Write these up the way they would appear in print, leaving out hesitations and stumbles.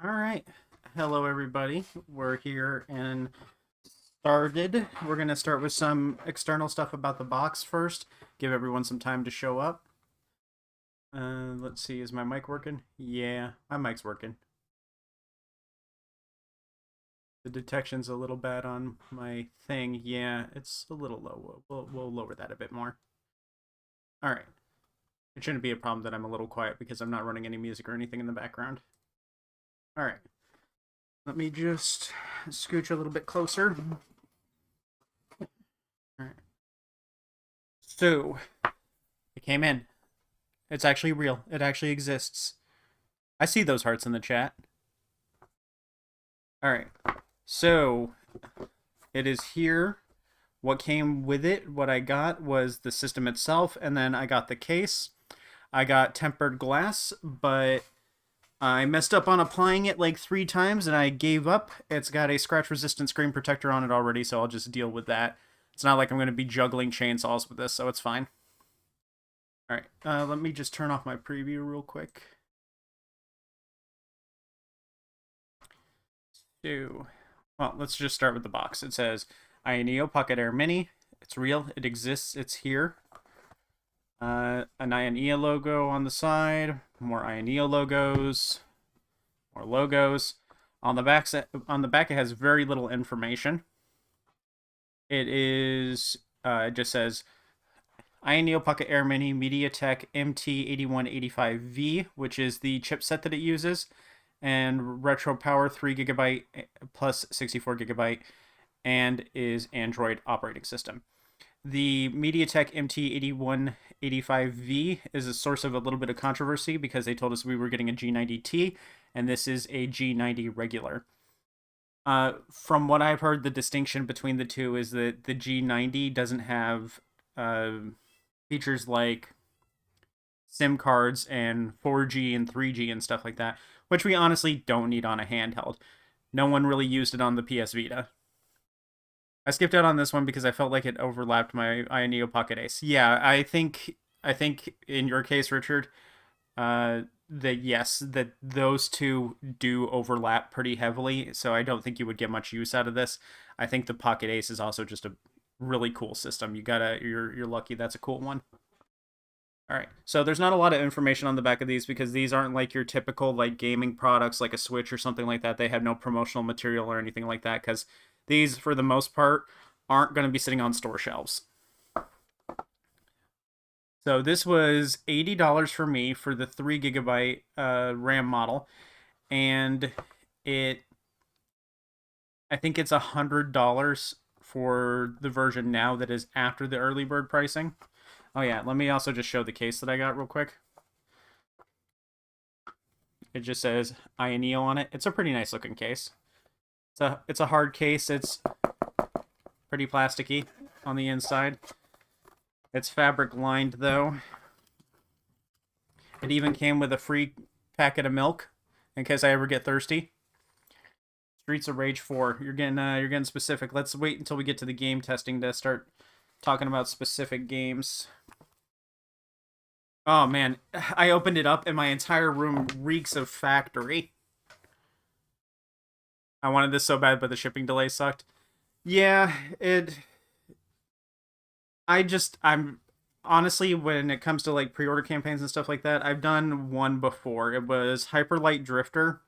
All right. Hello, everybody. We're here and started. We're going to start with some external stuff about the box first. Give everyone some time to show up. Let's see. Is my mic working? Yeah, my mic's working. The detection's a little bad on my thing. Yeah, it's a little low. We'll lower that a bit more. All right. It shouldn't be a problem that I'm a little quiet because I'm not running any music or anything in the background. All right. Let me just scooch a little bit closer. All right. So, it came in. It's actually real. It actually exists. I see those hearts in the chat. All right. So, it is here. What came with it, what I got was the system itself, and then I got the case. I got tempered glass, but I messed up on applying it like 3 times and I gave up. It's got a scratch resistant screen protector on it already, so I'll just deal with that. It's not like I'm going to be juggling chainsaws with this, so it's fine. All right, let me just turn off my preview real quick. So, well, let's just start with the box. It says Ioneo Pocket Air Mini. It's real. It exists. It's here. An Ioneo logo on the side. More Ioneo logos. More logos. On the back, it has very little information. It just says Ioneo Pocket Air Mini MediaTek MT8185V, which is the chipset that it uses, and retro power 3 GB plus 64 GB, and is Android operating system. The MediaTek MT8185V is a source of a little bit of controversy because they told us we were getting a G90T, and this is a G90 regular. From what I've heard, the distinction between the two is that the G90 doesn't have features like SIM cards and 4G and 3G and stuff like that, which we honestly don't need on a handheld. No one really used it on the PS Vita. I skipped out on this one because I felt like it overlapped my Ioneo Pocket Ace. Yeah, I think in your case, Richard, that yes, that those two do overlap pretty heavily. So I don't think you would get much use out of this. I think the Pocket Ace is also just a really cool system. You're lucky that's a cool one. All right. So there's not a lot of information on the back of these because these aren't like your typical like gaming products like a Switch or something like that. They have no promotional material or anything like that because these, for the most part, aren't going to be sitting on store shelves. So this was $80 for me for the 3 GB RAM model, and it I think it's $100 for the version now that is after the early bird pricing. Oh yeah, let me also just show the case that I got real quick. It just says Ioneo on it. It's a pretty nice looking case. It's a hard case. It's pretty plasticky on the inside. It's fabric lined though. It even came with a free packet of milk in case I ever get thirsty. Streets of Rage 4. You're getting specific. Let's wait until we get to the game testing to start talking about specific games. Oh man, I opened it up and my entire room reeks of factory. I wanted this so bad, but the shipping delay sucked. Yeah, I'm honestly, when it comes to like pre-order campaigns and stuff like that, I've done one before. It was Hyper Light Drifter,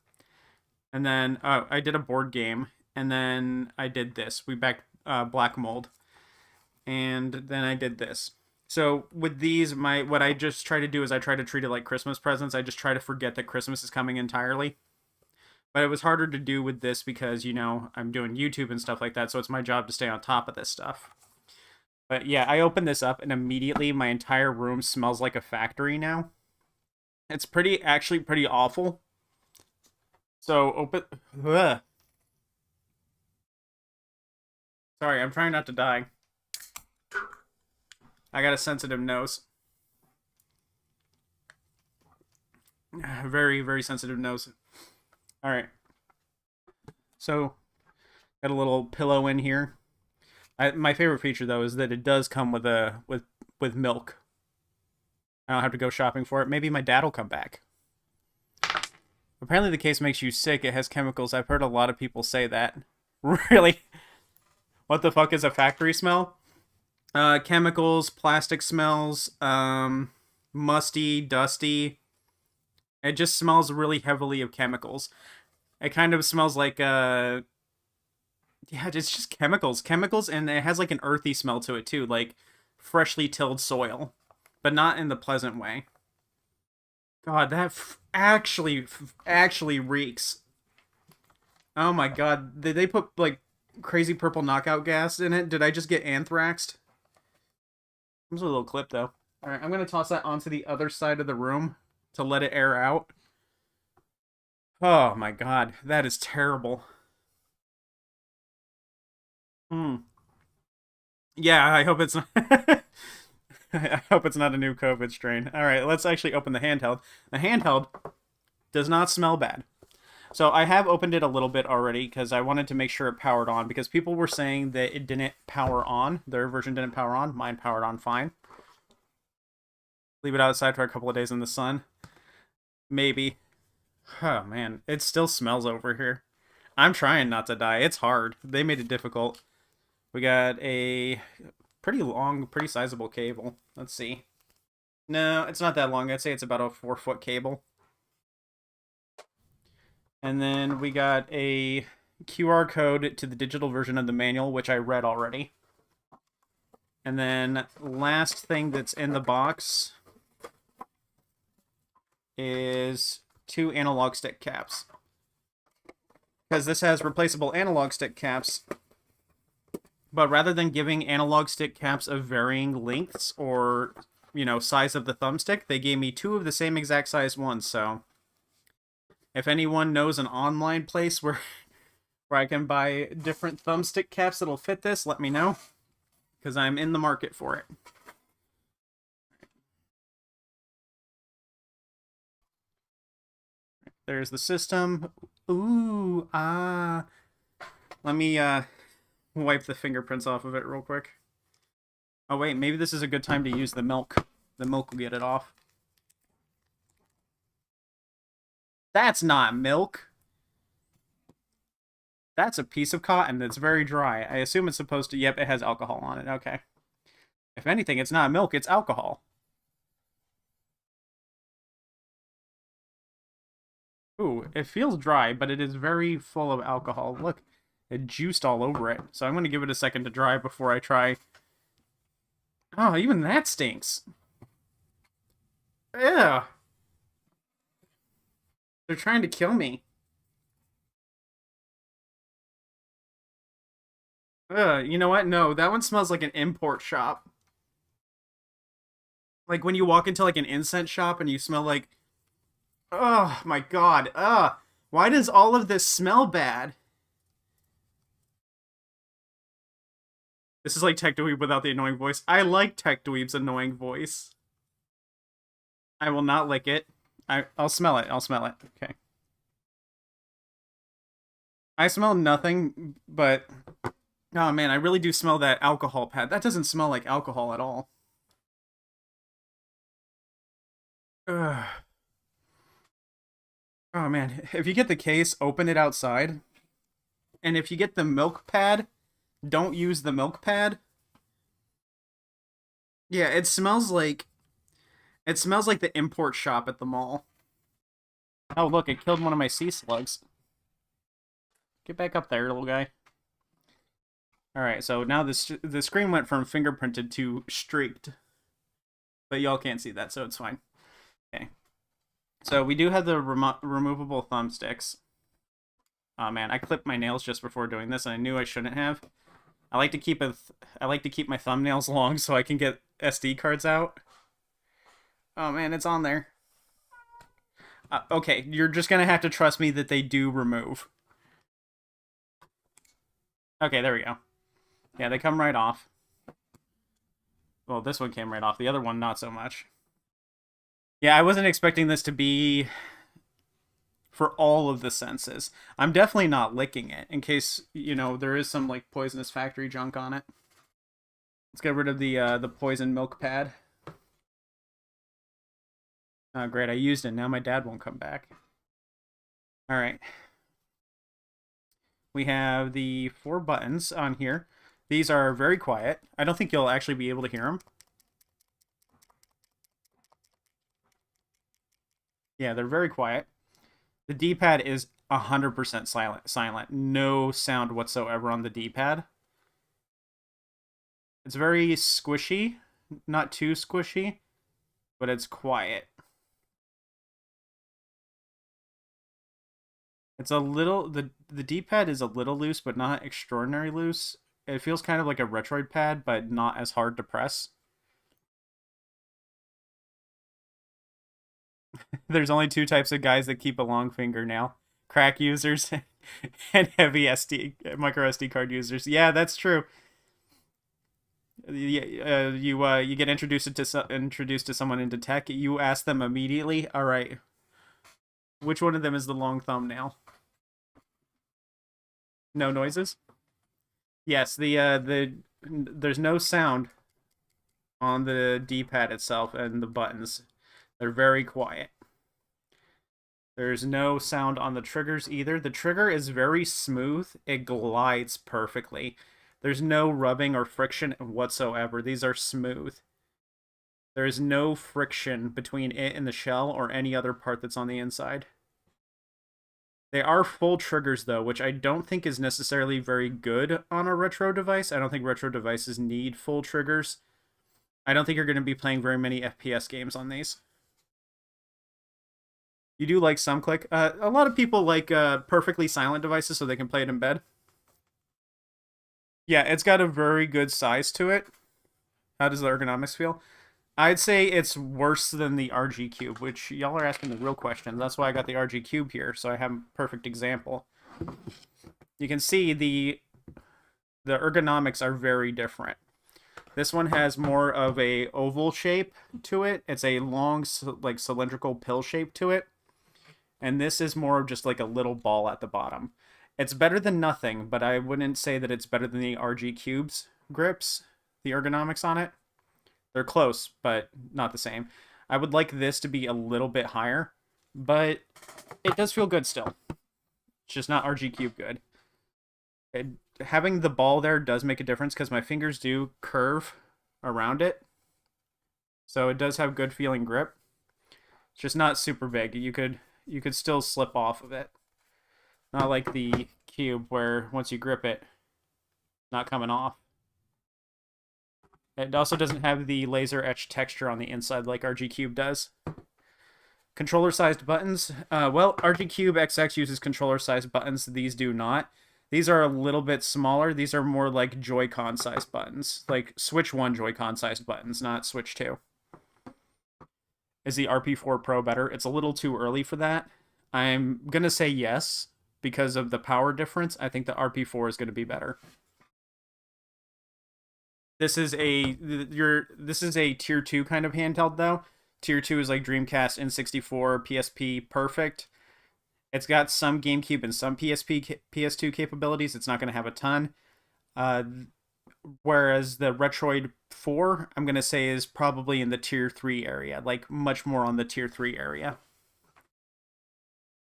and then I did a board game, and then I did this. We backed Black Mold, and then I did this. So with these, what I just try to do is I try to treat it like Christmas presents. I just try to forget that Christmas is coming entirely. But it was harder to do with this because, I'm doing YouTube and stuff like that, so it's my job to stay on top of this stuff. But yeah, I opened this up and immediately my entire room smells like a factory now. It's actually pretty awful. So open... Ugh. Sorry, I'm trying not to die. I got a sensitive nose. Very, very sensitive nose. All right. So, got a little pillow in here. My favorite feature though is that it does come with milk. I don't have to go shopping for it. Maybe my dad will come back. Apparently the case makes you sick. It has chemicals. I've heard a lot of people say that. Really? What the fuck is a factory smell? Chemicals, plastic smells, musty, dusty. It just smells really heavily of chemicals. It kind of smells like yeah, it's just chemicals, and it has like an earthy smell to it too, like freshly tilled soil, but not in the pleasant way. God, that actually reeks. Oh my god, did they put like crazy purple knockout gas in it? Did I just get anthraxed? There's a little clip though. All right, I'm gonna toss that onto the other side of the room to let it air out. Oh my god, that is terrible. Hmm. Yeah, I hope it's not. I hope it's not a new COVID strain. All right, let's actually open the handheld. The handheld does not smell bad. So I have opened it a little bit already because I wanted to make sure it powered on because people were saying that it didn't power on. Their version didn't power on. Mine powered on fine. Leave it outside for a couple of days in the sun. Maybe. Oh man, it still smells over here. I'm trying not to die. It's hard. They made it difficult. We got a pretty long, pretty sizable cable. Let's see. No, it's not that long. I'd say it's about a 4-foot cable. And then we got a QR code to the digital version of the manual, which I read already. And then last thing that's in the box is 2 analog stick caps. Because this has replaceable analog stick caps, but rather than giving analog stick caps of varying lengths or, size of the thumbstick, they gave me 2 of the same exact size ones, so if anyone knows an online place where I can buy different thumbstick caps that'll fit this, let me know, because I'm in the market for it. There's the system. Ooh, ah. Let me wipe the fingerprints off of it real quick. Oh wait, maybe this is a good time to use the milk. The milk will get it off. That's not milk. That's a piece of cotton that's very dry. I assume it's supposed to... Yep, it has alcohol on it. Okay. If anything, it's not milk, it's alcohol. Ooh, it feels dry, but it is very full of alcohol. Look, it juiced all over it. So I'm going to give it a second to dry before I try... Oh, even that stinks. Ew. They're trying to kill me. You know what? No, that one smells like an import shop. Like when you walk into like an incense shop and you smell like... Oh my god. Why does all of this smell bad? This is like Tech Dweeb without the annoying voice. I like Tech Dweeb's annoying voice. I will not lick it. I'll smell it. I'll smell it. Okay. I smell nothing, but... Oh man, I really do smell that alcohol pad. That doesn't smell like alcohol at all. Ugh. Oh man, if you get the case, open it outside. And if you get the milk pad, don't use the milk pad. Yeah, it smells like the import shop at the mall. Oh, look, it killed one of my sea slugs. Get back up there, little guy. Alright, so now the screen went from fingerprinted to streaked. But y'all can't see that, so it's fine. Okay. So we do have the removable thumbsticks. Oh man, I clipped my nails just before doing this, and I knew I shouldn't have. I like to keep my thumbnails long so I can get SD cards out. Oh man, it's on there. Okay, you're just gonna have to trust me that they do remove. Okay, there we go. Yeah, they come right off. Well, this one came right off. The other one, not so much. Yeah, I wasn't expecting this to be for all of the senses. I'm definitely not licking it, in case, there is some, like, poisonous factory junk on it. Let's get rid of the poison milk pad. Oh, great, I used it. Now my dad won't come back. All right. We have the 4 buttons on here. These are very quiet. I don't think you'll actually be able to hear them. Yeah, they're very quiet. The D-pad is 100% silent. No sound whatsoever on the D-pad. It's very squishy, not too squishy, but it's quiet. It's a little the D-pad is a little loose, but not extraordinarily loose. It feels kind of like a Retroid pad, but not as hard to press. There's only 2 types of guys that keep a long finger now: crack users and heavy SD micro SD card users. Yeah, that's true. You get introduced to someone into tech. You ask them immediately. All right, which one of them is the long thumbnail? No noises. Yes, the there's no sound on the D-pad itself and the buttons. They're very quiet. There's no sound on the triggers either. The trigger is very smooth. It glides perfectly. There's no rubbing or friction whatsoever. These are smooth. There is no friction between it and the shell or any other part that's on the inside. They are full triggers, though, which I don't think is necessarily very good on a retro device. I don't think retro devices need full triggers. I don't think you're going to be playing very many FPS games on these. You do like some click. A lot of people like perfectly silent devices so they can play it in bed. Yeah, it's got a very good size to it. How does the ergonomics feel? I'd say it's worse than the RG Cube, which y'all are asking the real questions. That's why I got the RG Cube here, so I have a perfect example. You can see the ergonomics are very different. This one has more of a oval shape to it. It's a long, like cylindrical pill shape to it. And this is more of just like a little ball at the bottom. It's better than nothing, but I wouldn't say that it's better than the RG Cube's grips, the ergonomics on it. They're close, but not the same. I would like this to be a little bit higher, but it does feel good still. It's just not RG Cube good. Having the ball there does make a difference because my fingers do curve around it. So it does have good feeling grip. It's just not super big. You could still slip off of it. Not like the Cube where once you grip it, not coming off. It also doesn't have the laser etched texture on the inside like RG Cube does. Controller sized buttons. Well, RG Cube XX uses controller sized buttons. These do not. These are a little bit smaller. These are more like Joy-Con sized buttons. Like Switch 1 Joy-Con sized buttons, not Switch 2. Is the RP4 Pro better? It's a little too early for that. I'm going to say yes because of the power difference. I think the RP4 is going to be better. This is a tier 2 kind of handheld though. Tier 2 is like Dreamcast, N64, PSP, perfect. It's got some GameCube and some PS2 capabilities. It's not going to have a ton. Whereas the Retroid 4, I'm going to say, is probably in the tier 3 area, like much more on the tier 3 area.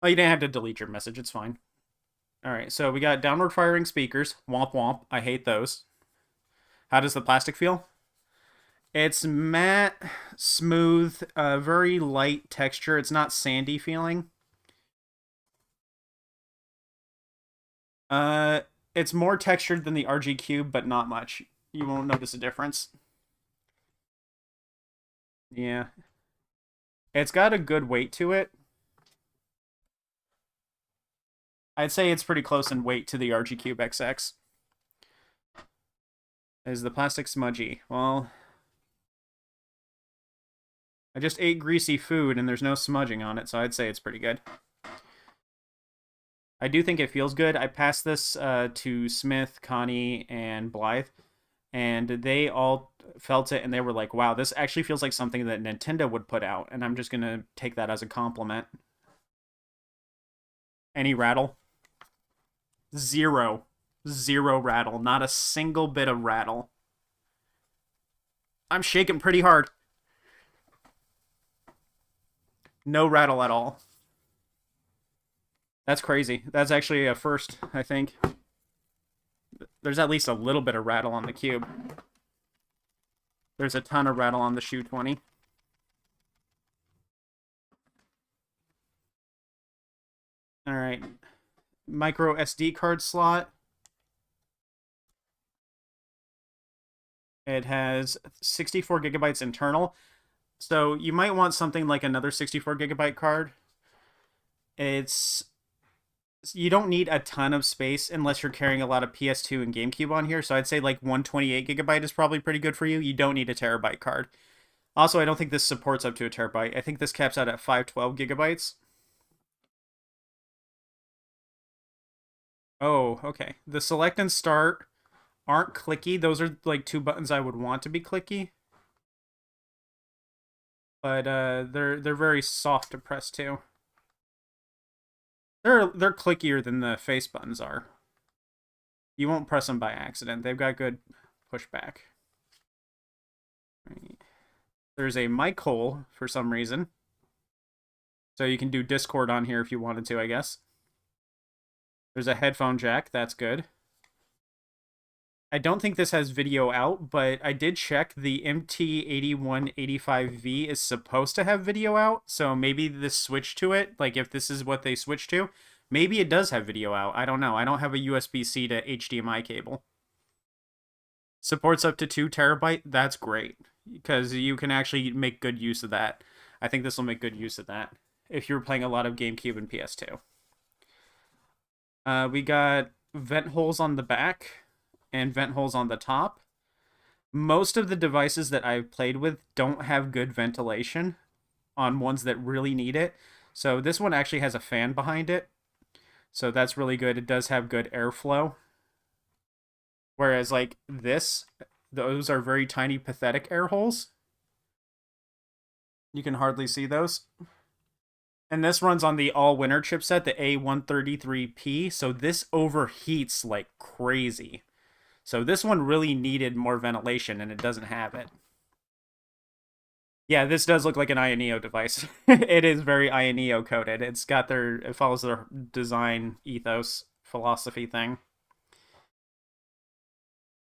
Oh, you didn't have to delete your message. It's fine. All right, so we got downward firing speakers. Womp womp. I hate those. How does the plastic feel? It's matte, smooth, very light texture. It's not sandy feeling. Uh, it's more textured than the RG Cube, but not much. You won't notice a difference. Yeah. It's got a good weight to it. I'd say it's pretty close in weight to the RG Cube XX. Is the plastic smudgy? Well, I just ate greasy food and there's no smudging on it, so I'd say it's pretty good. I do think it feels good. I passed this to Smith, Connie, and Blythe, and they all felt it and they were like, wow, this actually feels like something that Nintendo would put out, and I'm just going to take that as a compliment. Any rattle? Zero. Zero rattle. Not a single bit of rattle. I'm shaking pretty hard. No rattle at all. That's crazy. That's actually a first, I think. There's at least a little bit of rattle on the cube. There's a ton of rattle on the Shoe 20. All right. Micro SD card slot. It has 64 gigabytes internal. So you might want something like another 64 gigabyte card. It's you don't need a ton of space unless you're carrying a lot of PS2 and GameCube on here. So I'd say like 128 gigabyte is probably pretty good for you. You don't need a terabyte card. Also, I don't think this supports up to a terabyte. I think this caps out at 512 gigabytes. Oh, okay. The select and start aren't clicky. Those are like two buttons I would want to be clicky. But they're very soft to press too. They're clickier than the face buttons are. You won't press them by accident. They've got good pushback. There's a mic hole for some reason. So you can do Discord on here if you wanted to, I guess. There's a headphone jack. That's good. I don't think this has video out, but I did check. The MT8185V is supposed to have video out, so maybe this switch to it, like if this is what they switch to, maybe it does have video out. I don't know. I don't have a USB-C to HDMI cable. Supports up to 2 terabyte. That's great, because you can actually make good use of that. I think this will make good use of that if you're playing a lot of GameCube and PS2. We got vent holes on the back and vent holes on the top. Most of the devices that I've played with don't have good ventilation on ones that really need it. So this one actually has a fan behind it. So that's really good. It does have good airflow. Whereas like this, those are very tiny, pathetic air holes. You can hardly see those. And this runs on the all-winter chipset, the A133P. So this overheats like crazy. So this one really needed more ventilation, and it doesn't have it. Yeah, this does look like an Ioneo device. It is very Ioneo coded. It follows their design ethos philosophy thing.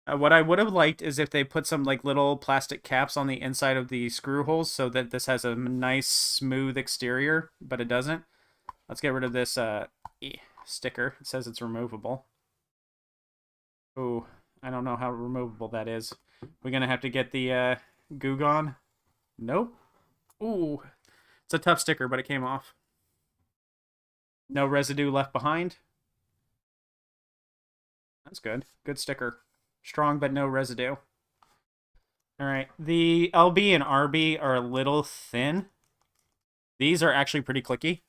What I would have liked is if they put some like little plastic caps on the inside of the screw holes so that this has a nice smooth exterior, but it doesn't. Let's get rid of this sticker. It says it's removable. Ooh, I don't know how removable that is. We're gonna have to get the goo gone. Nope. Ooh, it's a tough sticker, but it came off. No residue left behind. That's good. Good sticker. Strong, but no residue. All right. The LB and RB are a little thin. These are actually pretty clicky.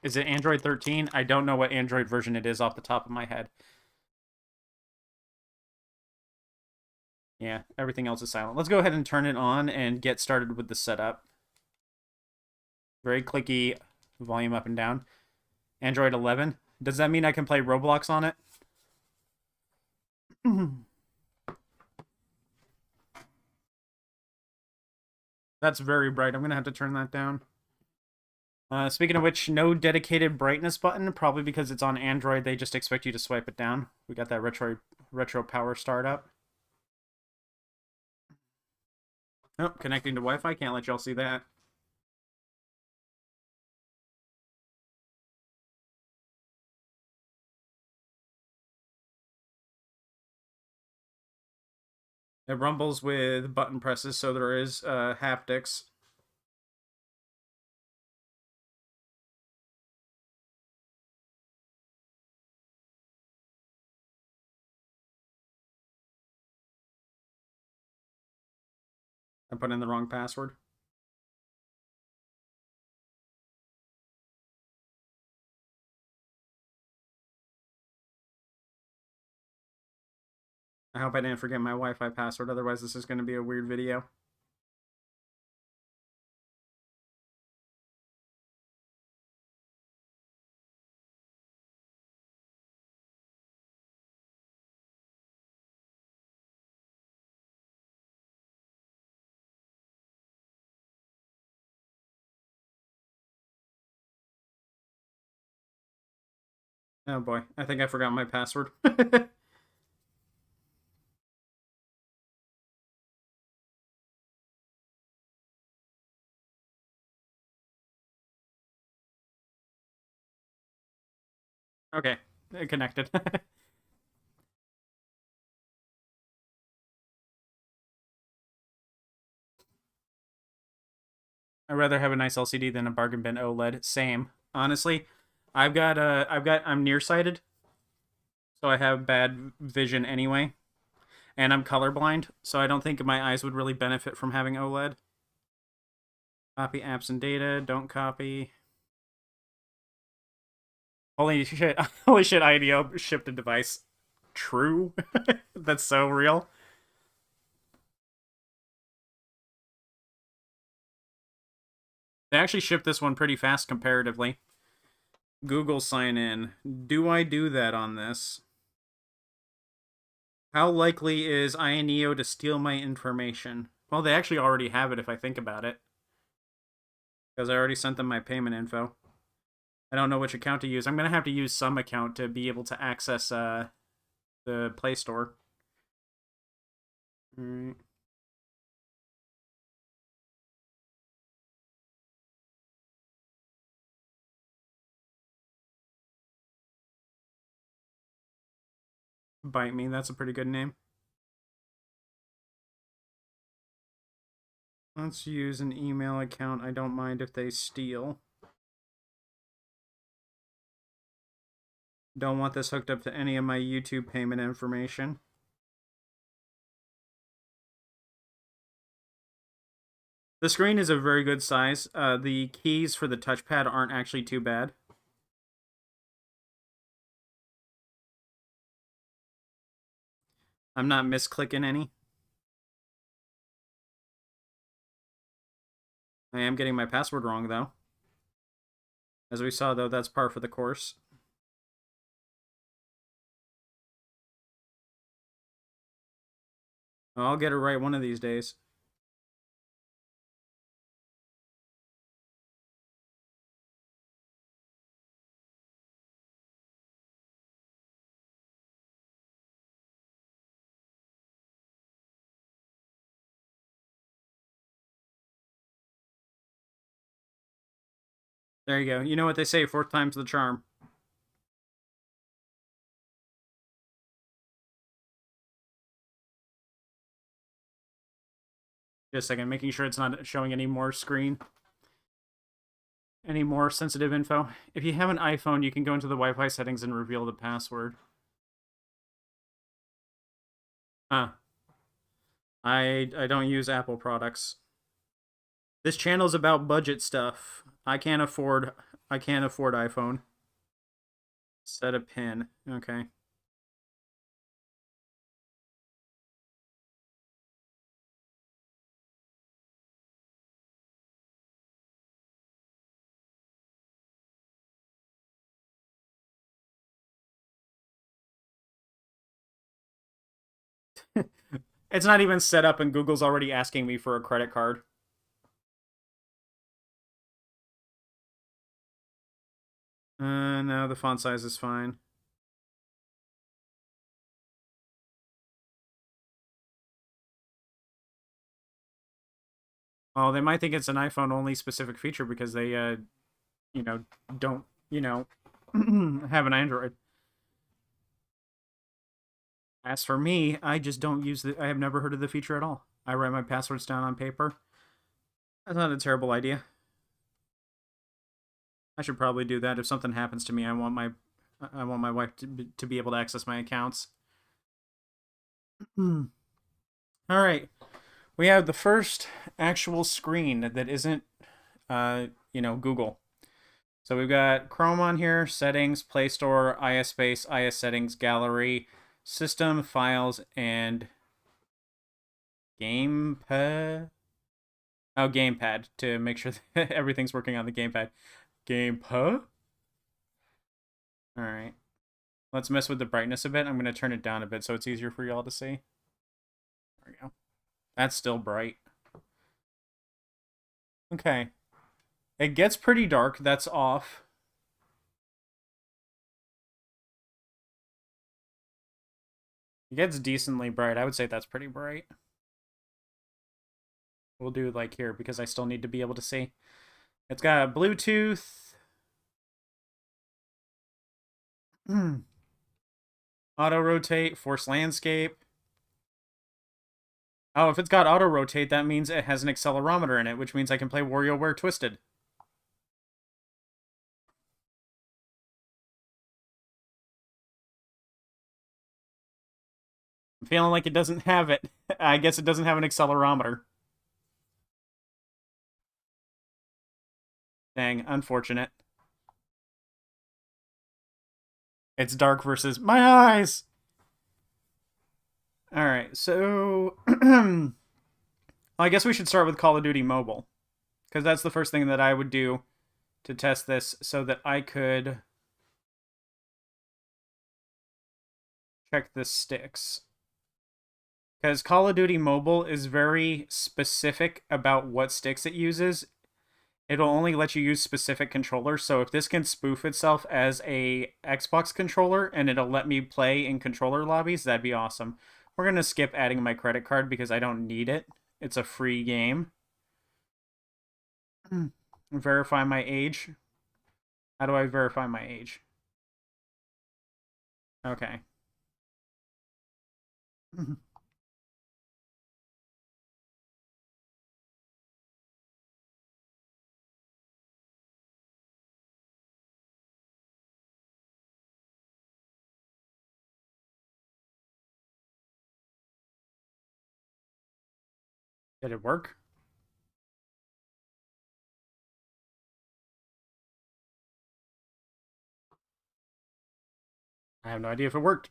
Is it Android 13? I don't know what Android version it is off the top of my head. Yeah, everything else is silent. Let's go ahead and turn it on and get started with the setup. Very clicky, volume up and down. Android 11. Does that mean I can play Roblox on it? That's very bright. I'm going to have to turn that down. Speaking of which, no dedicated brightness button, probably because it's on Android. They just expect you to swipe it down. We got that retro power startup. Nope, connecting to Wi-Fi. Can't let y'all see that. It rumbles with button presses, so there is haptics. I put in the wrong password. I hope I didn't forget my Wi-Fi password, otherwise this is going to be a weird video. Oh boy, I think I forgot my password. Okay, connected. I'd rather have a nice LCD than a bargain bin OLED. Same. Honestly, I'm nearsighted, so I have bad vision anyway, and I'm colorblind, so I don't think my eyes would really benefit from having OLED. Copy apps and data. Don't copy. Holy shit! Holy shit! IDO shipped a device. True. That's so real. They actually shipped this one pretty fast comparatively. Google sign in. Do I do that on this? How likely is INEO to steal my information? Well, they actually already have it if I think about it. Because I already sent them my payment info. I don't know which account to use. I'm going to have to use some account to be able to access the Play Store. Alright. Bite Me, that's a pretty good name. Let's use an email account. I don't mind if they steal. Don't want this hooked up to any of my YouTube payment information. The screen is a very good size. The keys for the touchpad aren't actually too bad. I'm not misclicking any. I am getting my password wrong, though. As we saw, though, that's par for the course. I'll get it right one of these days. There you go. You know what they say, fourth time's the charm. Just a second, making sure it's not showing any more screen. Any more sensitive info. If you have an iPhone, you can go into the Wi-Fi settings and reveal the password. Huh. I don't use Apple products. This channel's about budget stuff. I can't afford iPhone. Set a pin. Okay. It's not even set up and Google's already asking me for a credit card. No, the font size is fine. Oh, they might think it's an iPhone only specific feature because they you know, don't, have an Android. As for me, I just don't use I have never heard of the feature at all. I write my passwords down on paper. That's not a terrible idea. I should probably do that. If something happens to me, I want my wife to be able to access my accounts. All right. We have the first actual screen that isn't Google. So we've got Chrome on here, settings, Play Store, IS Space, IS settings, gallery, system, files, and gamepad. Oh, gamepad to make sure that everything's working on the gamepad. Gamepad? All right. Let's mess with the brightness a bit. I'm going to turn it down a bit so it's easier for y'all to see. There we go. That's still bright. Okay. It gets pretty dark. That's off. It gets decently bright. I would say that's pretty bright. We'll do like here because I still need to be able to see. It's got Bluetooth. Auto rotate, force landscape. Oh, if it's got auto rotate, that means it has an accelerometer in it, which means I can play WarioWare Twisted. I'm feeling like it doesn't have it. I guess it doesn't have an accelerometer. Dang, unfortunate. It's dark versus my eyes. All right, so well, I guess we should start with Call of Duty Mobile because that's the first thing that I would do to test this so that I could check the sticks. Because Call of Duty Mobile is very specific about what sticks it uses. It'll only let you use specific controllers. So if this can spoof itself as a Xbox controller and it'll let me play in controller lobbies, that'd be awesome. We're gonna skip adding my credit card because I don't need it. It's a free game. Verify my age. How do I verify my age? Okay. Did it work? I have no idea if it worked.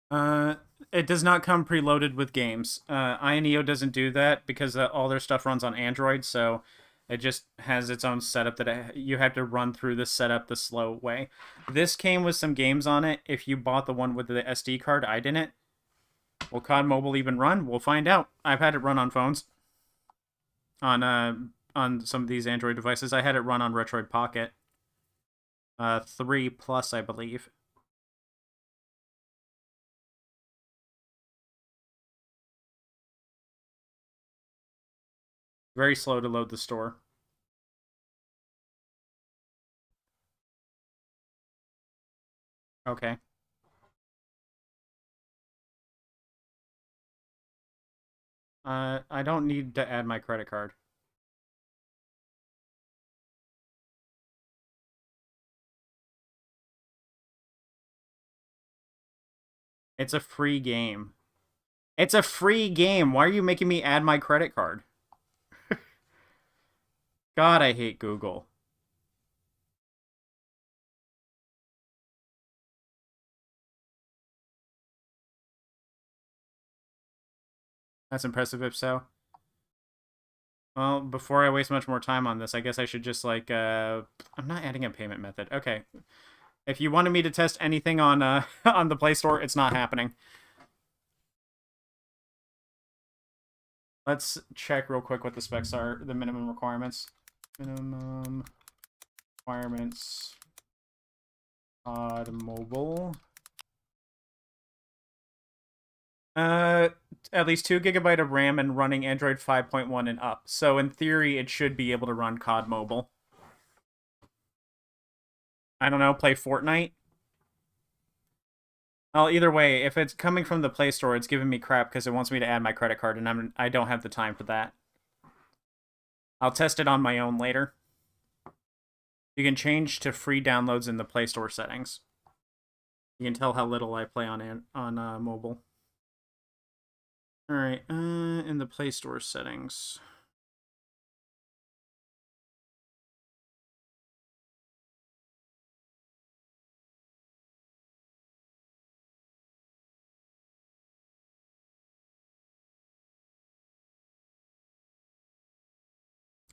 Uh, it does not come preloaded with games. INEO doesn't do that because all their stuff runs on Android, so it just has its own setup that you have to run through the setup the slow way. This came with some games on it. If you bought the one with the SD card, I didn't. Will COD Mobile even run? We'll find out. I've had it run on phones, on some of these Android devices. I had it run on Retroid Pocket, 3 Plus, I believe. Very slow to load the store. Okay. I don't need to add my credit card. It's a free game. It's a free game. Why are you making me add my credit card? God, I hate Google. That's impressive if so. Well, before I waste much more time on this, I guess I should just like I'm not adding a payment method. Okay. If you wanted me to test anything on on the Play Store, it's not happening. Let's check real quick what the specs are, the minimum requirements. Minimum requirements on mobile. Uh, at least 2 GB of RAM and running Android 5.1 and up. So in theory, it should be able to run COD Mobile. I don't know, play Fortnite. Well, either way, if it's coming from the Play Store, it's giving me crap because it wants me to add my credit card, and I don't have the time for that. I'll test it on my own later. You can change to free downloads in the Play Store settings. You can tell how little I play on mobile. All right, in the Play Store settings.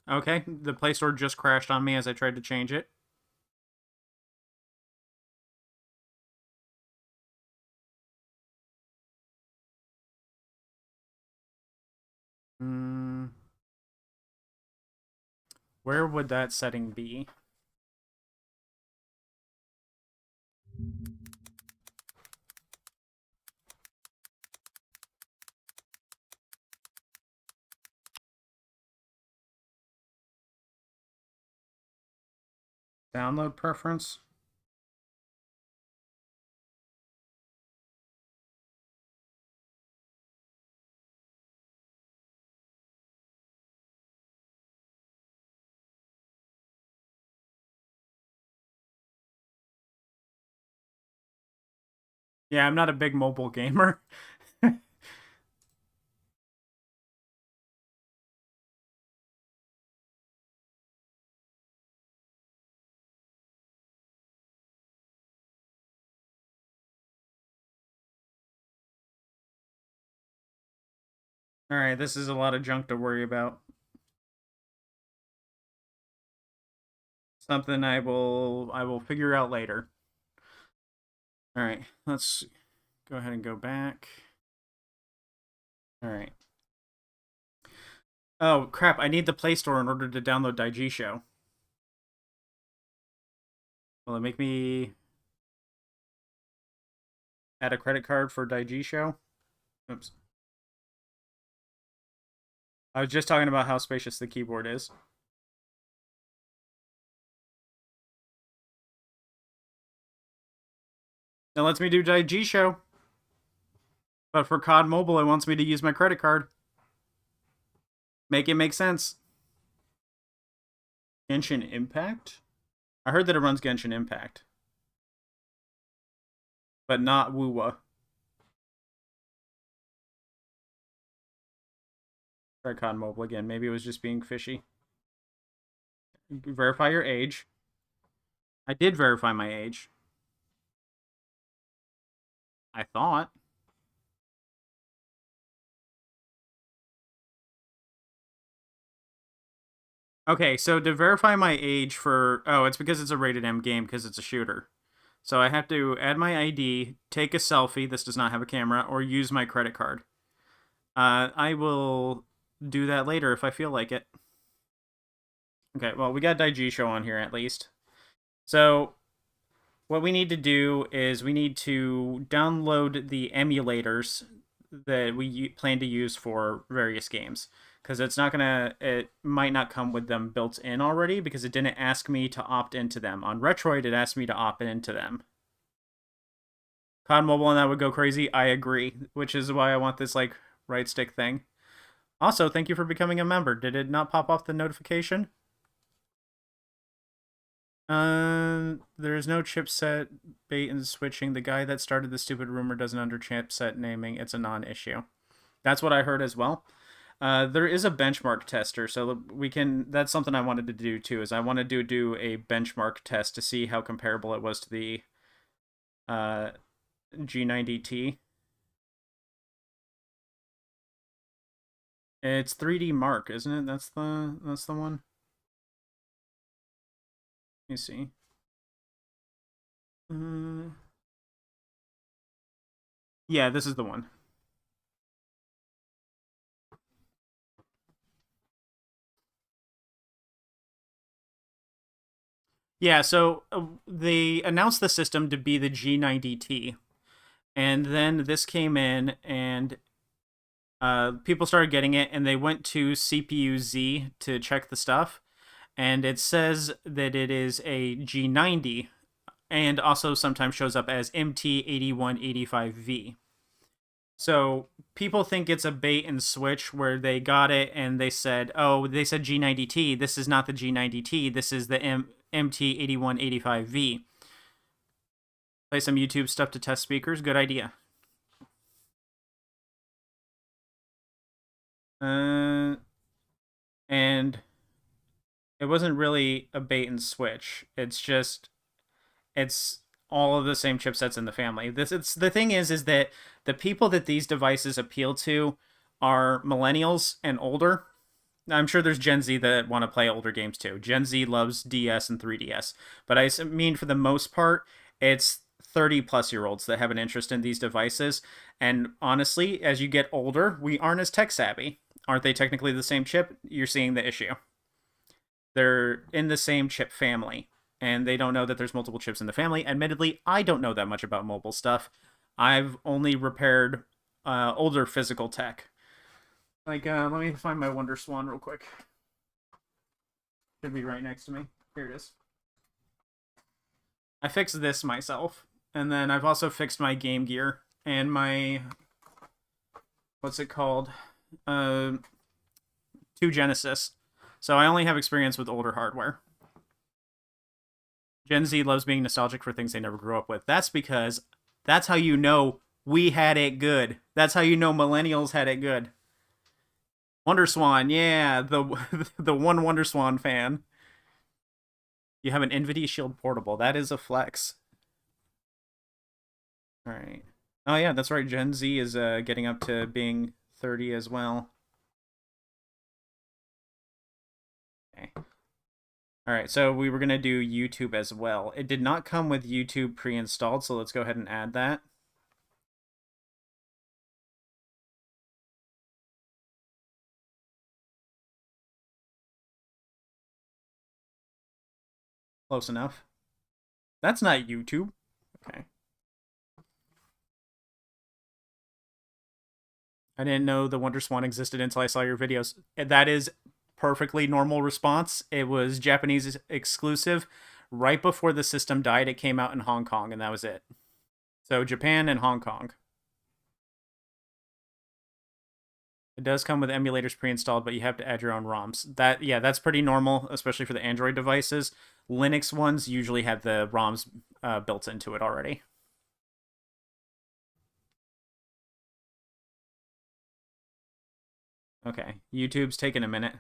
Okay, the Play Store just crashed on me as I tried to change it. Where would that setting be? Download preference. Yeah, I'm not a big mobile gamer. All right, this is a lot of junk to worry about. Something I will figure out later. All right, let's go ahead and go back. All right. Oh crap! I need the Play Store in order to download Daiji Show. Will it make me add a credit card for Daiji Show? Oops. I was just talking about how spacious the keyboard is. It lets me do Daiji Show. But for COD Mobile, it wants me to use my credit card. Make it make sense. Genshin Impact? I heard that it runs Genshin Impact. But not Wuwa. Try COD Mobile again. Maybe it was just being fishy. Verify your age. I did verify my age. I thought. Okay, so to verify my age for... Oh, it's because it's a rated M game because it's a shooter. So I have to add my ID, take a selfie, this does not have a camera, or use my credit card. I will do that later if I feel like it. Okay, well, we got Daiji Show on here at least. So what we need to do is we need to download the emulators that we plan to use for various games, because it might not come with them built in already because it didn't ask me to opt into them. On Retroid, it asked me to opt into them. COD Mobile and that would go crazy. I agree, which is why I want this like right stick thing. Also, thank you for becoming a member. Did it not pop off the notification? There is no chipset bait and switching. The guy that started the stupid rumor doesn't under chipset naming. It's a non-issue. That's what I heard as well. There is a benchmark tester, so we can. That's something I wanted to do too. Is I wanted to do a benchmark test to see how comparable it was to the G90T. It's 3D Mark, isn't it? That's the one. Let me see. Yeah, this is the one. Yeah, so they announced the system to be the G90T, and then this came in, and people started getting it, and they went to CPU Z to check the stuff, and it says that it is a G90, and also sometimes shows up as MT8185V. So people think it's a bait and switch where they got it and they said, oh, they said G90T. This is not the G90T. This is the MT8185V. Play some YouTube stuff to test speakers. Good idea. And it wasn't really a bait and switch. It's all of the same chipsets in the family. It's the thing is that the people that these devices appeal to are millennials and older. I'm sure there's Gen Z that want to play older games too. Gen Z loves DS and 3DS, but I mean for the most part, it's 30 plus year olds that have an interest in these devices. And honestly, as you get older, we aren't as tech savvy. Aren't they technically the same chip? You're seeing the issue. They're in the same chip family. and they don't know that there's multiple chips in the family. Admittedly, I don't know that much about mobile stuff. I've only repaired older physical tech. Like, let me find my Wonder Swan real quick. Should be right next to me. Here it is. I fixed this myself, and then I've also fixed my Game Gear and my, what's it called? 2 Genesis. So I only have experience with older hardware. Gen Z loves being nostalgic for things they never grew up with. That's because that's how you know we had it good. That's how you know millennials had it good. Wonder Swan, yeah, the one Wonder Swan fan. You have an NVIDIA Shield Portable. That is a flex. All right. Oh yeah, that's right. Gen Z is getting up to being 30 as well. Okay. All right, so we were gonna do YouTube as well. It did not come with YouTube pre-installed, so let's go ahead and add that. Close enough. That's not YouTube. Okay. I didn't know the Wonder Swan existed until I saw your videos. That is perfectly normal response. It was Japanese exclusive. Right before the system died, it came out in Hong Kong, and that was it. So Japan and Hong Kong. It does come with emulators pre-installed, but you have to add your own ROMs. That's pretty normal, especially for the Android devices. Linux ones usually have the ROMs built into it already. Okay, YouTube's taking a minute.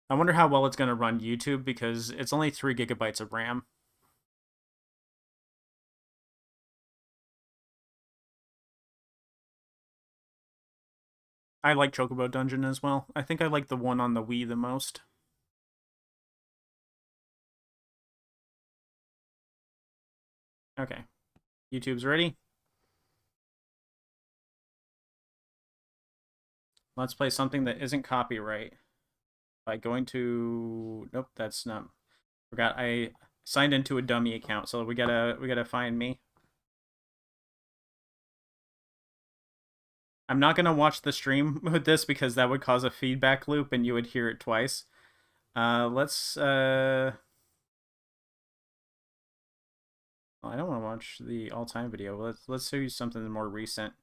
I wonder how well it's going to run YouTube because it's only 3 gigabytes of RAM. I like Chocobo Dungeon as well. I think I like the one on the Wii the most. Okay. YouTube's ready. Let's play something that isn't copyright by going to... Nope, that's not... Forgot I signed into a dummy account, so we gotta find me. I'm not gonna watch the stream with this because that would cause a feedback loop and you would hear it twice. Let's I don't want to watch the all-time video. Let's do something more recent.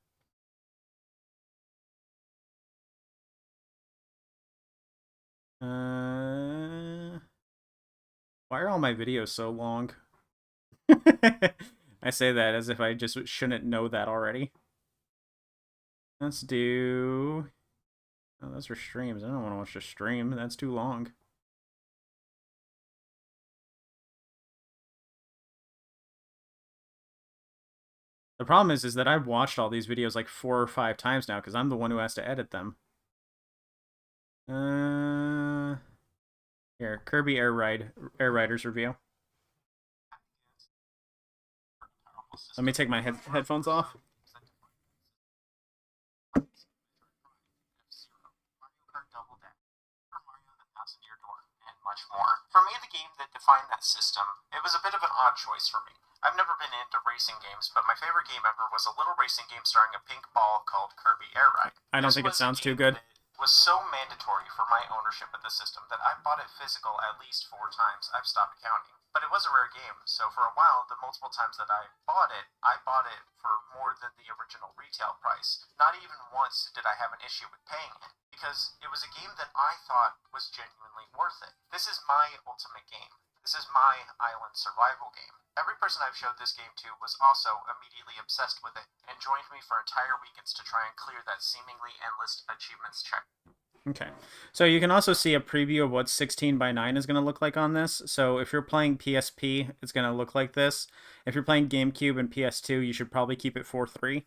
Why are all my videos so long? I say that as if I just shouldn't know that already. Let's do... Oh, those are streams. I don't want to watch the stream. That's too long. The problem is that I've watched all these videos like 4 or 5 times now because I'm the one who has to edit them. Here, Kirby Air Riders review. Let me take my headphones off. Much more. For me, the game that defined that system, it was a bit of an odd choice for me. I've never been into racing games, but my favorite game ever was a little racing game starring a pink ball called Kirby Air Ride. I don't think it sounds too good. It was so mandatory for my ownership of the system that I bought it physical at least 4 times. I've stopped counting. But it was a rare game, so for a while, the multiple times that I bought it for more than the original retail price. Not even once did I have an issue with paying it, because it was a game that I thought was genuinely worth it. This is my ultimate game. This is my island survival game. Every person I've showed this game to was also immediately obsessed with it and joined me for entire weekends to try and clear that seemingly endless achievements check. Okay, so you can also see a preview of what 16:9 is going to look like on this. So if you're playing PSP, it's going to look like this. If you're playing GameCube and PS2, you should probably keep it 4:3.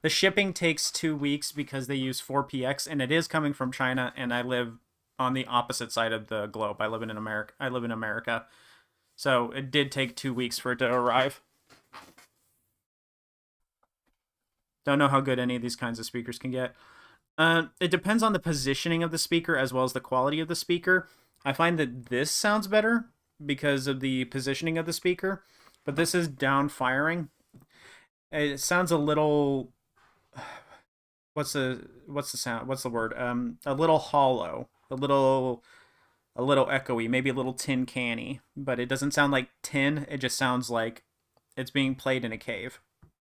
The shipping takes 2 weeks because they use 4PX, and it is coming from China, and I live on the opposite side of the globe. I live in America. So it did take 2 weeks for it to arrive. Don't know how good any of these kinds of speakers can get. It depends on the positioning of the speaker as well as the quality of the speaker. I find that this sounds better because of the positioning of the speaker, but this is down firing. It sounds a little what's the sound? What's the word? A little hollow, a little echoey, maybe a little tin canny, but it doesn't sound like tin. It just sounds like it's being played in a cave.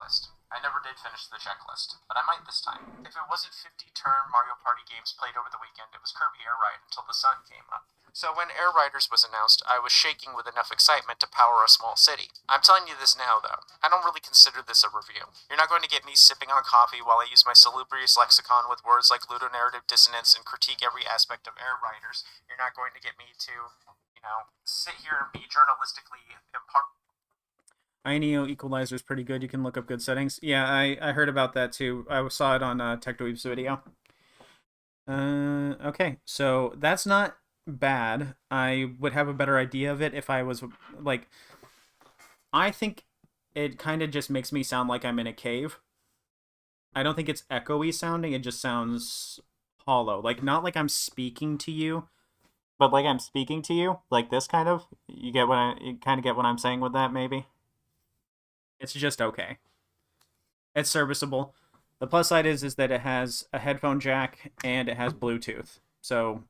List. I never did finish the checklist, but I might this time. If it wasn't 50 turn Mario Party games played over the weekend, it was Kirby Air Ride until the sun came up. So when Air Riders was announced, I was shaking with enough excitement to power a small city. I'm telling you this now, though. I don't really consider this a review. You're not going to get me sipping on coffee while I use my salubrious lexicon with words like ludonarrative dissonance and critique every aspect of Air Riders. You're not going to get me to, sit here and be journalistically impartial. INEO equalizer is pretty good. You can look up good settings. Yeah, I heard about that too. I saw it on TechDweeb's video. Okay, so that's not bad. I would have a better idea of it if I was like. I think it kind of just makes me sound like I'm in a cave. I don't think it's echoey sounding. It just sounds hollow. Like not like I'm speaking to you, but like I'm speaking to you, like this kind of. You kind of get what I'm saying with that, maybe. It's just okay. It's serviceable. The plus side is that it has a headphone jack and it has Bluetooth. So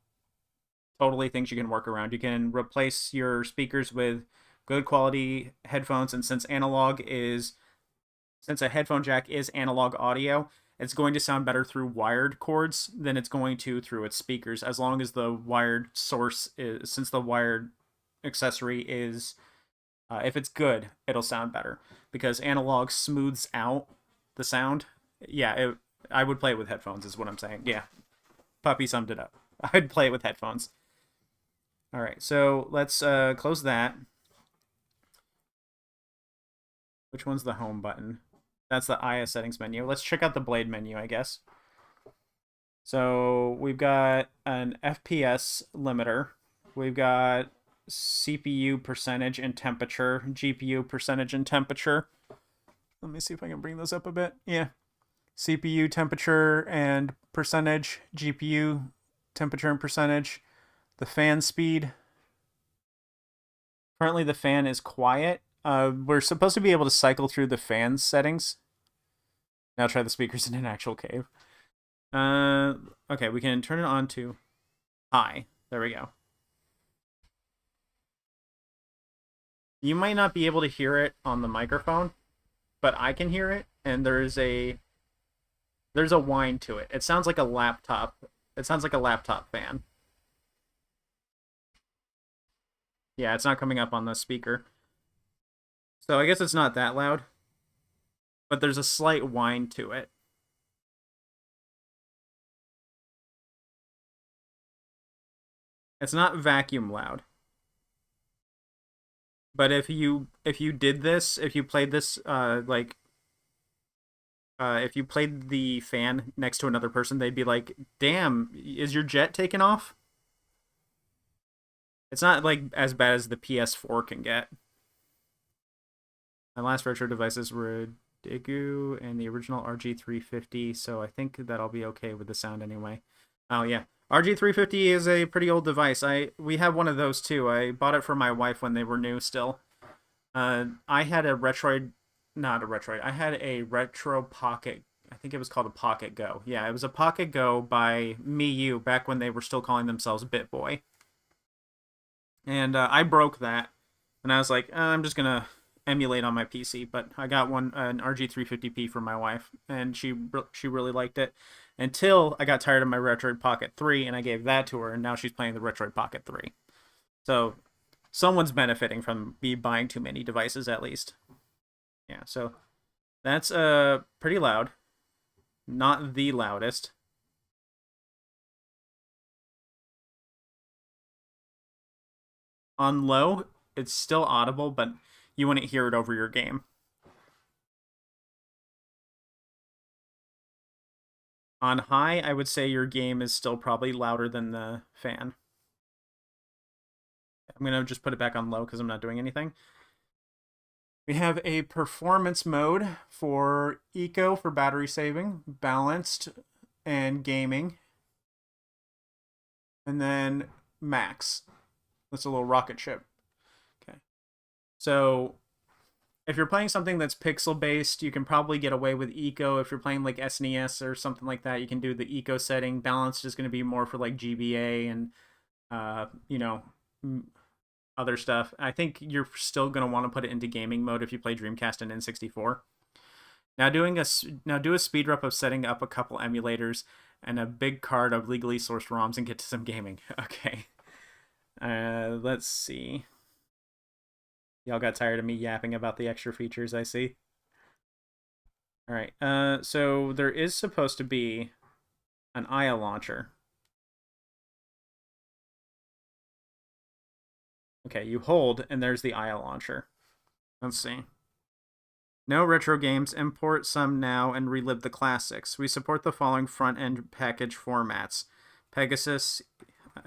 totally things you can work around. You can replace your speakers with good quality headphones, and since a headphone jack is analog audio, it's going to sound better through wired cords than it's going to through its speakers, as long as the wired source is, since the wired accessory is if it's good, it'll sound better because analog smooths out the sound. Yeah, I would play it with headphones, is what I'm saying. Yeah, Puppy summed it up. I'd play it with headphones. All right, so let's close that. Which one's the home button? That's the IS settings menu. Let's check out the blade menu, I guess. So we've got an FPS limiter. We've got CPU percentage and temperature, GPU percentage and temperature. Let me see if I can bring those up a bit. Yeah. CPU temperature and percentage, GPU temperature and percentage, the fan speed. Currently the fan is quiet. We're supposed to be able to cycle through the fan settings. Now try the speakers in an actual cave. Okay, we can turn it on to high. There we go. You might not be able to hear it on the microphone, but I can hear it, and there's a whine to it. It sounds like a laptop. It sounds like a laptop fan. Yeah, it's not coming up on the speaker. So I guess it's not that loud, but there's a slight whine to it. It's not vacuum loud. But if you did this, if you played this if you played the fan next to another person, they'd be like, "Damn, is your jet taken off?" It's not like as bad as the PS4 can get. My last retro devices were Digu and the original RG350, so I think that'll be okay with the sound anyway. Oh yeah, RG350 is a pretty old device. We have one of those too. I bought it for my wife when they were new still. I had a Retroid, not a Retroid. I had a Retro Pocket. I think it was called a Pocket Go. Yeah, it was a Pocket Go by Miu back when they were still calling themselves BitBoy. And I broke that, and I was like, I'm just gonna emulate on my PC. But I got an RG350P for my wife, and she really liked it. Until I got tired of my Retroid Pocket 3, and I gave that to her, and now she's playing the Retroid Pocket 3. So someone's benefiting from me buying too many devices, at least. Yeah, so that's pretty loud. Not the loudest. On low, it's still audible, but you wouldn't hear it over your game. On high, I would say your game is still probably louder than the fan. I'm going to just put it back on low because I'm not doing anything. We have a performance mode for eco for battery saving, balanced, and gaming. And then max. That's a little rocket ship. Okay. So if you're playing something that's pixel based, you can probably get away with eco. If you're playing like SNES or something like that, you can do the eco setting. Balanced is going to be more for like GBA and you know, other stuff. I think you're still going to want to put it into gaming mode if you play Dreamcast and N64. Now do a speed rep of setting up a couple emulators and a big card of legally sourced ROMs and get to some gaming. Okay. Let's see. Y'all got tired of me yapping about the extra features, I see. All right. So there is supposed to be an IA launcher. Okay, you hold, and there's the IA launcher. Let's see. No retro games. Import some now and relive the classics. We support the following front-end package formats: Pegasus,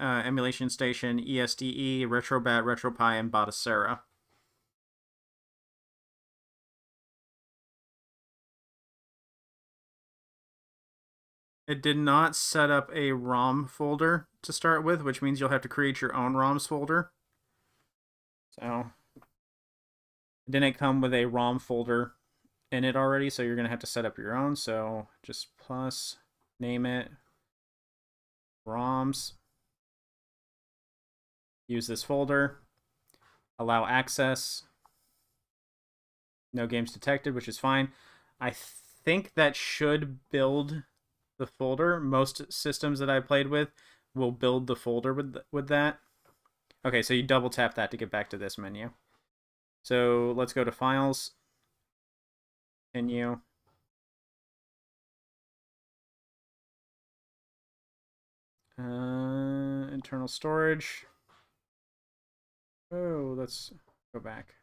Emulation Station, ESDE, RetroBat, RetroPie, and Batocera. It did not set up a ROM folder to start with, which means you'll have to create your own ROMs folder. So it didn't come with a ROM folder in it already, so you're going to have to set up your own. So just plus, name it, ROMs, use this folder, allow access, no games detected, which is fine. I think that should build the folder. Most systems that I played with will build the folder with that. Okay, so you double tap that to get back to this menu. So let's go to Files, Menu. Internal storage. Oh, let's go back.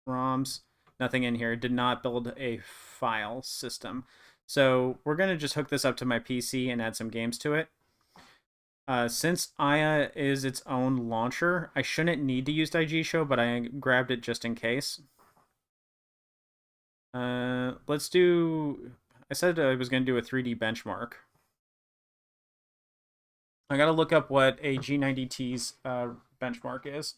ROMs, nothing in here. Did not build a file system. So we're going to just hook this up to my PC and add some games to it. Since Aya is its own launcher, I shouldn't need to use Show, but I grabbed it just in case. Let's do... I said I was going to do a 3D benchmark. I got to look up what a G90T's benchmark is.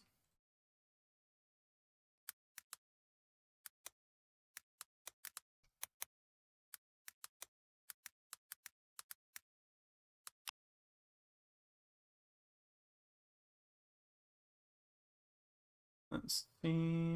Let's see.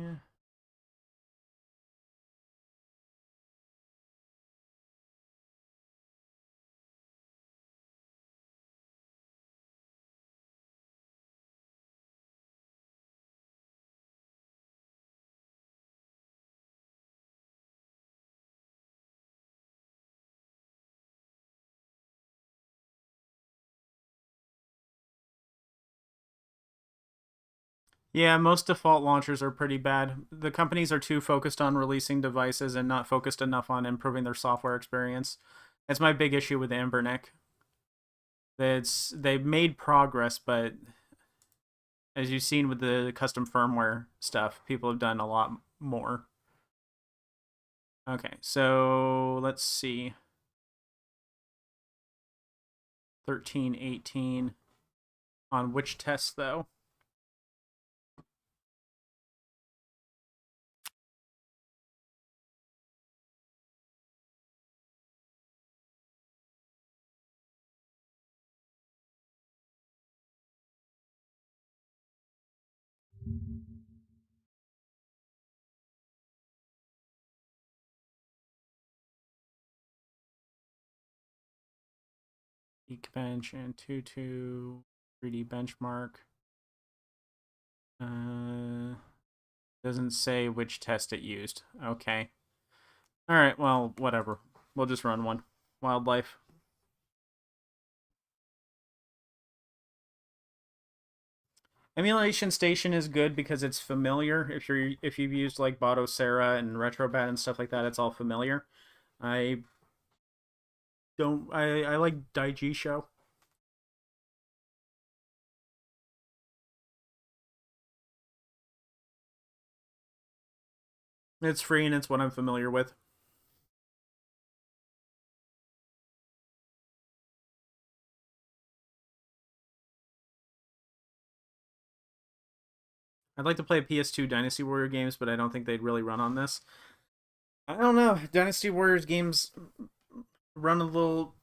Yeah, most default launchers are pretty bad. The companies are too focused on releasing devices and not focused enough on improving their software experience. That's my big issue with Ambernick. They've made progress, but as you've seen with the custom firmware stuff, people have done a lot more. Okay, so let's see. 13, 18. On which test, though? Geekbench and Tutu 3D benchmark. Doesn't say which test it used. Okay. All right. Well, whatever. We'll just run one. Wildlife. Emulation Station is good because it's familiar. If you've used like Batocera and RetroBat and stuff like that, it's all familiar. I don't. I like Show. It's free and it's what I'm familiar with. I'd like to play PS2 Dynasty Warrior games, but I don't think they'd really run on this. I don't know. Dynasty Warriors games run a little.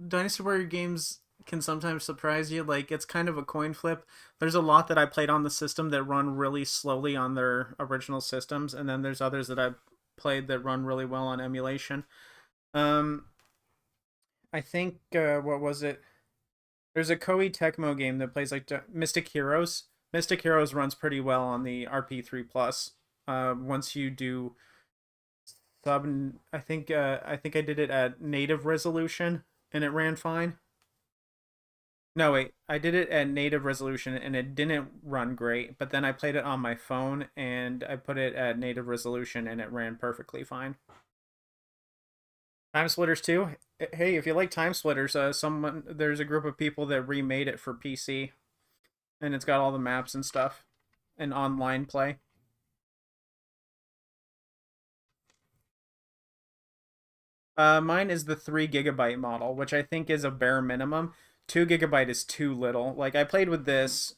Dynasty Warrior games can sometimes surprise you. Like, it's kind of a coin flip. There's a lot that I played on the system that run really slowly on their original systems, and then there's others that I've played that run really well on emulation. Um, I think what was it? There's a Koei Tecmo game that plays like Mystic Heroes. Mystic Heroes runs pretty well on the RP3 Plus. Once you do sub, I think I did it at native resolution and it ran fine. No, wait, I did it at native resolution and it didn't run great. But then I played it on my phone and I put it at native resolution and it ran perfectly fine. Time Splitters too. Hey, if you like Time Splitters, someone there's a group of people that remade it for PC, and it's got all the maps and stuff, and online play. Mine is the 3 GB model, which I think is a bare minimum. 2 GB is too little. Like I played with this,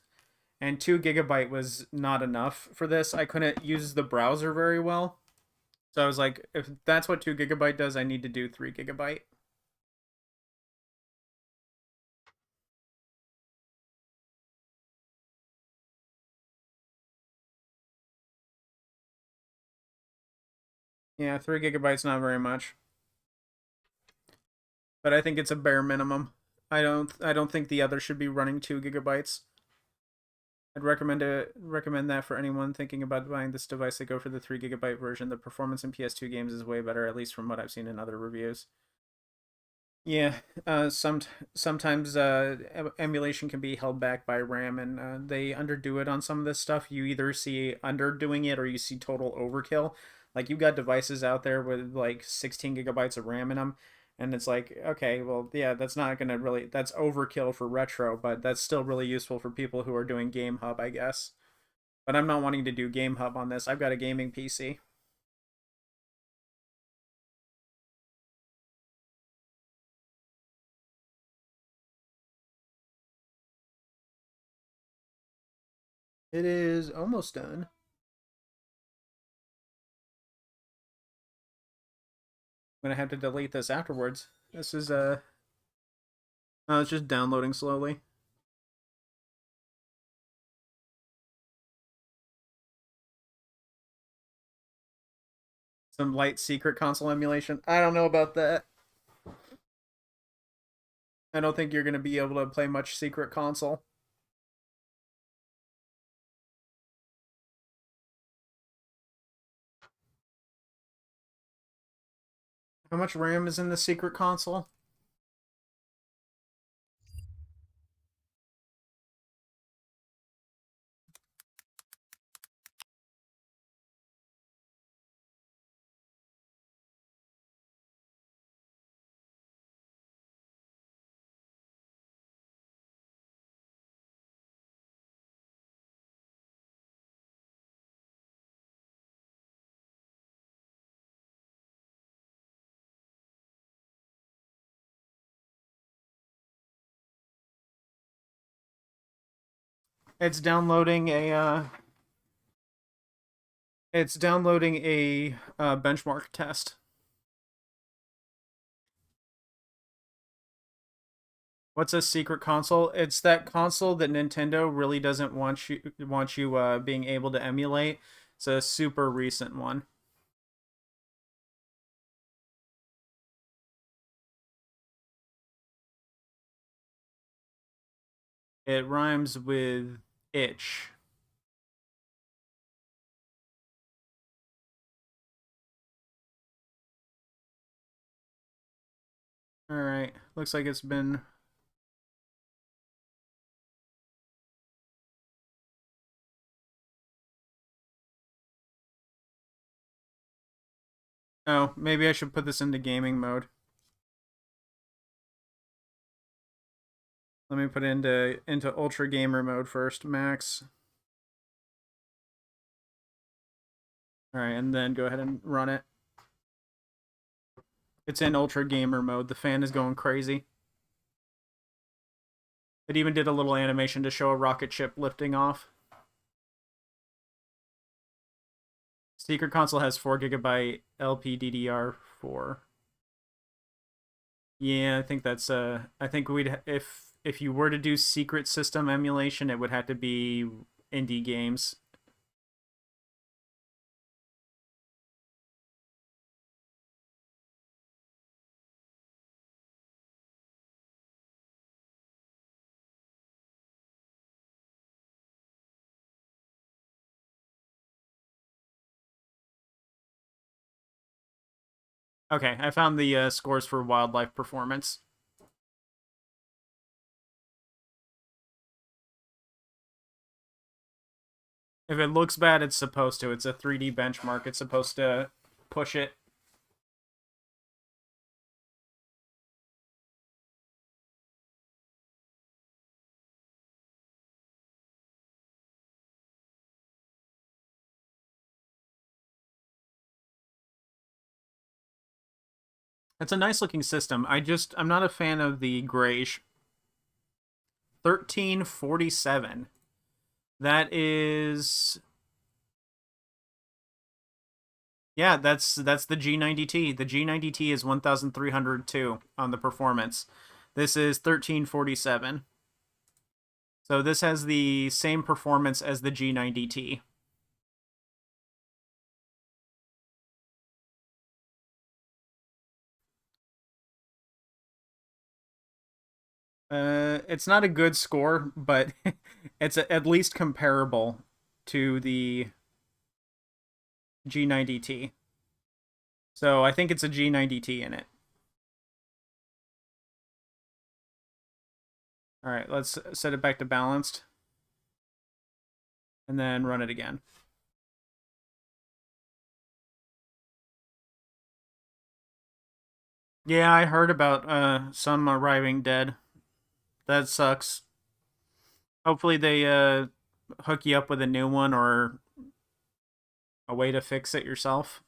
and 2 GB was not enough for this. I couldn't use the browser very well, so I was like, if that's what 2 GB does, I need to do 3 GB. Yeah, 3 GB not very much, but I think it's a bare minimum. I don't think the other should be running 2 GB. I'd recommend that for anyone thinking about buying this device. They go for the 3 GB version. The performance in PS2 games is way better, at least from what I've seen in other reviews. Yeah, sometimes emulation can be held back by RAM, and they underdo it on some of this stuff. You either see underdoing it or you see total overkill. Like you've got devices out there with like 16 gigabytes of RAM in them, and it's like, okay, well, yeah, that's not gonna really that's overkill for retro, but that's still really useful for people who are doing Game Hub, I guess. But I'm not wanting to do Game Hub on this. I've got a gaming PC. It is almost done. I'm gonna have to delete this afterwards. This is oh, it's just downloading slowly. Some light secret console emulation. I don't know about that. I don't think you're gonna be able to play much secret console. How much RAM is in the secret console? It's downloading a benchmark test. What's a secret console? It's that console that Nintendo really doesn't want you being able to emulate. It's a super recent one. It rhymes with itch. All right. Looks like it's been. Oh, maybe I should put this into gaming mode. Let me put it into ultra gamer mode first, max. All right, and then go ahead and run it. It's in ultra gamer mode. The fan is going crazy. It even did a little animation to show a rocket ship lifting off. Secret console has 4 GB LPDDR4. Yeah, I think that's I think we'd if you were to do secret system emulation, it would have to be indie games. Okay, I found the scores for wildlife performance. If it looks bad, it's supposed to. It's a 3D benchmark. It's supposed to push it. It's a nice looking system. I'm not a fan of the grayish. 1347. That is, yeah, that's the G90T. The G90T is 1302 on the performance. This is 1347. So this has the same performance as the G90T. It's not a good score, but it's at least comparable to the G90T. So I think it's a G90T in it. All right, let's set it back to balanced. And then run it again. Yeah, I heard about some arriving dead. That sucks. Hopefully they hook you up with a new one or a way to fix it yourself.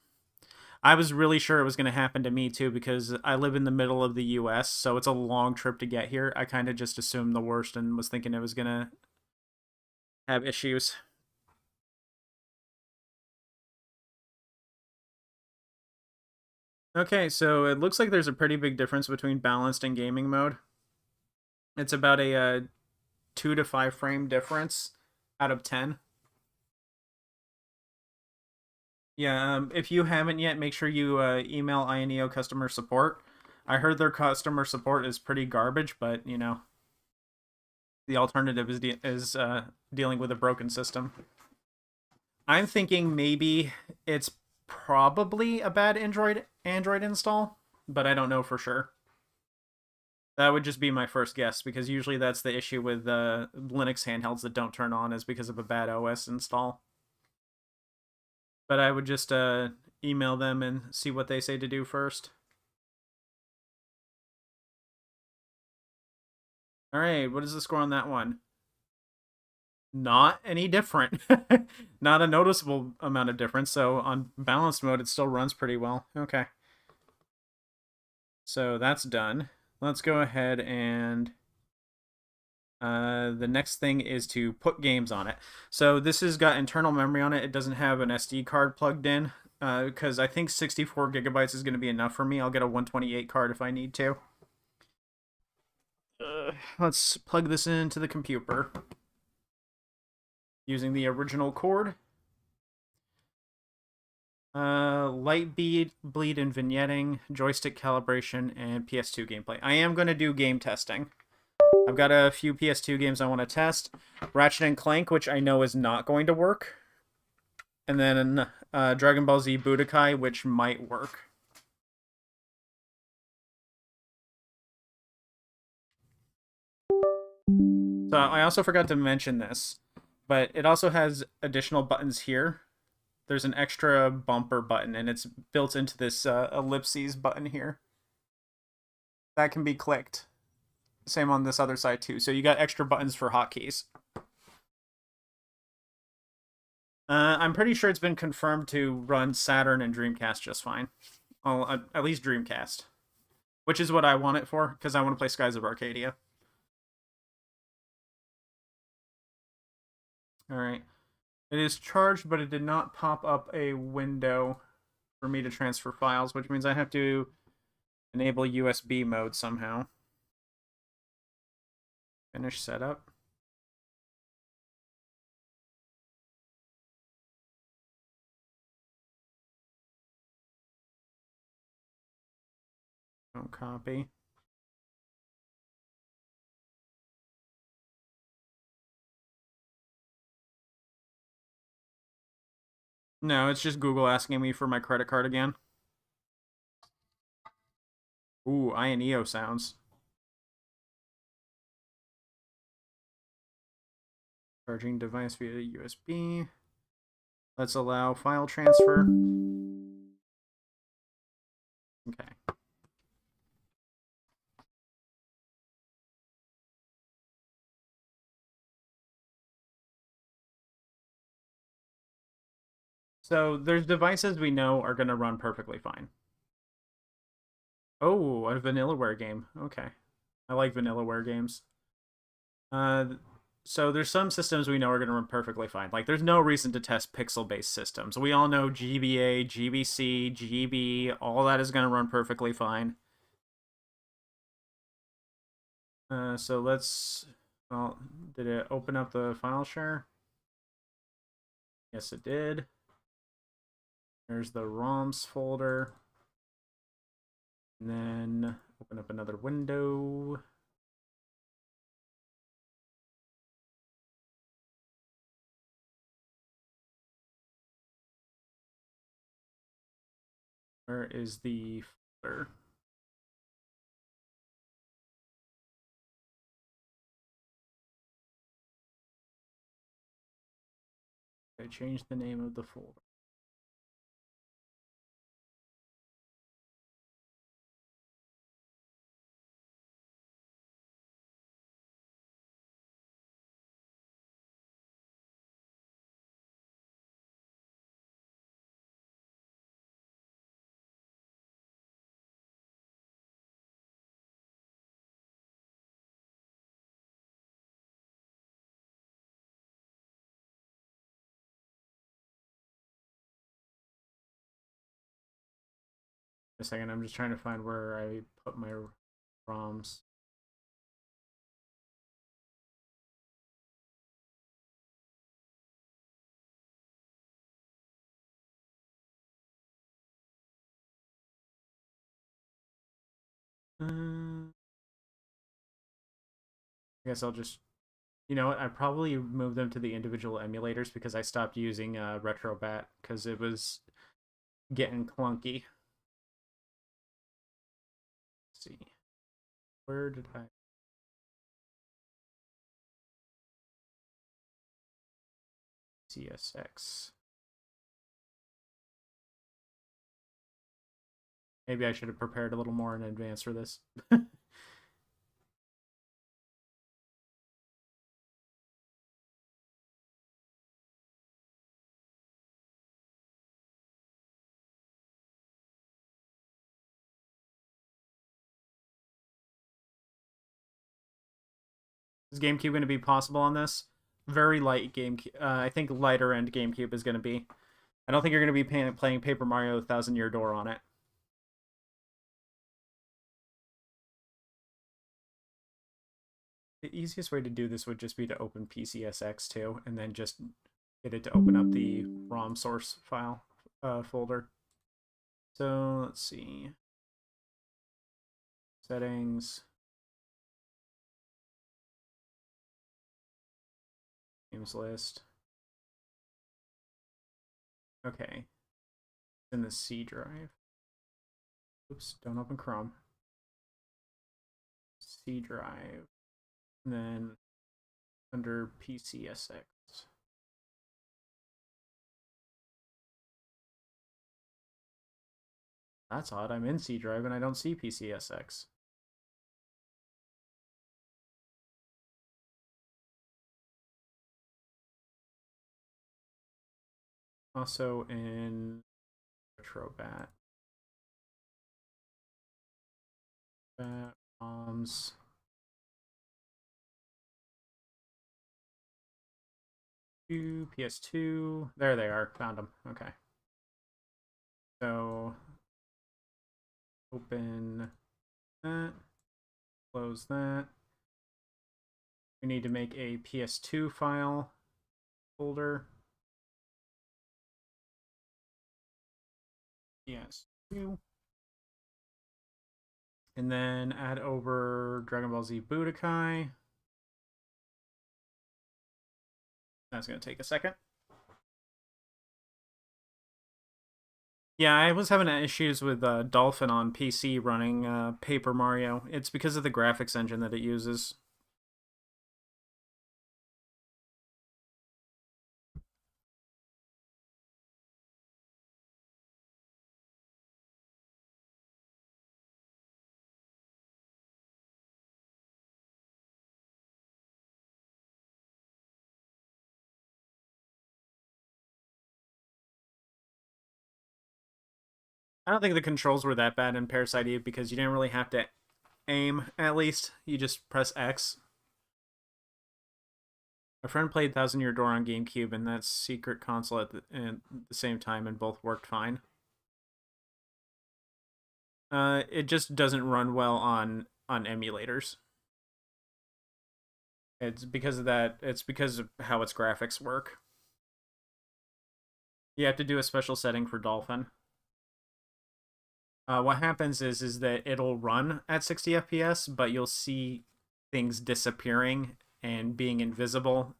I was really sure it was going to happen to me too because I live in the middle of the US, so it's a long trip to get here. I kind of just assumed the worst and was thinking it was going to have issues. Okay, so it looks like there's a pretty big difference between balanced and gaming mode. It's about a 2 to 5 frame difference out of 10. Yeah, if you haven't yet, make sure you email INEO customer support. I heard their customer support is pretty garbage, but you know, the alternative is dealing with a broken system. I'm thinking maybe it's probably a bad Android install, but I don't know for sure. That would just be my first guess because usually that's the issue with Linux handhelds that don't turn on is because of a bad OS install. But I would just email them and see what they say to do first. All right, what is the score on that one? Not any different. Not a noticeable amount of difference. So on balanced mode, it still runs pretty well. Okay. So that's done. Let's go ahead and the next thing is to put games on it. So this has got internal memory on it. It doesn't have an SD card plugged in because I think 64 gigabytes is going to be enough for me. I'll get a 128 card if I need to. Let's plug this into the computer using the original cord. Light bleed and vignetting, joystick calibration, and PS2 gameplay. I am going to do game testing. I've got a few PS2 games I want to test. Ratchet and Clank, which I know is not going to work. And then Dragon Ball Z Budokai, which might work. So I also forgot to mention this, but it also has additional buttons here. There's an extra bumper button, and it's built into this ellipses button here. That can be clicked. Same on this other side too. So you got extra buttons for hotkeys. I'm pretty sure it's been confirmed to run Saturn and Dreamcast just fine. Well, at least Dreamcast, which is what I want it for, because I want to play Skies of Arcadia. All right. It is charged, but it did not pop up a window for me to transfer files, which means I have to enable USB mode somehow. Finish setup. Don't copy. No, it's just Google asking me for my credit card again. Ooh, INEO sounds. Charging device via USB. Let's allow file transfer. Okay. So there's devices we know are going to run perfectly fine. Oh, a Vanillaware game. Okay. I like Vanillaware games. Uh, so there's some systems we know are going to run perfectly fine. Like there's no reason to test pixel-based systems. We all know GBA, GBC, GB, all that is going to run perfectly fine. So let's. Well, did it open up the file share? Yes, it did. There's the ROMs folder. And then open up another window. Where is the folder? I changed the name of the folder. A second, I'm just trying to find where I put my ROMs. I guess I'll just, you know what? I probably moved them to the individual emulators because I stopped using RetroBat because it was getting clunky. Let's see, where did I? CSX. Maybe I should have prepared a little more in advance for this. Is GameCube going to be possible on this? Very light GameCube. I think lighter end GameCube is going to be. I don't think you're going to be playing Paper Mario: Thousand Year Door on it. The easiest way to do this would just be to open PCSX2 and then just get it to open up the ROM source file folder. So let's see. Settings. Games list. Okay. In the C drive. Oops, don't open Chrome. C drive. And then under PCSX. That's odd. I'm in C drive and I don't see PCSX. Also in Retrobat. Bombs. PS2. There they are. Found them. Okay. So open that. Close that. We need to make a PS2 file folder. PS2. And then add over Dragon Ball Z Budokai. That's going to take a second. Yeah, I was having issues with Dolphin on PC running Paper Mario. It's because of the graphics engine that it uses. I don't think the controls were that bad in Parasite Eve because you didn't really have to aim, at least. You just press X. A friend played Thousand Year Door on GameCube and that secret console at the same time, and both worked fine. It just doesn't run well on emulators. It's because of that. It's because of how its graphics work. You have to do a special setting for Dolphin. What happens is that it'll run at 60 FPS, but you'll see things disappearing and being invisible.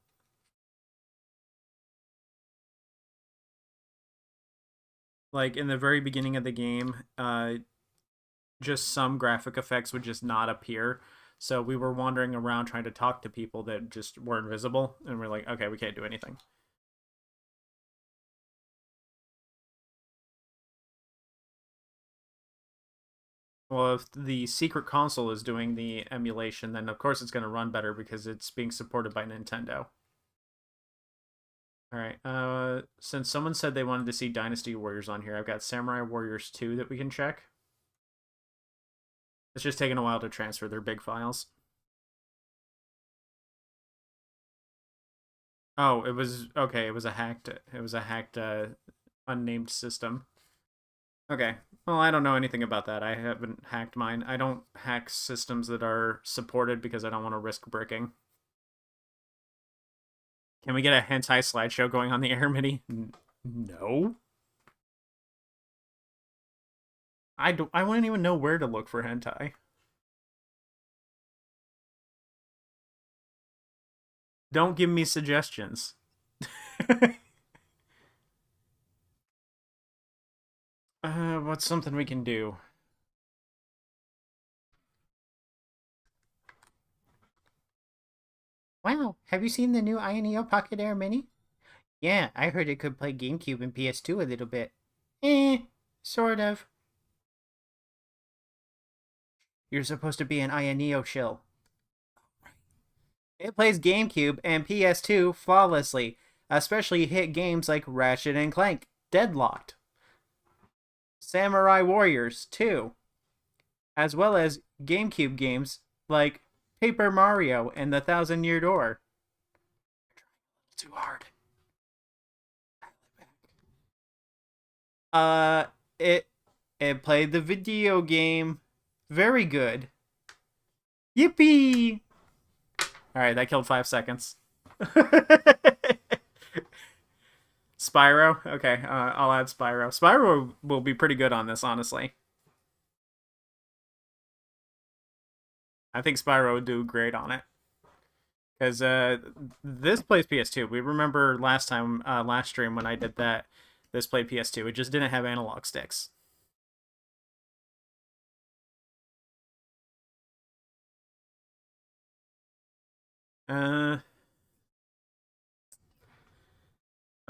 Like in the very beginning of the game, just some graphic effects would just not appear. So we were wandering around trying to talk to people that just were invisible, and we're like, okay, we can't do anything. Well, if the secret console is doing the emulation, then of course it's going to run better because it's being supported by Nintendo. All right. Since someone said they wanted to see Dynasty Warriors on here, I've got Samurai Warriors 2 that we can check. It's just taking a while to transfer their big files. Oh, it was okay. It was a hacked. It was a hacked, unnamed system. Okay. Well, I don't know anything about that. I haven't hacked mine. I don't hack systems that are supported because I don't want to risk bricking. Can we get a hentai slideshow going on the air, Mini? No. I wouldn't even know where to look for hentai. Don't give me suggestions. What's something we can do? Wow, have you seen the new Ioneo Pocket Air Mini? Yeah, I heard it could play GameCube and PS2 a little bit. Sort of. You're supposed to be an Ioneo shill. It plays GameCube and PS2 flawlessly, especially hit games like Ratchet and Clank, Deadlocked, Samurai Warriors 2, as well as GameCube games like Paper Mario and the Thousand Year Door. Too hard. Uh, it it played the video game. Very good. Yippee! All right, that killed 5 seconds. Spyro. Okay, I'll add Spyro. Spyro will be pretty good on this, honestly. I think Spyro would do great on it. Because this plays PS2. We remember last time, last stream when I did that, this played PS2. It just didn't have analog sticks. I'm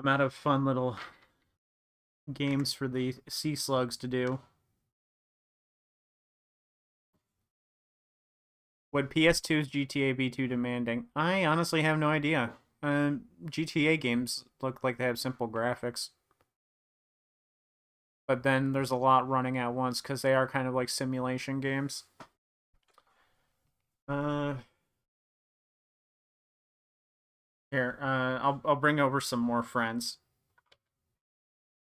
out of fun little games for the sea slugs to do. Would PS2's GTA be too demanding? I honestly have no idea. GTA games look like they have simple graphics. but then there's a lot running at once because they are kind of like simulation games. Here, I'll bring over some more friends.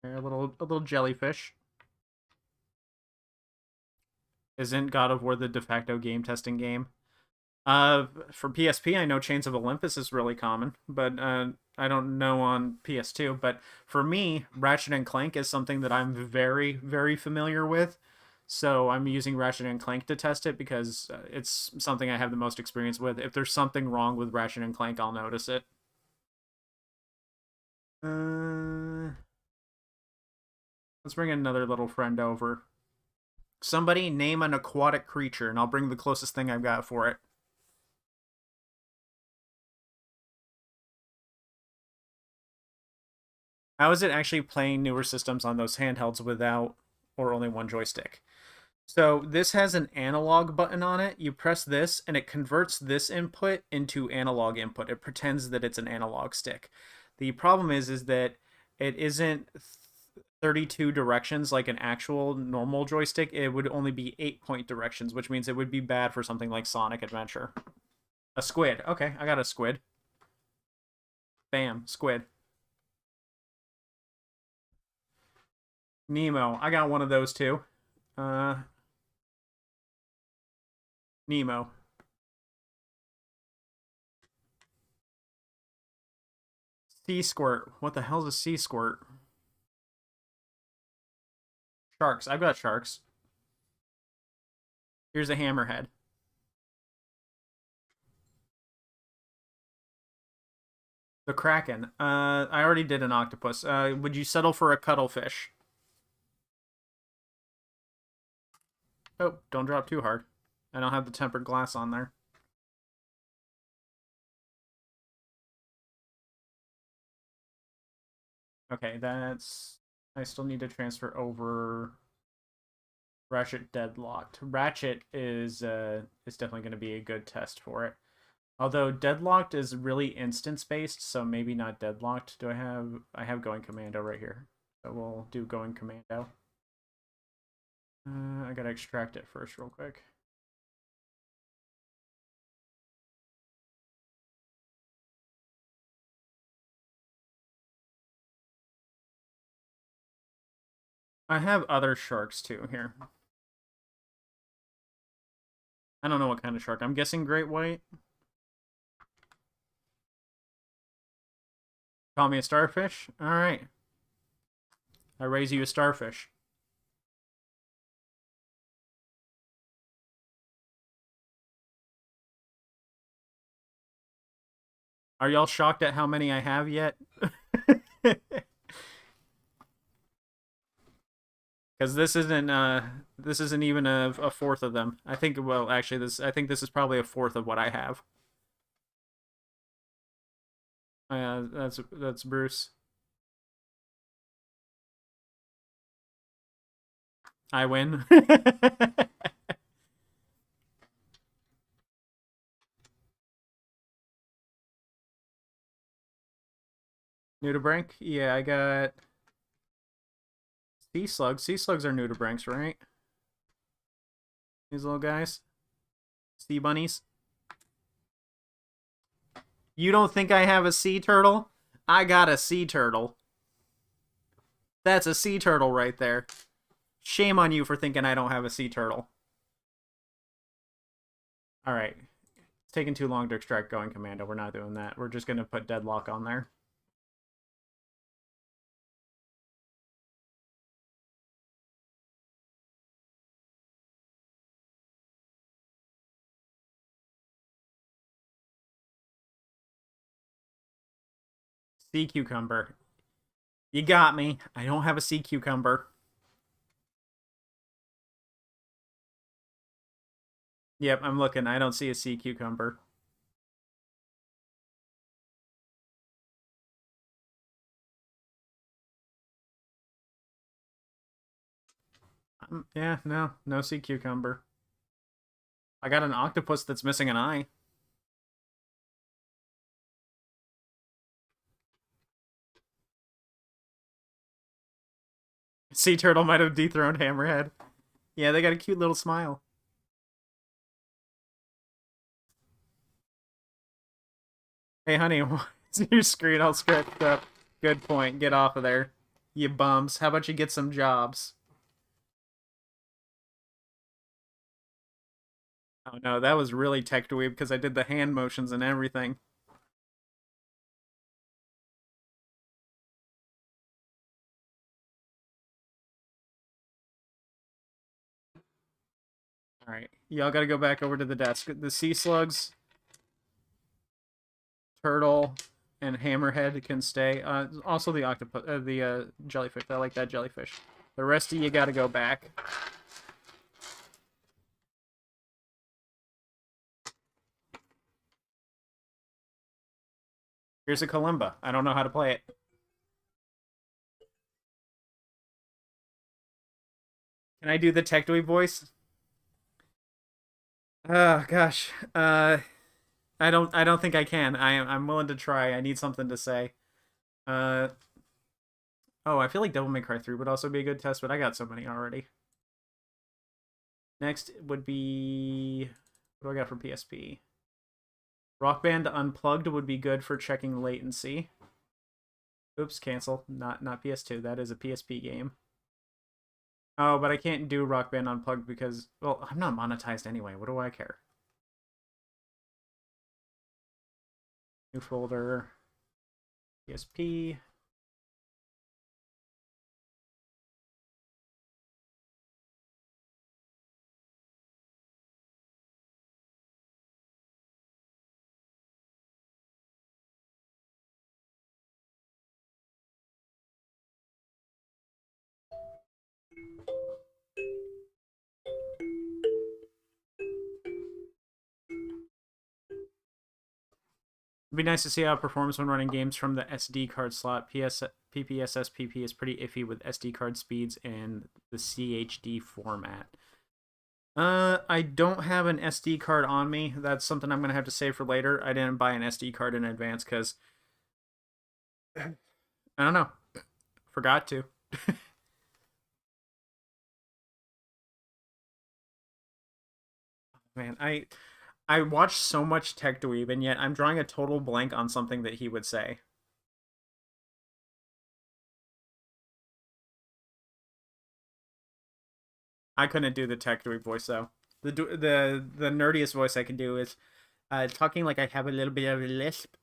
Here, a little jellyfish. Isn't God of War the de facto game testing game? For PSP, I know Chains of Olympus is really common, but I don't know on PS2. But for me, Ratchet and Clank is something that I'm very, very familiar with. So I'm using Ratchet and Clank to test it because it's something I have the most experience with. If there's something wrong with Ratchet and Clank, I'll notice it. Let's bring another little friend over. Somebody name an aquatic creature, and I'll bring the closest thing I've got for it. How is it actually playing newer systems on those handhelds without or only one joystick? So this has an analog button on it. You press this and it converts this input into analog input. It pretends that it's an analog stick. The problem is that it isn't 32 directions like an actual normal joystick. It would only be 8-point directions, which means it would be bad for something like Sonic Adventure. A squid. Okay, I got a squid. Bam, squid. Nemo. I got one of those too. Nemo. Sea squirt. What the hell's a sea squirt? Sharks. I've got sharks. Here's a hammerhead. The kraken. I already did an octopus. Would you settle for a cuttlefish? Oh, don't drop too hard. I don't have the tempered glass on there. Okay, that's... I still need to transfer over Ratchet deadlocked. Ratchet is definitely going to be a good test for it. Although deadlocked is really instance based, so maybe not deadlocked. Do I have going commando right here. So we'll do going commando. I gotta extract it first real quick. I have other sharks too here. I don't know what kind of shark. I'm guessing great white. Call me a starfish? Alright. I raise you a starfish. Are y'all shocked at how many I have yet? Because this isn't even a fourth of them. I think I think this is probably a fourth of what I have. That's Bruce. I win. Nudibranch? Yeah, I got sea slugs. Sea slugs are nudibranchs, right? These little guys. Sea bunnies. You don't think I have a sea turtle? I got a sea turtle. That's a sea turtle right there. Shame on you for thinking I don't have a sea turtle. Alright. It's taking too long to extract going commando. We're not doing that. We're just going to put deadlock on there. Sea cucumber. You got me. I don't have a sea cucumber. Yep, I'm looking. I don't see a sea cucumber. Yeah, no sea cucumber. I got an octopus that's missing an eye. Sea Turtle might have dethroned Hammerhead. Yeah, they got a cute little smile. Hey, honey, why is your screen all scratched up? Good point. Get off of there, you bums. How about you get some jobs? Oh no, that was really tech dweeb because I did the hand motions and everything. All right, y'all got to go back over to the desk. The sea slugs, turtle, and hammerhead can stay. Also the octopus, the jellyfish. I like that jellyfish. The rest of you got to go back. Here's a kalimba. I don't know how to play it. Can I do the tech dweeb voice? Oh gosh. I don't think I can. I'm willing to try. I need something to say. Uh oh, I feel like Devil May Cry 3 would also be a good test, but I got so many already. Next would be what do I got for PSP? Rock Band Unplugged would be good for checking latency. Oops, cancel. Not PS2. That is a PSP game. Oh, but I can't do Rock Band Unplugged because, well, I'm not monetized anyway. What do I care? New folder. PSP. It'd be nice to see how it performs when running games from the SD card slot. PPSSPP is pretty iffy with SD card speeds and the CHD format. I don't have an SD card on me. That's something I'm gonna have to save for later. I didn't buy an SD card in advance because I don't know, forgot to. Man, I watch so much Tech Dweeb, and yet I'm drawing a total blank on something that he would say. I couldn't do the Tech Dweeb voice though. The nerdiest voice I can do is talking like I have a little bit of a lisp,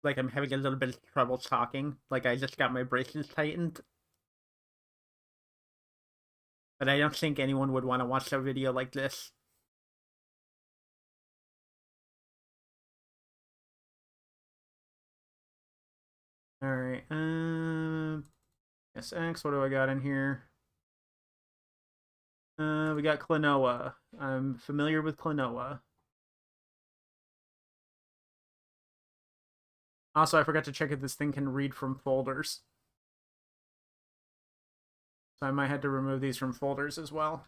like I'm having a little bit of trouble talking, like I just got my braces tightened. But I don't think anyone would want to watch a video like this. All right. SX. What do I got in here? We got Klonoa. I'm familiar with Klonoa. Also, I forgot to check if this thing can read from folders. So I might have to remove these from folders as well.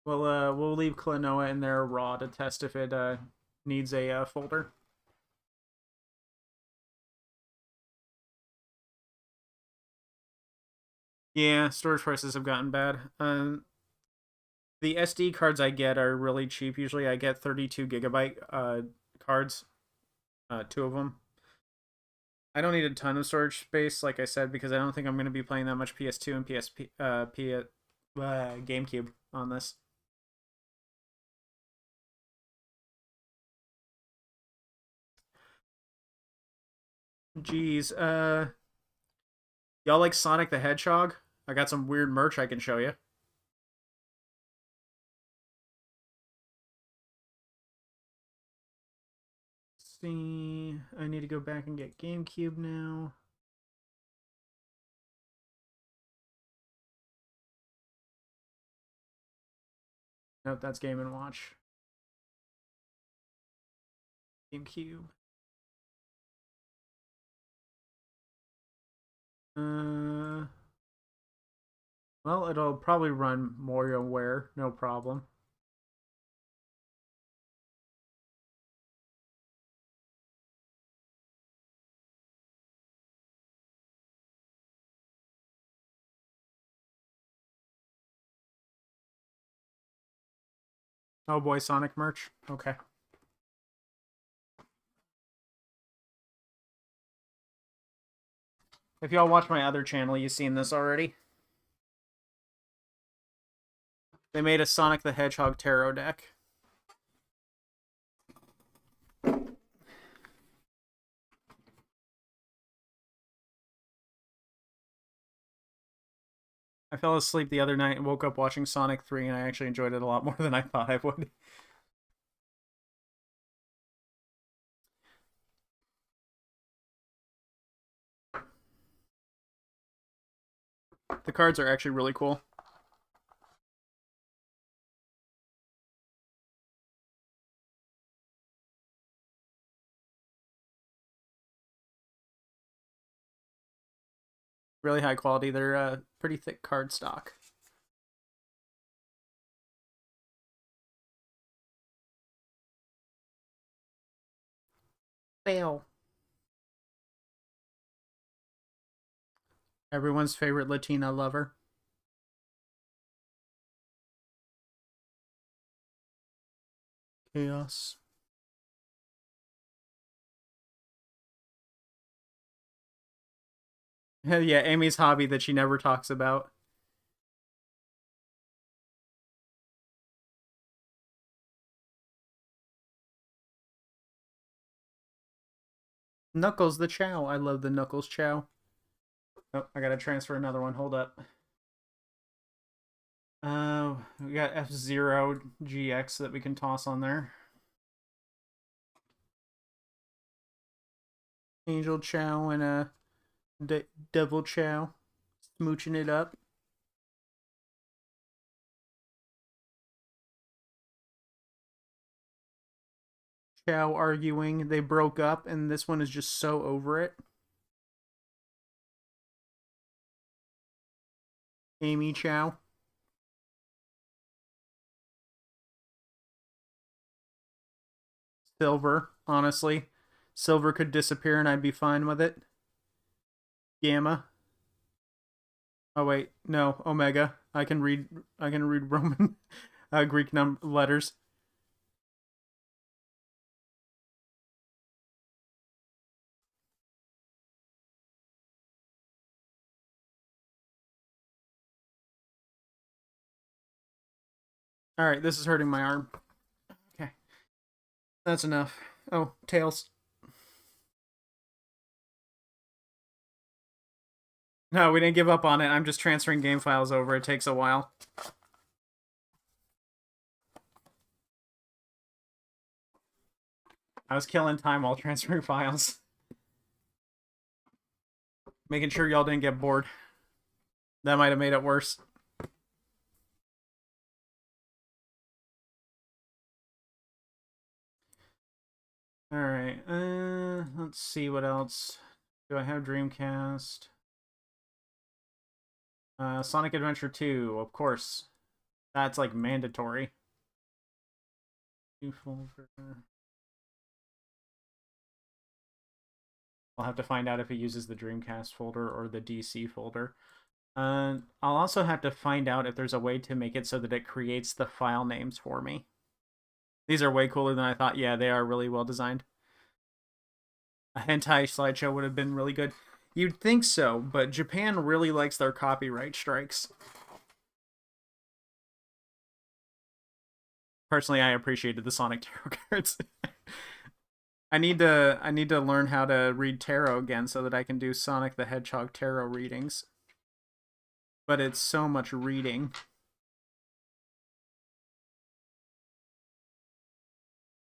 We'll leave Klonoa in there raw to test if it needs a folder. Yeah, storage prices have gotten bad. The SD cards I get are really cheap. Usually, I get 32 gigabyte cards, two of them. I don't need a ton of storage space, like I said, because I don't think I'm going to be playing that much PS2 and PSP, GameCube on this. Jeez, y'all like Sonic the Hedgehog? I got some weird merch I can show you. See, I need to go back and get GameCube now. Nope, that's Game and Watch. GameCube. Well, it'll probably run WarioWare, no problem. Oh boy, Sonic merch. Okay. If y'all watch my other channel, you've seen this already. They made a Sonic the Hedgehog tarot deck. I fell asleep the other night and woke up watching Sonic 3, and I actually enjoyed it a lot more than I thought I would. The cards are actually really cool. Really high quality. They're pretty thick card stock. Fail. Everyone's favorite Latina lover. Chaos. Yeah, Amy's hobby that she never talks about. Knuckles the Chow. I love the Knuckles Chow. Oh, I gotta transfer another one. Hold up. We got F-Zero GX that we can toss on there. Angel Chow and a Devil Chow. Smooching it up. Chow arguing. They broke up, and this one is just so over it. Amy Chow. Silver, honestly. Silver could disappear and I'd be fine with it. Gamma. Oh wait, no, Omega. I can read Roman Greek letters. All right, this is hurting my arm. Okay. That's enough. Oh, Tails. No, we didn't give up on it. I'm just transferring game files over. It takes a while. I was killing time while transferring files. Making sure y'all didn't get bored. That might have made it worse. Alright, let's see what else. Do I have Dreamcast? Sonic Adventure 2, of course. That's like mandatory. I'll have to find out if it uses the Dreamcast folder or the DC folder. I'll also have to find out if there's a way to make it so that it creates the file names for me. These are way cooler than I thought. Yeah, they are really well designed. A hentai slideshow would have been really good. You'd think so, but Japan really likes their copyright strikes. Personally, I appreciated the Sonic Tarot cards. I need to learn how to read tarot again so that I can do Sonic the Hedgehog tarot readings. But it's so much reading.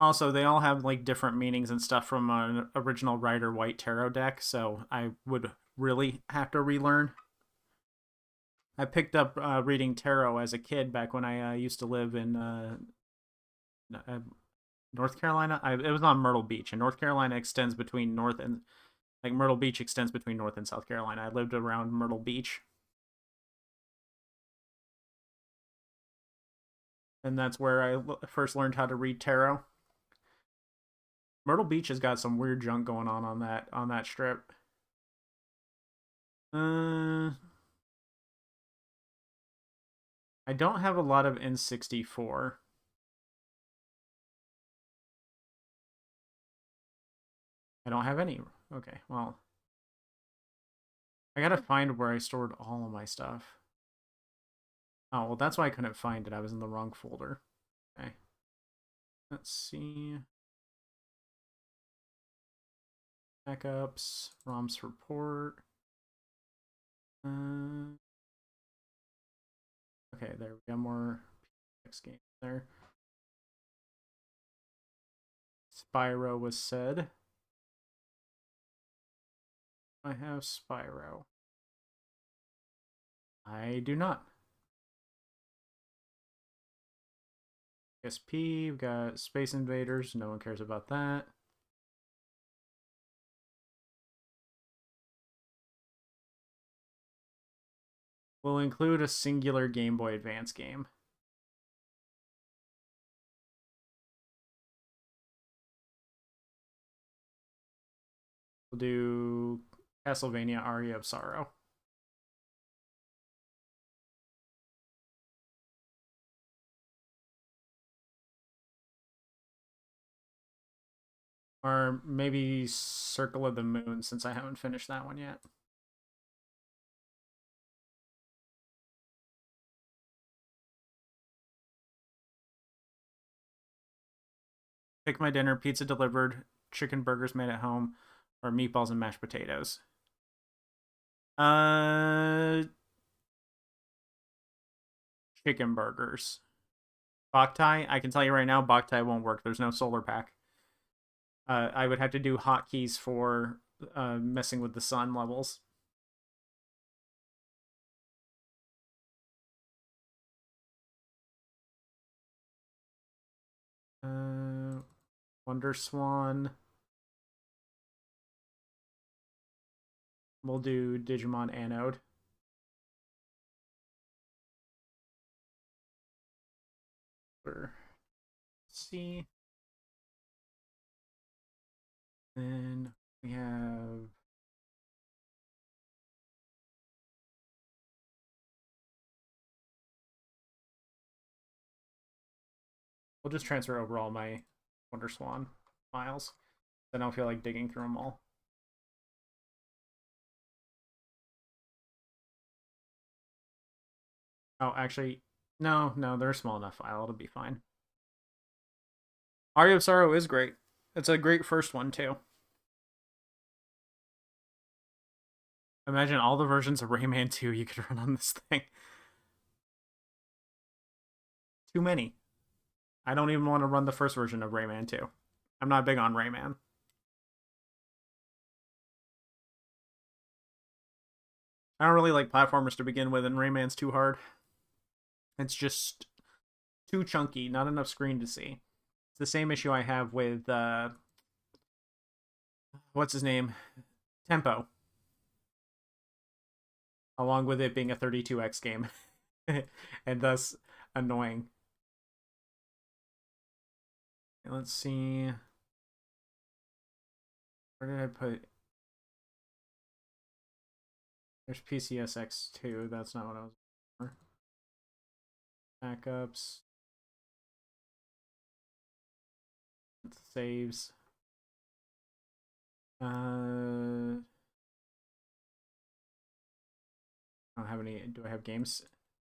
Also, they all have like different meanings and stuff from an original Rider White tarot deck, so I would really have to relearn. I picked up reading tarot as a kid back when I used to live in North Carolina. It was on Myrtle Beach, and North Carolina extends between North and like Myrtle Beach extends between North and South Carolina. I lived around Myrtle Beach, and that's where I first learned how to read tarot. Myrtle Beach has got some weird junk going on that strip. I don't have a lot of N64. I don't have any. Okay, well, I gotta find where I stored all of my stuff. Oh, well, that's why I couldn't find it. I was in the wrong folder. Okay. Let's see. Backups, ROMs report. Okay, there we got more PX games there. Spyro was said. I have Spyro. I do not. SP, we've got Space Invaders. No one cares about that. We'll include a singular Game Boy Advance game. We'll do Castlevania Aria of Sorrow. Or maybe Circle of the Moon, since I haven't finished that one yet. Pick my dinner, pizza delivered, chicken burgers made at home, or meatballs and mashed potatoes. Chicken burgers. Boktai, I can tell you right now, Boktai won't work. There's no solar pack. I would have to do hotkeys for messing with the sun levels. Wonder Swan. We'll do Digimon Anode. Let's see. Then we have we'll just transfer over all my Wonder Swan files. Then I don't feel like digging through them all. Oh, actually, no, they're a small enough file. It'll be fine. Aria of Sorrow is great. It's a great first one, too. Imagine all the versions of Rayman 2 you could run on this thing. Too many. I don't even want to run the first version of Rayman 2. I'm not big on Rayman. I don't really like platformers to begin with, and Rayman's too hard. It's just too chunky, not enough screen to see. It's the same issue I have with what's his name? Tempo. Along with it being a 32x game. And thus annoying. Let's see. Where did I put? There's PCSX2. That's not what I was for. Backups. Saves. I don't have any. Do I have games?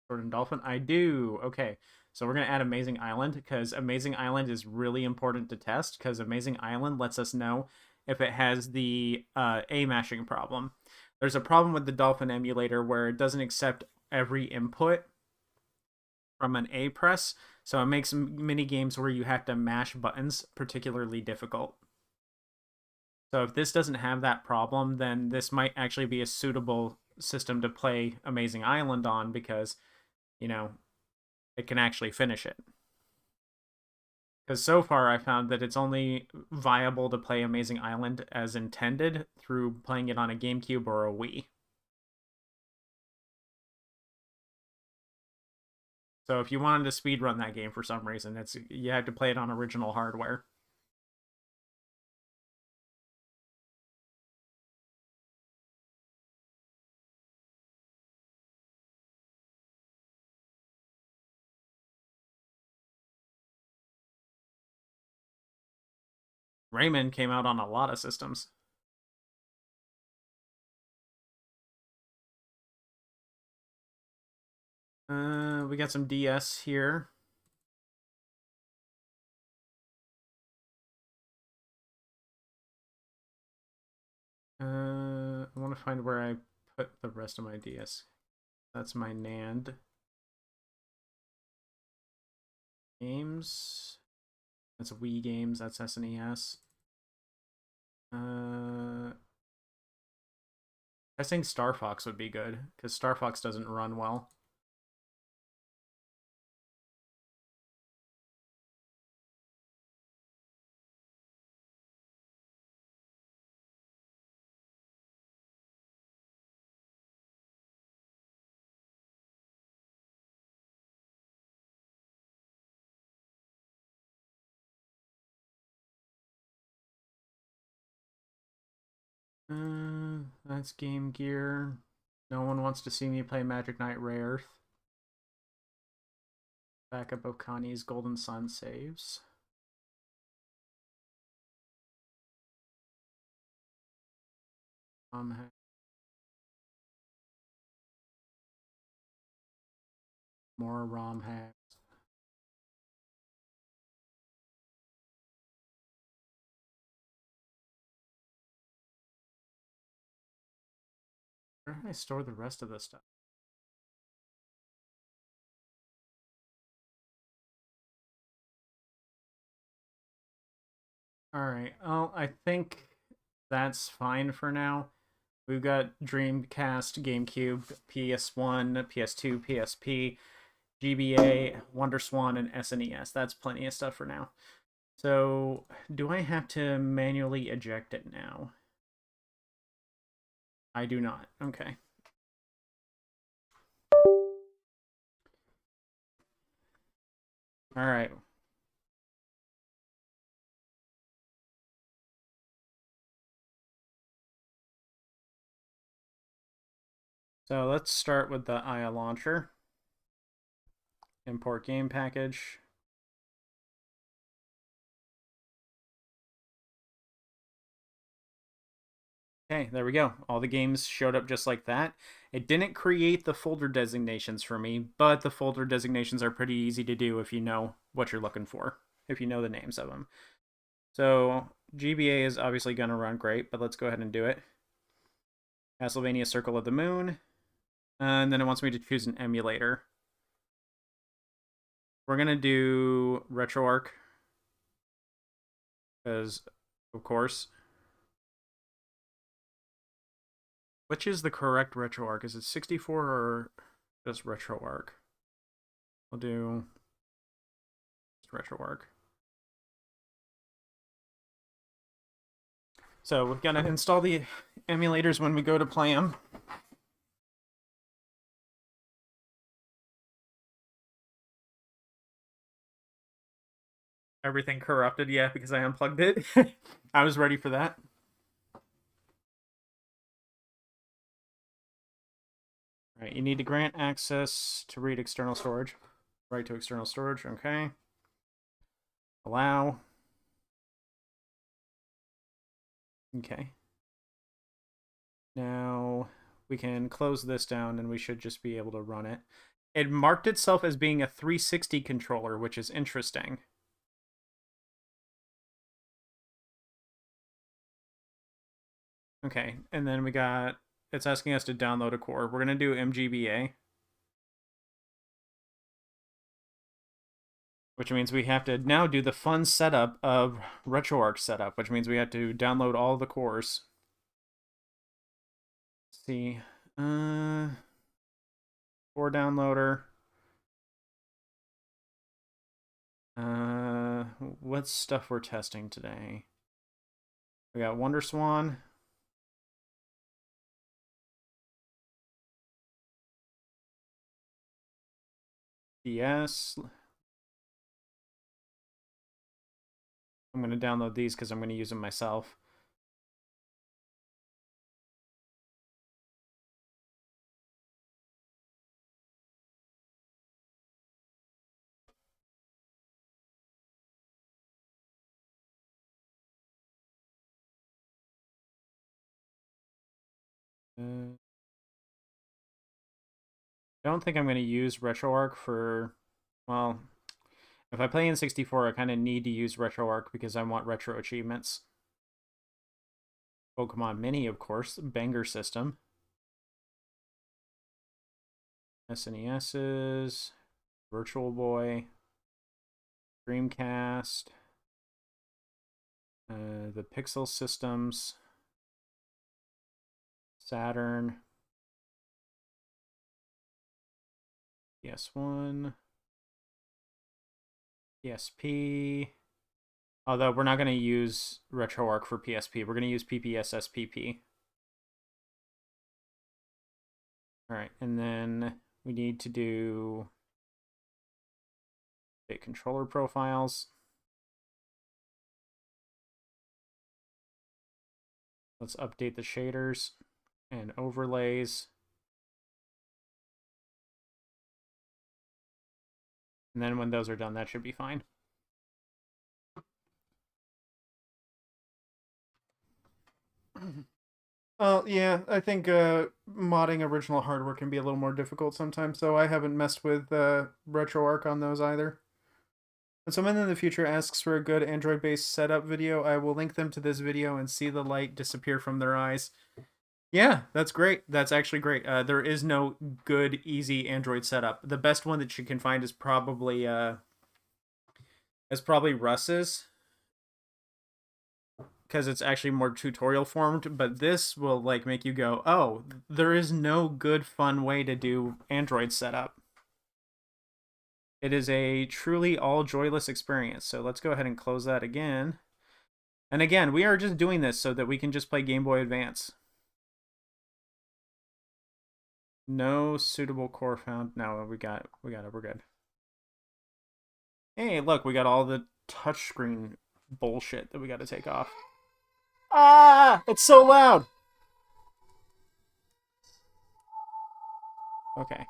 Sword and Dolphin? I do. Okay. So we're going to add Amazing Island because Amazing Island is really important to test because Amazing Island lets us know if it has the A mashing problem. There's a problem with the Dolphin emulator where it doesn't accept every input from an A press, so it makes mini games where you have to mash buttons particularly difficult. So if this doesn't have that problem, then this might actually be a suitable system to play Amazing Island on because, you know, it can actually finish it. Because so far I found that it's only viable to play Amazing Island as intended through playing it on a GameCube or a Wii. So if you wanted to speedrun that game for some reason, you had to play it on original hardware. Rayman came out on a lot of systems. We got some DS here. I want to find where I put the rest of my DS. That's my NAND. Games. That's Wii games. That's SNES. I think Star Fox would be good because Star Fox doesn't run well. That's Game Gear. No one wants to see me play Magic Knight Rare. Backup of Connie's Golden Sun saves. More ROM hacks. Where did I store the rest of this stuff? Alright, well, I think that's fine for now. We've got Dreamcast, GameCube, PS1, PS2, PSP, GBA, WonderSwan, and SNES. That's plenty of stuff for now. So, do I have to manually eject it now? I do not. Okay. Alright. So let's start with the IA launcher. Import game package. Okay, there we go. All the games showed up just like that. It didn't create the folder designations for me, but the folder designations are pretty easy to do if you know what you're looking for, if you know the names of them. So GBA is obviously going to run great, but let's go ahead and do it. Castlevania Circle of the Moon. And then it wants me to choose an emulator. We're going to do RetroArch. Because, of course. Which is the correct RetroArch? Is it 64 or just RetroArch? I'll do RetroArch. So we're going to install the emulators when we go to play them. Everything corrupted, yeah, because I unplugged it. I was ready for that. All right, you need to grant access to read external storage. Right to external storage, okay. Allow. Okay. Now we can close this down and we should just be able to run it. It marked itself as being a 360 controller, which is interesting. Okay, and then we got, it's asking us to download a core. We're going to do MGBA. Which means we have to now do the fun setup of RetroArch setup, which means we have to download all the cores. Let's see. Core downloader. What stuff we're testing today? We got WonderSwan. DS. I'm going to download these because I'm going to use them myself. Don't think I'm going to use RetroArch for, well, if I play N64, I kind of need to use RetroArch because I want retro achievements. Pokemon Mini, of course, banger system. SNES's, Virtual Boy, Dreamcast, the Pixel systems, Saturn, PS1, PSP. Although we're not going to use RetroArch for PSP. We're going to use PPSSPP. All right, and then we need to do controller profiles. Let's update the shaders and overlays. And then when those are done, that should be fine. Yeah, I think modding original hardware can be a little more difficult sometimes, so I haven't messed with RetroArch on those either. When someone in the future asks for a good Android-based setup video, I will link them to this video and see the light disappear from their eyes. Yeah, that's great. That's actually great. There is no good, easy Android setup. The best one that you can find is probably Russ's, because it's actually more tutorial formed, but this will like make you go, oh, there is no good fun way to do Android setup. It is a truly all joyless experience. So let's go ahead and close that again. And again, we are just doing this so that we can just play Game Boy Advance. No suitable core found. No, we got it. We're good. Hey, look, we got all the touchscreen bullshit that we got to take off. Ah, it's so loud. Okay.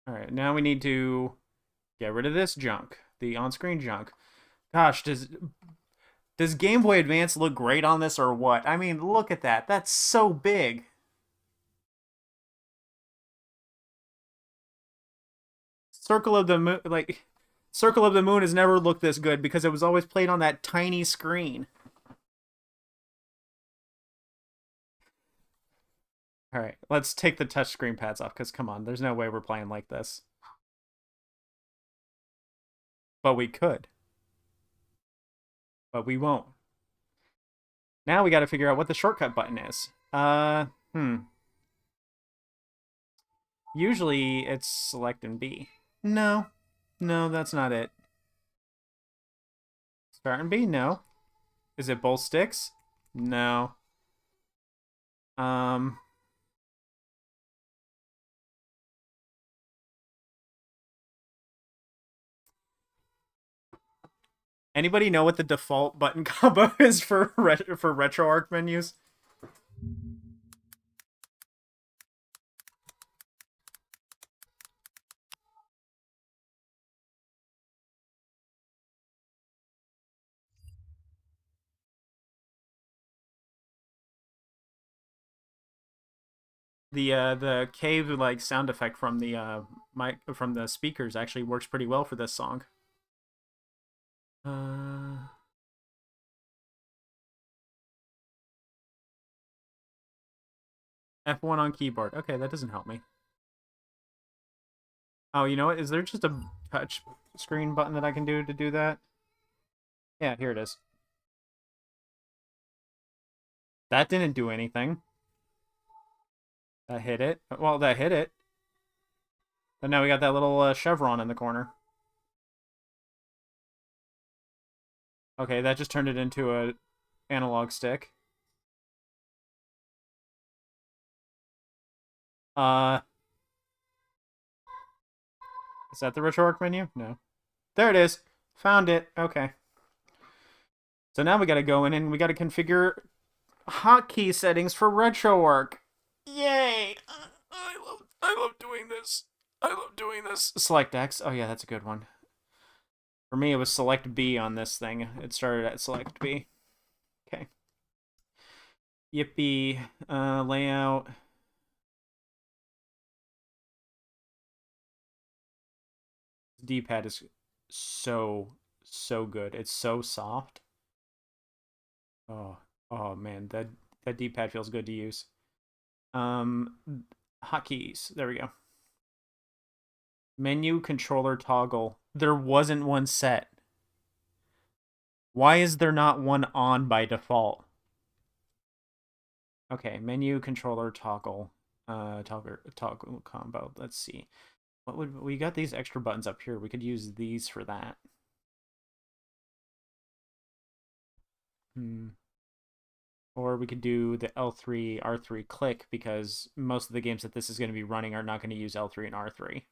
All right, now we need to get rid of this junk, the on-screen junk. Gosh, does Game Boy Advance look great on this or what? I mean, look at that. That's so big. Circle of the Moon, like, Circle of the Moon has never looked this good because it was always played on that tiny screen. All right, let's take the touchscreen pads off because come on, there's no way we're playing like this. But we could. But we won't. Now we got to figure out what the shortcut button is. Usually it's select and B. No, that's not it. Start and B? No. Is it both sticks? No. Anybody know what the default button combo is for RetroArch menus? The cave like sound effect from the mic from the speakers actually works pretty well for this song. F1 on keyboard. Okay, that doesn't help me. Oh, you know what? Is there just a touch screen button that I can do to do that? Yeah, here it is. That didn't do anything. That hit it. Well, that hit it. But now we got that little chevron in the corner. Okay, that just turned it into a analog stick. Is that the RetroArch menu? No. There it is. Found it. Okay. So now we got to go in and we got to configure hotkey settings for RetroArch. Yay! I love doing this. I love doing this. Select X. Oh yeah, that's a good one. For me, it was select B on this thing. It started at select B. Okay. Yippee. Layout. D-pad is so good. It's so soft. Oh, oh man, that D-pad feels good to use. Um, hotkeys. There we go. Menu controller toggle. There wasn't one set. Why is there not one on by default? Okay, menu controller toggle. Toggle combo. Let's see. What would we got these extra buttons up here? We could use these for that. Or we could do the L3, R3 click because most of the games that this is going to be running are not going to use L3 and R3.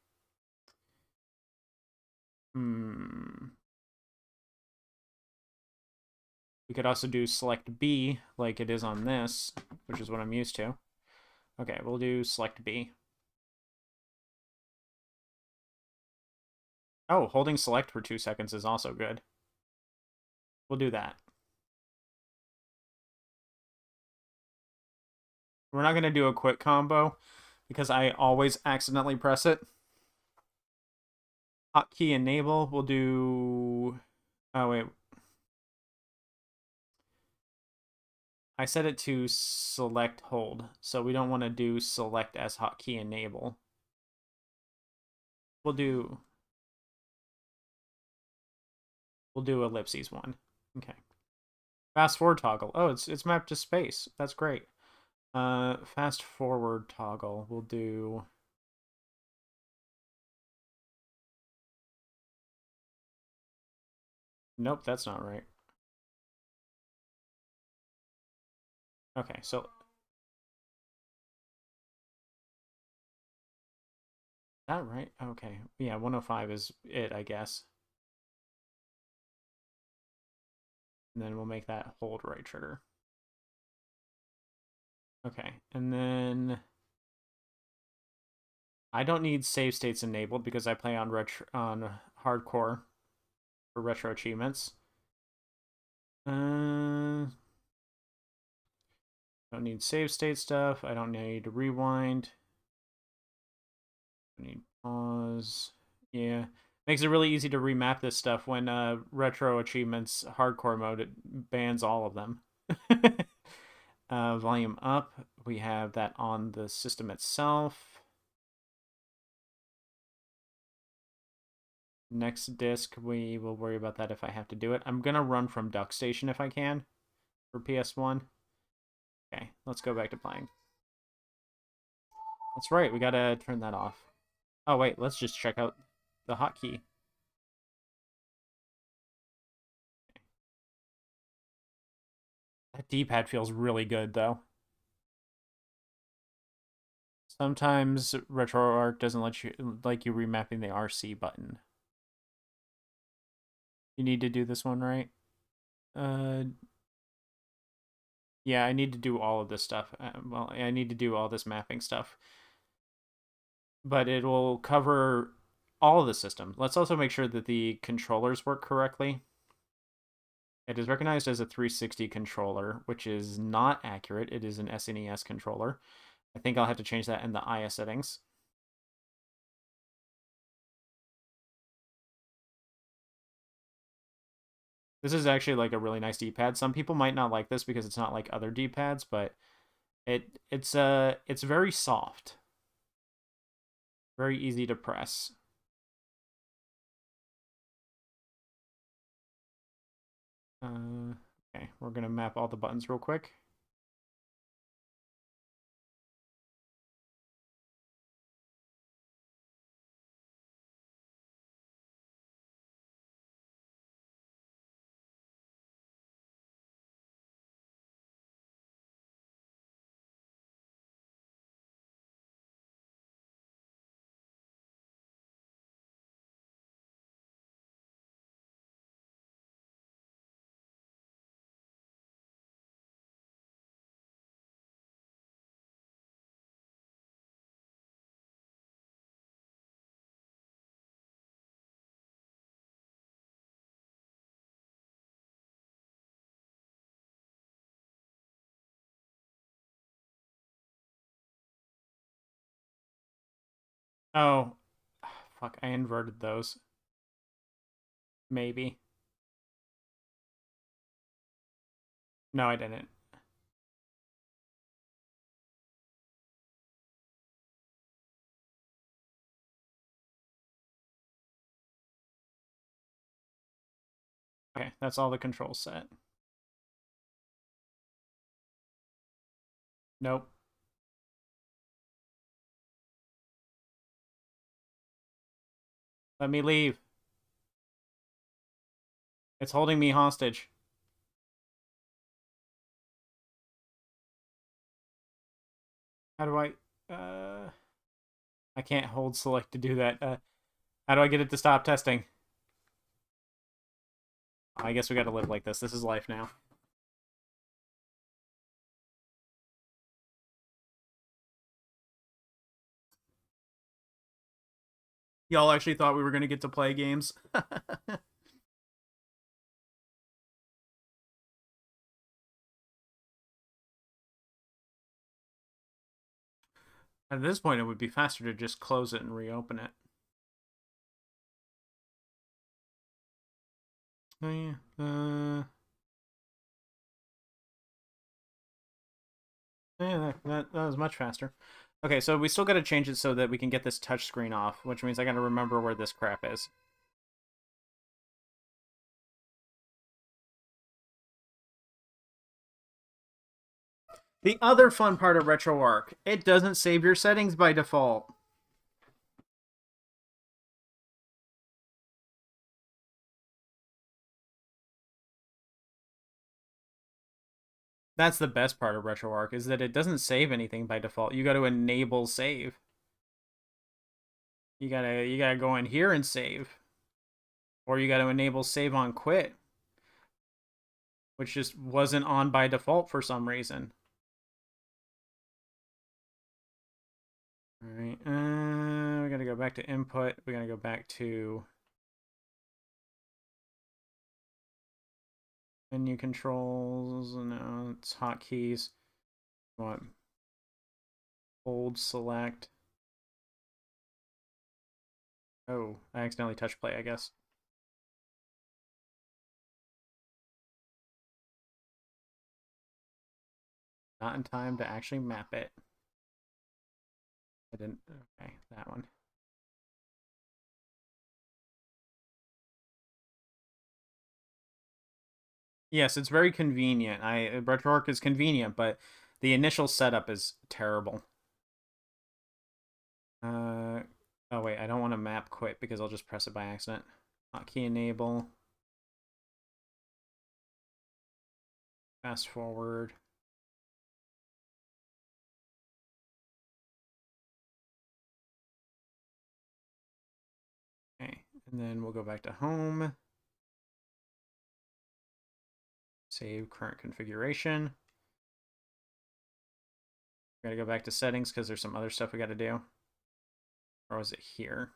We could also do select B like it is on this, which is what I'm used to. Okay, we'll do select B. Oh, holding select for 2 seconds is also good. We'll do that. We're not going to do a quick combo because I always accidentally press it. Hotkey enable, we'll do... Oh, wait. I set it to select hold, so we don't want to do select as hotkey enable. We'll do ellipses one. Okay. Fast forward toggle. Oh, it's mapped to space. That's great. Fast forward toggle. We'll do... Nope, that's not right. Okay, so... Is that right? Okay. Yeah, 105 is it, I guess. And then we'll make that hold right trigger. Okay, and then... I don't need save states enabled because I play on hardcore for retro achievements. Don't need save state stuff. I don't need to rewind. I need pause. Yeah. Makes it really easy to remap this stuff when retro achievements hardcore mode it bans all of them. Volume up. We have that on the system itself. Next disc, we will worry about that if I have to do it. I'm gonna run from Duck Station if I can for PS1. Okay, let's go back to playing. That's right, we gotta turn that off. Oh wait, let's just check out the hotkey. That D-pad feels really good though. Sometimes RetroArch doesn't let you remapping the RC button. You need to do this one, right? Yeah, I need to do all of this stuff. Well, I need to do all this mapping stuff. But it will cover all of the system. Let's also make sure that the controllers work correctly. It is recognized as a 360 controller, which is not accurate. It is an SNES controller. I think I'll have to change that in the IA settings. This is actually like a really nice D-pad. Some people might not like this because it's not like other D-pads, but it's very soft. Very easy to press. Okay, we're gonna map all the buttons real quick. Oh, fuck, I inverted those. Maybe. No, I didn't. Okay, that's all the controls set. Nope. Let me leave. It's holding me hostage. How do I... I can't hold select to do that. How do I get it to stop testing? I guess we gotta live like this. This is life now. Y'all actually thought we were gonna get to play games. At this point, it would be faster to just close it and reopen it. Oh, yeah. Yeah, that was much faster. Okay, so we still got to change it so that we can get this touchscreen off, which means I got to remember where this crap is. The other fun part of RetroArch, it doesn't save your settings by default. That's the best part of RetroArch, is that it doesn't save anything by default. You got to enable save. You gotta go in here and save. Or you gotta enable save on quit, which just wasn't on by default for some reason. Alright, we gotta go back to input. We gotta go back to menu controls. No, it's hotkeys. What? Hold select. Oh, I accidentally touched play, I guess. Not in time to actually map it. I didn't. Okay, that one. Yes, it's very convenient. RetroArch is convenient, but the initial setup is terrible. Oh wait, I don't want to map quit because I'll just press it by accident. Hotkey enable. Fast forward. Okay, and then we'll go back to home. Save current configuration. We gotta go back to settings because there's some other stuff we gotta do. Or was it here?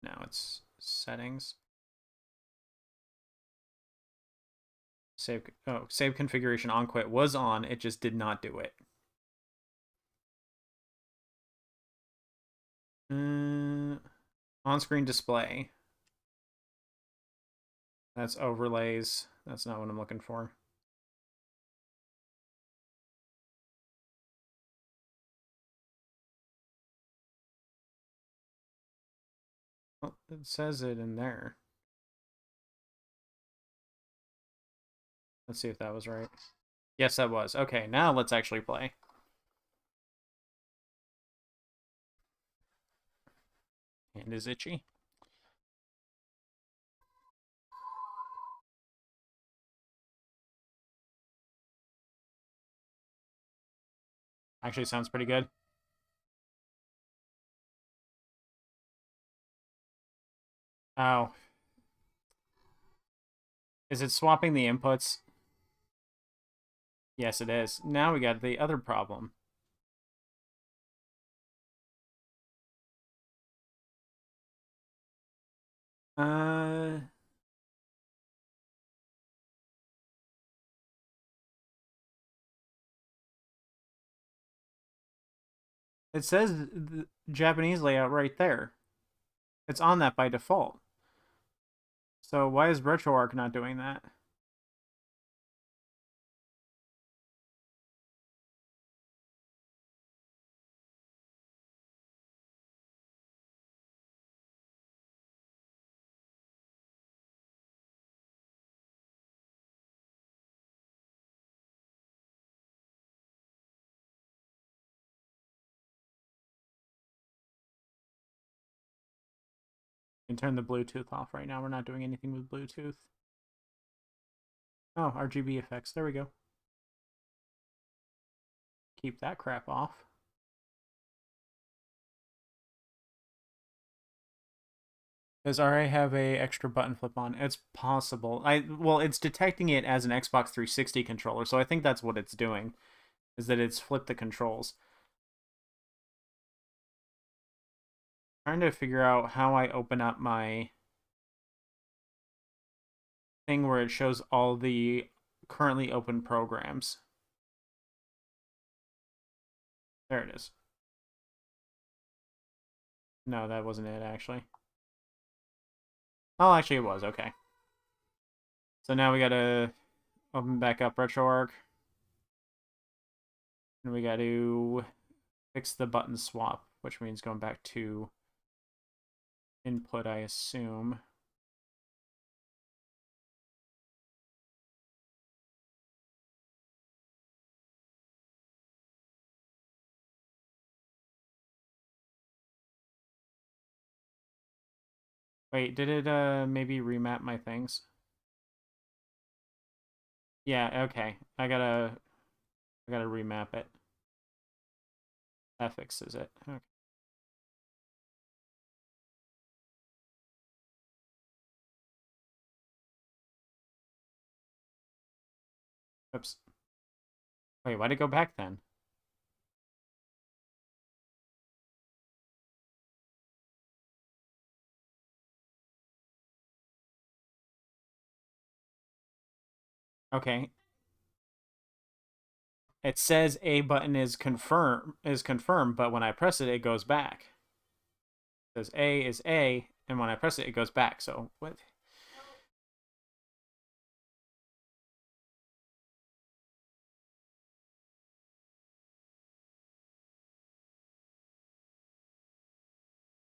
No, it's settings. Save configuration on quit was on, it just did not do it. On-screen display. That's overlays. That's not what I'm looking for. Well, it says it in there. Let's see if that was right. Yes, that was. Okay, now let's actually play. Hand is itchy. Actually sounds pretty good. Oh. Is it swapping the inputs? Yes, it is. Now we got the other problem. Uh... It says the Japanese layout right there. It's on that by default. So why is RetroArch not doing that? You can turn the Bluetooth off right now. We're not doing anything with Bluetooth. Oh, RGB effects. There we go. Keep that crap off. Does RA have a extra button flip on? It's possible. Well, it's detecting it as an Xbox 360 controller, so I think that's what it's doing, is that it's flipped the controls. Trying to figure out how I open up my thing where it shows all the currently open programs. There it is. No, that wasn't it, actually. Oh, actually it was. Okay. So now we gotta open back up RetroArch. And we gotta fix the button swap, which means going back to input, I assume. Wait, did it maybe remap my things? Yeah, okay. I gotta remap it. That fixes it. Okay. Oops. Wait, why'd it go back then? Okay. It says A button is confirmed, but when I press it, it goes back. It says A is A, and when I press it, it goes back. So what?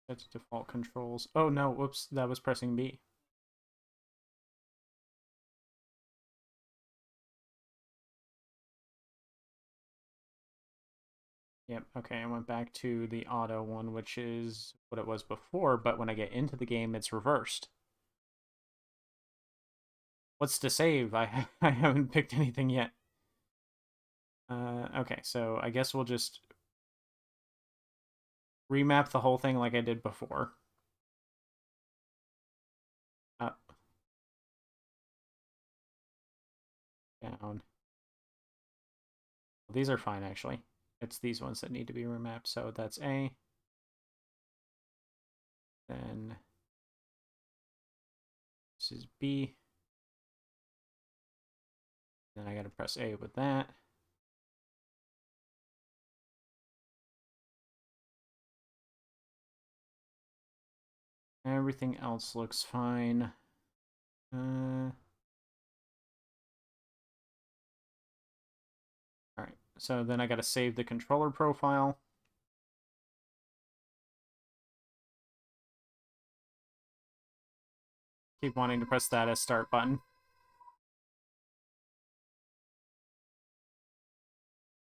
That's default controls. Oh no, whoops, that was pressing B. Yep, okay, I went back to the auto one, which is what it was before, but when I get into the game, it's reversed. What's to save? I I haven't picked anything yet. Okay, so I guess we'll just remap the whole thing like I did before. Up, down. These are fine, actually. It's these ones that need to be remapped. So that's A. Then this is B. Then I got to press A with that. Everything else looks fine. All right, so then I got to save the controller profile. Keep wanting to press that as start button.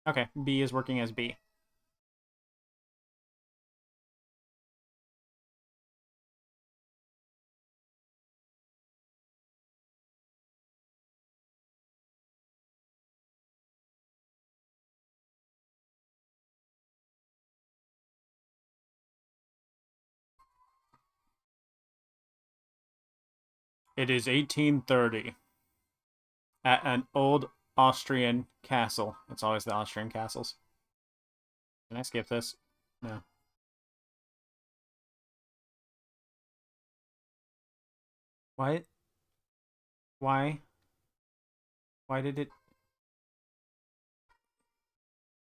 Okay, B is working as B. It is 1830 at an old Austrian castle. It's always the Austrian castles. Can I skip this? No. What? Why? Why did it?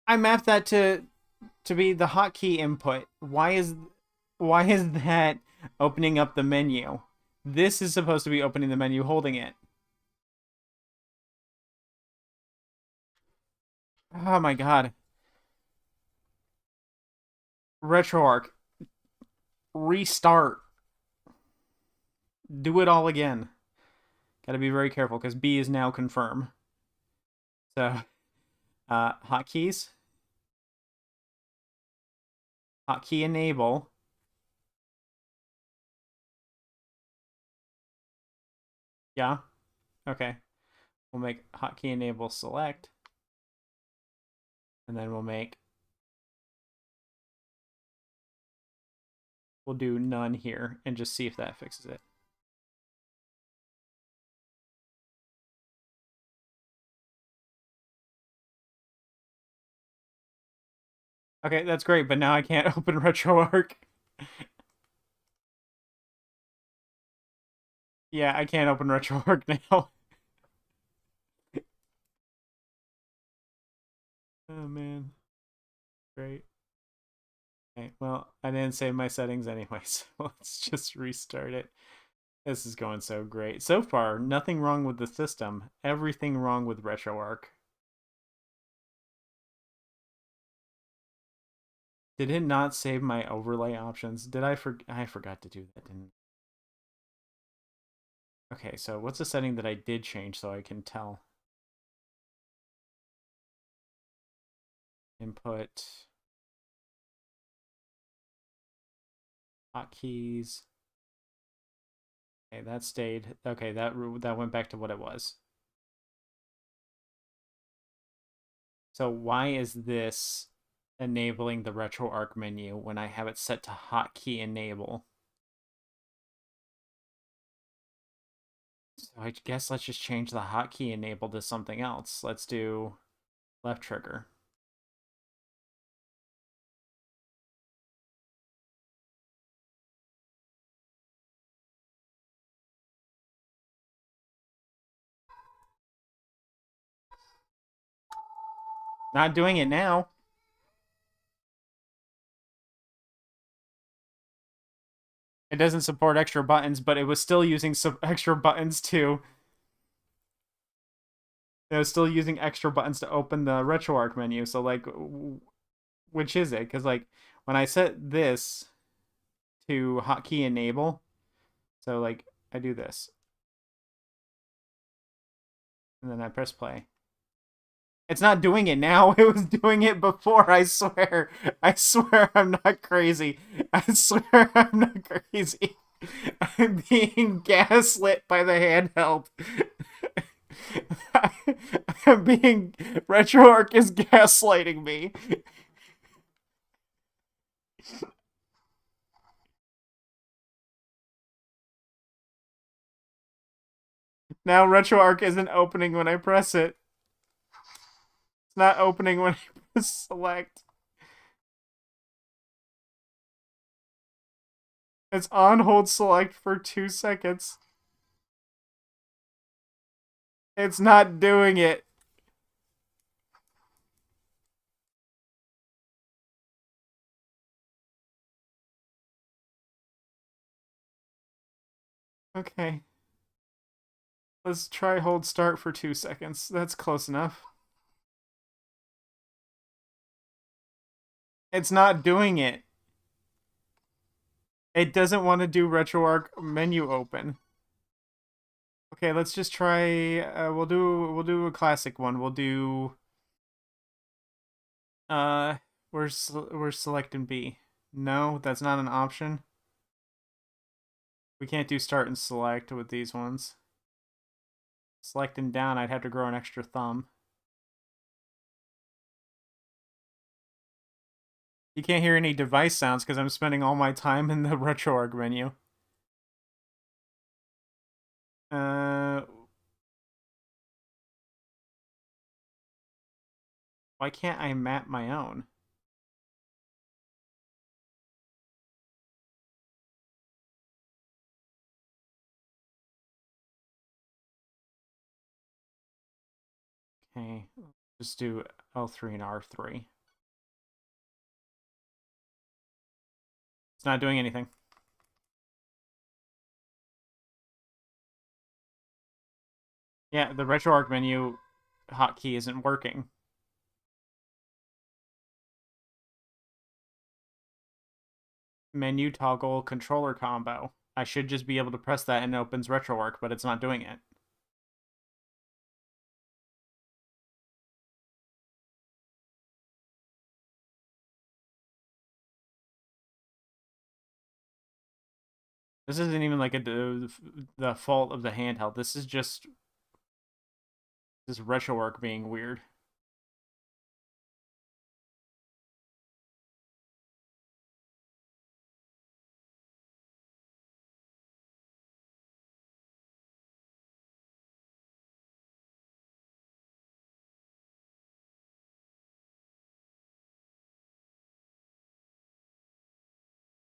I mapped that to to be the hotkey input. Why is that opening up the menu? This is supposed to be opening the menu holding it. Oh my god. RetroArch. Restart. Do it all again. Gotta be very careful because B is now confirmed. So, hotkeys. Hotkey enable. Yeah. Okay. We'll make hotkey enable select. And then we'll do none here and just see if that fixes it. Okay, that's great, but now I can't open RetroArch. Yeah, I can't open RetroArch now. Oh man. Great. Okay, well, I didn't save my settings anyway, so let's just restart it. This is going so great. So far, nothing wrong with the system. Everything wrong with RetroArch. Did it not save my overlay options? Did I forgot to do that, didn't Okay, so what's the setting that I did change so I can tell? Input hotkeys. Okay, that stayed. Okay, that went back to what it was. So why is this enabling the RetroArch menu when I have it set to hotkey enable? So I guess let's just change the hotkey enable to something else. Let's do left trigger. Not doing it now. It doesn't support extra buttons, but it was still using some extra buttons too. It was still using extra buttons to open the RetroArch menu. So like, which is it? Because like when I set this to hotkey enable, so like I do this, and then I press play. It's not doing it now. It was doing it before. I swear. I swear I'm not crazy. I swear I'm not crazy. I'm being gaslit by the handheld. I'm being RetroArch is gaslighting me. Now RetroArch isn't opening when I press it. It's not opening when I press select. It's on hold select for 2 seconds. It's not doing it. Okay. Let's try hold start for 2 seconds. That's close enough. It's not doing it. It doesn't want to do RetroArch menu open. Okay, let's just try. We'll do a classic one. We'll do. Uh, we're selecting B. No, that's not an option. We can't do start and select with these ones. Selecting down, I'd have to grow an extra thumb. You can't hear any device sounds because I'm spending all my time in the RetroArch menu. Uh, why can't I map my own? Okay, just do L3 and R3. It's not doing anything. Yeah, the RetroArch menu hotkey isn't working. Menu toggle controller combo. I should just be able to press that and it opens RetroArch, but it's not doing it. This isn't even like the fault of the handheld. This is just this RetroArch being weird.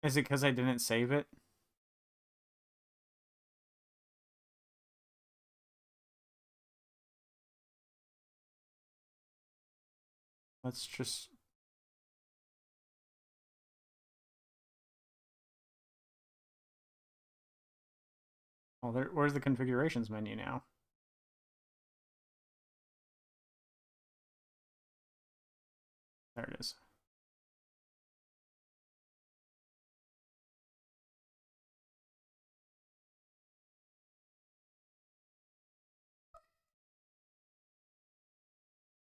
Is it because I didn't save it? Let's just... Well, where's the configurations menu now? There it is.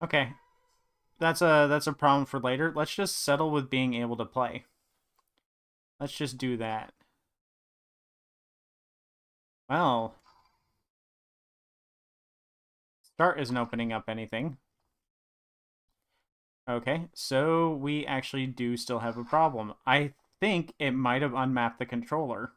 Okay, that's a problem for later. Let's just settle with being able to play. Let's just do that. Well, start isn't opening up anything. Okay, so we actually do still have a problem. I think it might have unmapped the controller.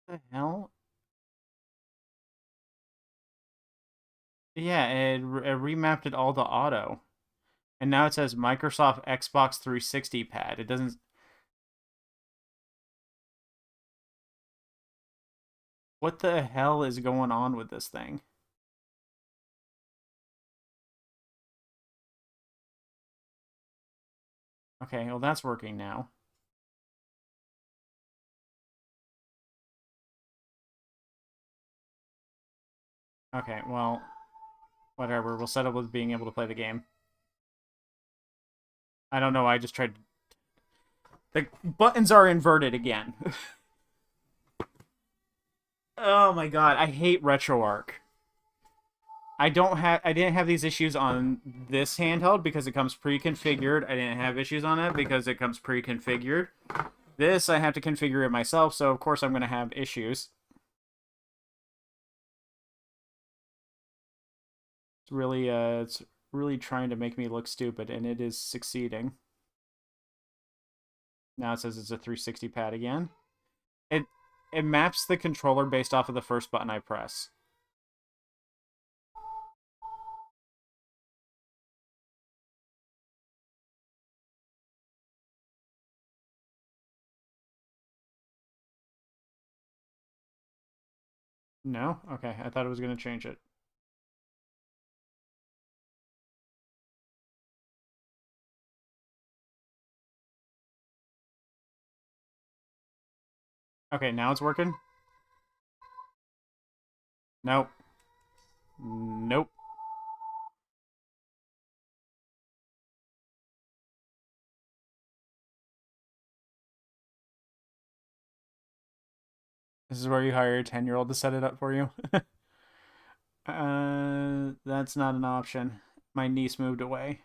What the hell? Yeah, it remapped it all to auto. And now it says Microsoft Xbox 360 pad. It doesn't... What the hell is going on with this thing? Okay, well that's working now. Okay, well, whatever. We'll settle with being able to play the game. I don't know, I just tried... The buttons are inverted again. Oh my god, I hate RetroArch. I didn't have these issues on this handheld because it comes pre-configured. I didn't have issues on it because it comes pre-configured. This I have to configure it myself, so of course I'm going to have issues. It's really trying to make me look stupid, and it is succeeding. Now it says it's a 360 pad again. It it maps the controller based off of the first button I press. No? Okay, I thought it was going to change it. Okay, now it's working? Nope. Nope. This is where you hire a 10-year-old to set it up for you? That's not an option. My niece moved away.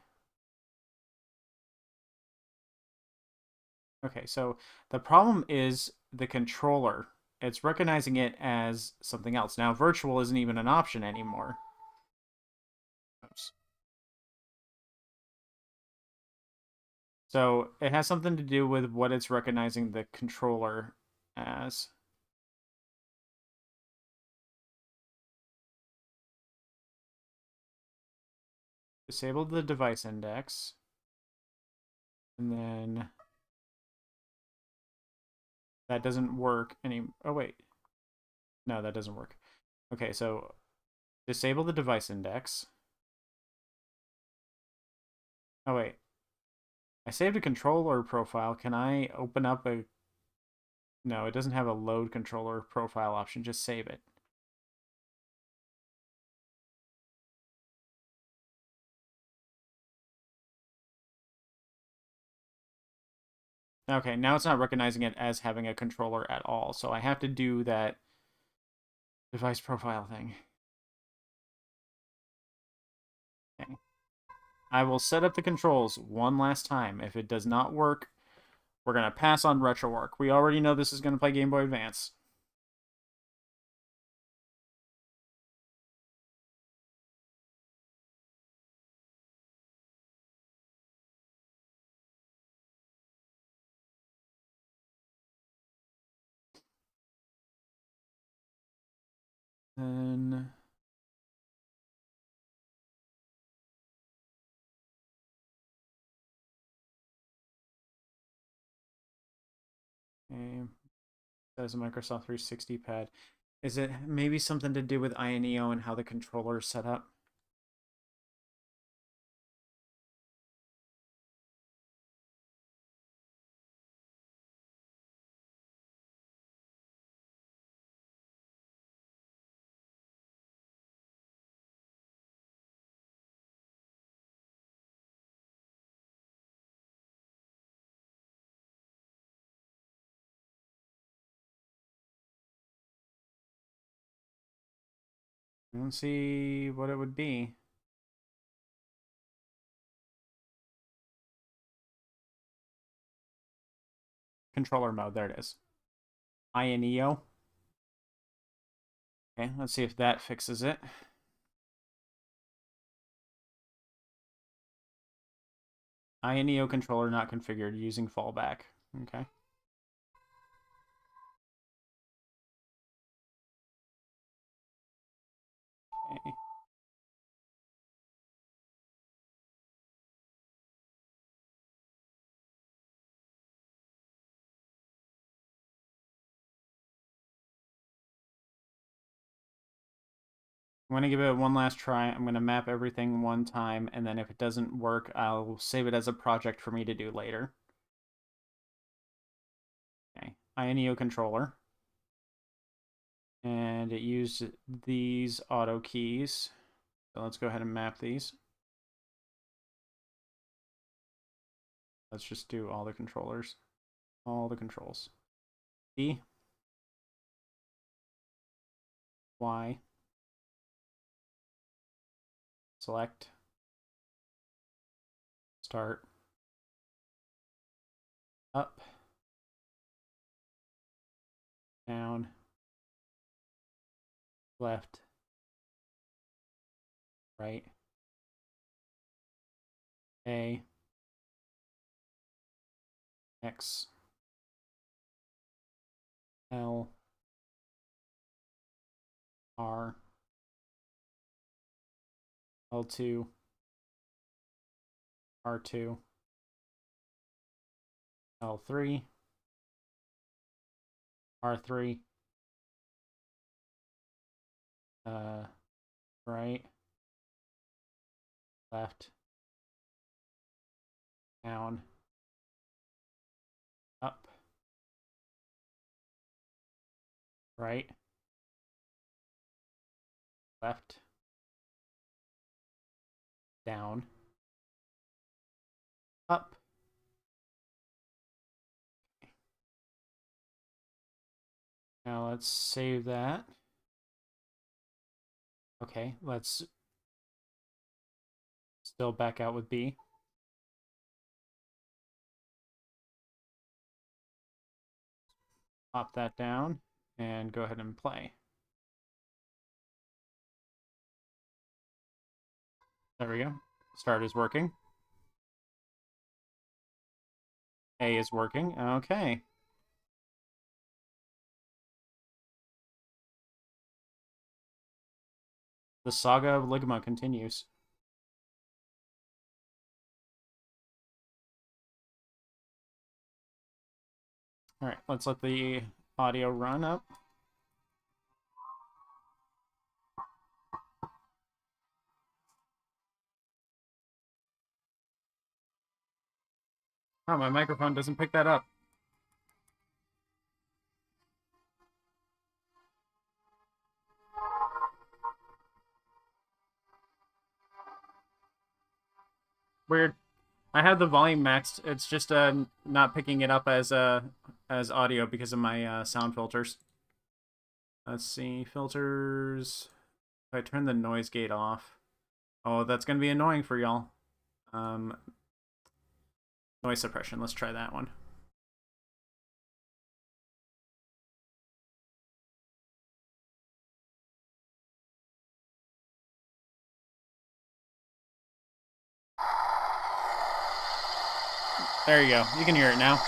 Okay, so the problem is the controller. It's recognizing it as something else. Now, virtual isn't even an option anymore. Oops. So it has something to do with what it's recognizing the controller as. Disable the device index. And then That doesn't work any. Oh, wait. No, that doesn't work. Okay, so disable the device index. Oh, wait. I saved a controller profile. Can I open up a... No, it doesn't have a load controller profile option. Just save it. Okay, now it's not recognizing it as having a controller at all. So I have to do that device profile thing. Okay. I will set up the controls one last time. If it does not work, we're going to pass on RetroArch. We already know this is going to play Game Boy Advance. Then... Okay. As a Microsoft 360 pad. Is it maybe something to do with INEO and how the controller is set up? I don't see what it would be. Controller mode, there it is. INEO. Okay, let's see if that fixes it. INEO controller not configured using fallback. Okay. Okay. I'm going to give it one last try. I'm going to map everything one time, and then if it doesn't work, I'll save it as a project for me to do later. Okay, INEO controller. And it used these auto keys. So let's go ahead and map these. Let's just do all the controllers. All the controls. D. Y. Select. Start. Up. Down. Left. Right. A. X. L. R. L2. R2. L3. R3. Right. Left. Down. Up. Right. Left. Down. Up. Now let's save that. Okay, let's still back out with B. Pop that down and go ahead and play. There we go. Start is working. A is working. Okay. The saga of Ligma continues. Alright, let's let the audio run up. Oh, my microphone doesn't pick that up. Weird. I have the volume maxed. It's just not picking it up as audio because of my sound filters. Let's see, filters. If I turn the noise gate off. Oh, that's gonna be annoying for y'all. Noise suppression. Let's try that one. There you go. You can hear it now.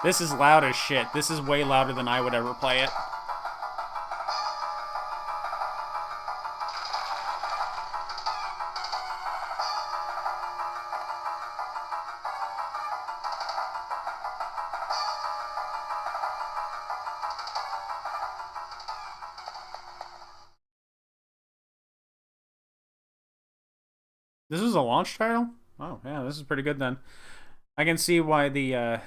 This is loud as shit. This is way louder than I would ever play it. This is a launch title? Oh, yeah, this is pretty good then. I can see why the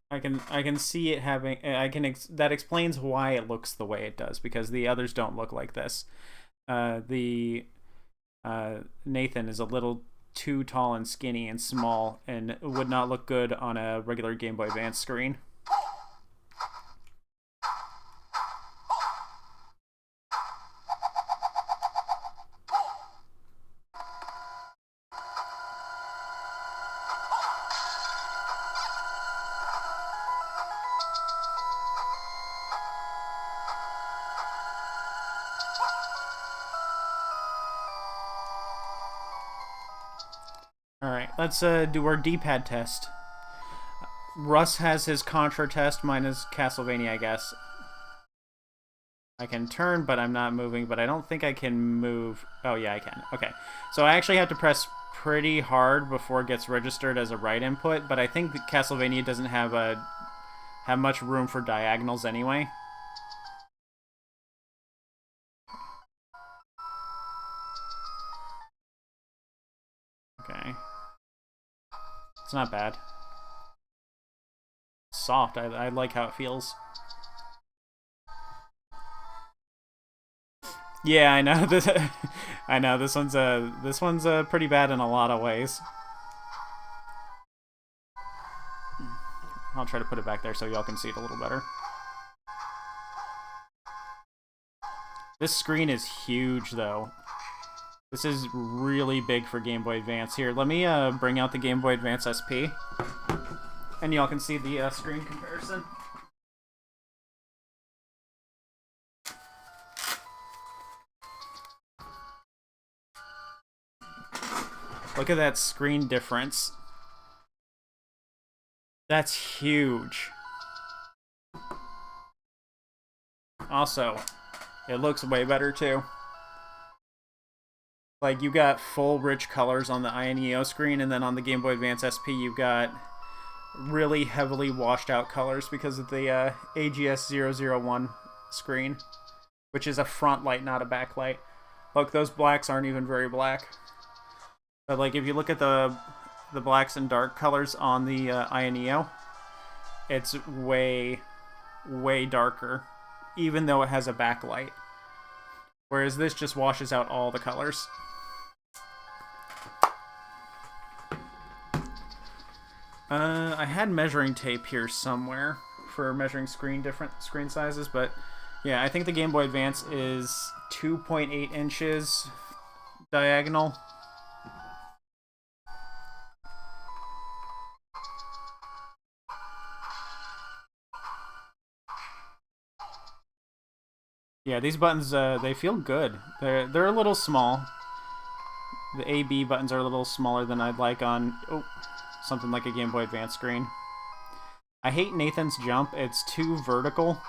I can see it having that explains why it looks the way it does, because the others don't look like this. The Nathan is a little too tall and skinny and small and would not look good on a regular Game Boy Advance screen. Alright, let's do our D-pad test. Russ has his Contra test, mine is Castlevania, I guess. I can turn, but I'm not moving, but I don't think I can move. Oh, yeah, I can. Okay. So I actually have to press pretty hard before it gets registered as a right input, but I think Castlevania doesn't have much room for diagonals anyway. Okay. It's not bad. Soft. I like how it feels. Yeah, I know this. I know this one's pretty bad in a lot of ways. I'll try to put it back there so y'all can see it a little better. This screen is huge, though. This is really big for Game Boy Advance. Here, let me bring out the Game Boy Advance SP, and y'all can see the screen comparison. Look at that screen difference. That's huge. Also, it looks way better too. Like, you got full rich colors on the INEO screen, and then on the Game Boy Advance SP you've got really heavily washed out colors because of the AGS001 screen, which is a front light, not a backlight. Look, those blacks aren't even very black. But like, if you look at the blacks and dark colors on the INEO, it's way darker, even though it has a backlight. Whereas this just washes out all the colors. I had measuring tape here somewhere for measuring different screen sizes, but yeah, I think the Game Boy Advance is 2.8 inches diagonal. Yeah, these buttons, they feel good. They're a little small. The A, B buttons are a little smaller than I'd like on something like a Game Boy Advance screen. I hate Nathan's jump. It's too vertical.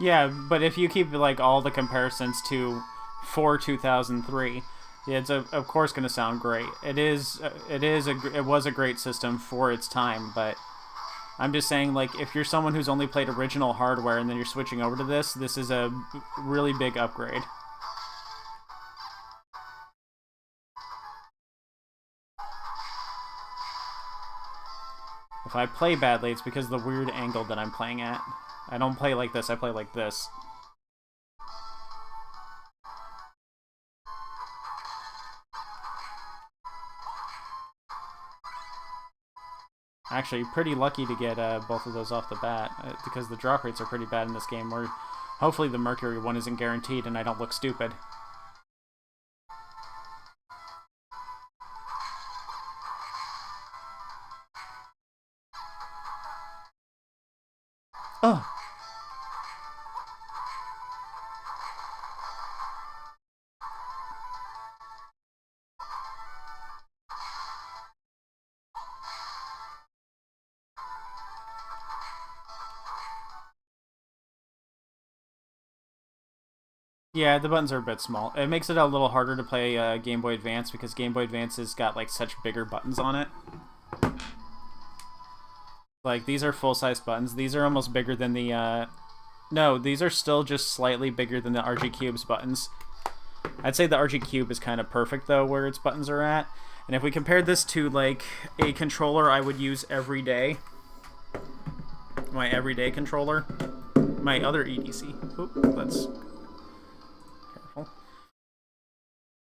Yeah, but if you keep like all the comparisons to for 2003, it's of course going to sound great. It was a great system for its time, but I'm just saying like if you're someone who's only played original hardware and then you're switching over to this is a really big upgrade. If I play badly, it's because of the weird angle that I'm playing at. I don't play like this, I play like this. Actually, pretty lucky to get both of those off the bat, because the drop rates are pretty bad in this game, where hopefully the Mercury one isn't guaranteed and I don't look stupid. Oh! Yeah, the buttons are a bit small. It makes it a little harder to play Game Boy Advance because Game Boy Advance has got like such bigger buttons on it. Like these are full-size buttons. These are almost bigger than the no, these are still just slightly bigger than the RG Cube's buttons. I'd say the RG Cube is kind of perfect though where its buttons are at. And if we compared this to like a controller I would use every day, my everyday controller, my other EDC. Oop, let's careful.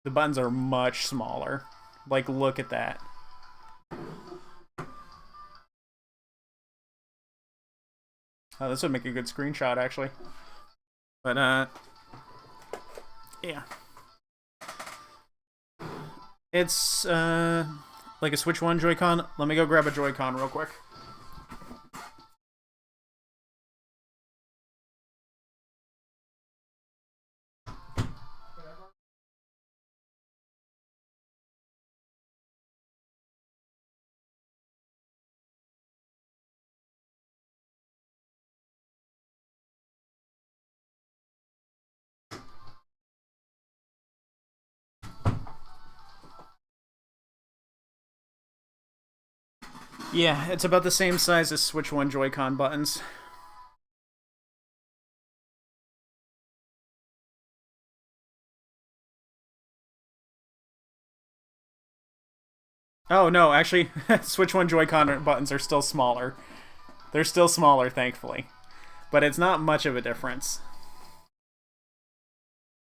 The buttons are much smaller. Like look at that. Oh, this would make a good screenshot actually. But yeah. It's like a Switch 1 Joy-Con. Let me go grab a Joy-Con real quick. Yeah, it's about the same size as Switch 1 Joy-Con buttons. Oh no, actually, Switch 1 Joy-Con buttons are still smaller. They're still smaller, thankfully. But it's not much of a difference.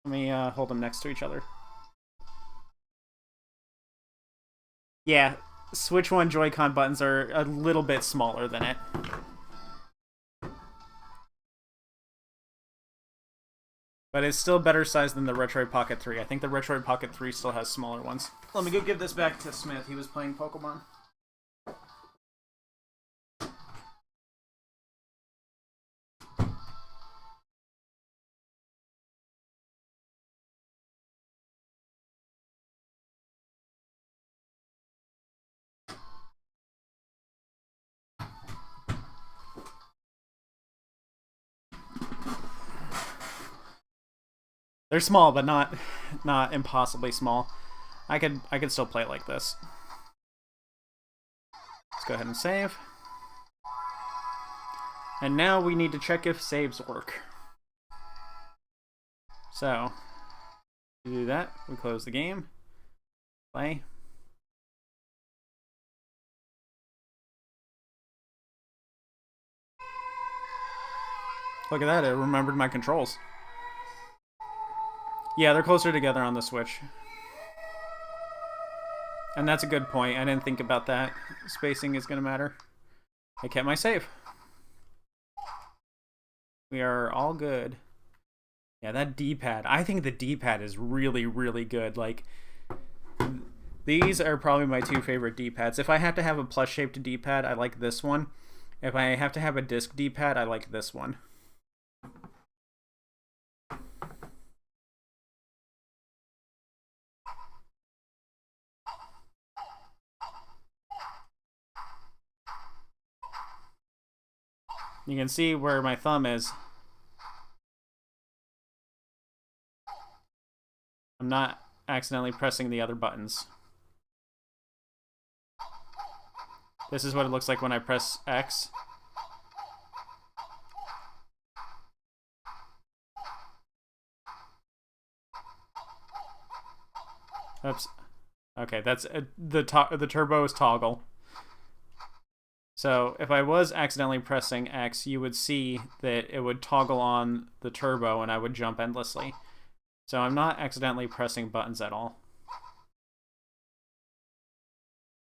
Let me hold them next to each other. Yeah, Switch 1 Joy-Con buttons are a little bit smaller than it. But it's still better sized than the Retroid Pocket 3. I think the Retroid Pocket 3 still has smaller ones. Let me go give this back to Smith. He was playing Pokemon. They're small, but not impossibly small. I could still play it like this. Let's go ahead and save. And now we need to check if saves work. So, to do that, we close the game, play, Look at that, it remembered my controls. Yeah, they're closer together on the Switch. And that's a good point. I didn't think about that. Spacing is going to matter. I kept my save. We are all good. Yeah, that D-pad. I think the D-pad is really, really good. Like, these are probably my two favorite D-pads. If I have to have a plus-shaped D-pad, I like this one. If I have to have a disc D-pad, I like this one. You can see where my thumb is. I'm not accidentally pressing the other buttons. This is what it looks like when I press X. Oops. Okay, that's the turbo is toggle. So if I was accidentally pressing X, you would see that it would toggle on the turbo and I would jump endlessly. So I'm not accidentally pressing buttons at all.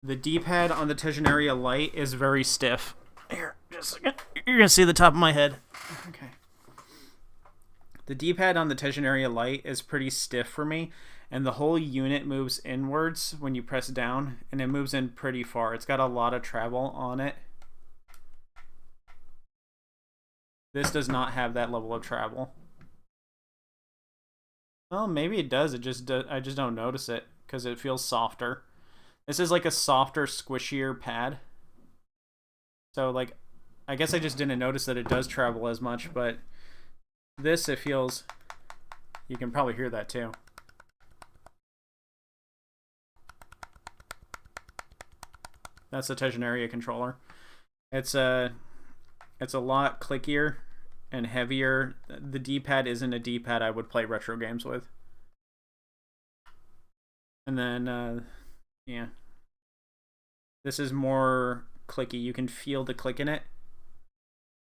The D-pad on the Tegenaria Lite is very stiff. Here, just a second. You're going to see the top of my head. Okay. The D-pad on the Tegenaria Lite is pretty stiff for me, and the whole unit moves inwards when you press down, and it moves in pretty far. It's got a lot of travel on it. This does not have that level of travel. Well, maybe it does. I just don't notice it because it feels softer. This is like a softer, squishier pad. So, like, I guess I just didn't notice that it does travel as much, but this, it feels... You can probably hear that, too. That's the Tegenaria controller. It's a lot clickier and heavier. The D-pad isn't a D-pad I would play retro games with. And then, yeah. This is more clicky. You can feel the click in it.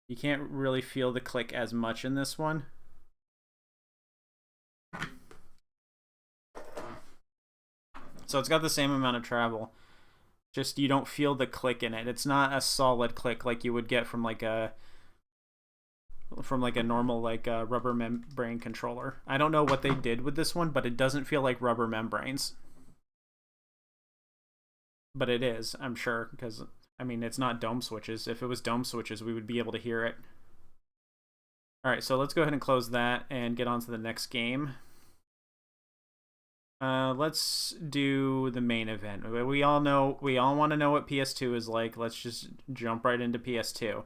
You can't really feel the click as much in this one. So it's got the same amount of travel. Just you don't feel the click in it. It's not a solid click like you would get from like a normal like rubber membrane controller. I don't know what they did with this one, but it doesn't feel like rubber membranes. But it is, I'm sure, because I mean it's not dome switches. If it was dome switches, we would be able to hear it. All right, so let's go ahead and close that and get on to the next game. Let's do the main event. We all want to know what PS2 is like. Let's just jump right into PS2.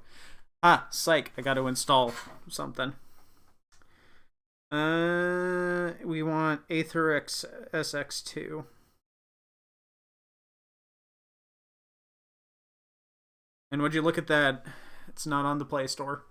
Ah, psych! I got to install something. We want Aetherx SX2. And would you look at that? It's not on the Play Store.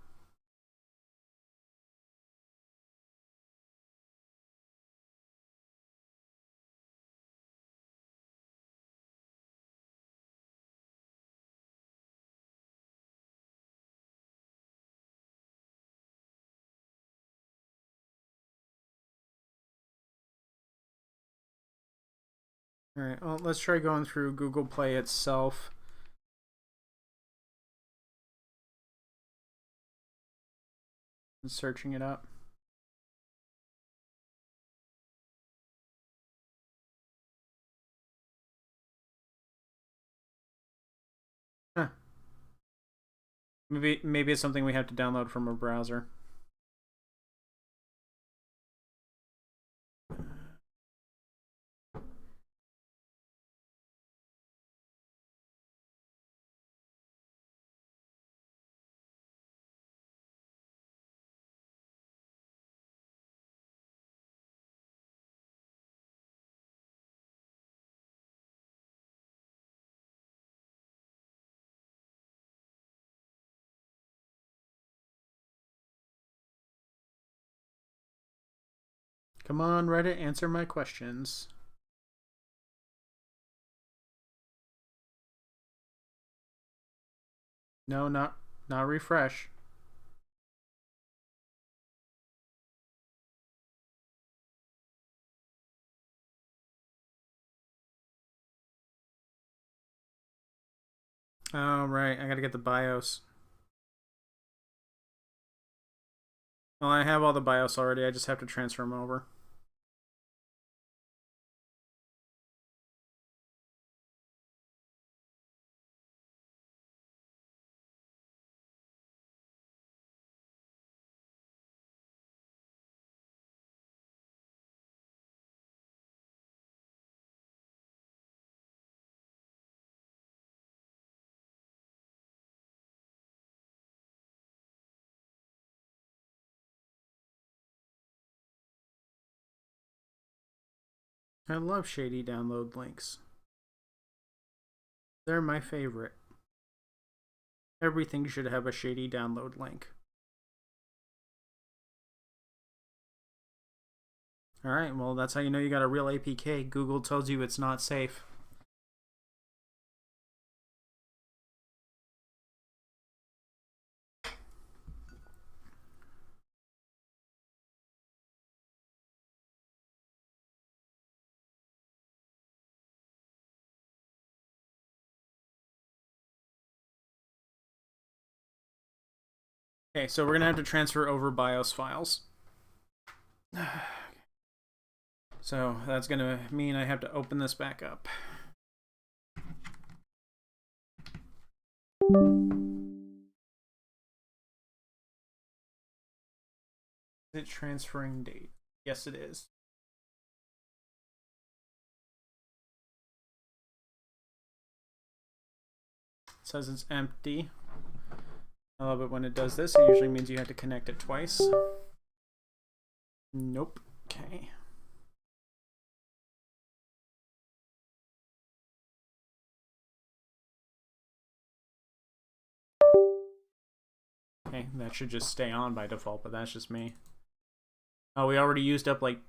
Alright, well, let's try going through Google Play itself. And searching it up. Huh. Maybe it's something we have to download from a browser. Come on, Reddit, answer my questions. No, not refresh. Oh, right. I gotta get the BIOS. Well, I have all the BIOS already. I just have to transfer them over. I love shady download links. They're my favorite. Everything should have a shady download link. Alright, well, that's how you know you got a real APK. Google tells you it's not safe. Okay, so we're gonna have to transfer over BIOS files. So that's gonna mean I have to open this back up. Is it transferring date? Yes, it is. It says it's empty. I love it when it does this. It usually means you have to connect it twice. Nope. Okay. Okay, that should just stay on by default, but that's just me. Oh, we already used up like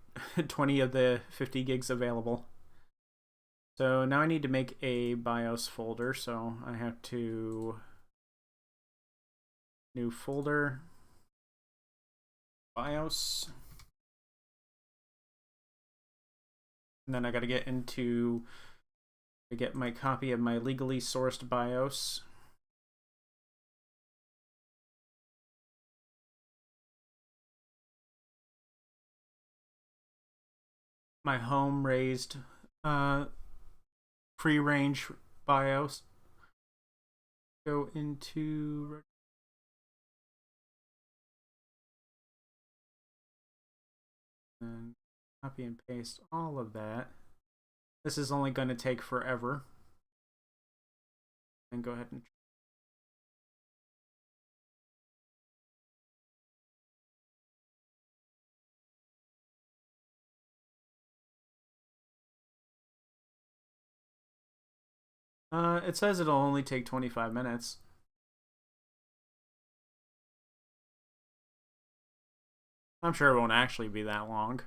20 of the 50 gigs available. So now I need to make a BIOS folder, so I have to new folder, BIOS, and then I got to get my copy of my legally sourced BIOS. My home raised free range BIOS. Go into and copy and paste all of that. This is only going to take forever. And go ahead and it says it'll only take 25 minutes. I'm sure it won't actually be that long.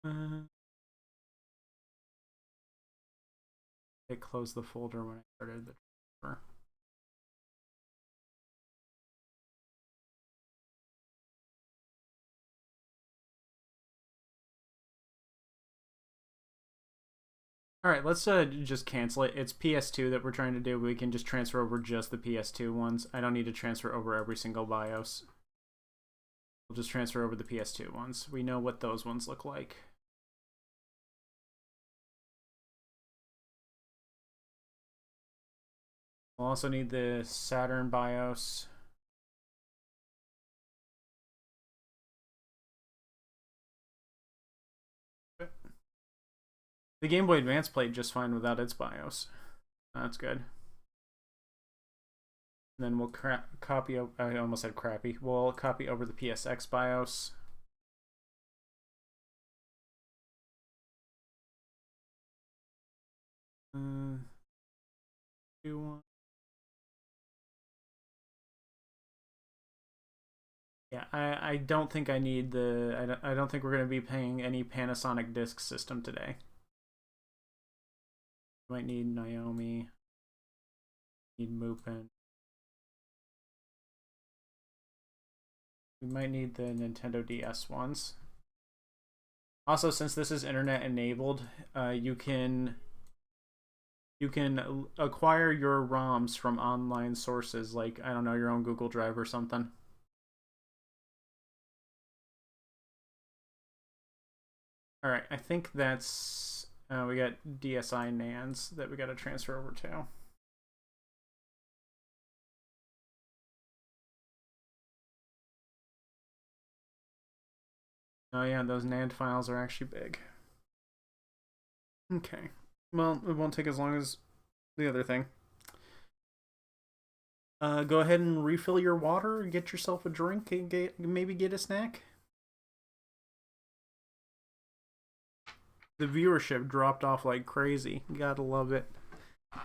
Uh, it closed the folder when I started the transfer. Alright, let's just cancel it. It's PS2 that we're trying to do. We can just transfer over just the PS2 ones. I don't need to transfer over every single BIOS. We'll just transfer over the PS2 ones. We know what those ones look like. We'll also need the Saturn BIOS. The Game Boy Advance played just fine without its BIOS. That's good. And then we'll copy. I almost said crappy. We'll copy over the PSX BIOS. Do one. Yeah, I don't think I need the. I don't think we're going to be paying any Panasonic disk system today. Might need Naomi. Need Mupin. We might need the Nintendo DS ones. Also, since this is internet enabled, you can acquire your ROMs from online sources, like, I don't know, your own Google Drive or something. All right, I think that's we got DSi NANds that we got to transfer over to. Oh yeah, those NAND files are actually big. Okay. Well, it won't take as long as the other thing. Go ahead and refill your water, get yourself a drink, and maybe get a snack. The viewership dropped off like crazy. Gotta love it.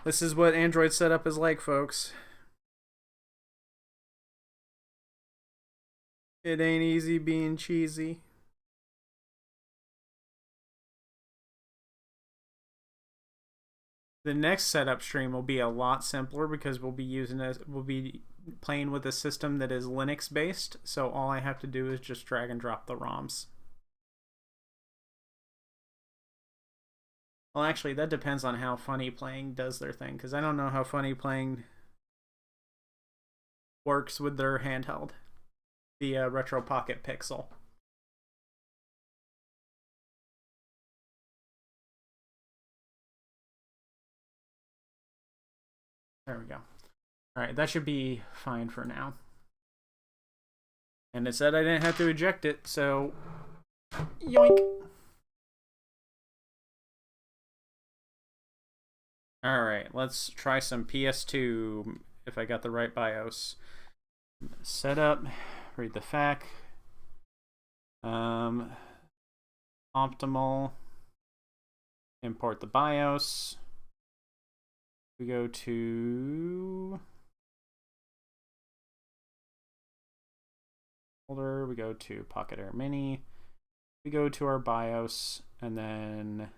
This is what Android setup is like, folks. It ain't easy being cheesy. The next setup stream will be a lot simpler because we'll be playing with a system that is Linux based, so all I have to do is just drag and drop the ROMs. Well, actually, that depends on how Funny Playing does their thing, because I don't know how Funny Playing works with their handheld, the Retro Pocket Pixel. There we go. All right, that should be fine for now. And it said I didn't have to eject it, so yoink. All right, let's try some PS2 if I got the right BIOS. Setup, read the FAQ. Optimal. Import the BIOS. We go to folder, we go to Pocket Air Mini, we go to our BIOS, and then,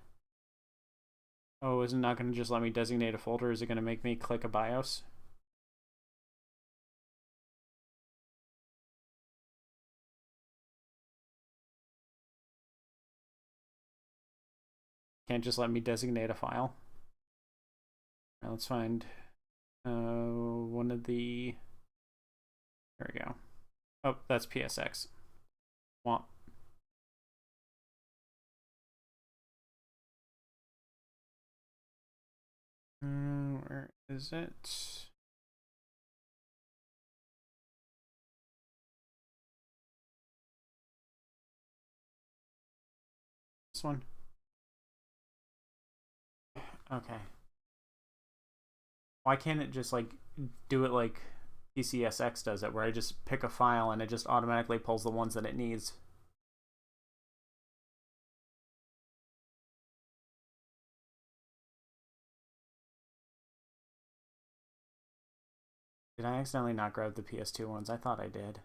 oh, is it not going to just let me designate a folder? Is it going to make me click a BIOS? Can't just let me designate a file. Now let's find one of the, there we go. Oh, that's PSX. Womp. Where is it? This one? Okay. Why can't it just like do it like PCSX does it, where I just pick a file and it just automatically pulls the ones that it needs? Did I accidentally not grab the PS2 ones? I thought I did.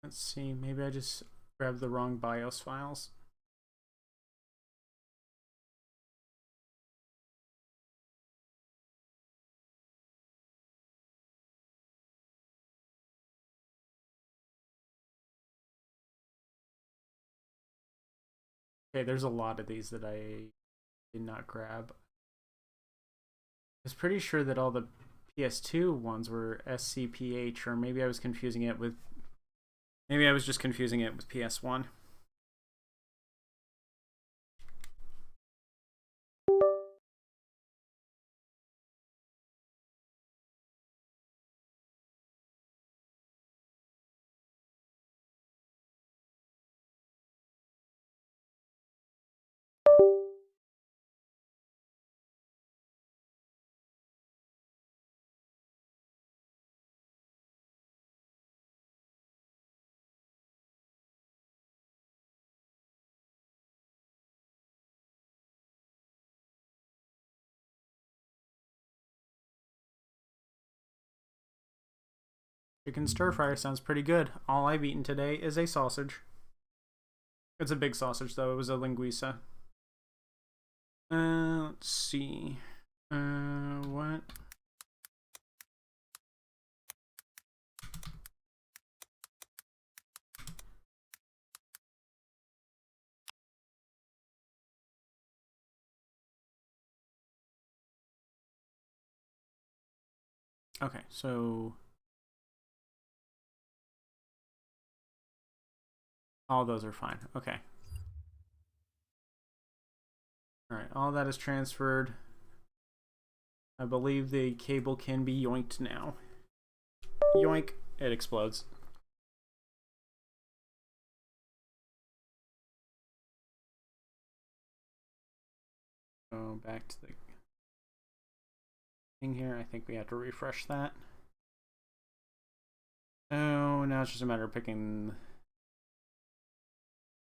Let's see, maybe I just grabbed the wrong BIOS files. Okay, there's a lot of these that I did not grab. I was pretty sure that all the PS2 ones were SCPH, or maybe I was confusing it with, maybe I was just confusing it with PS1. Chicken stir fry sounds pretty good. All I've eaten today is a sausage. It's a big sausage, though. It was a linguiça. Let's see. What? Okay, so all those are fine. Okay. All right, all that is transferred. I believe the cable can be yoinked now. Yoink. It explodes. Go back to the thing here. I think we have to refresh that. Oh, now it's just a matter of picking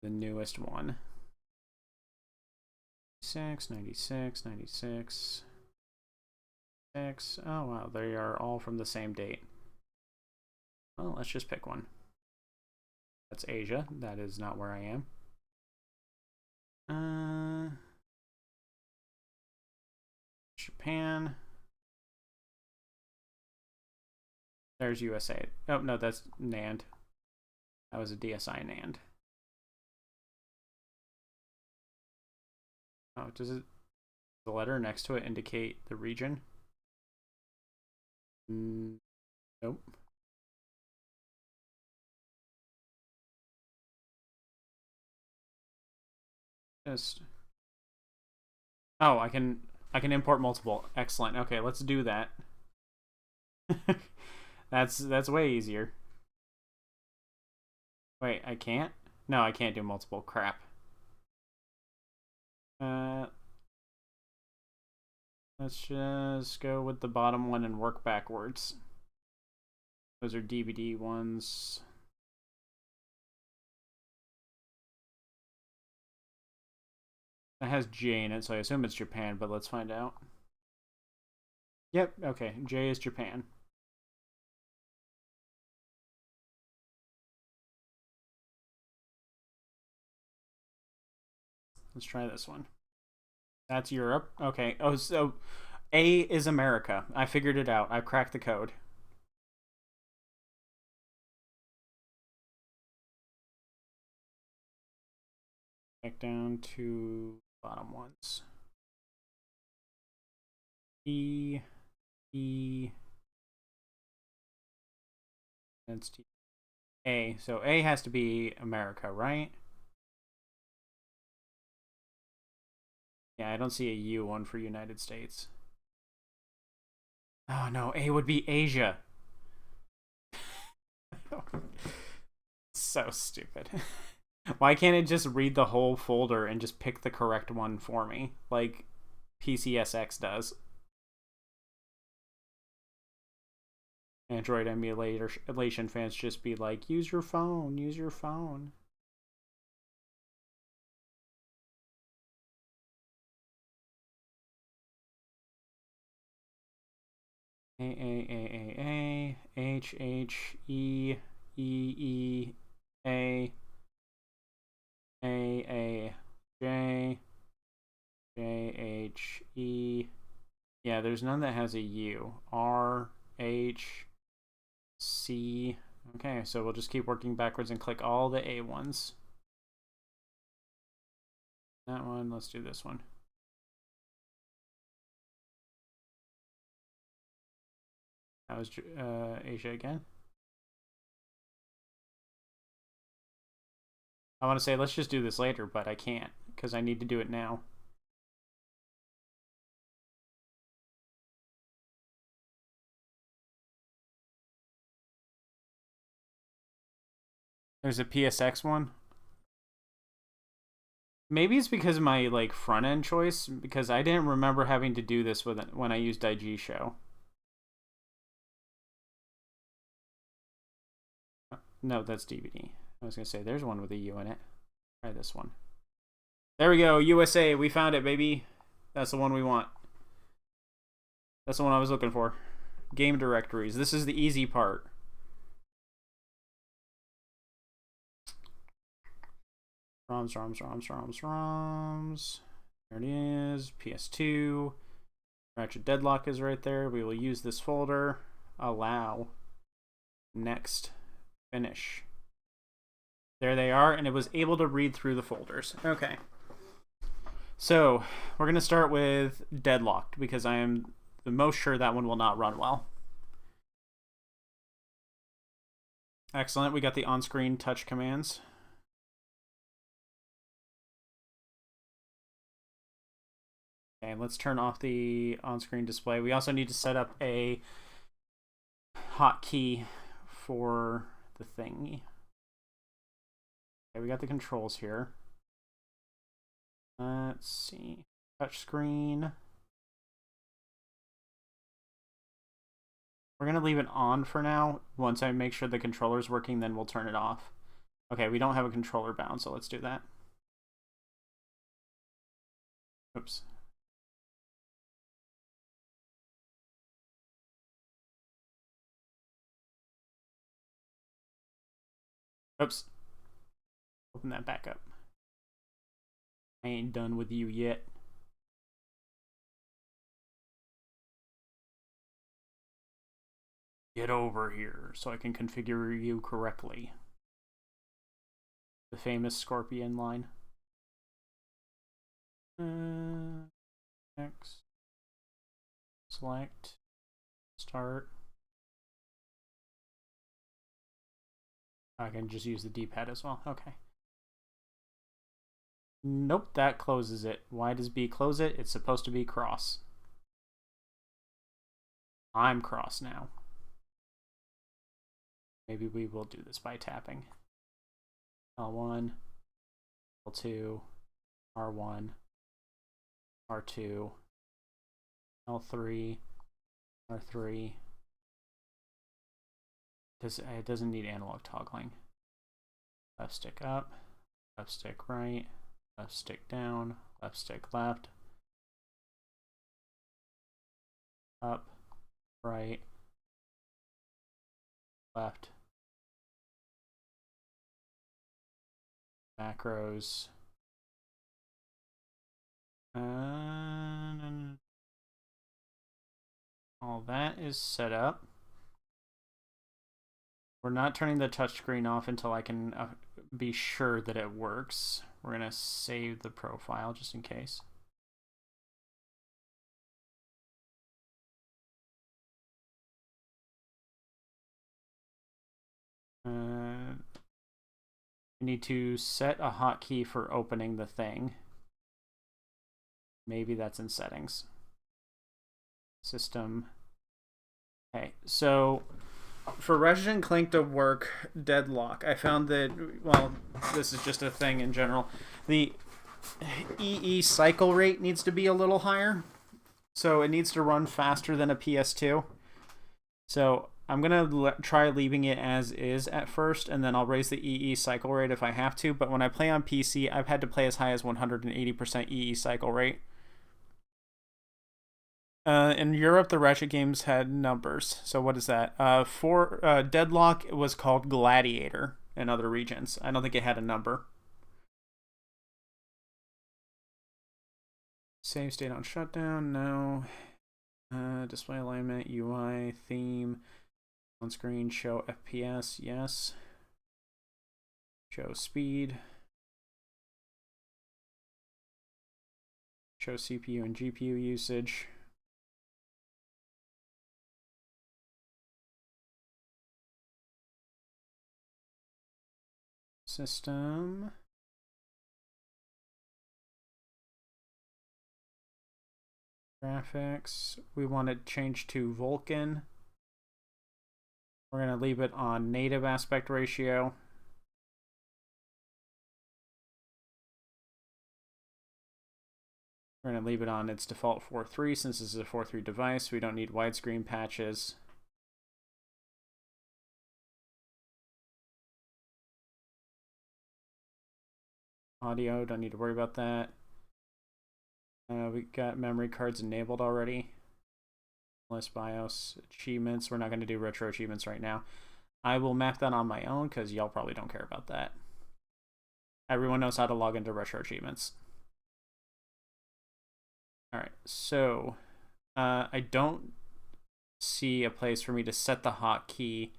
the newest one. 96, 96. Oh wow, they are all from the same date. Well, let's just pick one. That's Asia. That is not where I am. Japan. There's USA. Oh no, that's NAND. That was a DSI NAND. Oh, does it? The letter next to it indicate the region? Nope. Just. Oh, I can import multiple. Excellent. Okay, let's do that. That's way easier. Wait, I can't? No, I can't do multiple. Crap. Let's just go with the bottom one and work backwards. Those are DVD ones. It has J in it, so I assume it's Japan, but let's find out. Yep, okay. J is Japan. Let's try this one. That's Europe. Okay. Oh, so A is America. I figured it out. I cracked the code. Back down to bottom ones. E. That's T. A. So A has to be America, right? Yeah, I don't see a U one for United States. Oh no, A would be Asia. So stupid. Why can't it just read the whole folder and just pick the correct one for me, like PCSX does? Android emulation fans just be like, use your phone, use your phone. A H H E A J H E. Yeah, there's none that has a U. R H C. Okay, so we'll just keep working backwards and click all the A ones. That one, let's do this one. That was Asia again. I want to say let's just do this later, but I can't because I need to do it now. There's a PSX one. Maybe it's because of my like front end choice, because I didn't remember having to do this with it when I used IG Show. No, that's DVD. I was gonna say there's one with a U in it. Try this one. There we go, USA. We found it, baby. That's the one we want. That's the one I was looking for. Game directories. This is the easy part. ROMs. There it is. PS2. Ratchet Deadlock is right there. We will use this folder. Allow. Next. Finish. There they are, and it was able to read through the folders. Okay. So, we're going to start with Deadlocked, because I am the most sure that one will not run well. Excellent. We got the on-screen touch commands. Okay, let's turn off the on-screen display. We also need to set up a hotkey for the thingy. Okay, we got the controls here. Let's see. Touch screen. We're going to leave it on for now. Once I make sure the controller's working, then we'll turn it off. Okay, we don't have a controller bound, so let's do that. Oops. Oops. Open that back up. I ain't done with you yet. Get over here so I can configure you correctly. The famous Scorpion line. Next. Select. Start. I can just use the D-pad as well. Okay. Nope, that closes it. Why does B close it? It's supposed to be cross. I'm cross now. Maybe we will do this by tapping. L1, L2, R1, R2, L3, R3. It doesn't need analog toggling. Left stick up, left stick right, left stick down, left stick left, up, right, left, macros, and all that is set up. We're not turning the touchscreen off until I can be sure that it works. We're going to save the profile just in case. We need to set a hotkey for opening the thing. Maybe that's in settings. System. Okay, so for Ratchet & Clank to work Deadlock, I found that, well, this is just a thing in general, the EE cycle rate needs to be a little higher. So it needs to run faster than a PS2. So I'm going to try leaving it as is at first, and then I'll raise the EE cycle rate if I have to. But when I play on PC, I've had to play as high as 180% EE cycle rate. In Europe, the Ratchet games had numbers. So what is that? For Deadlock, it was called Gladiator in other regions. I don't think it had a number. Save state on shutdown, no. Display alignment, UI, theme, on screen, show FPS, yes. Show speed. Show CPU and GPU usage. System. Graphics. We want to change to Vulkan. We're going to leave it on native aspect ratio. We're going to leave it on its default 4.3 since this is a 4.3 device. We don't need widescreen patches. Audio, don't need to worry about that. We got memory cards enabled already. List BIOS achievements. We're not going to do retro achievements right now. I will map that on my own because y'all probably don't care about that. Everyone knows how to log into retro achievements. All right, so I don't see a place for me to set the hotkey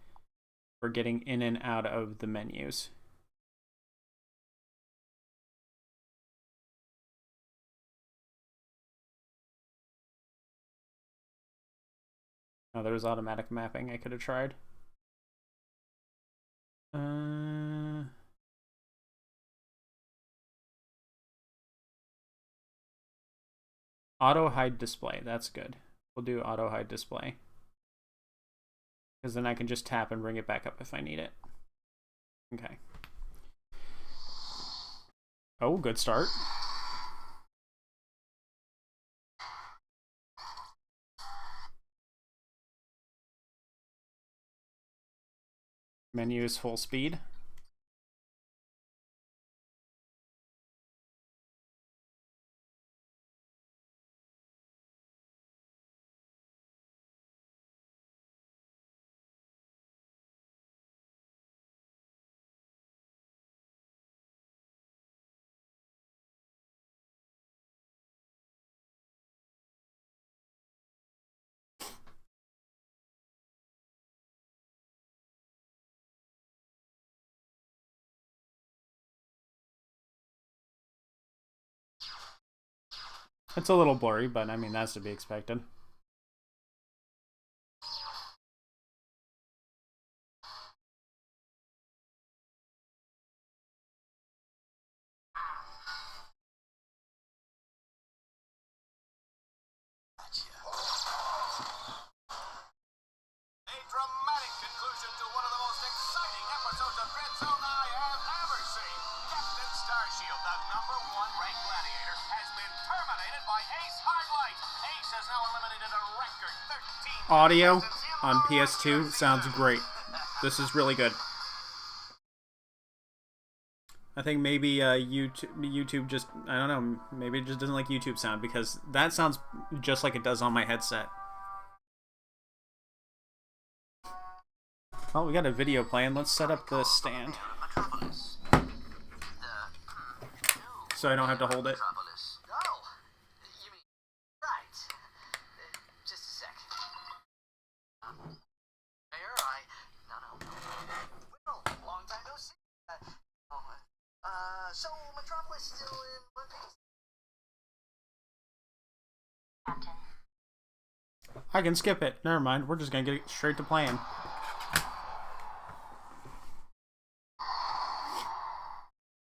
for getting in and out of the menus. Oh, there was automatic mapping I could have tried. Auto hide display. That's good. We'll do auto hide display. Because then I can just tap and bring it back up if I need it. Okay. Oh, good start. Menu is full speed. It's a little blurry, but I mean, that's to be expected. Audio on PS2 sounds great. This is really good. I think maybe YouTube just, I don't know, maybe it just doesn't like YouTube sound because that sounds just like it does on my headset. Oh, we got a video playing. Let's set up the stand. So I don't have to hold it. So Metropolis still in one piece? Captain. I can skip it. Never mind. We're just gonna get straight to playing.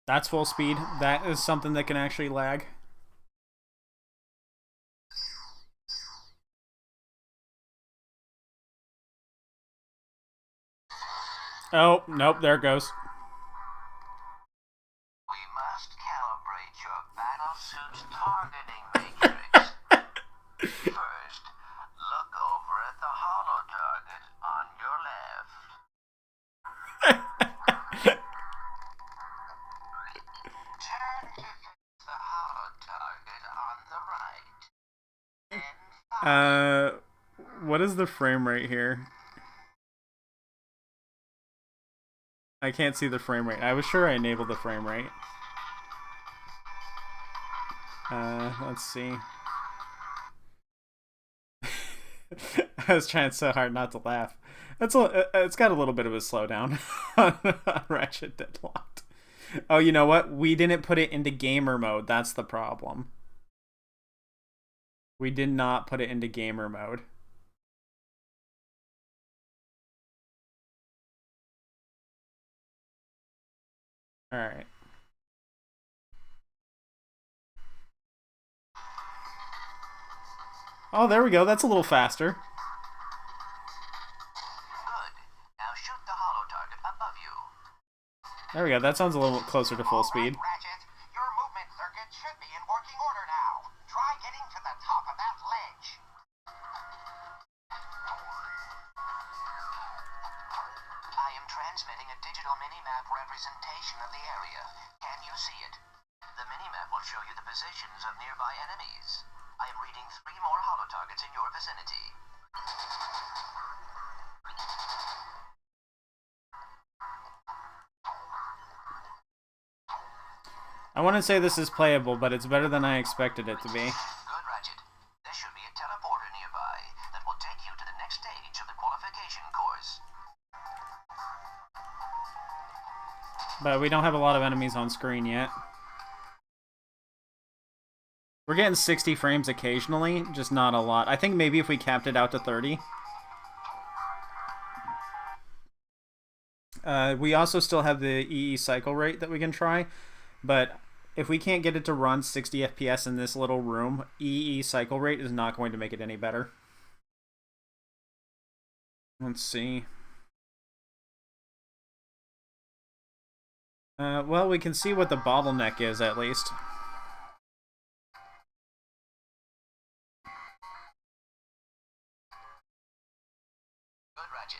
That's full speed. That is something that can actually lag. Oh, nope, there it goes. We must calibrate your battlesuit's targeting matrix. First, look over at the holo target on your left. Turn to the holo target on the right. What is the frame rate here? I can't see the frame rate. I was sure I enabled the frame rate. Let's see. I was trying so hard not to laugh. It's got a little bit of a slowdown on Ratchet Deadlocked. Oh, you know what? We didn't put it into gamer mode. That's the problem. We did not put it into gamer mode. Alright. Oh, there we go. That's a little faster. Good. Now shoot the holo target above you. There we go. That sounds a little closer to full speed. Ratchet, your movement circuit should be in working order now. Try getting to the top of that ledge. I am transmitting a digital minimap representation of the area. Can you see it? The minimap will show you the positions of nearby enemies. I am reading 3 more holo targets in your vicinity. I wouldn't say this is playable, but it's better than I expected it to be. Good, Ratchet. There should be a teleporter nearby that will take you to the next stage of the qualification course. But we don't have a lot of enemies on screen yet. We're getting 60 frames occasionally, just not a lot. I think maybe if we capped it out to 30. We also still have the EE cycle rate that we can try, but if we can't get it to run 60 FPS in this little room, EE cycle rate is not going to make it any better. Let's see. Well, we can see what the bottleneck is, at least. Good, Ratchet.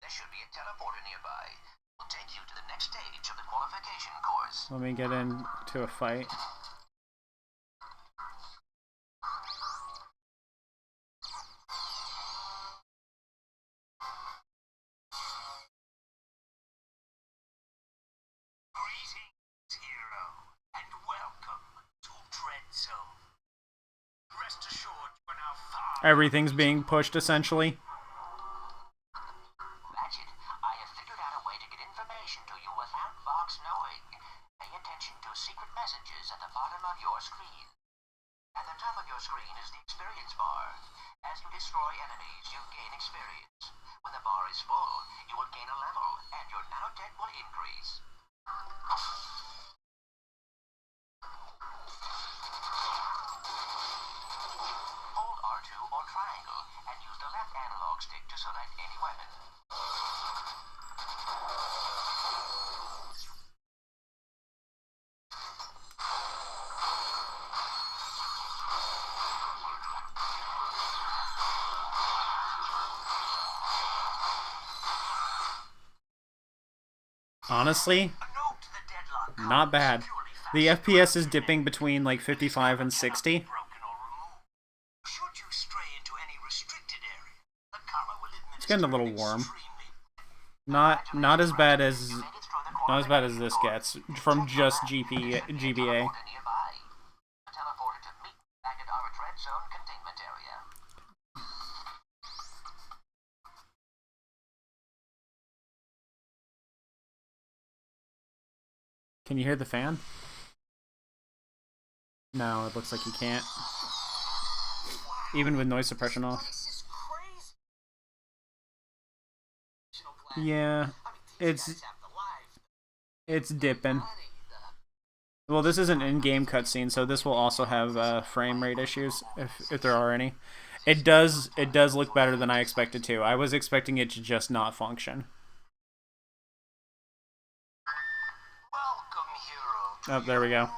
There should be a teleporter nearby. Will take you to the next stage of the qualification course. Let me get into a fight. Greetings, hero, and welcome to Dread Zone. Rest assured you're now far. Everything's being pushed, essentially. Ratchet, I have figured out a way to get information to you without Vox knowing. Pay attention to secret messages at the bottom of your screen. At the top of your screen is the experience bar. As you destroy enemies, you gain experience. When the bar is full, you will gain a level, and your nanotech will increase. Hold R2 or triangle, and use the left analog stick to select any weapon. Honestly, not bad. The FPS is dipping between like 55 and 60. It's getting a little warm. Not as bad as this gets from just GBA. Can you hear the fan? No, it looks like you can't. Even with noise suppression off. Yeah, it's dipping. Well, this is an in-game cutscene, so this will also have frame rate issues if there are any. It does look better than I expected to. I was expecting it to just not function. Oh, there we go.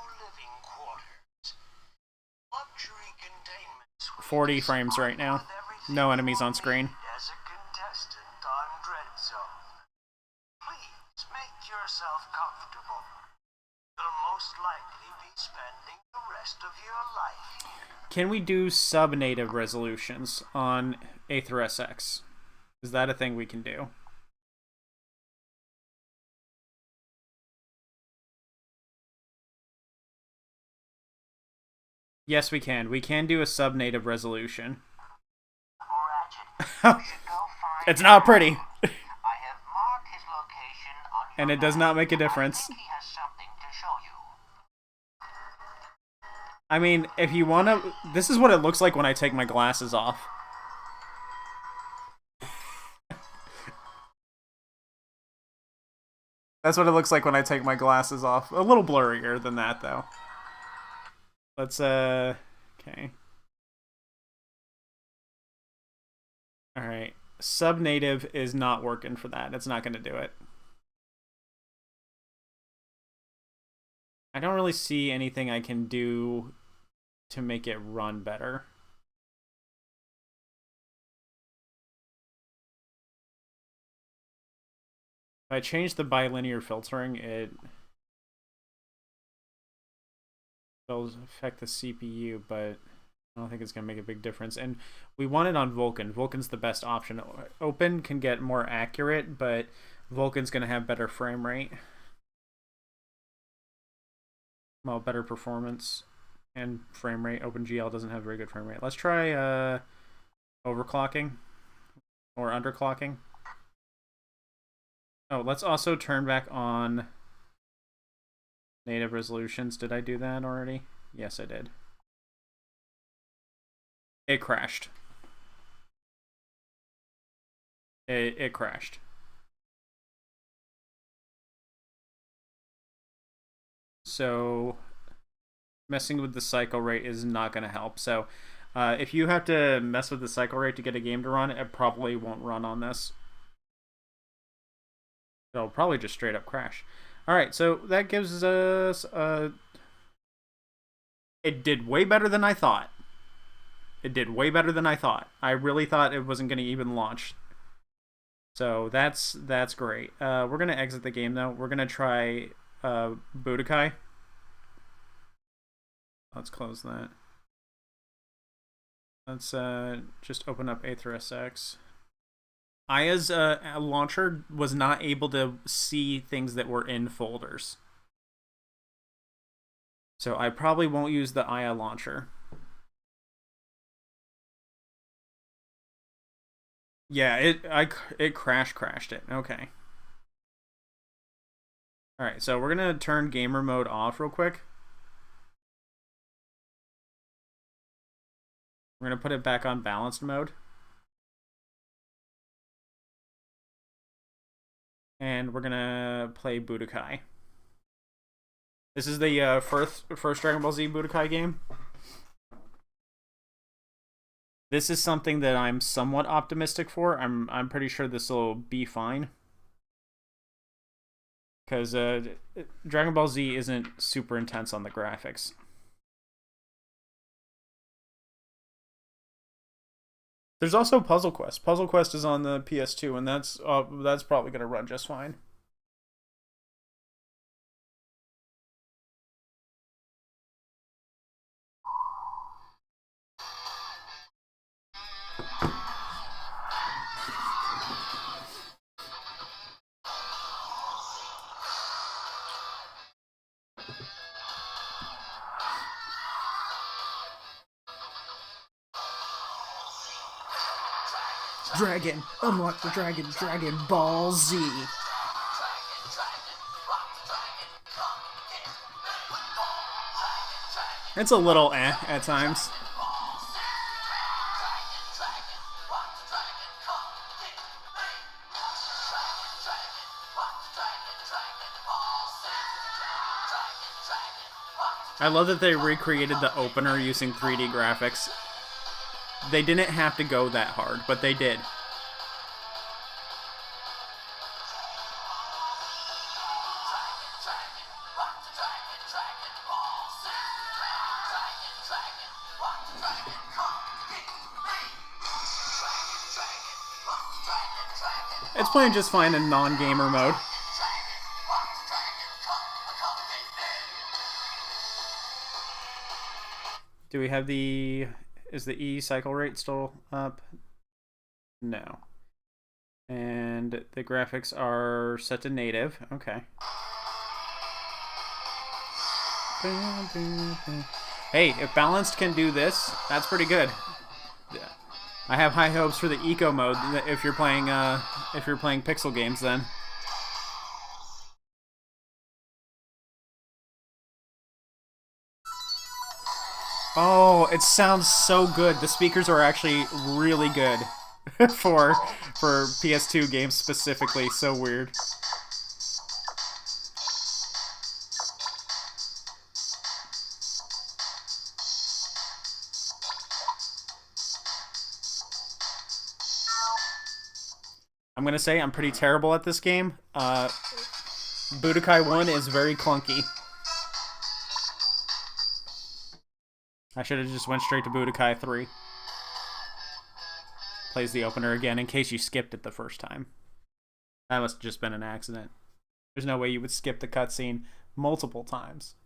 40 frames right now. No enemies on screen. As a contestant on Dread Zone, please make yourself comfortable. You'll most likely be spending the rest of your life here. Can we do sub-native resolutions on Aether SX? Is that a thing we can do? Yes, we can. We can do a sub-native resolution. It's not pretty. And it does not make a difference. I mean, if you want to... This is what it looks like when I take my glasses off. That's what it looks like when I take my glasses off. A little blurrier than that, though. Let's, okay. Alright. Sub-native is not working for that. It's not going to do it. I don't really see anything I can do to make it run better. If I change the bilinear filtering, it will affect the CPU, but I don't think it's going to make a big difference. And we want it on Vulkan. Vulkan's the best option. Open can get more accurate, but Vulkan's going to have better frame rate. Well, better performance and frame rate. OpenGL doesn't have very good frame rate. Let's try overclocking or underclocking. Oh, let's also turn back on native resolutions. Did I do that already? Yes, I did. It crashed. It crashed. So messing with the cycle rate is not going to help. So if you have to mess with the cycle rate to get a game to run, it probably won't run on this. It'll probably just straight up crash. All right, so that gives us it did way better than I thought. It did way better than I thought. I really thought it wasn't going to even launch. So that's great. We're going to exit the game, though. We're going to try Budokai. Let's close that. Let's just open up Aether-SX. Aya's launcher was not able to see things that were in folders. So I probably won't use the Aya launcher. Yeah, it crashed it. Okay. All right, so we're gonna turn gamer mode off real quick. We're gonna put it back on balanced mode. And we're gonna play Budokai. This is the first Dragon Ball Z Budokai game. This is something that I'm somewhat optimistic for. I'm pretty sure this will be fine. Because Dragon Ball Z isn't super intense on the graphics. There's also Puzzle Quest. Puzzle Quest is on the PS2, and that's probably going to run just fine. Dragon, unlock the dragon, Dragon Ball Z. It's a little at times. I love that they recreated the opener using 3D graphics. They didn't have to go that hard, but they did. It's playing just fine in non-gamer mode. Do we have the... Is the E cycle rate still up? No. And the graphics are set to native. Okay. Hey, if balanced can do this, that's pretty good. I have high hopes for the eco mode if you're playing pixel games then. Oh, it sounds so good. The speakers are actually really good for PS2 games specifically. So weird. I'm gonna say I'm pretty terrible at this game. Budokai 1 is very clunky. I should have just went straight to Budokai 3. Plays the opener again in case you skipped it the first time. That must have just been an accident. There's no way you would skip the cutscene multiple times.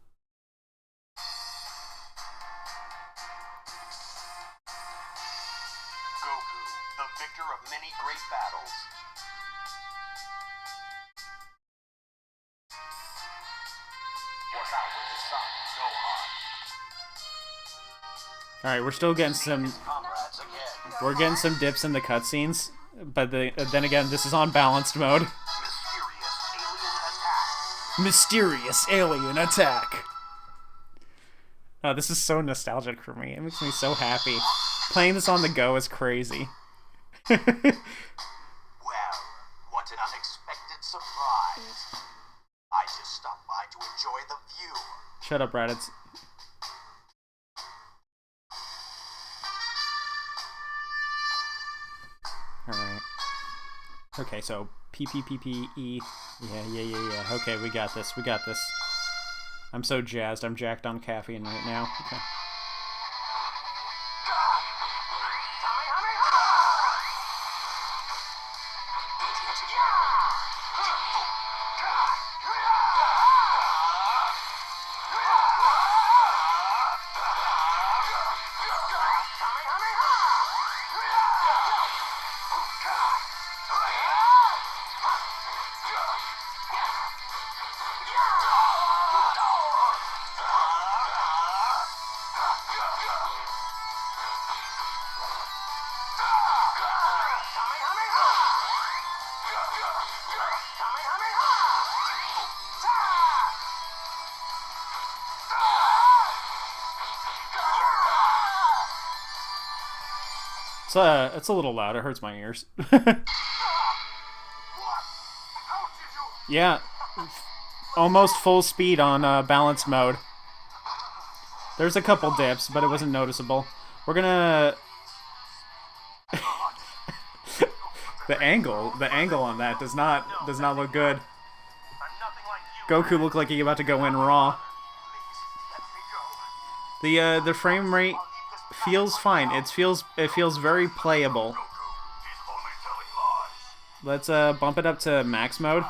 Goku, the victor of many great battles. What out with his son, Gohan. All right, we're still getting some. Comrades again. We're getting some dips in the cutscenes, but then again, this is on balanced mode. Mysterious alien attack. Mysterious alien attack. Oh, this is so nostalgic for me. It makes me so happy. Playing this on the go is crazy. Well, what an unexpected surprise. I just stopped by to enjoy the view. Shut up, Brad. It's... Alright. Okay, so P-P-P-P-E. Yeah. Okay, we got this. We got this. I'm so jazzed. I'm jacked on caffeine right now. Okay. It's a little loud. It hurts my ears. Yeah, almost full speed on balance mode. There's a couple dips, but it wasn't noticeable. We're gonna... the angle on that does not look good. Goku looked like he about to go in raw. The frame rate feels fine. It feels very playable. Let's bump it up to max mode.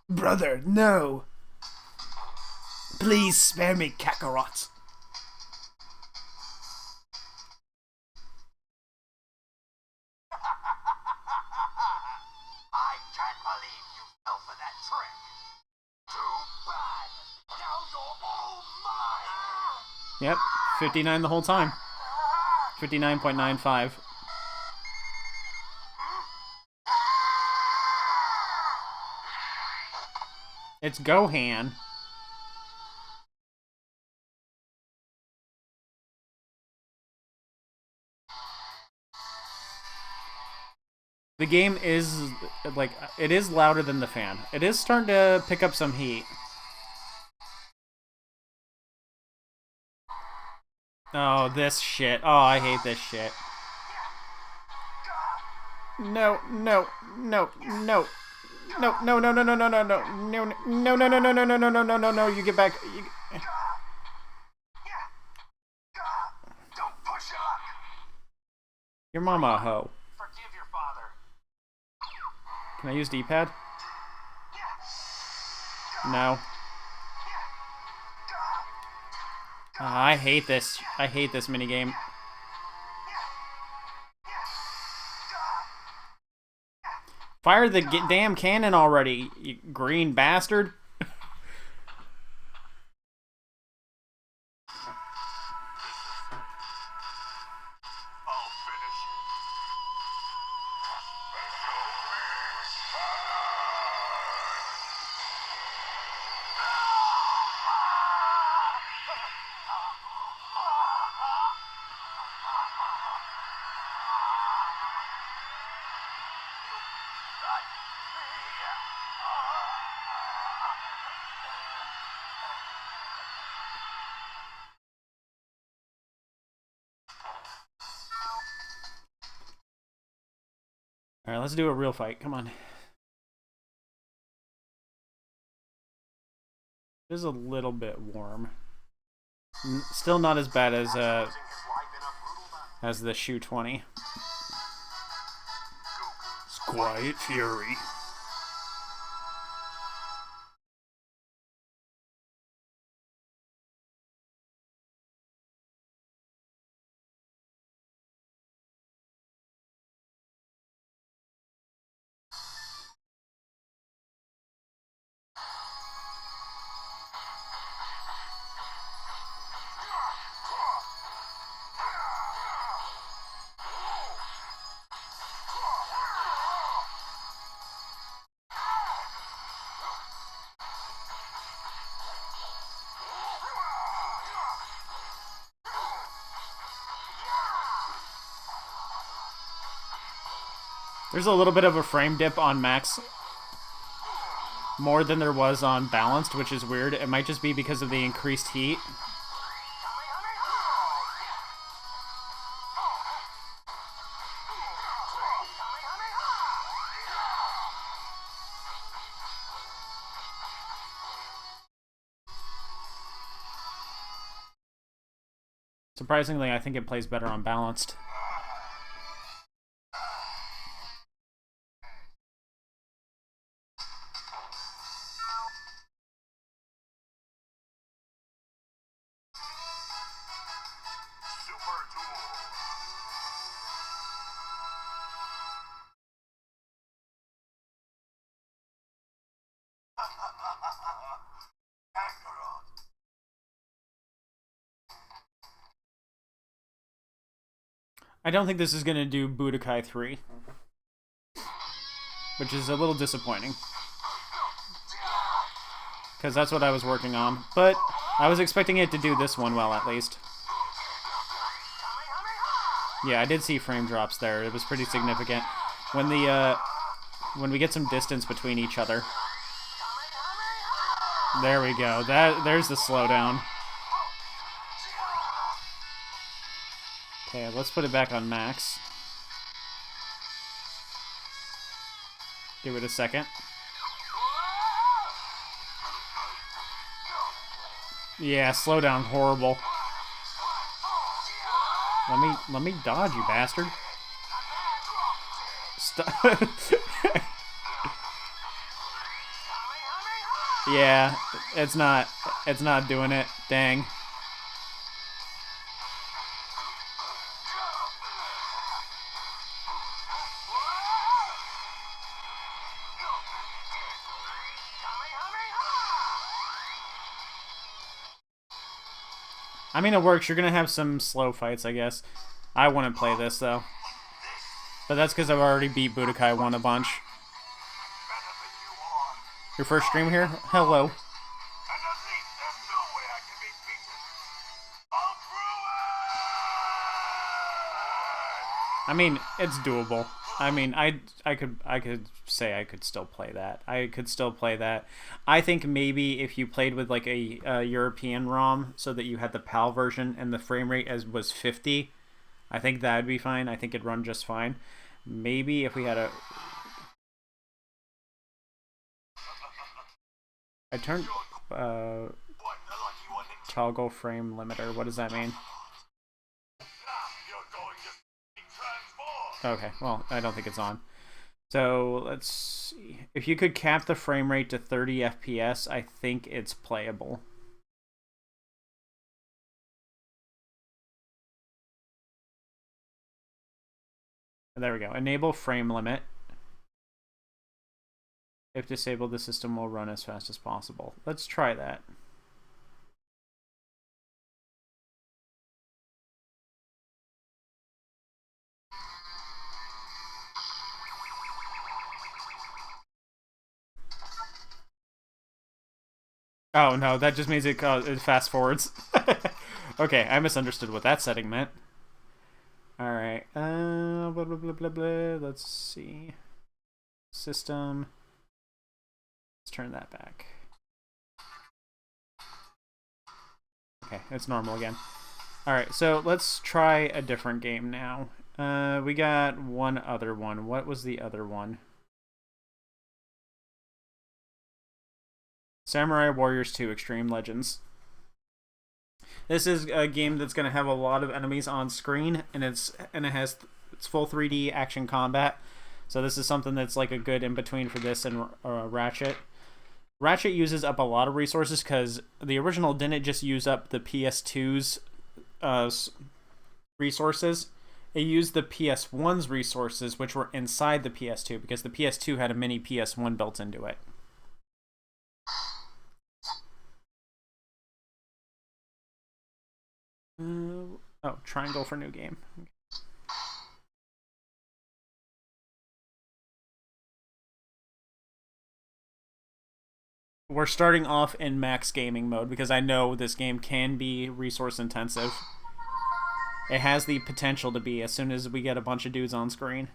Brother, no. Please spare me, Kakarot. I can't believe you fell for that trick. Too bad. Now you're all mine. Yep, 59 the whole time. 59.95. It's Gohan. The game is, like, it is louder than the fan. It is starting to pick up some heat. Oh, this shit. Oh, I hate this shit. No. No. You get back. Don't push up. Your mama a hoe. Forgive your father. Can I use D-pad? No. I hate this. I hate this minigame. Fire the damn cannon already, you green bastard. I'll finish it. Alright, let's do a real fight. Come on. This is a little bit warm. Still not as bad as the Shoe 20. Quiet Fury. There's a little bit of a frame dip on max, more than there was on balanced, which is weird. It might just be because of the increased heat. Surprisingly, I think it plays better on balanced. I don't think this is going to do Budokai 3, which is a little disappointing, because that's what I was working on, but I was expecting it to do this one well, at least. Yeah, I did see frame drops there. It was pretty significant. When we get some distance between each other. There we go. There's the slowdown. Okay, let's put it back on max. Give it a second. Yeah, slowdown horrible. Let me dodge, you bastard. Stop. Yeah, it's not doing it. Dang. I mean, it works. You're gonna have some slow fights, I guess. I wouldn't play this, though. But that's because I've already beat Budokai 1 a bunch. Your first stream here? Hello. I mean, it's doable. I mean, I could say I could still play that. I could still play that. I think maybe if you played with like a European ROM, so that you had the PAL version and the frame rate was 50, I think that'd be fine. I think it'd run just fine. Maybe if we had a... I turned toggle frame limiter. What does that mean? Okay, well, I don't think it's on. So let's see. If you could cap the frame rate to 30 FPS, I think it's playable. There we go. Enable frame limit. If disabled, the system will run as fast as possible. Let's try that. Oh no, that just means it fast forwards. Okay, I misunderstood what that setting meant. Alright, blah, blah, blah, blah, blah. Let's see. System. Let's turn that back. Okay, it's normal again. Alright, so let's try a different game now. We got one other one. What was the other one? Samurai Warriors 2 Extreme Legends. This is a game that's going to have a lot of enemies on screen, and it's full 3D action combat. So this is something that's like a good in between for this and Ratchet. Ratchet uses up a lot of resources because the original didn't just use up the PS2's resources. It used the PS1's resources, which were inside the PS2, because the PS2 had a mini PS1 built into it. Oh, triangle for new game. Okay. We're starting off in max gaming mode because I know this game can be resource intensive. It has the potential to be as soon as we get a bunch of dudes on screen.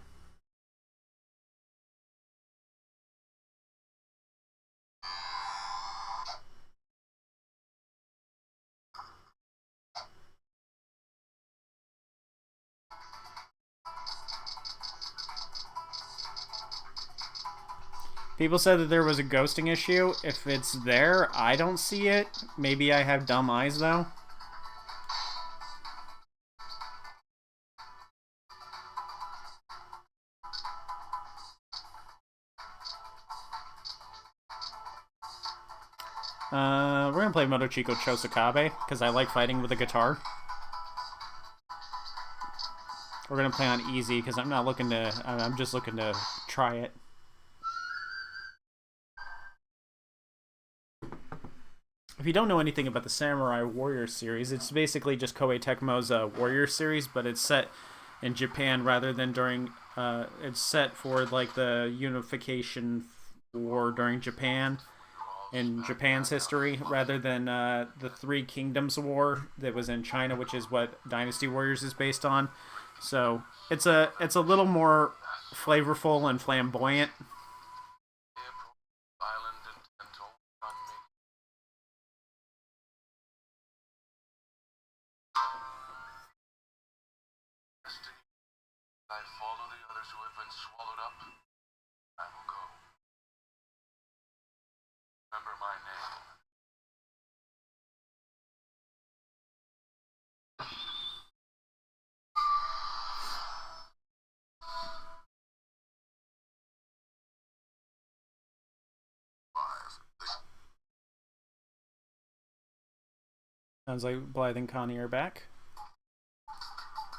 People said that there was a ghosting issue. If it's there, I don't see it. Maybe I have dumb eyes, though. We're gonna play Motochiko Chosakabe, because I like fighting with a guitar. We're gonna play on easy, because I'm not looking to... I'm just looking to try it. If you don't know anything about the Samurai Warrior series, it's basically just Koei Tecmo's Warrior series, but it's set in Japan rather than during... it's set for, like, the unification war during Japan, in Japan's history, rather than the Three Kingdoms War that was in China, which is what Dynasty Warriors is based on. So it's a little more flavorful and flamboyant. I follow the others who have been swallowed up. I will go. Remember my name. Sounds like Blythe and Connie are back.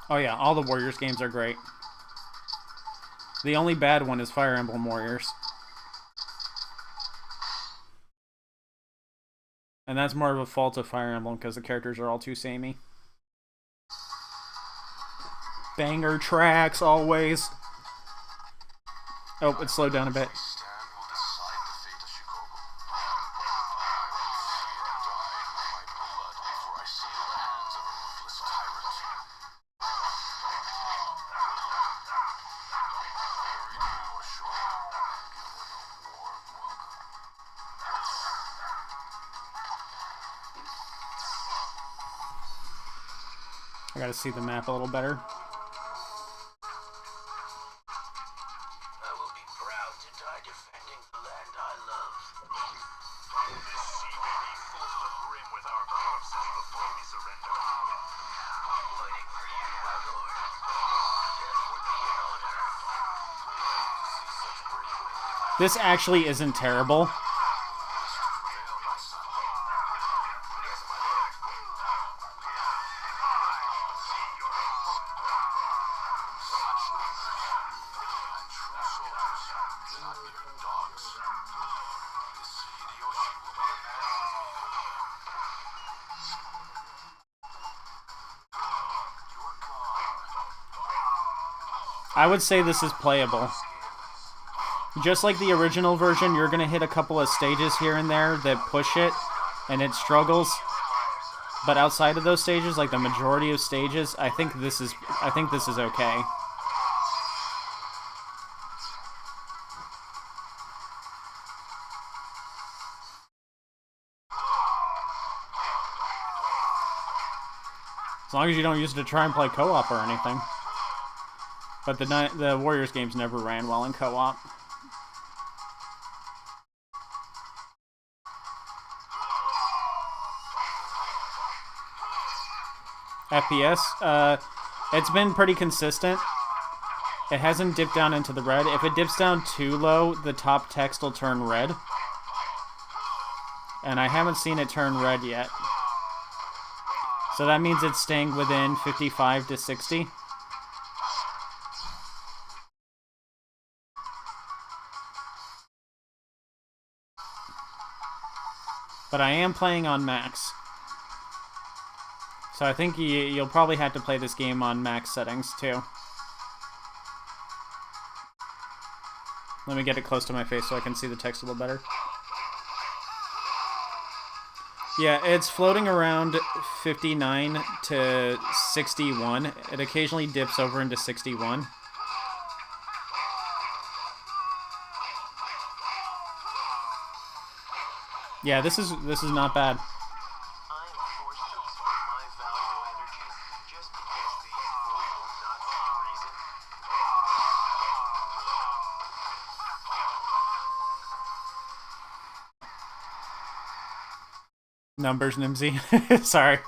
Oh yeah, all the Warriors games are great. The only bad one is Fire Emblem Warriors. And that's more of a fault of Fire Emblem because the characters are all too samey. Banger tracks, always. Oh, it slowed down a bit. I gotta see the map a little better. I will be proud to die defending the land I love. This sea may be full to the brim with our corpses before we surrender. Waiting for you, my lord. Death would be an honor. This actually isn't terrible. I would say this is playable. Just like the original version, you're going to hit a couple of stages here and there that push it, and it struggles. But outside of those stages, like the majority of stages, I think this is okay. As long as you don't use it to try and play co-op or anything. But the Warriors games never ran well in co-op. FPS, it's been pretty consistent. It hasn't dipped down into the red. If it dips down too low, the top text will turn red. And I haven't seen it turn red yet. So that means it's staying within 55 to 60. But I am playing on max. So I think you'll probably have to play this game on max settings too. Let me get it close to my face so I can see the text a little better. Yeah, it's floating around 59 to 61. It occasionally dips over into 61. Yeah, this is not bad. I am forced to expend my valuable energy just because these fools will not see reason. Numbers, Nimzy. Sorry.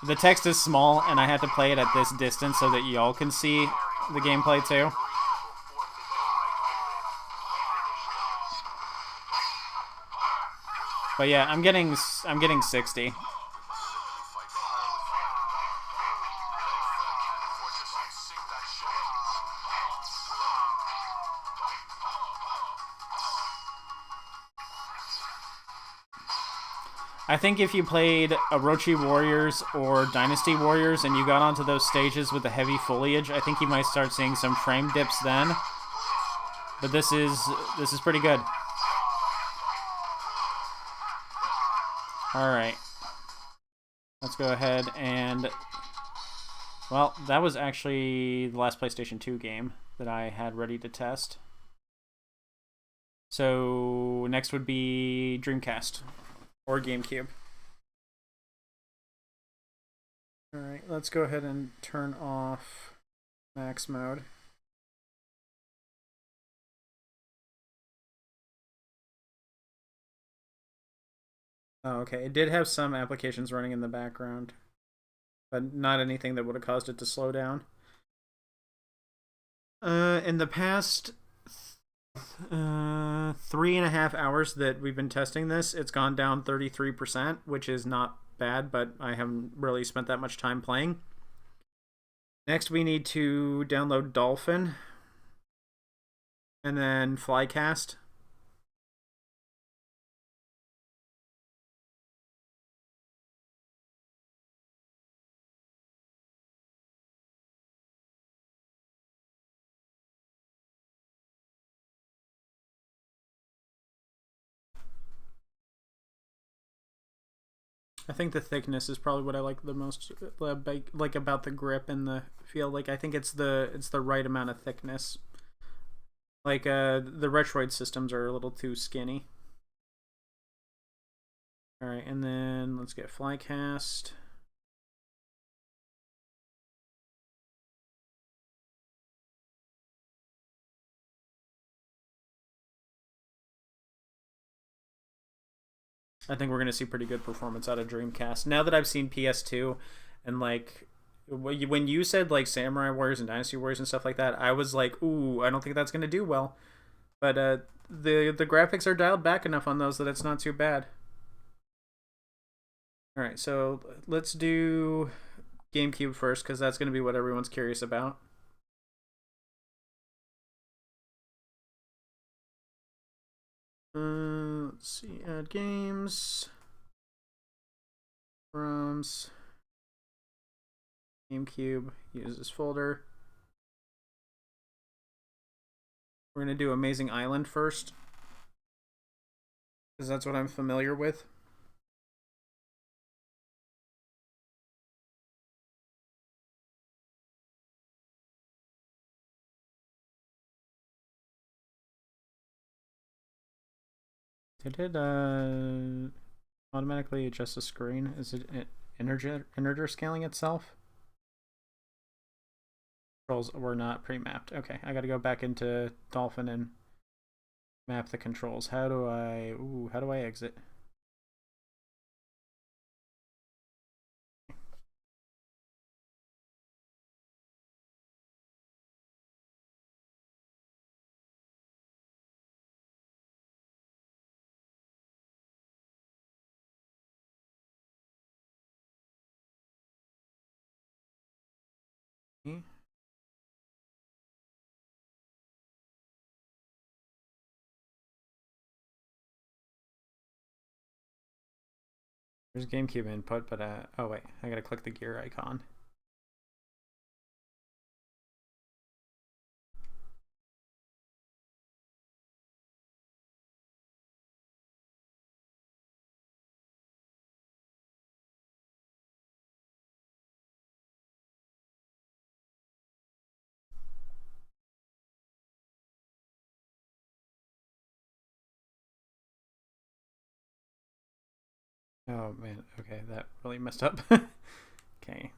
The text is small, and I had to play it at this distance so that y'all can see the gameplay too. But yeah, I'm getting 60. I think if you played Orochi Warriors or Dynasty Warriors and you got onto those stages with the heavy foliage, I think you might start seeing some frame dips then. But this is pretty good. Alright. Let's go ahead and... Well, that was actually the last PlayStation 2 game that I had ready to test. So next would be Dreamcast. Or GameCube. Alright, let's go ahead and turn off max mode. Oh, okay. It did have some applications running in the background, but not anything that would have caused it to slow down. In the past 3.5 hours that we've been testing this, it's gone down 33%, which is not bad, but I haven't really spent that much time playing. Next, we need to download Dolphin, and then Flycast. I think the thickness is probably what I like the most, like about the grip and the feel. Like I think it's the right amount of thickness. Like the Retroid systems are a little too skinny. All right, and then let's get Flycast. I think we're going to see pretty good performance out of Dreamcast. Now that I've seen PS2 and like when you said like Samurai Warriors and Dynasty Warriors and stuff like that, I was like, ooh, I don't think that's going to do well. But the graphics are dialed back enough on those that it's not too bad. All right, so let's do GameCube first because that's going to be what everyone's curious about. Let's see, add games, ROMs, GameCube, use this folder. We're going to do Amazing Island first because that's what I'm familiar with. Did it automatically adjust the screen? Is it integer scaling itself? Controls were not pre-mapped. Okay, I got to go back into Dolphin and map the controls. How do I exit? There's GameCube input, but oh wait, I gotta click the gear icon. Oh man, okay, that really messed up. Okay.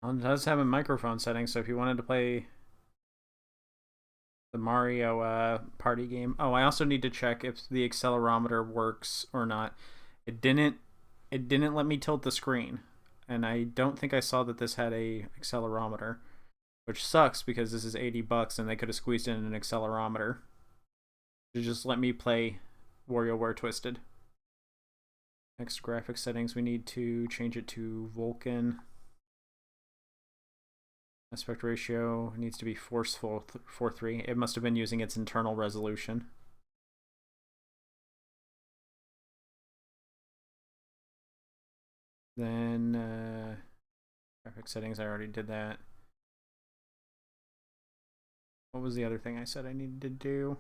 Well, it does have a microphone setting, so if you wanted to play the Mario party game. Oh, I also need to check if the accelerometer works or not. It didn't. It didn't let me tilt the screen, and I don't think I saw that this had a accelerometer, which sucks because this is $80 and they could have squeezed in an accelerometer to just let me play WarioWare Twisted. Next graphics settings, we need to change it to Vulkan. Aspect ratio needs to be forceful 4:3. It must have been using its internal resolution. Then graphic settings, I already did that. What was the other thing I said I needed to do?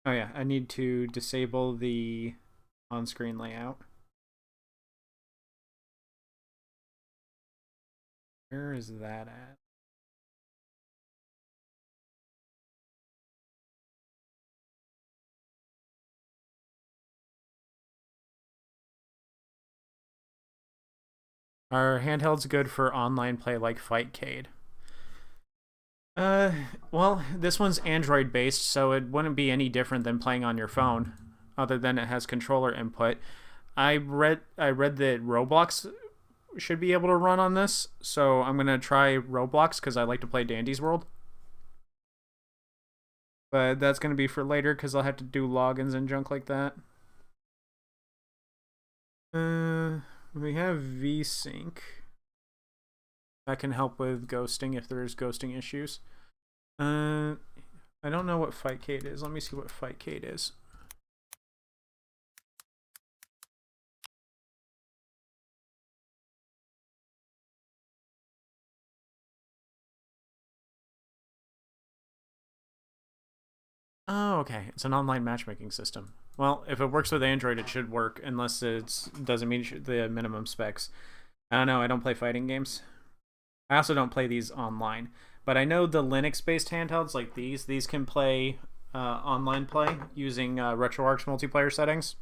Oh yeah, I need to disable the on-screen layout. Where is that at? Are handhelds good for online play like Fightcade? Well, this one's Android based, so it wouldn't be any different than playing on your phone, other than it has controller input. I read that Roblox should be able to run on this, so I'm gonna try Roblox because I like to play Dandy's World. But that's gonna be for later because I'll have to do logins and junk like that. We have VSync. That can help with ghosting if there's ghosting issues. I don't know what Fightcade is. Let me see what Fightcade is. Oh, okay. It's an online matchmaking system. Well, if it works with Android, it should work, unless it doesn't meet the minimum specs. I don't know. I don't play fighting games. I also don't play these online. But I know the Linux-based handhelds like these can play online play using RetroArch multiplayer settings.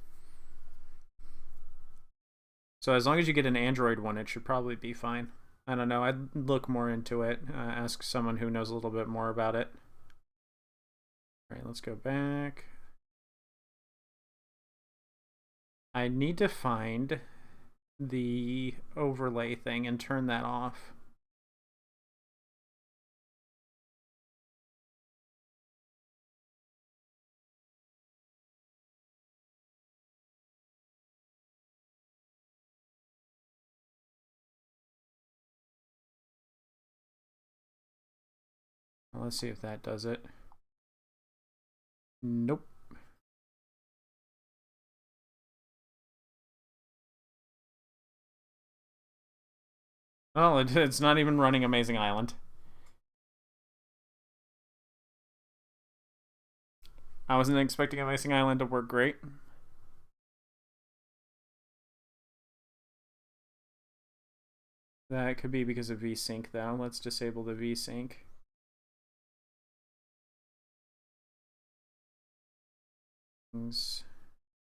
So as long as you get an Android one, it should probably be fine. I don't know. I'd look more into it. Ask someone who knows a little bit more about it. All right, let's go back. I need to find the overlay thing and turn that off. Well, let's see if that does it. Nope. Oh, it's not even running Amazing Island. I wasn't expecting Amazing Island to work great. That could be because of VSync, though. Let's disable the VSync.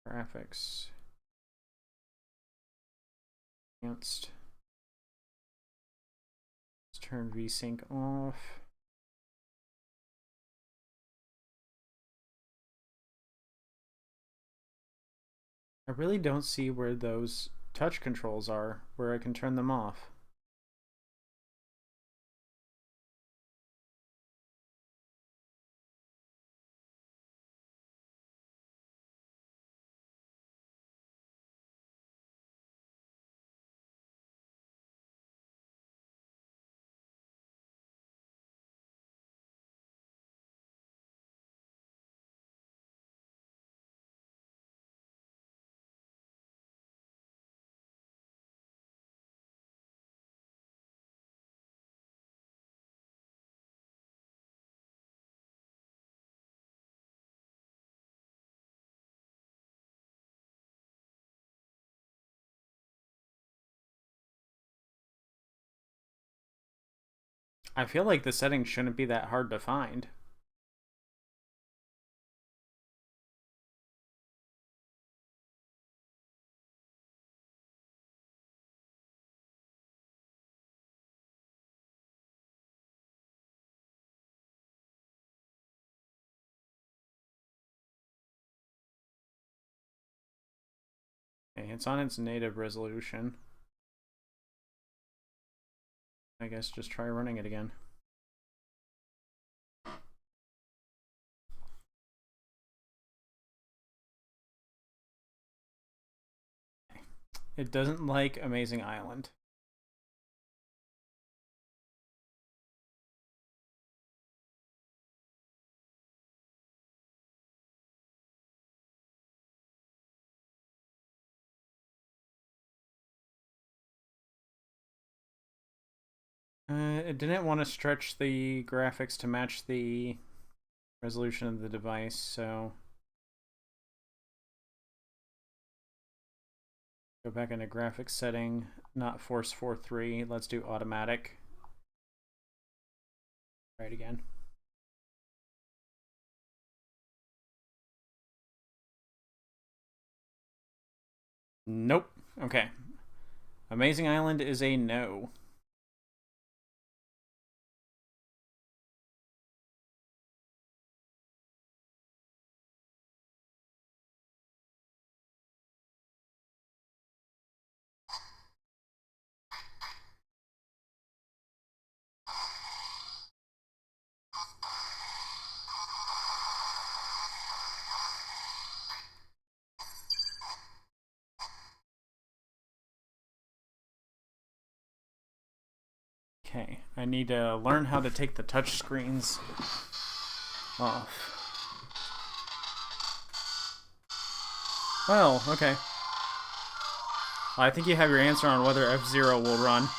Graphics. Enhanced. Let's turn VSync off. I really don't see where those touch controls are, where I can turn them off. I feel like the settings shouldn't be that hard to find. it's on its native resolution. I guess just try running it again. It doesn't like Amazing Island. It didn't want to stretch the graphics to match the resolution of the device, so go back into graphics setting, not force 4.3. Let's do automatic. Try it again. Nope. Okay. Amazing Island is a no. Okay, I need to learn how to take the touch screens off. Well, okay. I think you have your answer on whether F-Zero will run.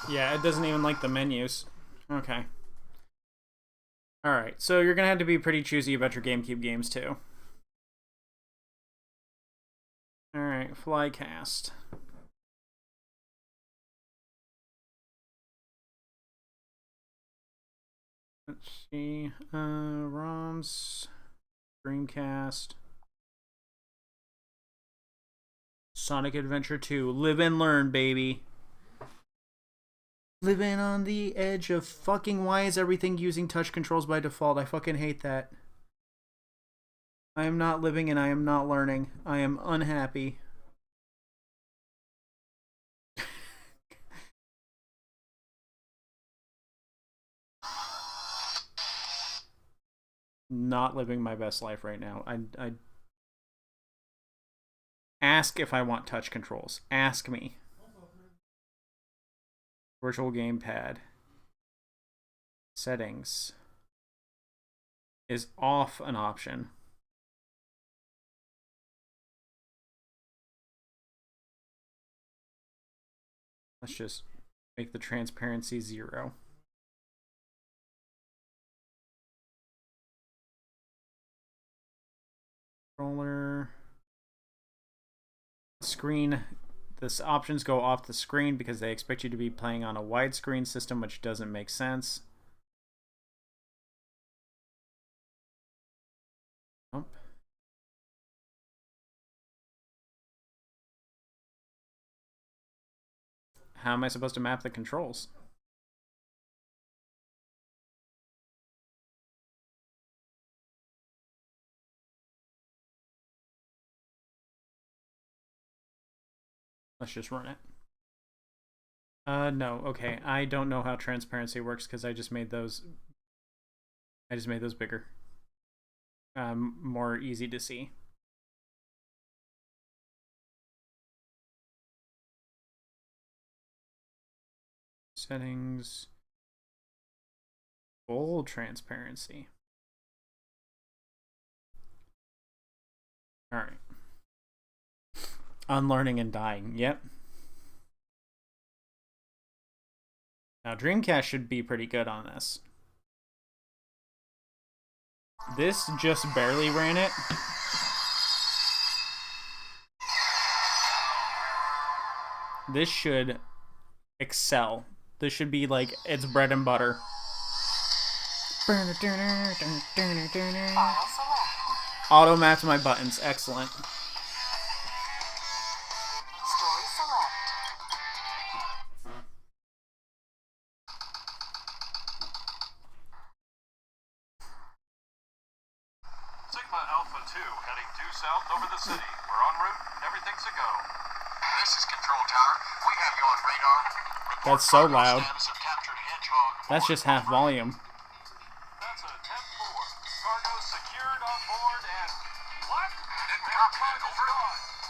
Yeah, it doesn't even like the menus. Okay. Alright, so you're gonna have to be pretty choosy about your GameCube games, too. Alright, Flycast. Let's see. ROMs. Dreamcast. Sonic Adventure 2. Live and learn, baby. Living on the edge of fucking why is everything using touch controls by default? I fucking hate that. I am not living and I am not learning. I am unhappy. Not living my best life right now. I ask if I want touch controls. Ask me. Virtual gamepad. Settings. Is off an option? Let's just make the transparency 0. Controller. Screen. This options go off the screen because they expect you to be playing on a widescreen system, which doesn't make sense. Nope. How am I supposed to map the controls? Let's just run it. No, okay. I don't know how transparency works because I just made those bigger. More easy to see. Settings. Full transparency. All right. Unlearning and dying. Yep. Now Dreamcast should be pretty good on this. This just barely ran it. This should excel. This should be like its bread and butter. Auto match my buttons. Excellent. Story select. Sigma Alpha 2 heading due south over the city. We're en route. Everything's a go. This is Control Tower. We have you on radar. That's so loud. Status of captured Hedgehog. That's just half volume. That's a 10-4. Cargo secured on board and... What? Didn't copy that. Over.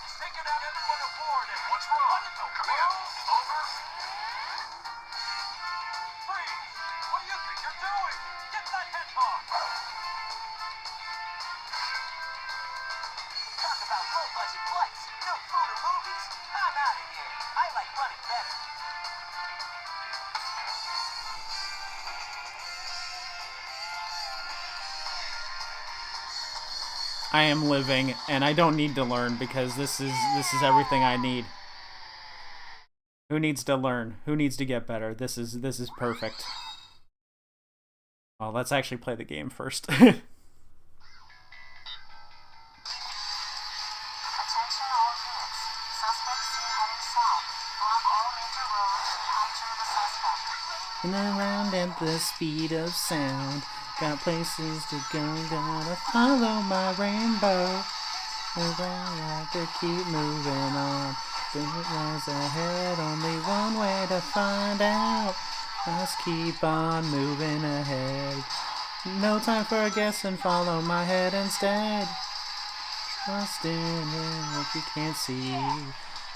It's taking out everyone aboard and... What's wrong? Come in. Over. Freeze! What do you think you're doing? Get that hedgehog! Talk about low-budget flights. No food or movies. I'm out of here. I like money better. I am living, and I don't need to learn because this is everything I need. Who needs to learn? Who needs to get better? This is perfect. Well, let's actually play the game first. Attention all units. Suspect seen heading south. Block all major roads. Capture the suspect. And around at the speed of sound. Got places to go, gotta follow my rainbow. And I have to keep moving on. Think it lies ahead, only one way to find out. Let's keep on moving ahead. No time for guessing, follow my head instead. Trust in what you can't see.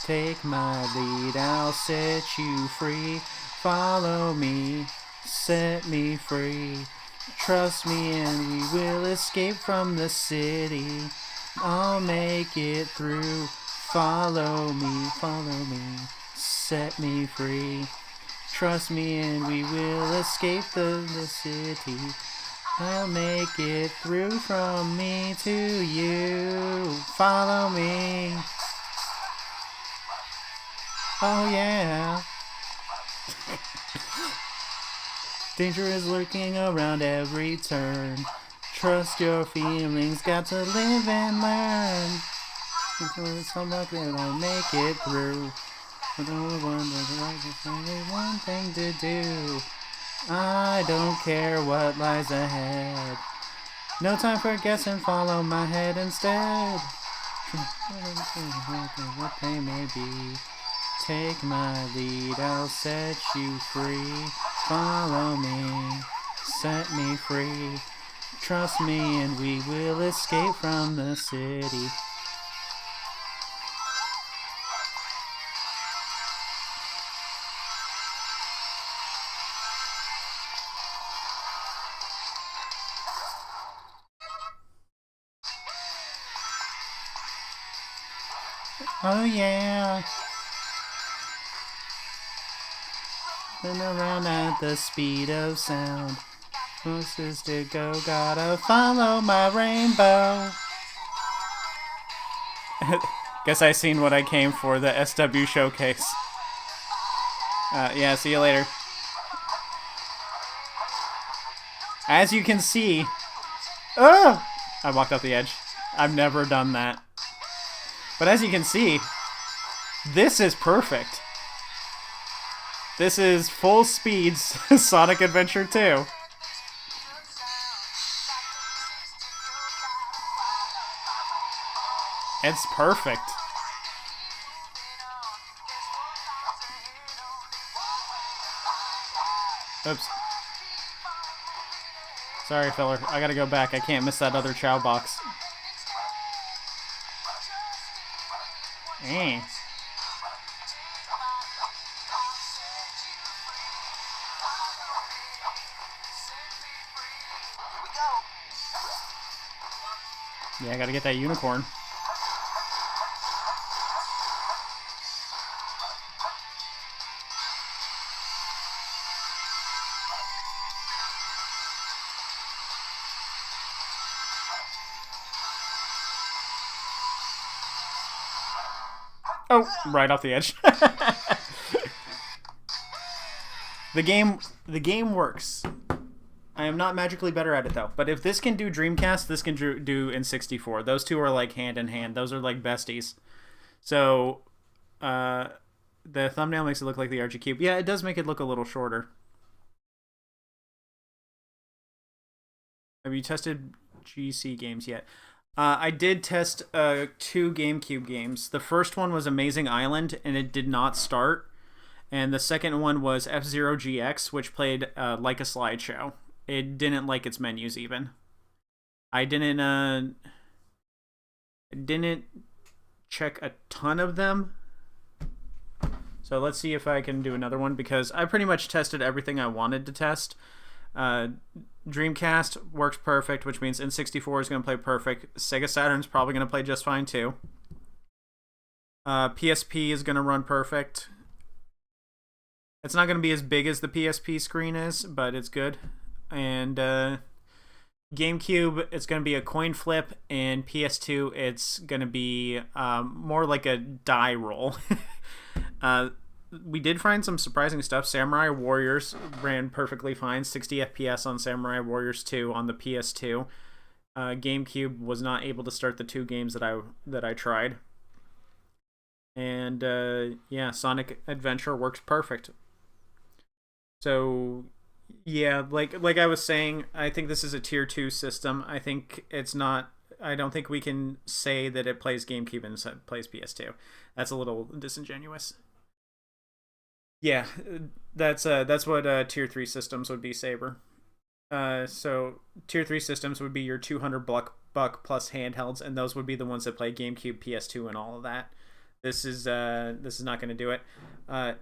Take my lead, I'll set you free. Follow me, set me free. Trust me and we will escape from the city. I'll make it through. Follow me, set me free. Trust me and we will escape the city. I'll make it through from me to you. Follow me. Oh yeah. Danger is lurking around every turn. Trust your feelings, got to live and learn. It's so lucky that I'll make it through. But there's only one thing to do. I don't care what lies ahead. No time for guessing, follow my head instead. What they may be. Take my lead, I'll set you free. Follow me, set me free. Trust me and we will escape from the city. Oh yeah. Been around at the speed of sound. Places to go, gotta follow my rainbow. Guess I seen what I came for, the SW showcase. Yeah, see you later. As you can see... Oh! I walked off the edge. I've never done that. But as you can see, this is perfect. This is full speed Sonic Adventure 2. It's perfect. Oops. Sorry, feller. I gotta go back. I can't miss that other chow box. Eh. Yeah, I gotta get that unicorn. Oh, right off the edge. The game works. I am not magically better at it though. But if this can do Dreamcast, this can do N64. Those two are like hand in hand. Those are like besties. So, the thumbnail makes it look like the Archie Cube. Yeah, it does make it look a little shorter. Have you tested GC games yet? I did test 2 GameCube games. The first one was Amazing Island, and it did not start. And the second one was F-Zero GX, which played like a slideshow. It didn't like its menus even. I didn't check a ton of them. So let's see if I can do another one, because I pretty much tested everything I wanted to test. Dreamcast works perfect, which means N64 is going to play perfect. Sega Saturn's probably going to play just fine too. PSP is going to run perfect. It's not going to be as big as the PSP screen is, but it's good. And GameCube, it's going to be a coin flip, and PS2, it's going to be more like a die roll. We did find some surprising stuff. Samurai Warriors ran perfectly fine, 60 FPS on Samurai Warriors 2 on the PS2. GameCube was not able to start the 2 games that I tried. And yeah, Sonic Adventure works perfect. So yeah, like I was saying, I think this is a tier 2 system. I think it's not. I don't think we can say that it plays GameCube and plays PS2. That's a little disingenuous. Yeah, that's what tier 3 systems would be, Saber. So tier 3 systems would be your $200 plus handhelds, and those would be the ones that play GameCube, PS2, and all of that. This is not going to do it.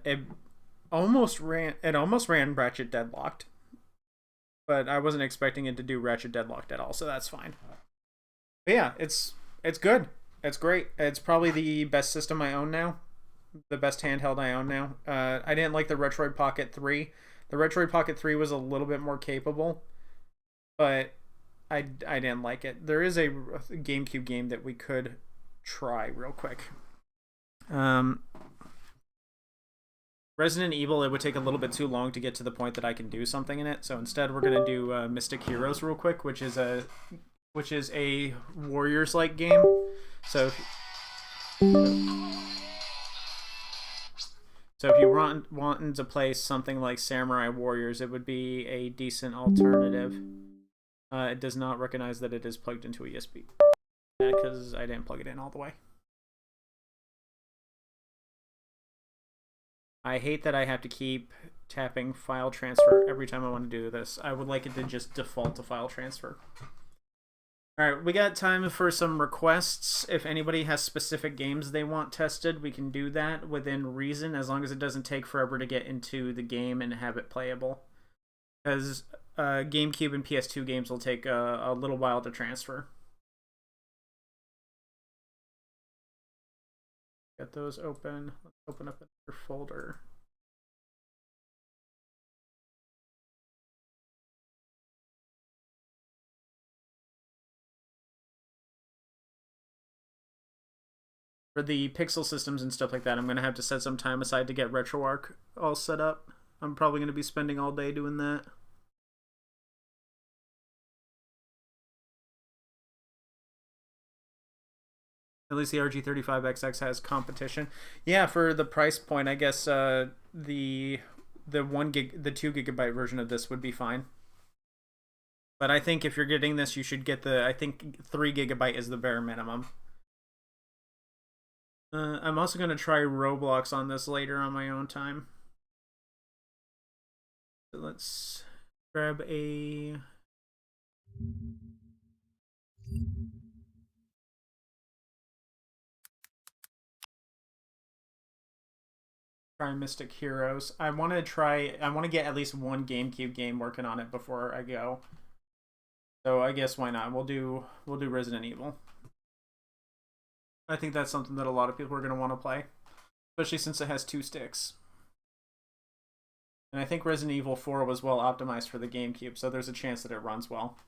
It almost ran Ratchet Deadlocked, but I wasn't expecting it to do Ratchet Deadlocked at all, so that's fine. But yeah, it's good. It's great. It's probably the best system I own now. The best handheld I own now. I didn't like the Retroid Pocket 3. The Retroid Pocket 3 was a little bit more capable, but I didn't like it. There is a GameCube game that we could try real quick. Resident Evil, it would take a little bit too long to get to the point that I can do something in it. So instead, we're gonna do Mystic Heroes real quick, which is a Warriors-like game. So if you wanting to play something like Samurai Warriors, it would be a decent alternative. It does not recognize that it is plugged into a USB, because I didn't plug it in all the way. I hate that I have to keep tapping file transfer every time I want to do this. I would like it to just default to file transfer. Alright, we got time for some requests. If anybody has specific games they want tested, we can do that within reason, as long as it doesn't take forever to get into the game and have it playable. Because GameCube and PS2 games will take a little while to transfer. Get those open. Let's open up another folder. For the pixel systems and stuff like that, I'm going to have to set some time aside to get RetroArch all set up. I'm probably going to be spending all day doing that. At least the RG35XX has competition. Yeah, for the price point, I guess the 2 gigabyte version of this would be fine. But I think if you're getting this, you should get I think 3 gigabyte is the bare minimum. I'm also going to try Roblox on this later on my own time. So let's grab a... Try Mystic Heroes. I want to get at least one GameCube game working on it before I go. So I guess why not? We'll do Resident Evil. I think that's something that a lot of people are going to want to play, especially since it has 2 sticks. And I think Resident Evil 4 was well optimized for the GameCube, so there's a chance that it runs well.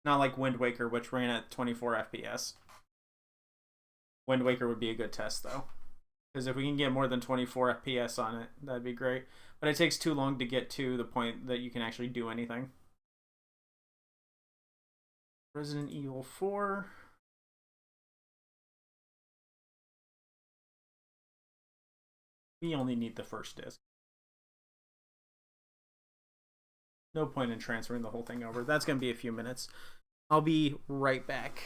Not like Wind Waker, which ran at 24 FPS. Wind Waker would be a good test, though. Because if we can get more than 24 FPS on it, that'd be great. But it takes too long to get to the point that you can actually do anything. Resident Evil 4. We only need the first disc. No point in transferring the whole thing over. That's going to be a few minutes. I'll be right back.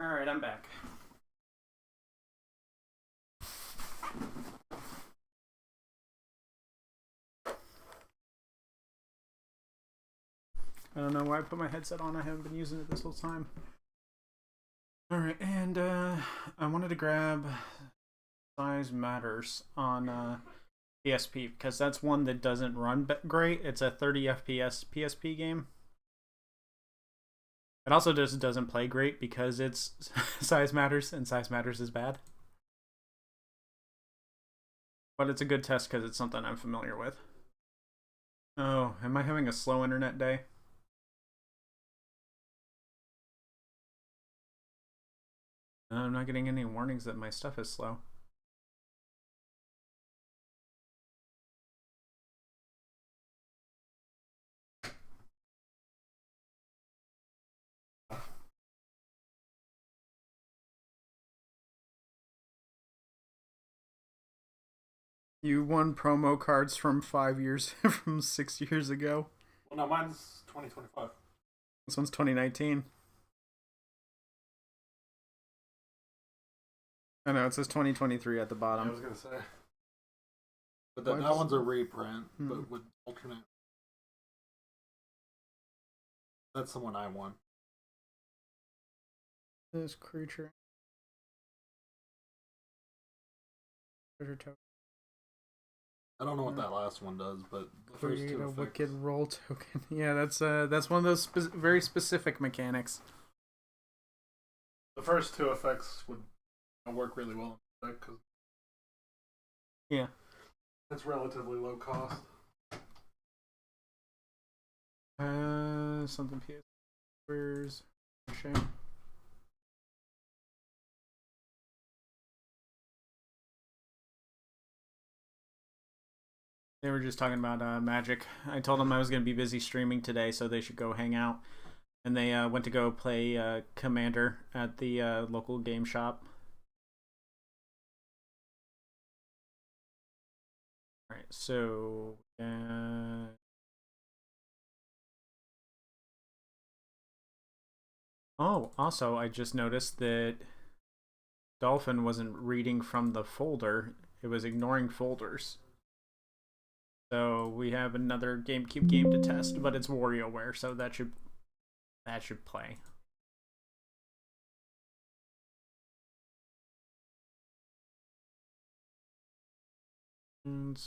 Alright, I'm back. I don't know why I put my headset on. I haven't been using it this whole time. Alright, and I wanted to grab Size Matters on PSP because that's one that doesn't run great. It's a 30 FPS PSP game. It also just doesn't play great because it's Size Matters, and Size Matters is bad. But it's a good test because it's something I'm familiar with. Oh, am I having a slow internet day? I'm not getting any warnings that my stuff is slow. You won promo cards from 5 years, from 6 years ago. Well, no, mine's 2025. This one's 2019. I know, it says 2023 at the I bottom. was gonna say, but that one's a reprint, but with alternate. That's the one I won. This creature. Treasure token. I don't know what that last one does, but the first Create two a effects. wicked roll token. Yeah, that's one of those very specific mechanics. The first two effects would work really well in because Yeah. it's relatively low cost. Something PS. Where's shame? They were just talking about Magic. I told them I was going to be busy streaming today, so they should go hang out. And they went to go play Commander at the local game shop. Alright, so... Oh, also, I just noticed that Dolphin wasn't reading from the folder. It was ignoring folders. So we have another GameCube game to test, but it's WarioWare, so that should play. And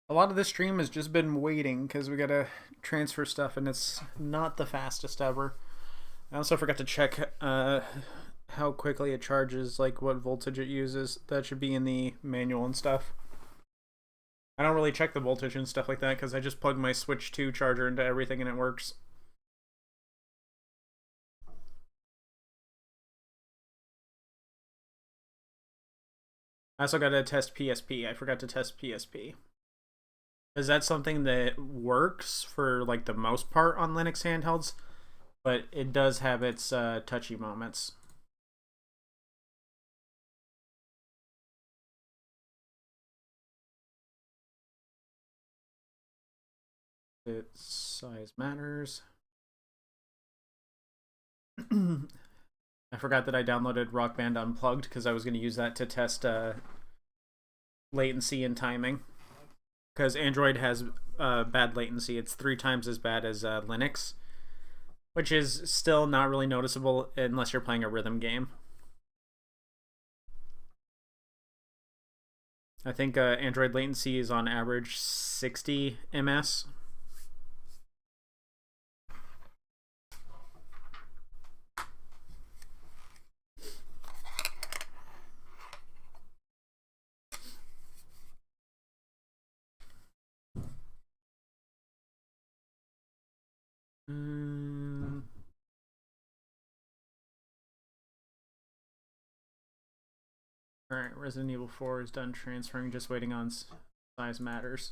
a lot of this stream has just been waiting because we gotta transfer stuff and it's not the fastest ever. I also forgot to check how quickly it charges, like what voltage it uses. That should be in the manual and stuff. I don't really check the voltage and stuff like that because I just plug my Switch 2 charger into everything and it works. I also got to test PSP. I forgot to test PSP. Is that something that works for like the most part on Linux handhelds? But it does have its touchy moments. Its size matters. I forgot that I downloaded Rock Band Unplugged because I was going to use that to test latency and timing. Because Android has bad latency. It's 3 times as bad as Linux, which is still not really noticeable unless you're playing a rhythm game. I think Android latency is on average 60 ms. Alright, Resident Evil 4 is done transferring, just waiting on size matters.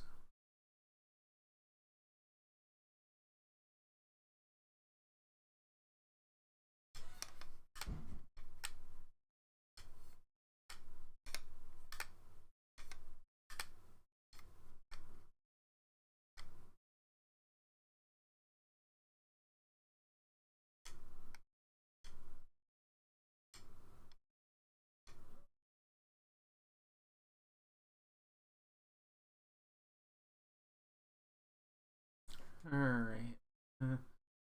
Alright.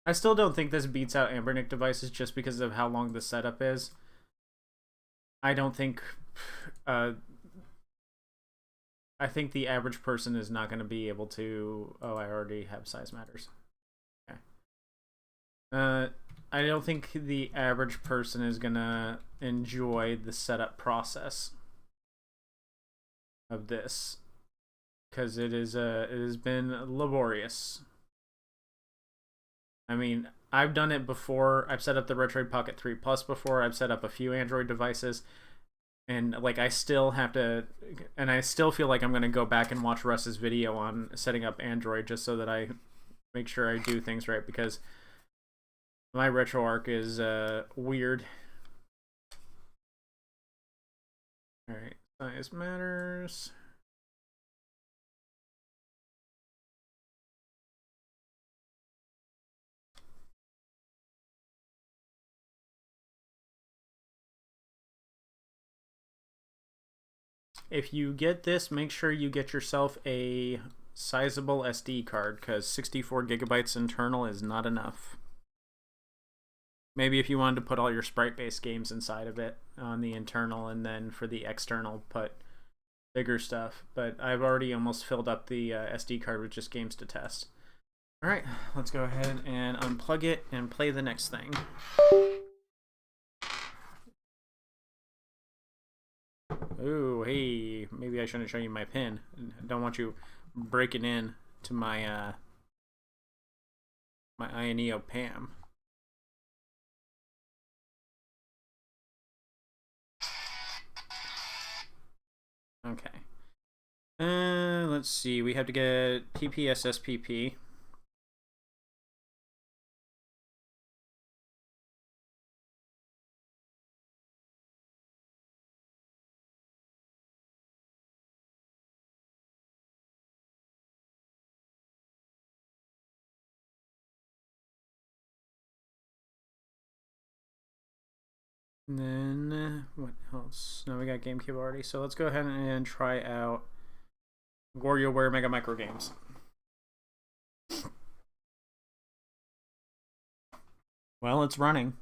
I still don't think this beats out Ambernick devices just because of how long the setup is. I don't think... I think the average person is not going to be able to... Oh, I already have size matters. Okay. I don't think the average person is going to enjoy the setup process of this. Because it has been laborious. I mean, I've done it before. I've set up the Retroid Pocket 3 Plus before. I've set up a few Android devices. And like I still have to, and I still feel like I'm gonna go back and watch Russ's video on setting up Android just so that I make sure I do things right, because my RetroArch is weird. All right, size matters. If you get this, make sure you get yourself a sizable SD card, because 64 gigabytes internal is not enough. Maybe if you wanted to put all your sprite-based games inside of it on the internal, and then for the external put bigger stuff. But I've already almost filled up the SD card with just games to test. All right, let's go ahead and unplug it and play the next thing. Ooh, hey, maybe I shouldn't show you my pin. I don't want you breaking in to my my INEO PAM. Okay. Let's see. We have to get PPSSPP. And then what else? No, we got GameCube already. So let's go ahead and try out WarioWare Mega Micro Games. Well, it's running.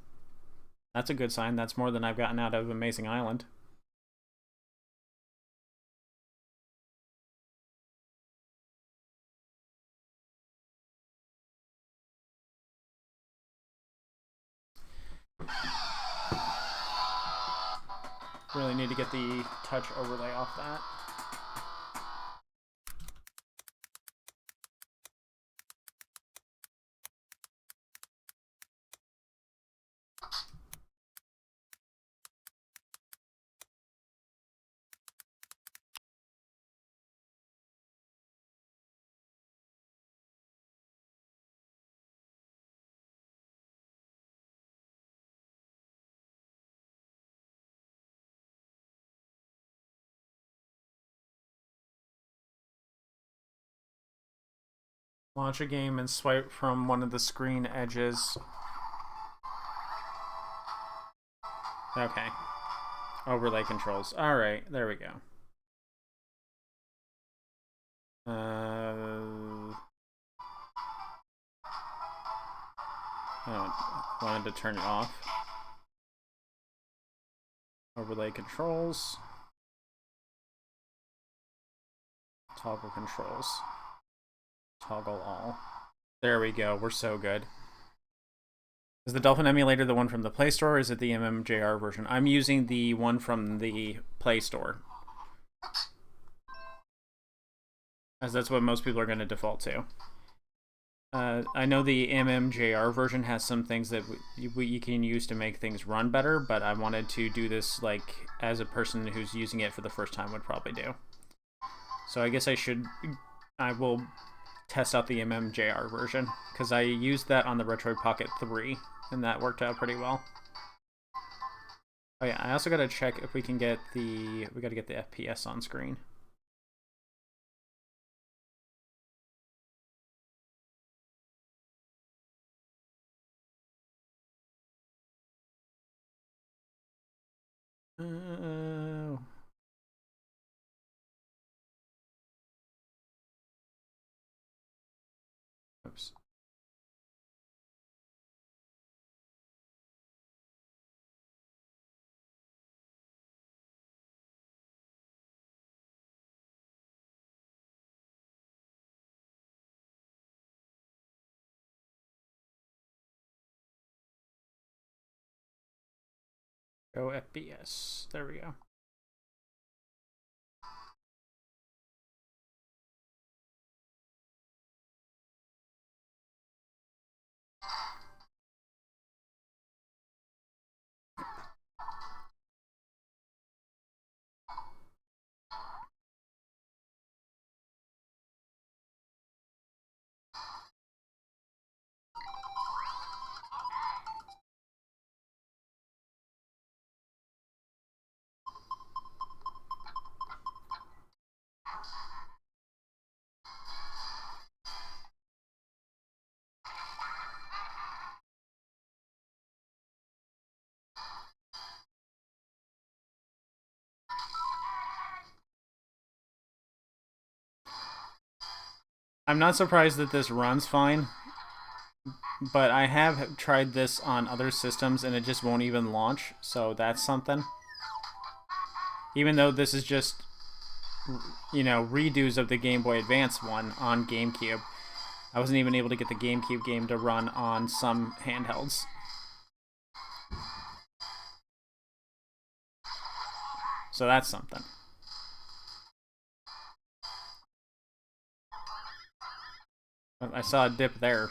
That's a good sign. That's more than I've gotten out of Amazing Island. Really need to get the touch overlay off that. Launch a game and swipe from one of the screen edges. Okay. Overlay controls. Alright, there we go. I wanted to turn it off. Overlay controls. Toggle controls. Toggle all. There we go. We're so good. Is the Dolphin emulator the one from the Play Store, or is it the MMJR version? I'm using the one from the Play Store, as that's what most people are going to default to. I know the MMJR version has some things that you can use to make things run better, but I wanted to do this like as a person who's using it for the first time would probably do. So I guess I will test out the MMJR version, because I used that on the Retroid Pocket 3, and that worked out pretty well. Oh yeah, I also gotta check if we can get we gotta get the FPS on screen. Oops. Go FPS. There we go. I'm not surprised that this runs fine, but I have tried this on other systems and it just won't even launch, so that's something. Even though this is just, you know, redos of the Game Boy Advance one on GameCube. I wasn't even able to get the GameCube game to run on some handhelds. So that's something. I saw a dip there.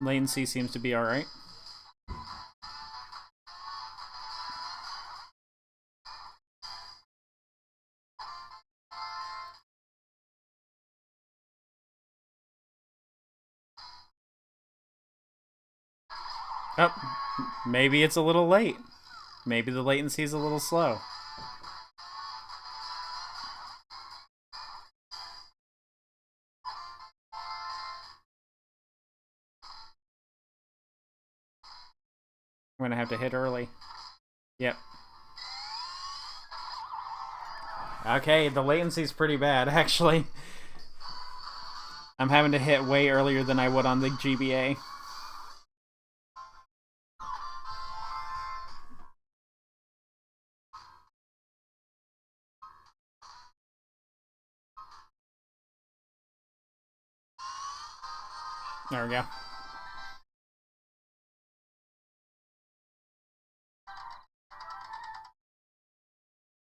Latency seems to be alright. Oh, maybe it's a little late. Maybe the latency is a little slow. I'm gonna have to hit early. Yep. Okay, the latency's pretty bad, actually. I'm having to hit way earlier than I would on the GBA. There we go.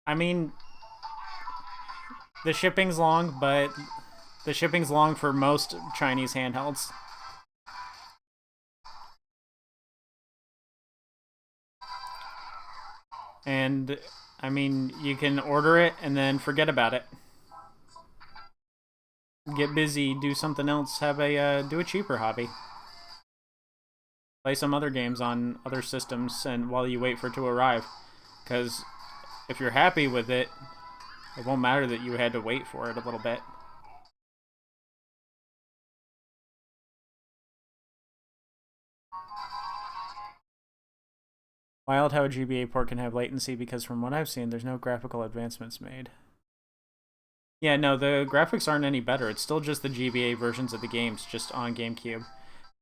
I mean, the shipping's long, but the shipping's long for most Chinese handhelds. And, I mean, you can order it and then forget about it. Get busy, do something else, have a, do a cheaper hobby. Play some other games on other systems and while you wait for it to arrive. Because if you're happy with it, it won't matter that you had to wait for it a little bit. Wild how a GBA port can have latency because from what I've seen, there's no graphical advancements made. Yeah, no, the graphics aren't any better. It's still just the GBA versions of the games, just on GameCube.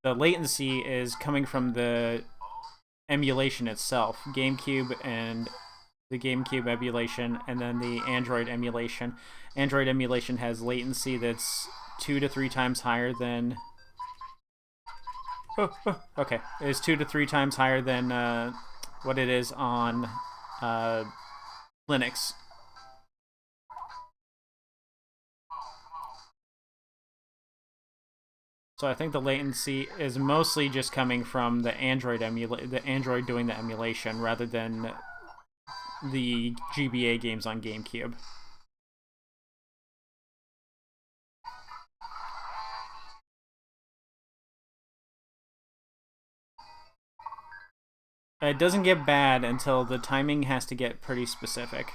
The latency is coming from the emulation itself. GameCube and the GameCube emulation, and then the Android emulation. Android emulation has latency that's 2 to 3 times higher than... okay. It's 2 to 3 times higher than what it is on Linux. So I think the latency is mostly just coming from the Android doing the emulation rather than the GBA games on GameCube. It doesn't get bad until the timing has to get pretty specific.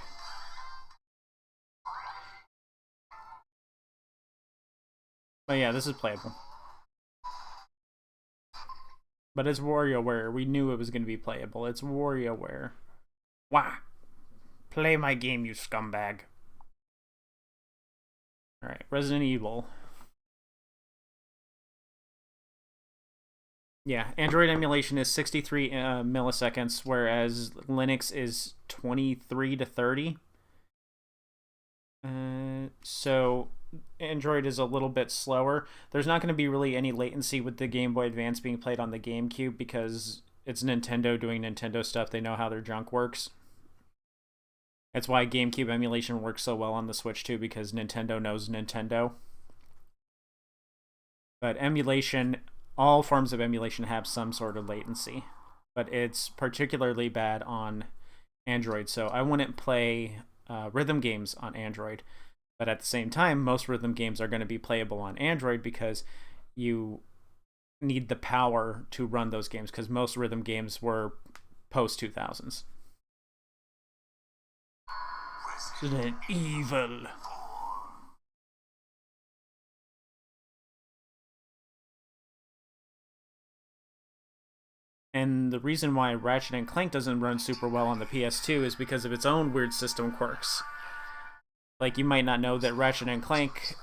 But yeah, this is playable. But it's WarioWare. We knew it was going to be playable. It's WarioWare. Wah! Play my game, you scumbag. Alright, Resident Evil. Yeah, Android emulation is 63 milliseconds, whereas Linux is 23 to 30. So Android is a little bit slower. There's not going to be really any latency with the Game Boy Advance being played on the GameCube because it's Nintendo doing Nintendo stuff. They know how their junk works. That's why GameCube emulation works so well on the Switch too, because Nintendo knows Nintendo. But emulation, all forms of emulation have some sort of latency, but it's particularly bad on Android. So I wouldn't play rhythm games on Android. But at the same time, most rhythm games are going to be playable on Android because you need the power to run those games, because most rhythm games were post-2000s. Resident Evil. And the reason why Ratchet and Clank doesn't run super well on the PS2 is because of its own weird system quirks. Like, you might not know that Ratchet and Clank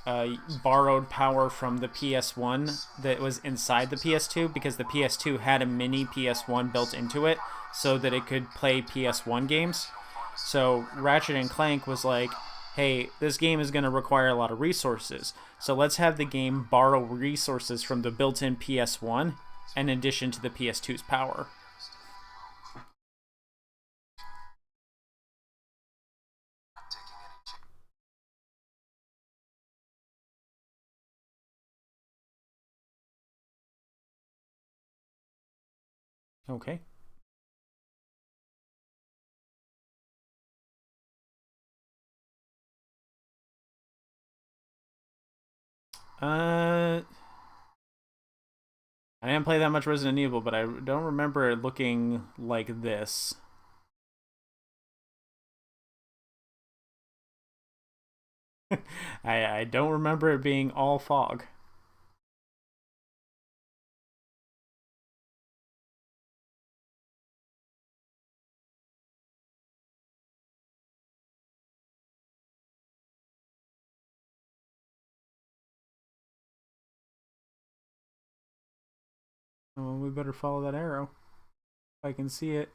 borrowed power from the PS1 that was inside the PS2, because the PS2 had a mini PS1 built into it so that it could play PS1 games. So Ratchet and Clank was like, hey, this game is going to require a lot of resources, so let's have the game borrow resources from the built-in PS1 in addition to the PS2's power. Okay. I didn't play that much Resident Evil, but I don't remember it looking like this. I don't remember it being all fog. Oh, we better follow that arrow. If I can see it.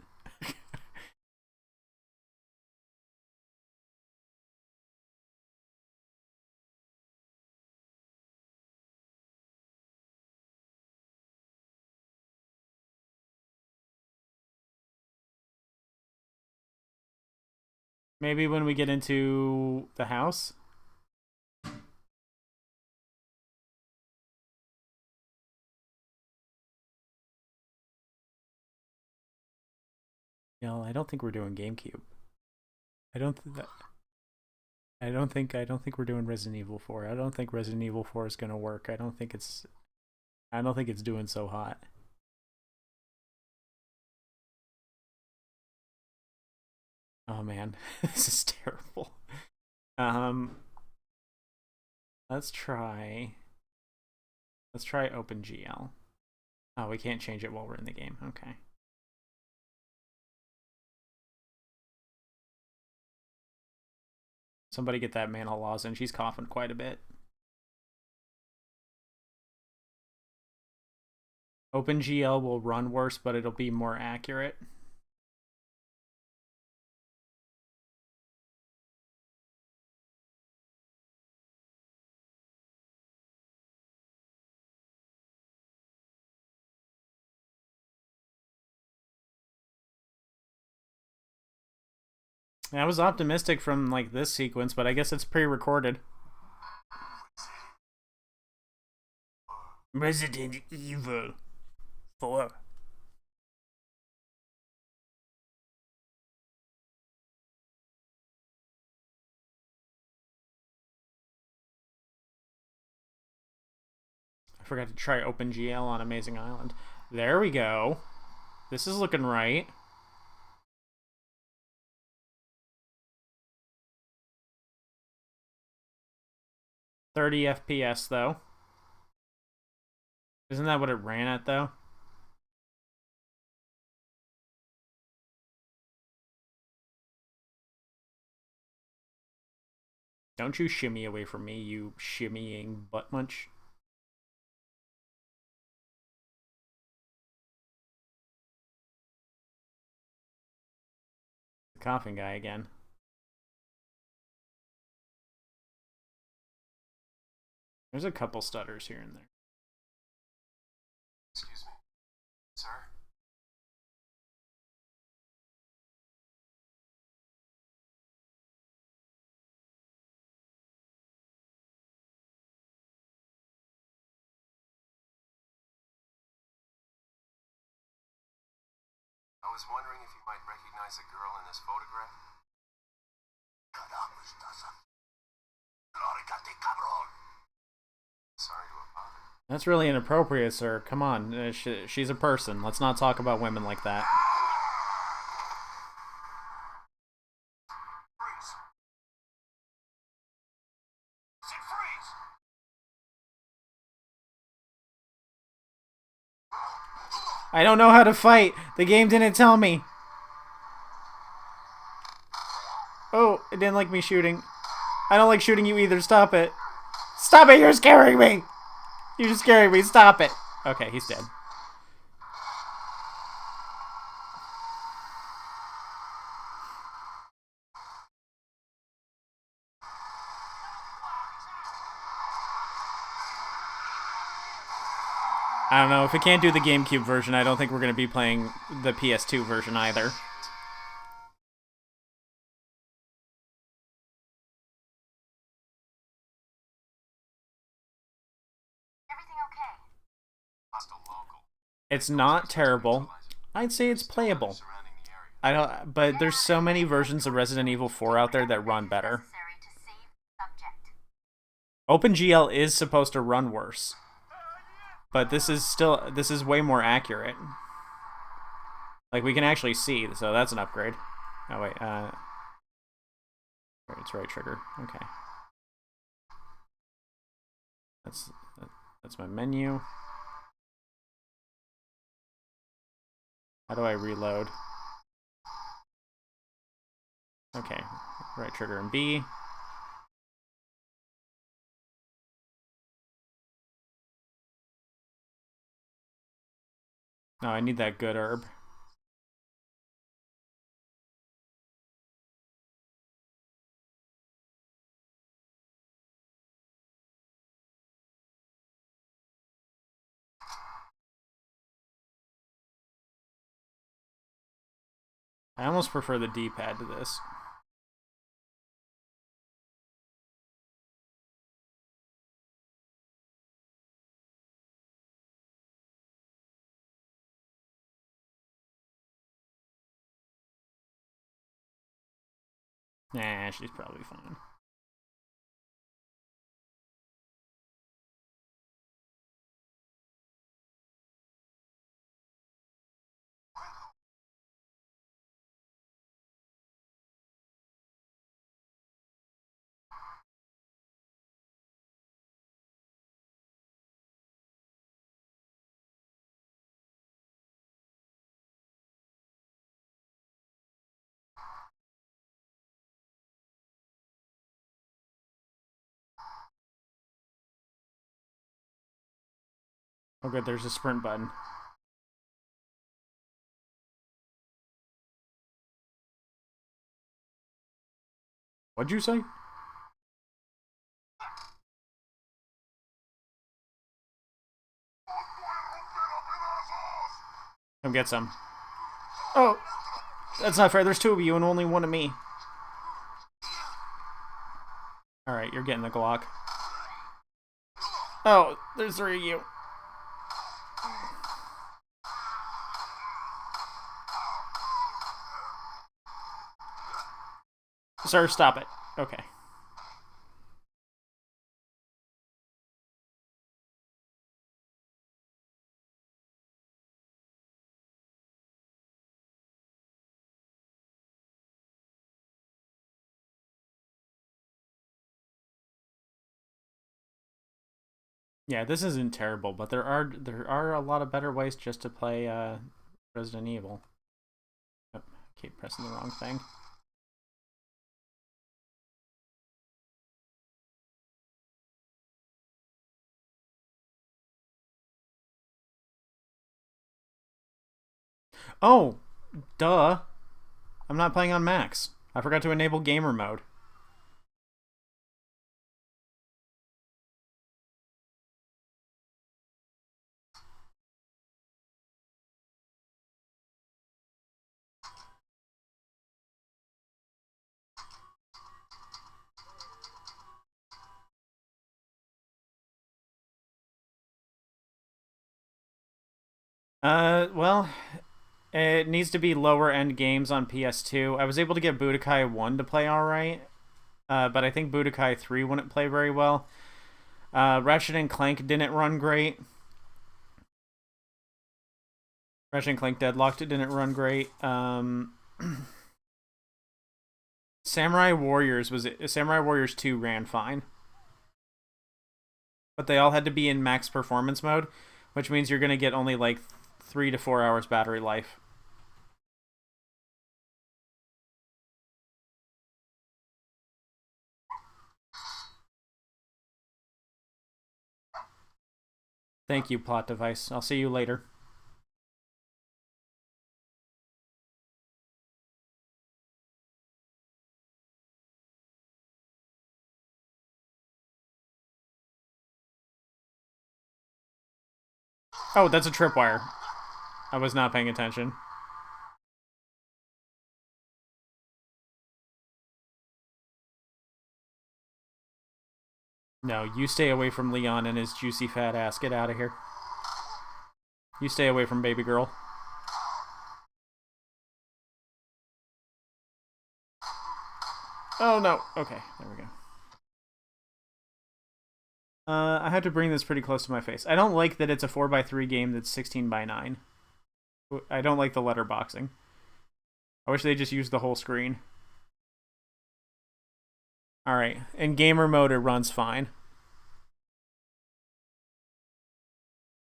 Maybe when we get into the house? No, I don't think we're doing GameCube. I don't th- I don't think we're doing Resident Evil 4. I don't think Resident Evil 4 is going to work. I don't think it's doing so hot. Oh man, this is terrible. Um let's try OpenGL. Oh, we can't change it while we're in the game. Okay. Somebody get that man a lozenge. She's coughing quite a bit. OpenGL will run worse, but it'll be more accurate. I was optimistic from like this sequence, but I guess it's pre-recorded. Resident Evil 4. I forgot to try OpenGL on Amazing Island. There we go. This is looking right. .30 FPS though. Isn't that what it ran at though? Don't you shimmy away from me, you shimmying butt munch. The coughing guy again. There's a couple stutters here and there. Excuse me, sir? I was wondering if you might recognize a girl in this photograph. Sorry to have bothered. That's really inappropriate, sir. Come on, she's a person. Let's not talk about women like that. Freeze! Sit freeze! I don't know how to fight. The game didn't tell me. Oh, it didn't like me shooting. I don't like shooting you either. Stop it. Stop it. You're scaring me. You're scaring me. Stop it. Okay, he's dead. I don't know. If it can't do the GameCube version, I don't think we're going to be playing the PS2 version either. Everything okay? It's not terrible. I'd say it's playable. I don't, but there's so many versions of Resident Evil 4 out there that run better. Necessary to save subject. OpenGL is supposed to run worse, but this is way more accurate. Like, we can actually see, so that's an upgrade. Oh wait, it's right trigger. Okay, that's my menu. How do I reload? Okay, right trigger and B. No, I need that good herb. I almost prefer the D-pad to this. Nah, she's probably fine. Oh good, there's a sprint button. What'd you say? Come get some. Oh! That's not fair, there's two of you and only one of me. Alright, you're getting the Glock. Oh, there's three of you. Sir, stop it. Okay. Yeah, this isn't terrible, but there are a lot of better ways just to play Resident Evil. Oh, I keep pressing the wrong thing. Oh, duh. I'm not playing on Max. I forgot to enable gamer mode. Well, it needs to be lower end games on PS2. I was able to get Budokai 1 to play alright, but I think Budokai 3 wouldn't play very well. Ratchet and Clank didn't run great. Ratchet and Clank Deadlocked didn't run great. Samurai Warriors 2 ran fine. But they all had to be in max performance mode, which means you're going to get only like 3 to 4 hours battery life. Thank you, plot device. I'll see you later. Oh, that's a tripwire. I was not paying attention. No, you stay away from Leon and his juicy fat ass. Get out of here. You stay away from baby girl. Oh, no. Okay, there we go. I have to bring this pretty close to my face. I don't like that it's a 4x3 game that's 16:9. I don't like the letterboxing. I wish they just used the whole screen. Alright, in gamer mode it runs fine.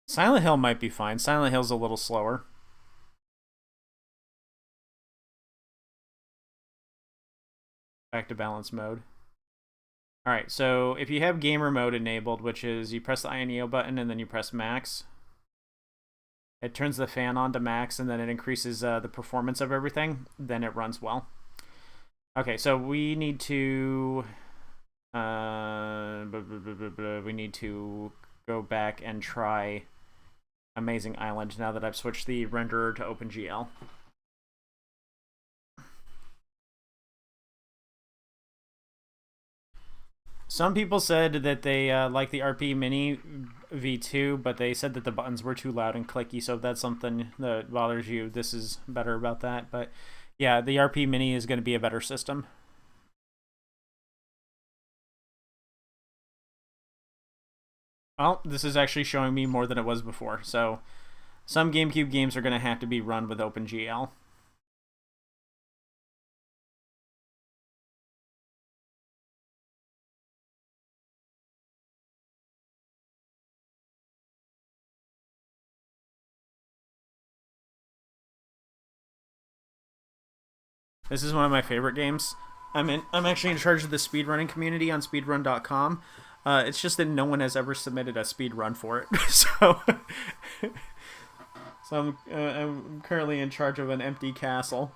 Silent Hill might be fine. Silent Hill's a little slower. Back to balance mode. Alright, so if you have gamer mode enabled, which is you press the INEO button and then you press max, it turns the fan on to max and then it increases the performance of everything, then it runs well. Okay, so we need to go back and try Amazing Island now that I've switched the renderer to OpenGL. Some people said that they like the RP Mini V2, but they said that the buttons were too loud and clicky, so if that's something that bothers you, this is better about that. But yeah, the RP Mini is going to be a better system. Well, this is actually showing me more than it was before, so some GameCube games are going to have to be run with OpenGL. This is one of my favorite games. I'm actually in charge of the speedrunning community on speedrun.com. It's just that no one has ever submitted a speedrun for it. So I'm currently in charge of an empty castle.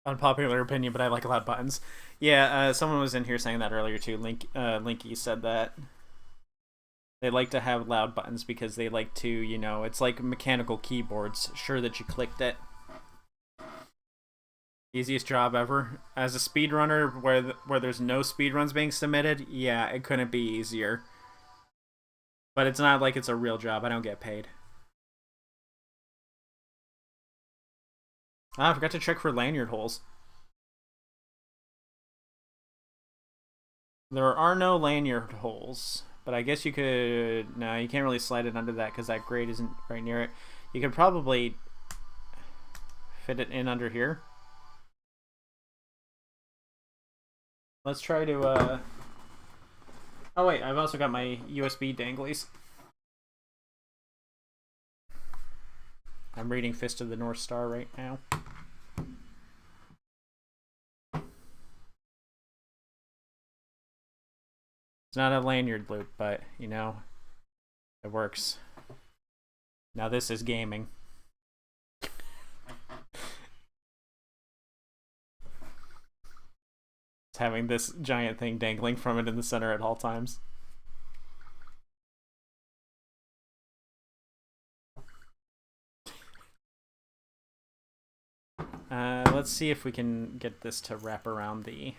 Unpopular opinion, but I like loud buttons. Yeah, someone was in here saying that earlier too. Linky said that they like to have loud buttons because they like to, you know, it's like mechanical keyboards. Sure that you clicked it. Easiest job ever. As a speedrunner where there's no speedruns being submitted, yeah, it couldn't be easier. But it's not like it's a real job. I don't get paid. Ah, I forgot to check for lanyard holes. There are no lanyard holes, but I guess you could... No, you can't really slide it under that because that grate isn't right near it. You could probably fit it in under here. Let's try to... Oh wait, I've also got my USB danglies. I'm reading Fist of the North Star right now. It's not a lanyard loop, but, you know, it works. Now this is gaming. It's having this giant thing dangling from it in the center at all times. Let's see if we can get this to wrap around the...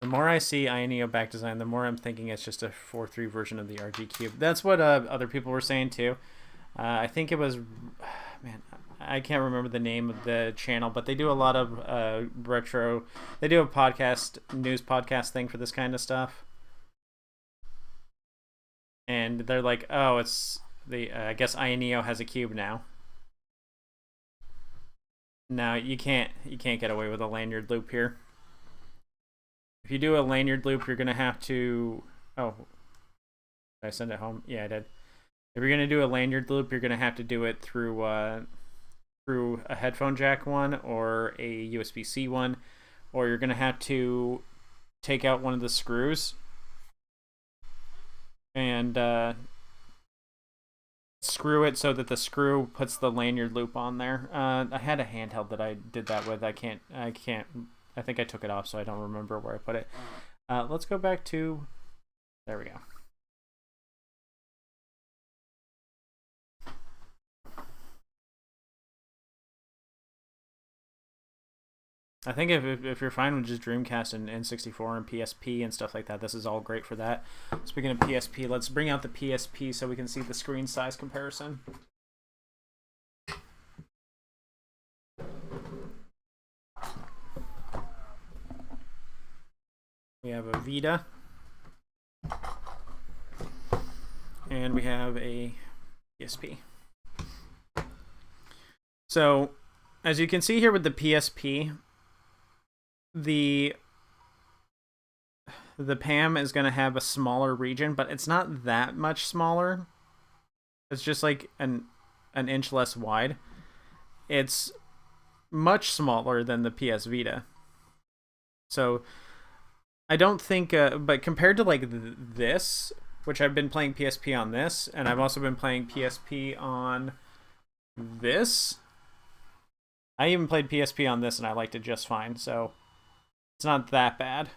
The more I see INEO back design, the more I'm thinking it's just a 4.3 version of the RG Cube. That's what other people were saying too. I think it was... Man, I can't remember the name of the channel, but they do a lot of retro. They do a podcast, news podcast thing for this kind of stuff. And they're like, oh, it's the I guess Ioneo has a cube now. No, you can't get away with a lanyard loop here. If you do a lanyard loop, you're gonna have to. Oh, did I send it home? Yeah, I did. If you're gonna do a lanyard loop, you're gonna have to do it through a headphone jack one or a USB-C one, or you're gonna have to take out one of the screws and screw it so that the screw puts the lanyard loop on there. I had a handheld that I did that with. I can't. I think I took it off, so I don't remember where I put it. Let's go back to. There we go. I think if you're fine with just Dreamcast and N64 and PSP and stuff like that, this is all great for that. Speaking of PSP, let's bring out the PSP so we can see the screen size comparison. We have a Vita. And we have a PSP. So, as you can see here with the PSP, the PAM is going to have a smaller region, but it's not that much smaller. It's just like an inch less wide. It's much smaller than the PS Vita. So I don't think, but compared to like this, which I've been playing PSP on this, and I've also been playing PSP on this. I even played PSP on this and I liked it just fine, so it's not that bad.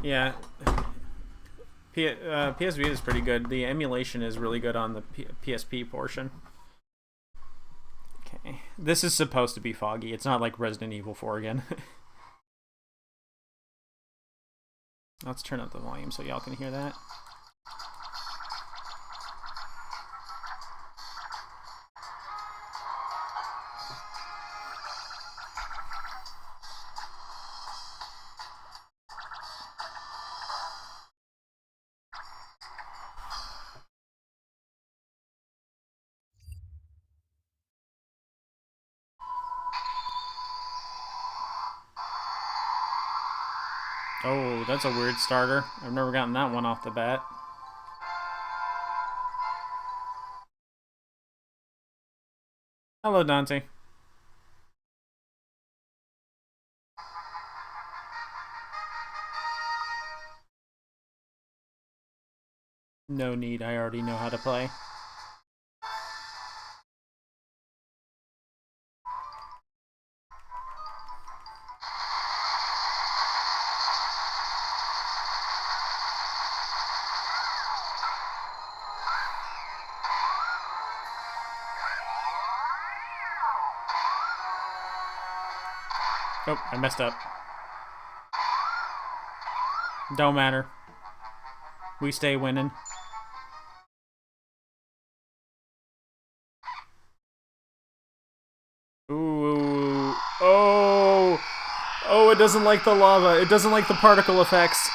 Yeah. PS Vita is pretty good. The emulation is really good on the PSP portion. Okay. This is supposed to be foggy. It's not like Resident Evil 4 again. Let's turn up the volume so y'all can hear that. Oh, that's a weird starter. I've never gotten that one off the bat. Hello, Dante. No need, I already know how to play. Oh, I messed up. Don't matter. We stay winning. Ooh. Oh! Oh, it doesn't like the lava. It doesn't like the particle effects.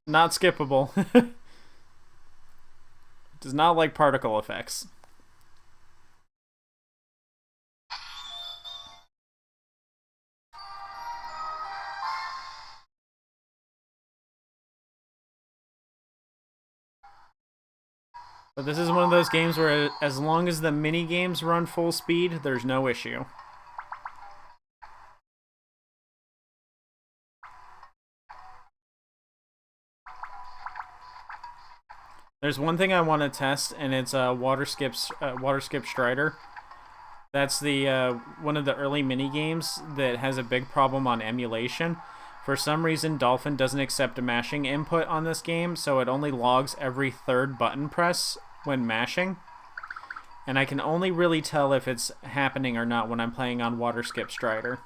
Not skippable. Does not like particle effects. But this is one of those games where as long as the mini games run full speed, there's no issue. There's one thing I want to test, and it's Water Skip Strider. That's the one of the early mini games that has a big problem on emulation. For some reason, Dolphin doesn't accept a mashing input on this game, so it only logs every third button press when mashing. And I can only really tell if it's happening or not when I'm playing on Water Skip Strider.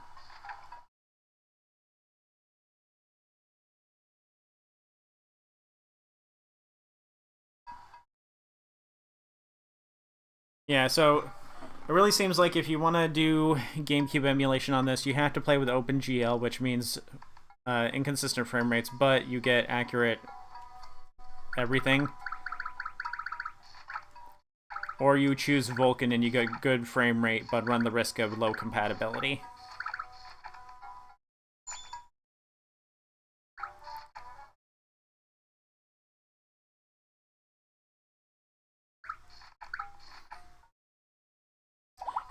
Yeah, so it really seems like if you want to do GameCube emulation on this, you have to play with OpenGL, which means inconsistent frame rates, but you get accurate everything. Or you choose Vulkan and you get good frame rate, but run the risk of low compatibility.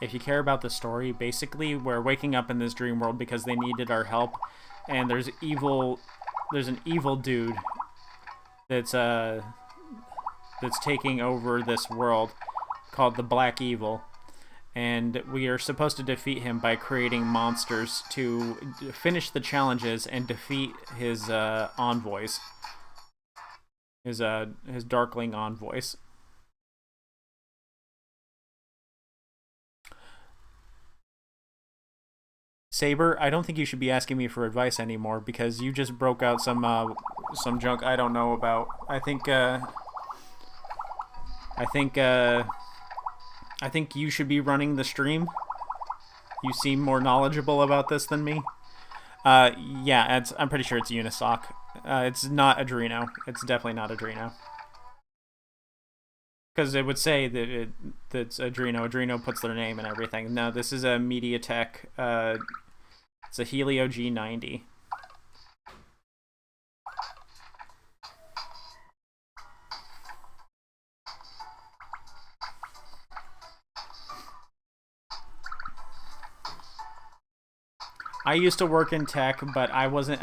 If you care about the story, basically we're waking up in this dream world because they needed our help, and there's an evil dude that's taking over this world called the Black Evil, and we are supposed to defeat him by creating monsters to finish the challenges and defeat his envoys, his Darkling envoys. Saber, I don't think you should be asking me for advice anymore because you just broke out some junk I don't know about. I think you should be running the stream. You seem more knowledgeable about this than me. Yeah, I'm pretty sure it's Unisoc. It's not Adreno. It's definitely not Adreno. Because it would say that that's Adreno. Adreno puts their name and everything. No, this is a MediaTek. It's a Helio G90. I used to work in tech, but I wasn't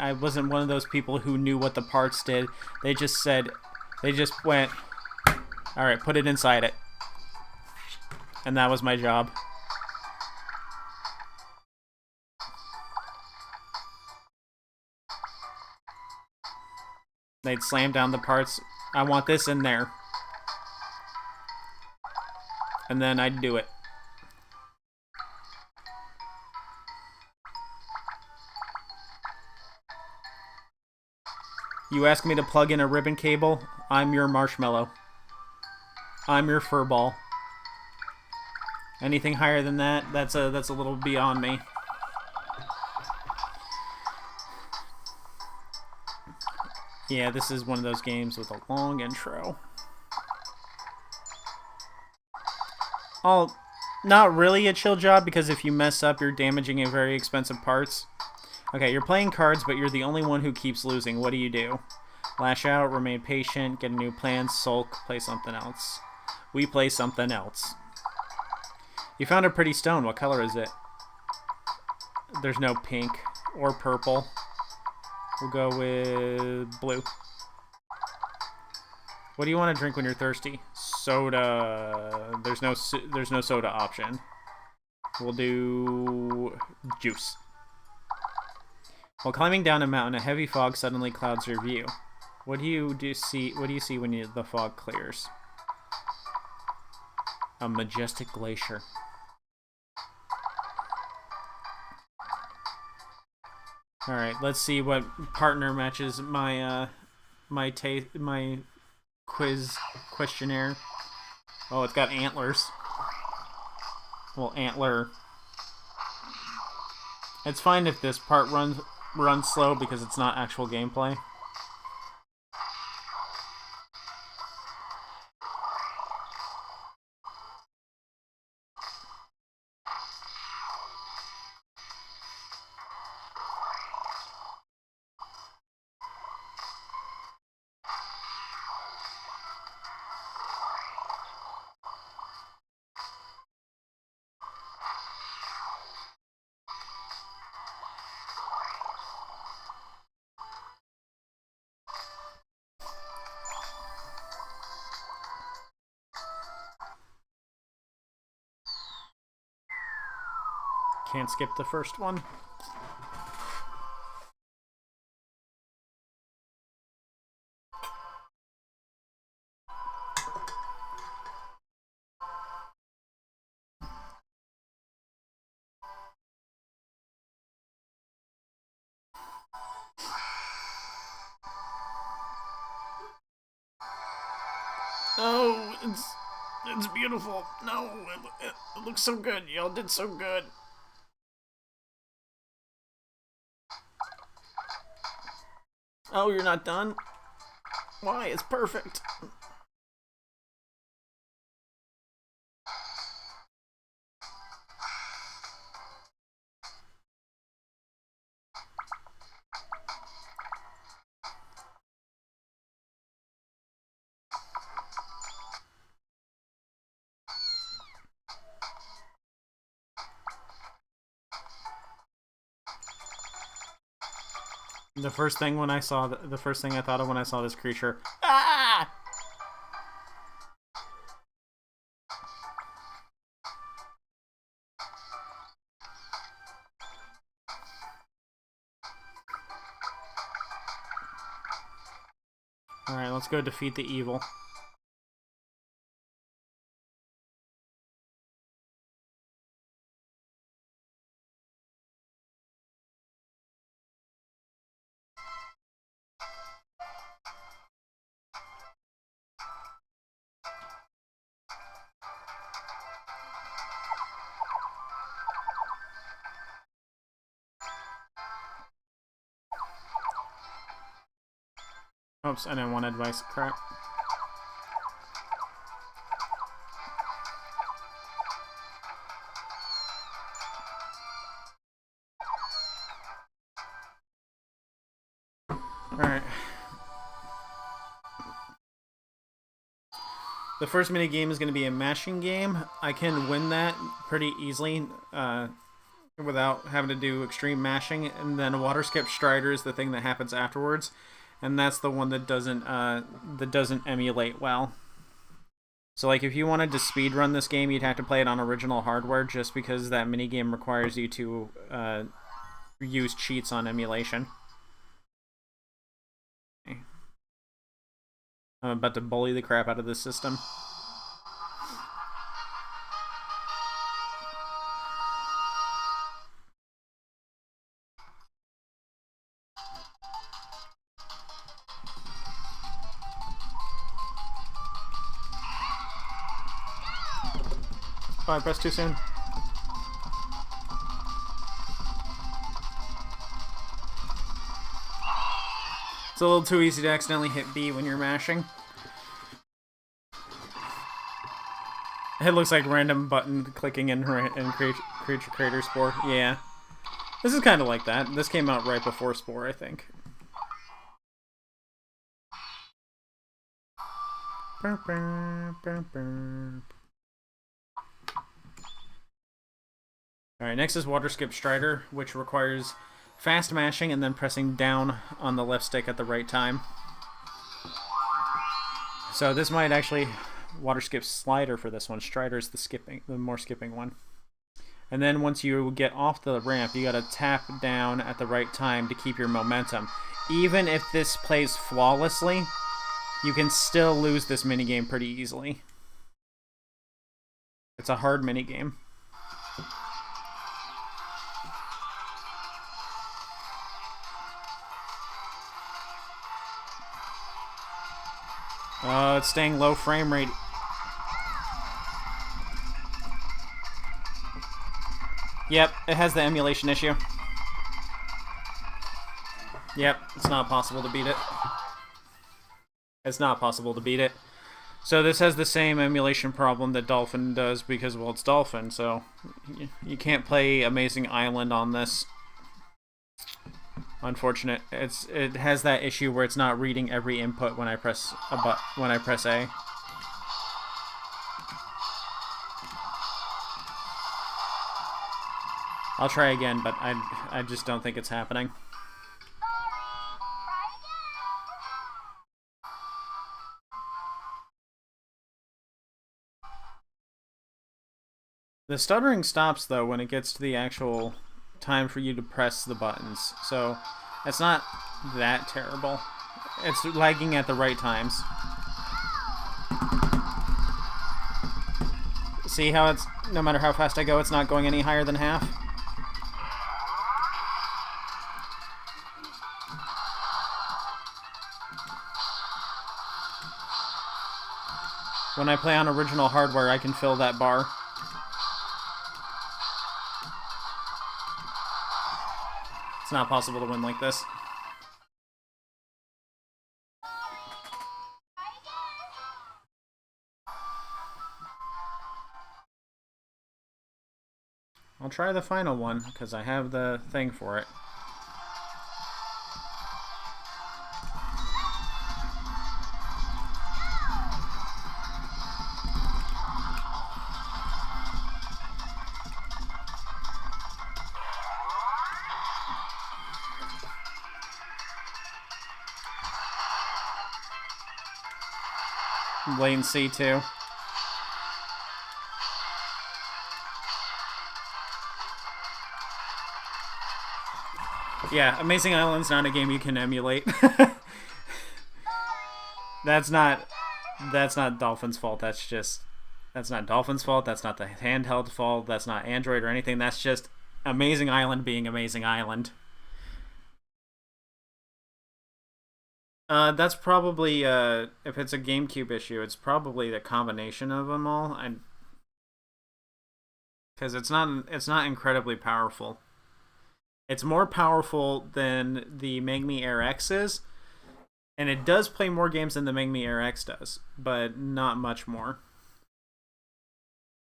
one of those people who knew what the parts did. They just went, all right, put it inside it. And that was my job. They'd slam down the parts. I want this in there. And then I'd do it. You ask me to plug in a ribbon cable, I'm your marshmallow. I'm your furball. Anything higher than that, that's a little beyond me. Yeah, this is one of those games with a long intro. Not really a chill job, because if you mess up, you're damaging very expensive parts. Okay, you're playing cards, but you're the only one who keeps losing. What do you do? Lash out, remain patient, get a new plan, sulk, play something else. We play something else. You found a pretty stone. What color is it? There's no pink or purple. We'll go with blue. What do you want to drink when you're thirsty? Soda. There's no soda option. We'll do juice. While climbing down a mountain, a heavy fog suddenly clouds your view. What do you see when the fog clears? A majestic glacier. All right, let's see what partner matches my my quiz questionnaire. Oh, it's got antlers. Well, antler. It's fine if this part runs slow because it's not actual gameplay. Can't skip the first one. Oh, it's beautiful. No, it looks so good. Y'all did so good. Oh, you're not done? Why? It's perfect. The first thing when I saw the first thing I thought of when I saw this creature. Ah! All right, let's go defeat the evil. Oops, I didn't want advice. Crap. Alright. The first mini game is going to be a mashing game. I can win that pretty easily without having to do extreme mashing. And then Water Skip Strider is the thing that happens afterwards. And that's the one that doesn't emulate well. So like if you wanted to speedrun this game, you'd have to play it on original hardware just because that minigame requires you to use cheats on emulation. Okay. I'm about to bully the crap out of this system. Oh, I pressed too soon. It's a little too easy to accidentally hit B when you're mashing. It looks like random button clicking in Creature Creator Spore. Yeah. This is kind of like that. This came out right before Spore, I think. Alright, next is Water Skip Strider, which requires fast mashing and then pressing down on the left stick at the right time. So this might actually Water Skip Slider for this one. Strider's the more skipping one. And then once you get off the ramp, you gotta tap down at the right time to keep your momentum. Even if this plays flawlessly, you can still lose this minigame pretty easily. It's a hard minigame. Oh, it's staying low frame rate. Yep, it has the emulation issue. Yep, it's not possible to beat it. It's not possible to beat it. So this has the same emulation problem that Dolphin does because, well, it's Dolphin, so you can't play Amazing Island on this. Unfortunate. It has that issue where it's not reading every input when I press A. I'll try again, but I just don't think it's happening. The stuttering stops, though, when it gets to the actual time for you to press the buttons. So it's not that terrible. It's lagging at the right times. See how it's, no matter how fast I go, it's not going any higher than half? When I play on original hardware, I can fill that bar. It's not possible to win like this. I'll try the final one, because I have the thing for it. Latency too. Yeah, Amazing Island's not a game you can emulate. That's not Dolphin's fault. That's not Dolphin's fault. That's not the handheld fault. That's not Android or anything. That's just Amazing Island being Amazing Island. That's probably if it's a GameCube issue, it's probably the combination of them all. Because it's not incredibly powerful. It's more powerful than the Megami Air X is, and it does play more games than the Megami Air X does, but not much more.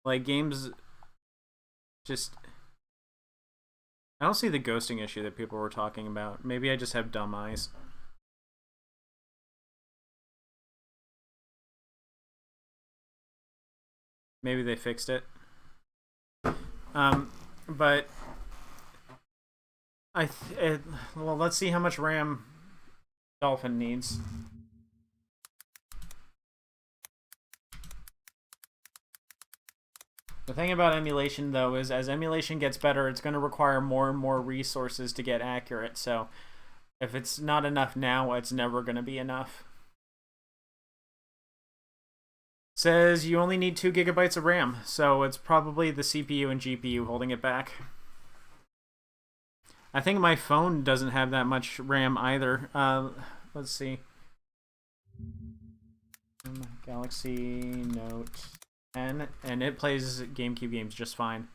Like, games just... I don't see the ghosting issue that people were talking about. Maybe I just have dumb eyes. Maybe they fixed it. But... well, let's see how much RAM Dolphin needs. The thing about emulation, though, is as emulation gets better, it's going to require more and more resources to get accurate. So if it's not enough now, it's never going to be enough. It says you only need 2 gigabytes of RAM, so it's probably the CPU and GPU holding it back. I think my phone doesn't have that much RAM either. Let's see. Galaxy Note 10, and it plays GameCube games just fine.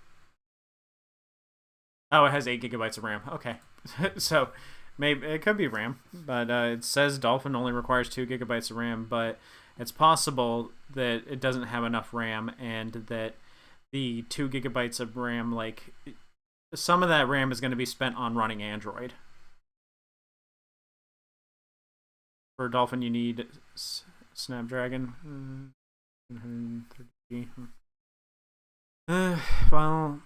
Oh, it has 8 gigabytes of RAM. Okay. So, maybe it could be RAM, but it says Dolphin only requires 2 gigabytes of RAM, but it's possible that it doesn't have enough RAM and that the 2 gigabytes of RAM, like... some of that RAM is going to be spent on running Android. For Dolphin, you need Snapdragon. 130. Well,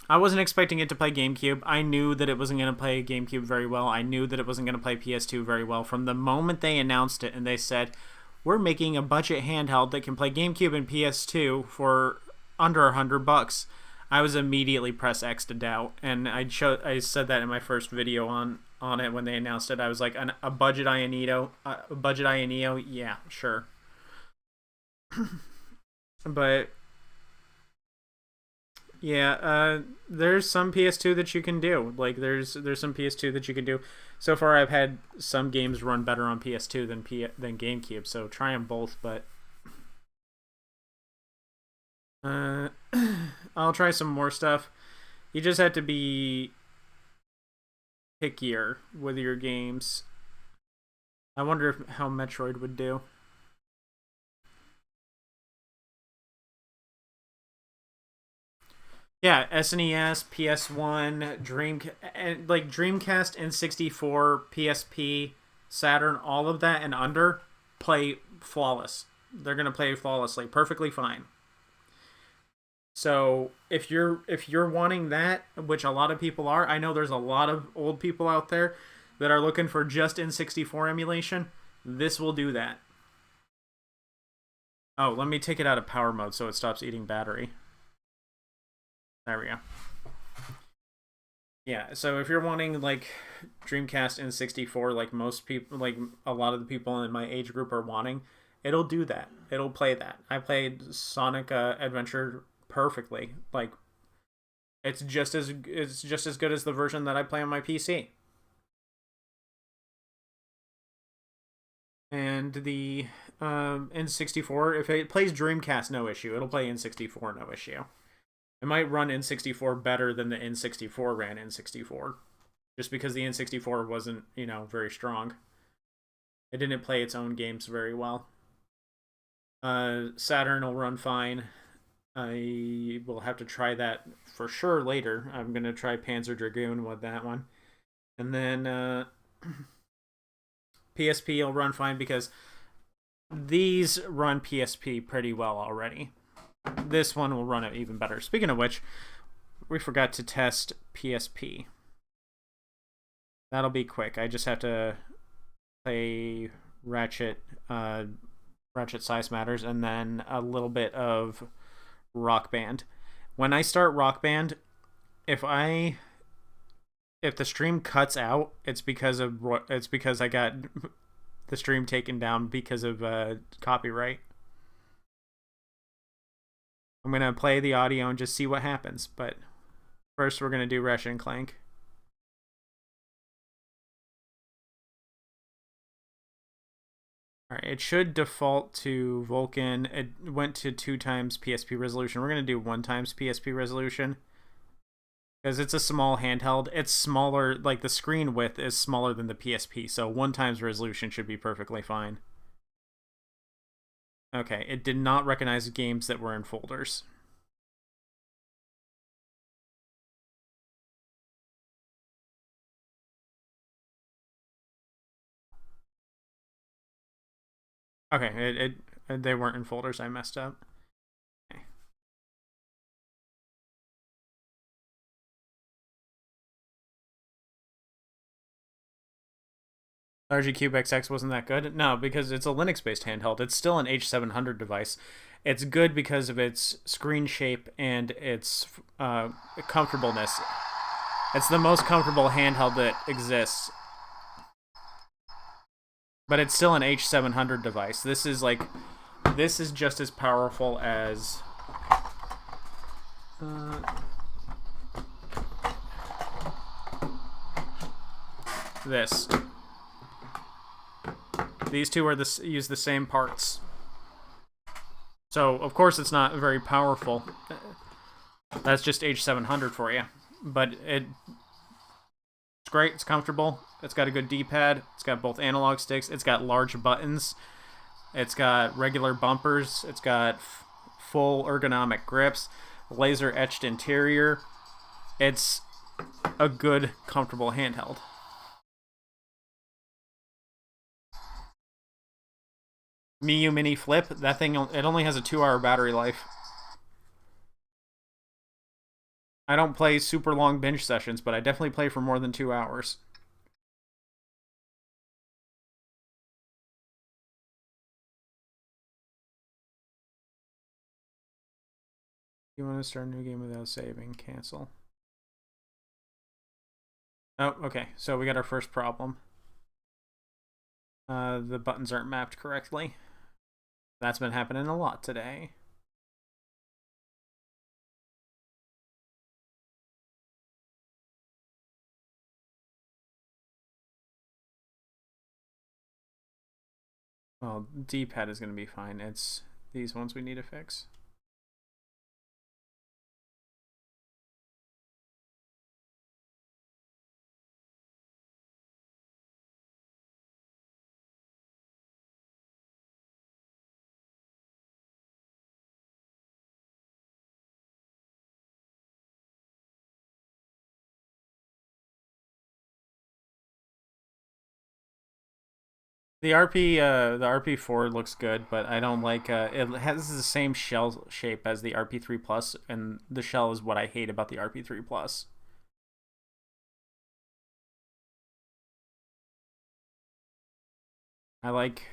I wasn't expecting it to play GameCube. I knew that it wasn't going to play GameCube very well. I knew that it wasn't going to play PS2 very well. From the moment they announced it and they said, we're making a budget handheld that can play GameCube and PS2 for under $100. I was immediately press X to doubt, and I said that in my first video on it when they announced it. I was like, a budget Ionito, yeah, sure. But yeah, there's some PS2 that you can do. Like there's some PS2 that you can do. So far, I've had some games run better on PS2 than GameCube. So try them both, but. I'll try some more stuff. You just have to be pickier with your games. I wonder how Metroid would do. Yeah, SNES, PS1, Dreamcast, N64, PSP, Saturn, all of that and under play flawless. They're gonna play flawlessly, perfectly fine. So if you're wanting that, which a lot of people are, I know there's a lot of old people out there that are looking for just N64 emulation. This will do that. Oh, let me take it out of power mode so it stops eating battery. There we go. Yeah, so if you're wanting like Dreamcast N64, like most people, like a lot of the people in my age group are wanting, it'll do that. It'll play that. I played Sonic Adventure perfectly. Like it's just as good as the version that I play on my PC. And the N64. If it plays Dreamcast, no issue. It'll play N64, no issue. It might run N64 better than the N64 ran N64, just because the N64 wasn't, very strong. It didn't play its own games very well. Saturn will run fine. I will have to try that for sure later. I'm going to try Panzer Dragoon with that one. And then PSP will run fine because these run PSP pretty well already. This one will run it even better. Speaking of which, we forgot to test PSP. That'll be quick. I just have to play Ratchet Size Matters, and then a little bit of Rock Band. When I start Rock Band, if the stream cuts out, it's because I got the stream taken down because of copyright. I'm gonna play the audio and just see what happens. But first, we're gonna do Ratchet and Clank. Alright, it should default to Vulkan. It went to 2 times PSP resolution. We're going to do 1 times PSP resolution. Because it's a small handheld. It's smaller, like the screen width is smaller than the PSP. So 1 times resolution should be perfectly fine. Okay, it did not recognize games that were in folders. Okay, they weren't in folders. I messed up. Okay. RGCube XX wasn't that good? No, because it's a Linux-based handheld. It's still an H700 device. It's good because of its screen shape and its comfortableness. It's the most comfortable handheld that exists. But it's still an H700 device. This is just as powerful as this. These two use the same parts. So, of course, it's not very powerful. That's just H700 for you. But it's great. It's comfortable. It's got a good D-pad. It's got both analog sticks. It's got large buttons. It's got regular bumpers. It's got full ergonomic grips. Laser-etched interior. It's a good, comfortable handheld. Miu Mini Flip, that thing, it only has a 2-hour battery life. I don't play super long binge sessions, but I definitely play for more than 2 hours. You want to start a new game without saving? Cancel. Oh, okay. So we got our first problem. The buttons aren't mapped correctly. That's been happening a lot today. Well, D-pad is going to be fine. It's these ones we need to fix. The RP4 looks good, but I don't like it has the same shell shape as the RP3 Plus, and the shell is what I hate about the RP3 Plus. I like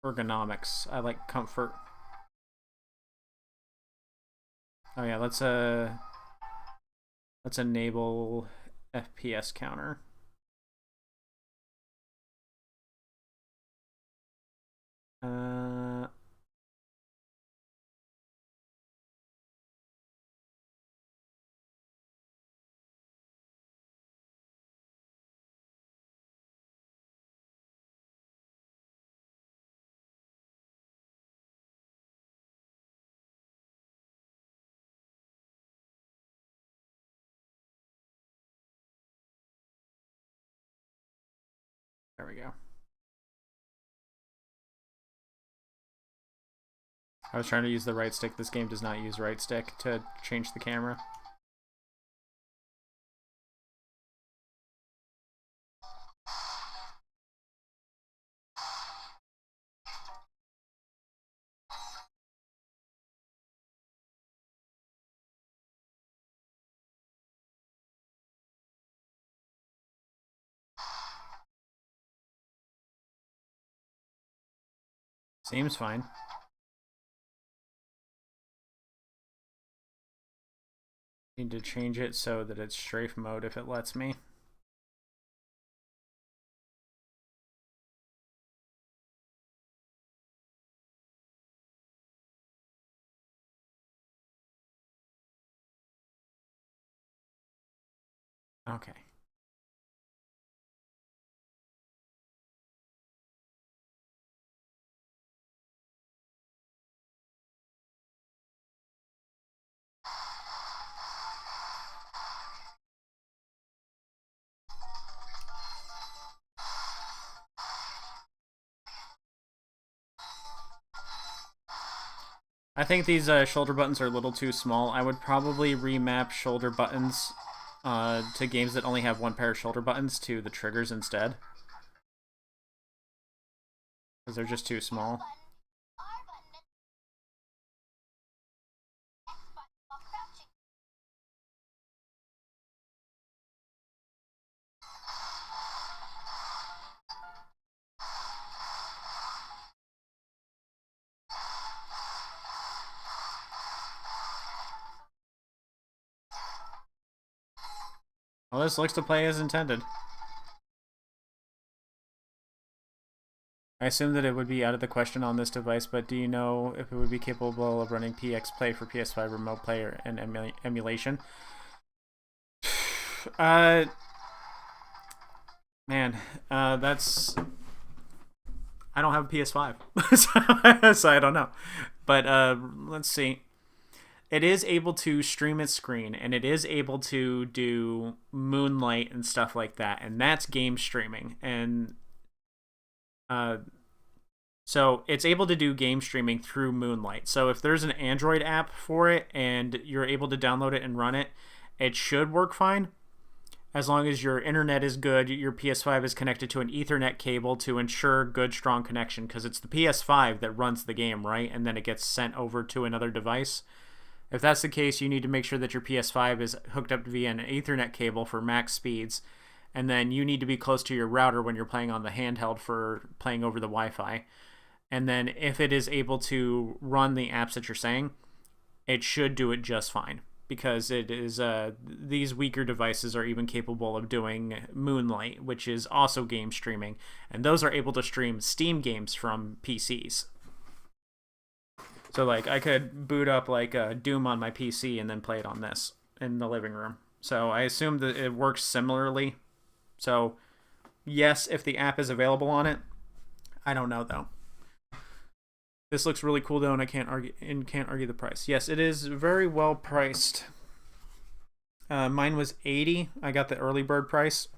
ergonomics. I like comfort. Oh yeah, let's enable FPS counter. we go. I was trying to use the right stick. This game does not use right stick to change the camera. Seems fine. Need to change it so that it's strafe mode if it lets me. Okay. I think these shoulder buttons are a little too small. I would probably remap shoulder buttons to games that only have one pair of shoulder buttons to the triggers instead. Because they're just too small. Well, this looks to play as intended. I assume that it would be out of the question on this device, but do you know if it would be capable of running PX Play for PS5 remote player and emulation? Man, that's... I don't have a PS5, so I don't know. But let's see. It is able to stream its screen, and it is able to do Moonlight and stuff like that, and that's game streaming. And so it's able to do game streaming through Moonlight. So if there's an Android app for it and you're able to download it and run it, it should work fine. As long as your internet is good, your PS5 is connected to an Ethernet cable to ensure good, strong connection, because it's the PS5 that runs the game, right? And then it gets sent over to another device. If that's the case, you need to make sure that your PS5 is hooked up via an Ethernet cable for max speeds, and then you need to be close to your router when you're playing on the handheld for playing over the Wi-Fi. And then if it is able to run the apps that you're saying, it should do it just fine, because it is these weaker devices are even capable of doing Moonlight, which is also game streaming, and those are able to stream Steam games from PCs. So, like, I could boot up, like, Doom on my PC and then play it on this in the living room. So, I assume that it works similarly. So, yes, if the app is available on it. I don't know, though. This looks really cool, though, and I can't argue the price. Yes, it is very well priced. Mine was $80. I got the early bird price.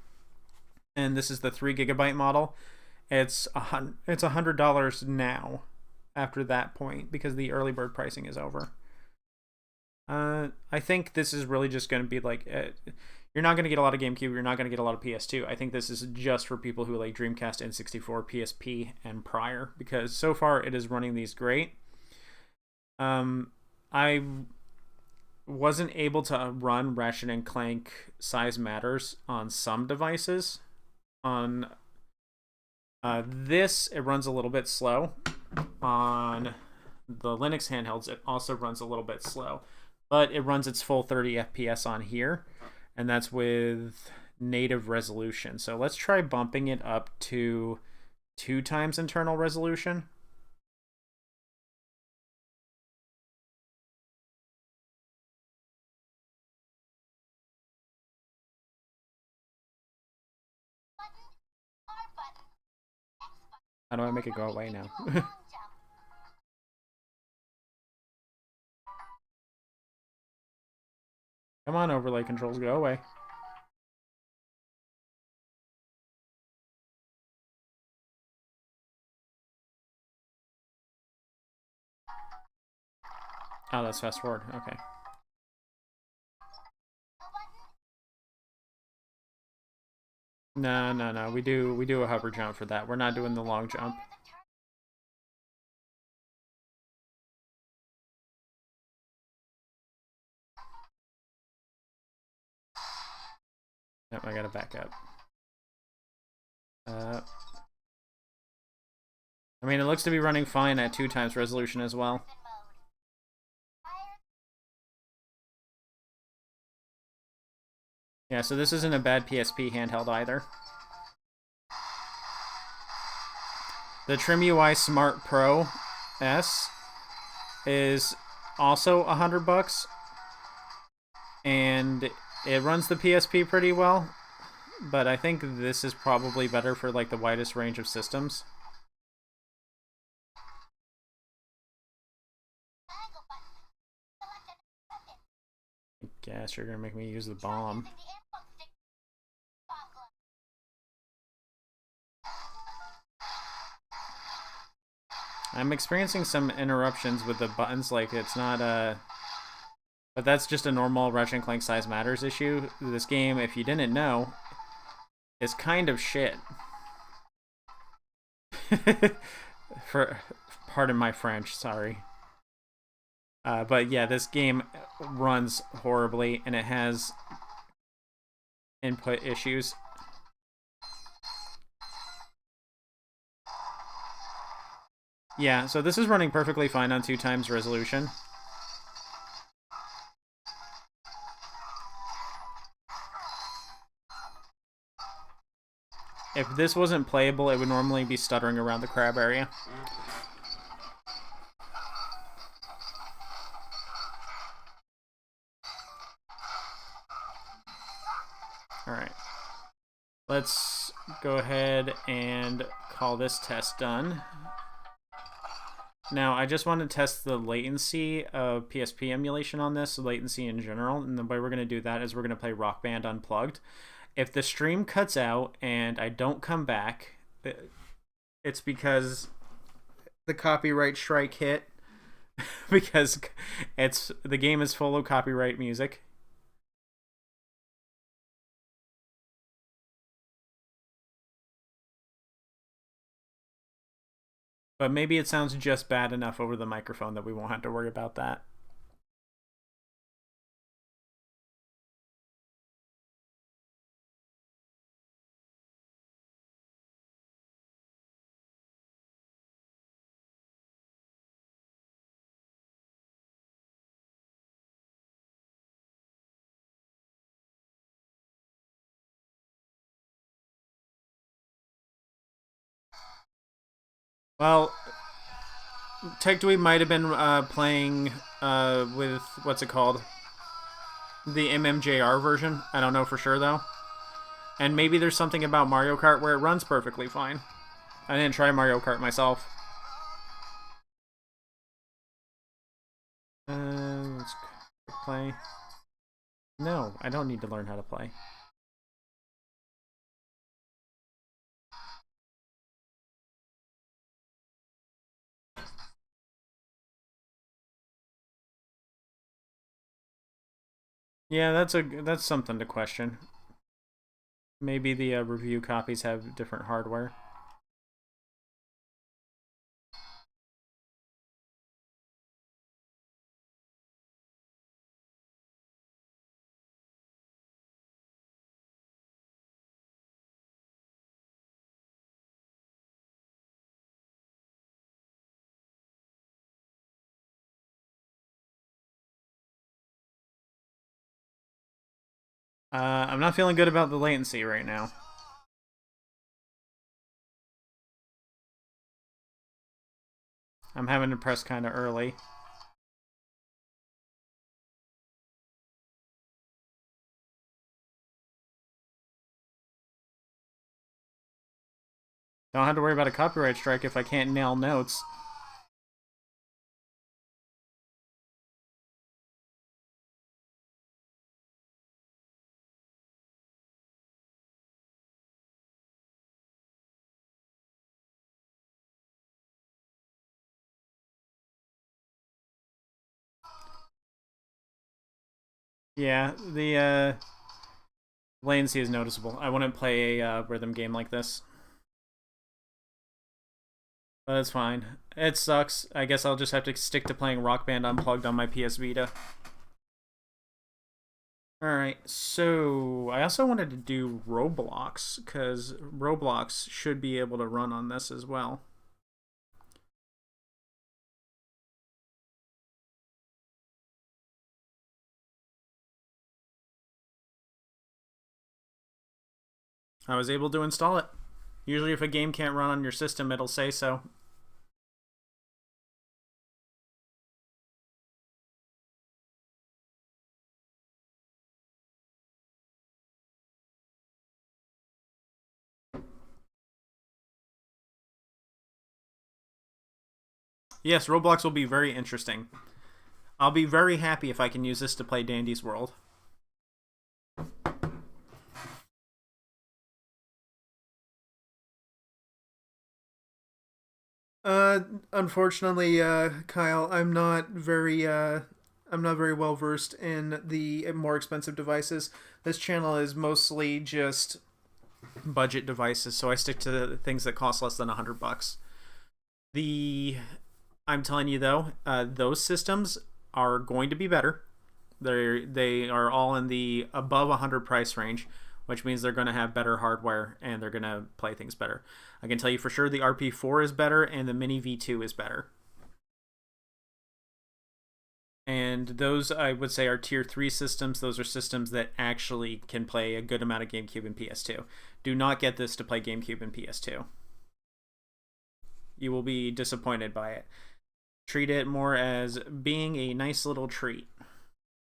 And this is the 3GB model. It's $100 now. After that point, because the early bird pricing is over. I think this is really just going to be like you're not going to get a lot of GameCube, you're not going to get a lot of PS2. I think this is just for people who like Dreamcast, N64, PSP, and prior, because so far it is running these great. I wasn't able to run Ratchet and Clank Size Matters on some devices. On this, it runs a little bit slow. On the Linux handhelds, it also runs a little bit slow, but it runs its full 30 FPS on here, and that's with native resolution. So let's try bumping it up to 2 times internal resolution. How do I make it go away now? Come on, overlay controls, go away. Oh, that's fast forward. Okay. No, no, no. We do a hover jump for that. We're not doing the long jump. Yep, I gotta back up. I mean, it looks to be running fine at 2x resolution as well. Yeah, so this isn't a bad PSP handheld either. The Trim UI Smart Pro S is also $100, and it runs the PSP pretty well, but I think this is probably better for like the widest range of systems. I guess you're gonna make me use the bomb. I'm experiencing some interruptions with the buttons, like it's not but that's just a normal Ratchet & Clank Size Matters issue. This game, if you didn't know, is kind of shit. Pardon my French, sorry. But yeah, this game runs horribly, and it has input issues. Yeah, so this is running perfectly fine on 2x resolution. If this wasn't playable, it would normally be stuttering around the crab area. Alright. Let's go ahead and call this test done. Now, I just want to test the latency of PSP emulation on this, latency in general, and the way we're going to do that is we're going to play Rock Band Unplugged. If the stream cuts out and I don't come back, it's because the copyright strike hit, because the game is full of copyright music. But maybe it sounds just bad enough over the microphone that we won't have to worry about that. Well, TechDweeb might have been playing with, what's it called? The MMJR version. I don't know for sure, though. And maybe there's something about Mario Kart where it runs perfectly fine. I didn't try Mario Kart myself. Let's play. No, I don't need to learn how to play. Yeah, that's something to question. Maybe the review copies have different hardware. I'm not feeling good about the latency right now. I'm having to press kind of early. Don't have to worry about a copyright strike if I can't nail notes. Yeah, the latency is noticeable. I wouldn't play a rhythm game like this. But it's fine. It sucks. I guess I'll just have to stick to playing Rock Band Unplugged on my PS Vita. Alright, so I also wanted to do Roblox, because Roblox should be able to run on this as well. I was able to install it. Usually if a game can't run on your system, it'll say so. Yes, Roblox will be very interesting. I'll be very happy if I can use this to play Dandy's World. Unfortunately, Kyle, I'm not very well versed in the more expensive devices. This channel is mostly just budget devices, so I stick to things that cost less than $100. The I'm telling you though, those systems are going to be better. They are all in the above 100 price range, which means they're going to have better hardware and they're going to play things better. I can tell you for sure the RP4 is better and the Mini V2 is better. And those, I would say, are tier 3 systems. Those are systems that actually can play a good amount of GameCube and PS2. Do not get this to play GameCube and PS2. You will be disappointed by it. Treat it more as being a nice little treat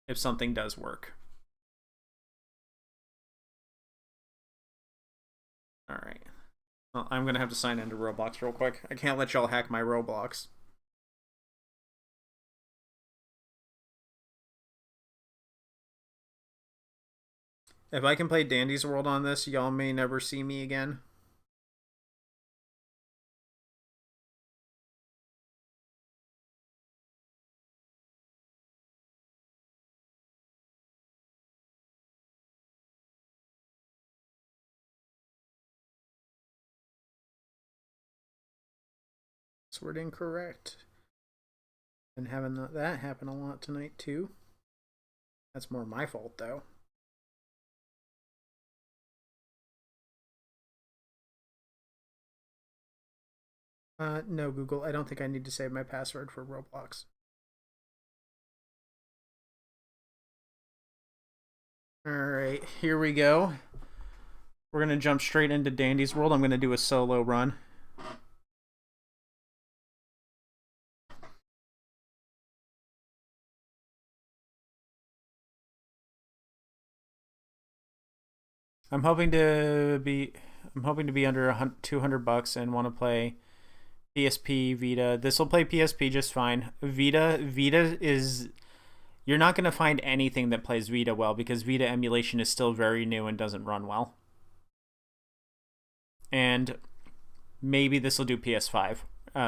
if something does work. Alright. Well, I'm going to have to sign into Roblox real quick. I can't let y'all hack my Roblox. If I can play Dandy's World on this, y'all may never see me again. Password incorrect. Been having that happen a lot tonight too. That's more my fault though. No, Google, I don't think I need to save my password for Roblox. Alright, here we go. We're going to jump straight into Dandy's World. I'm going to do a solo run. I'm hoping to be under $200 and want to play PSP, Vita. This will play PSP just fine. Vita is, you're not going to find anything that plays Vita well because Vita emulation is still very new and doesn't run well. And maybe this will do PS5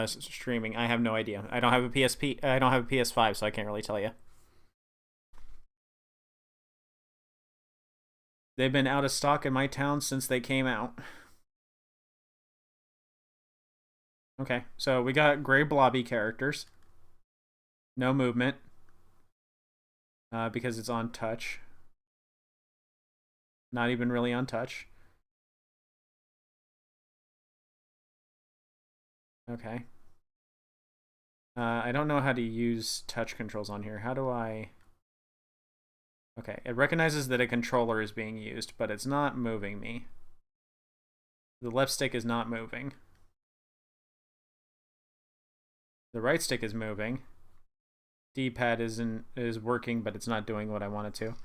streaming. I have no idea. I don't have a PSP. I don't have a PS5, so I can't really tell you. They've been out of stock in my town since they came out. Okay, so we got gray blobby characters. No movement. Because it's on touch. Not even really on touch. Okay. I don't know how to use touch controls on here. How do I... Okay, it recognizes that a controller is being used, but it's not moving me. The left stick is not moving. The right stick is moving. D-pad is working, but it's not doing what I want it to.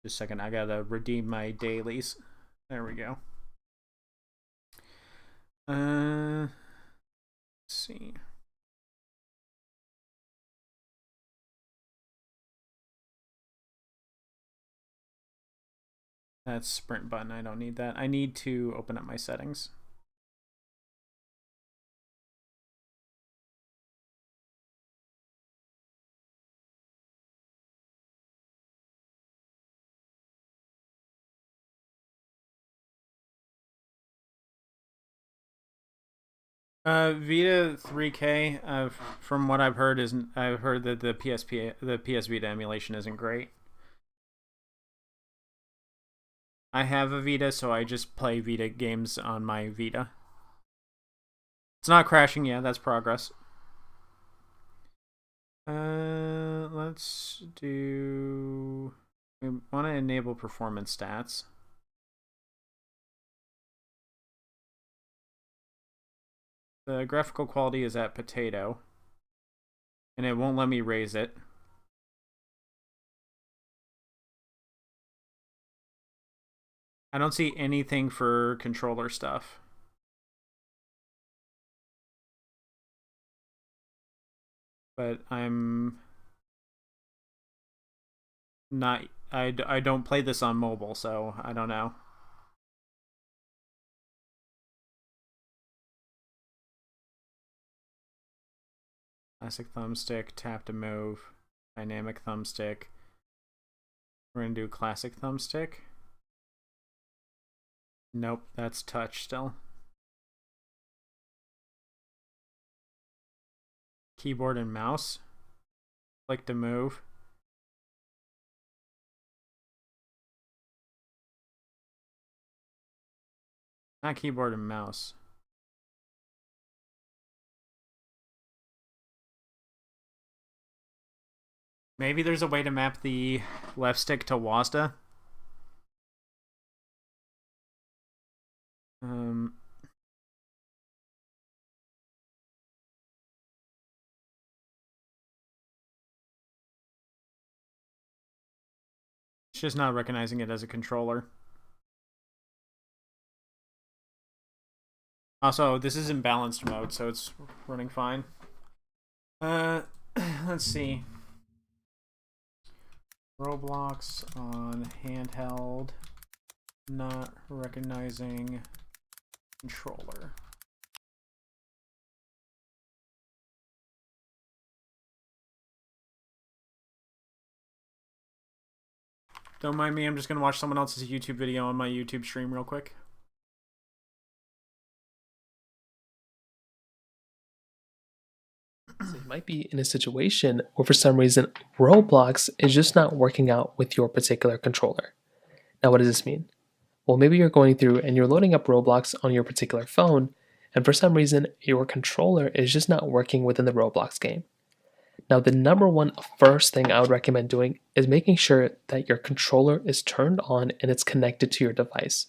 Just a second, I gotta redeem my dailies. There we go. Let's see. That's sprint button. I don't need that. I need to open up my settings. Vita 3K. From what I've heard I've heard that the PS Vita emulation isn't great. I have a Vita, so I just play Vita games on my Vita. It's not crashing yet. That's progress. Let's do. We want to enable performance stats. The graphical quality is at potato, and it won't let me raise it. I don't see anything for controller stuff. But I'm not. I don't play this on mobile, so I don't know. Classic thumbstick, tap to move, dynamic thumbstick. We're gonna do classic thumbstick. Nope, that's touch still. Keyboard and mouse. Click to move. Not keyboard and mouse. Maybe there's a way to map the left stick to WASD. It's just not recognizing it as a controller. Also, this is in balanced mode, so it's running fine. Let's see. Roblox on handheld, not recognizing controller. Don't mind me, I'm just gonna watch someone else's YouTube video on my YouTube stream real quick. So you might be in a situation where for some reason Roblox is just not working out with your particular controller. Now what does this mean? Well, maybe you're going through and you're loading up Roblox on your particular phone, and for some reason your controller is just not working within the Roblox game. Now the number one first thing I would recommend doing is making sure that your controller is turned on and it's connected to your device.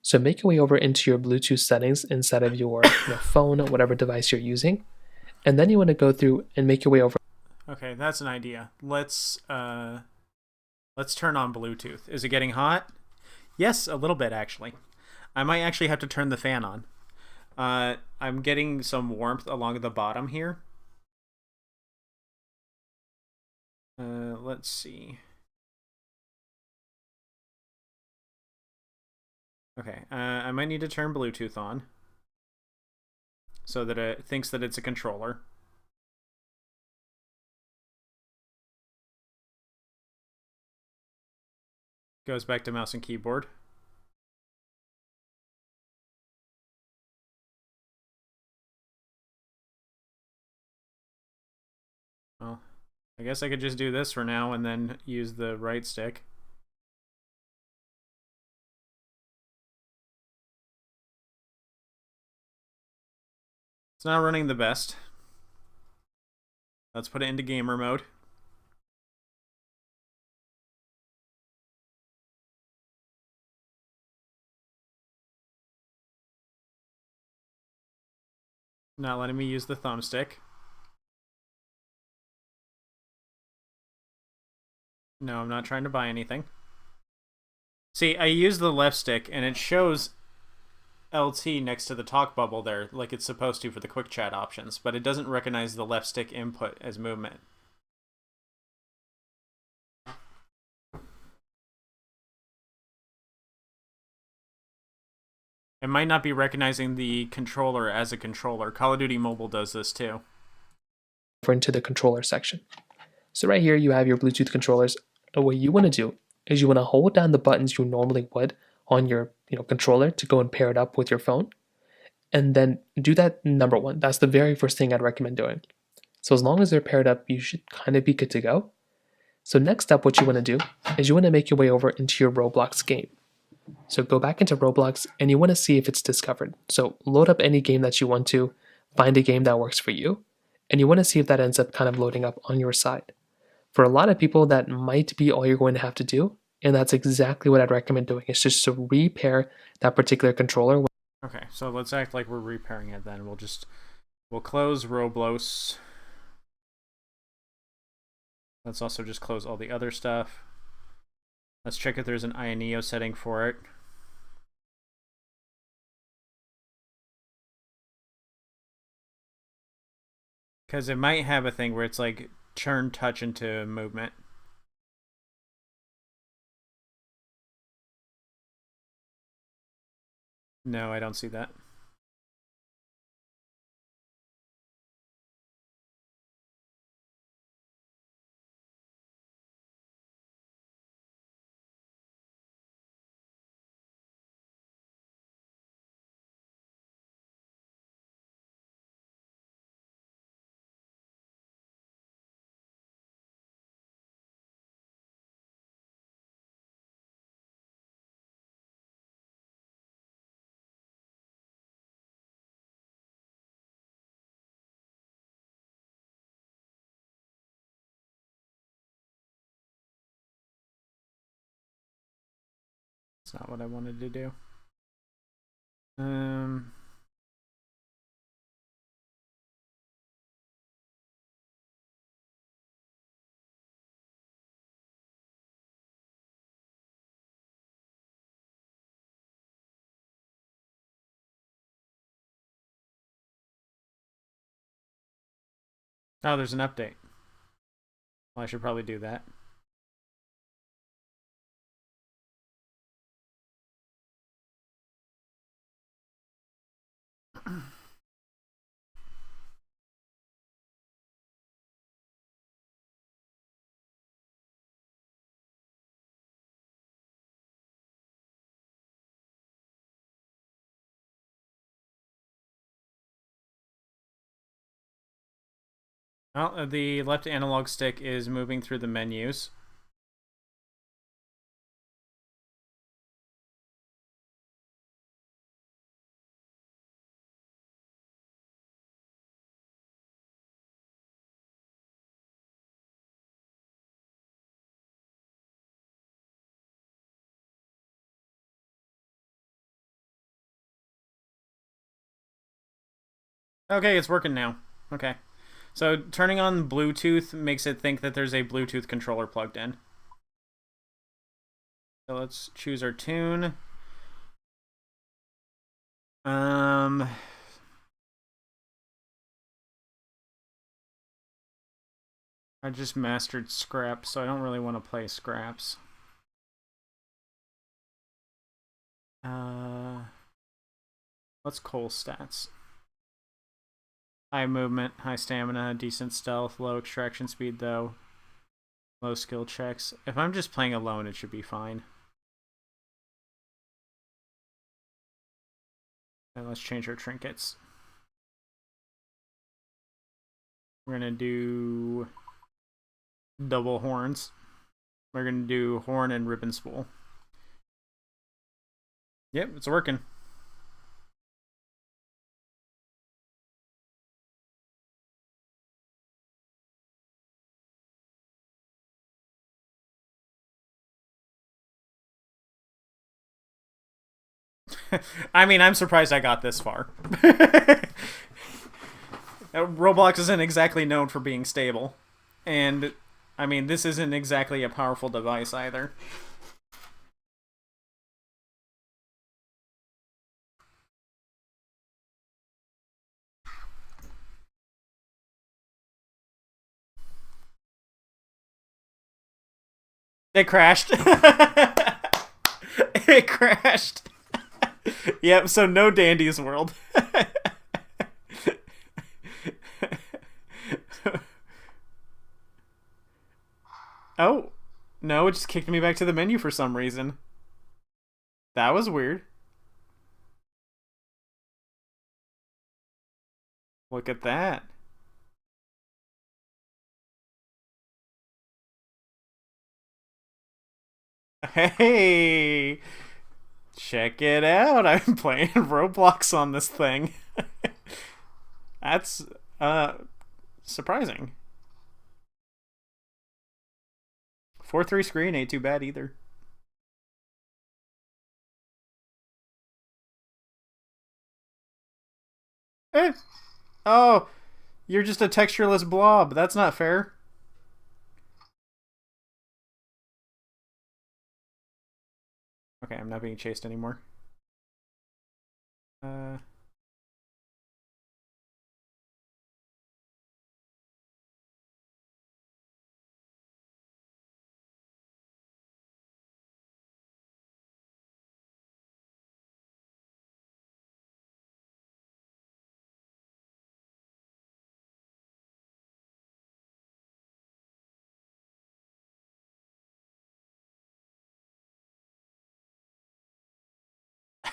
So make your way over into your Bluetooth settings inside of your phone, whatever device you're using, and then you want to go through and make your way over. Okay, that's an idea. Let's turn on Bluetooth. Is it getting hot? Yes, a little bit actually. I might actually have to turn the fan on. I'm getting some warmth along the bottom here. Let's see. Okay, I might need to turn Bluetooth on so that it thinks that it's a controller. Goes back to mouse and keyboard. Well, I guess I could just do this for now and then use the right stick. It's not running the best. Let's put it into gamer mode. Not letting me use the thumbstick. No, I'm not trying to buy anything. See, I use the left stick and it shows LT next to the talk bubble there like it's supposed to for the quick chat options, but it doesn't recognize the left stick input as movement. It might not be recognizing the controller as a controller. Call of Duty Mobile does this too. Into the controller section. So right here you have your Bluetooth controllers. And what you want to do is you want to hold down the buttons you normally would on your controller to go and pair it up with your phone. and then do that number one. That's the very first thing I'd recommend doing. So as long as they're paired up, you should kind of be good to go. So next up, what you want to do is you want to make your way over into your Roblox game. So go back into Roblox and you want to see if it's discovered. So load up any game that you want to, find a game that works for you, and you want to see if that ends up kind of loading up on your side. For a lot of people, that might be all you're going to have to do, and that's exactly what I'd recommend doing. It's just to repair that particular controller. Okay, so let's act like we're repairing it then. We'll close Roblox. Let's also just close all the other stuff. Let's check if there's an INEO setting for it. Because it might have a thing where it's like turn touch into movement. No, I don't see that. It's not what I wanted to do. Oh, there's an update. Well, I should probably do that. Well, the left analog stick is moving through the menus. Okay, it's working now. Okay. So turning on Bluetooth makes it think that there's a Bluetooth controller plugged in. So let's choose our tune. I just mastered Scraps, so I don't really want to play Scraps. What's Cole's stats? High movement, high stamina, decent stealth, low extraction speed though. Low skill checks. If I'm just playing alone, it should be fine. And let's change our trinkets. We're gonna do double horns. We're gonna do horn and ribbon spool. Yep, it's working. I mean, I'm surprised I got this far. Roblox isn't exactly known for being stable. And, I mean, this isn't exactly a powerful device either. It crashed. It crashed. Yep, so no Dandy's World. Oh, no, it just kicked me back to the menu for some reason. That was weird. Look at that. Hey, check it out. I'm playing Roblox on this thing. That's surprising. 4:3 screen ain't too bad either. Eh. Oh, you're just a textureless blob. That's not fair. Okay, I'm not being chased anymore. Uh,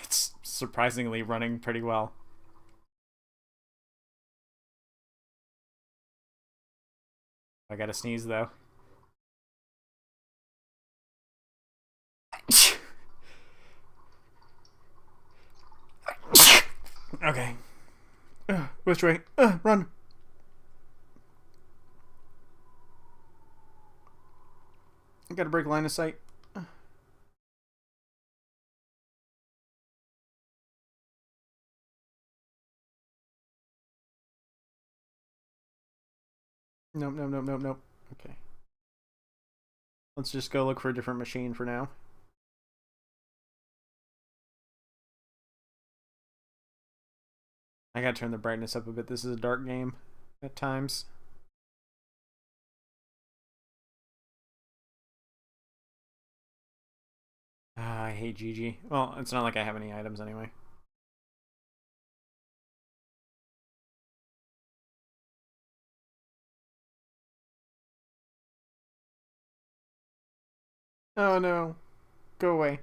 it's surprisingly running pretty well. I gotta sneeze though. Okay. Which way? Run. I gotta break line of sight. Nope, nope, nope, nope, nope. Okay. Let's just go look for a different machine for now. I gotta turn the brightness up a bit. This is a dark game at times. I hate GG. Well, it's not like I have any items anyway. Oh no. Go away.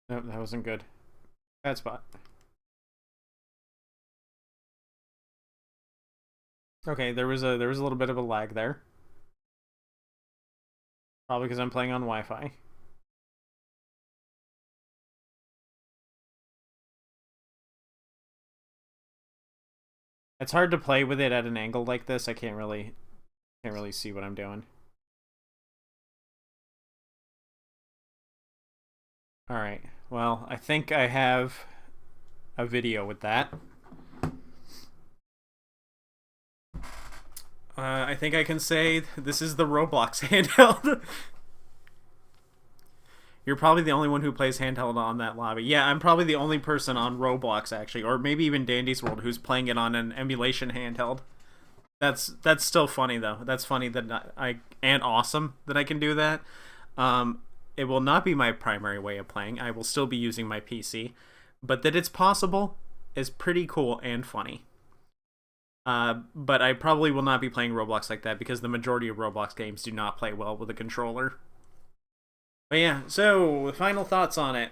Nope, that wasn't good. Bad spot. Okay, there was a little bit of a lag there. Probably because I'm playing on Wi-Fi. It's hard to play with it at an angle like this. I can't really see what I'm doing. All right. Well, I think I have a video with that. I think I can say this is the Roblox handheld. You're probably the only one who plays handheld on that lobby. Yeah, I'm probably the only person on Roblox actually, or maybe even Dandy's World who's playing it on an emulation handheld. That's still funny though. That's funny that I and awesome that I can do that. It will not be my primary way of playing. I will still be using my PC, but that it's possible is pretty cool and funny. But I probably will not be playing Roblox like that because the majority of Roblox games do not play well with a controller. But yeah, so final thoughts on it.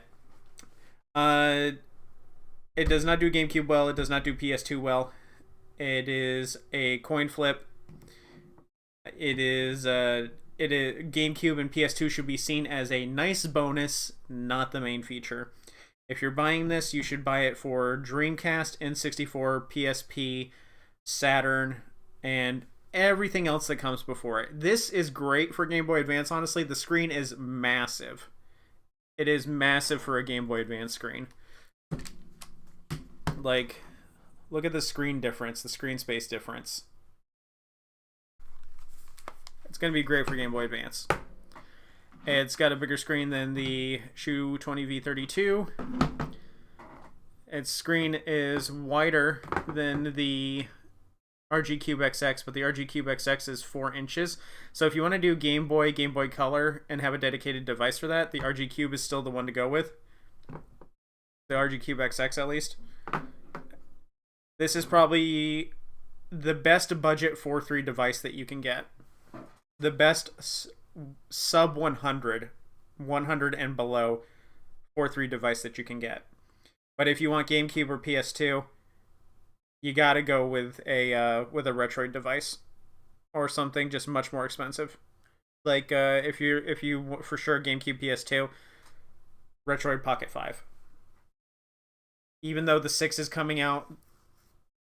It does not do GameCube well. It does not do PS2 well. It is a coin flip. It is GameCube and PS2 should be seen as a nice bonus, not the main feature. If you're buying this, you should buy it for Dreamcast, N64, PSP, Saturn, and everything else that comes before it. This is great for Game Boy Advance, honestly. The screen is massive. It is massive for a Game Boy Advance screen. Like, look at the screen difference, the screen space difference. It's going to be great for Game Boy Advance. It's got a bigger screen than the Shu 20V32. Its screen is wider than the RG Cube XX, but the RG Cube XX is 4 inches. So if you want to do Game Boy Color, and have a dedicated device for that, the RG Cube is still the one to go with. The RG Cube XX, at least. This is probably the best budget 4.3 device that you can get. The best sub 100 and below 4.3 device that you can get. But if you want GameCube or PS2, you gotta go with a Retroid device or something just much more expensive. Like if you for sure GameCube, PS2, Retroid Pocket 5. Even though the 6 is coming out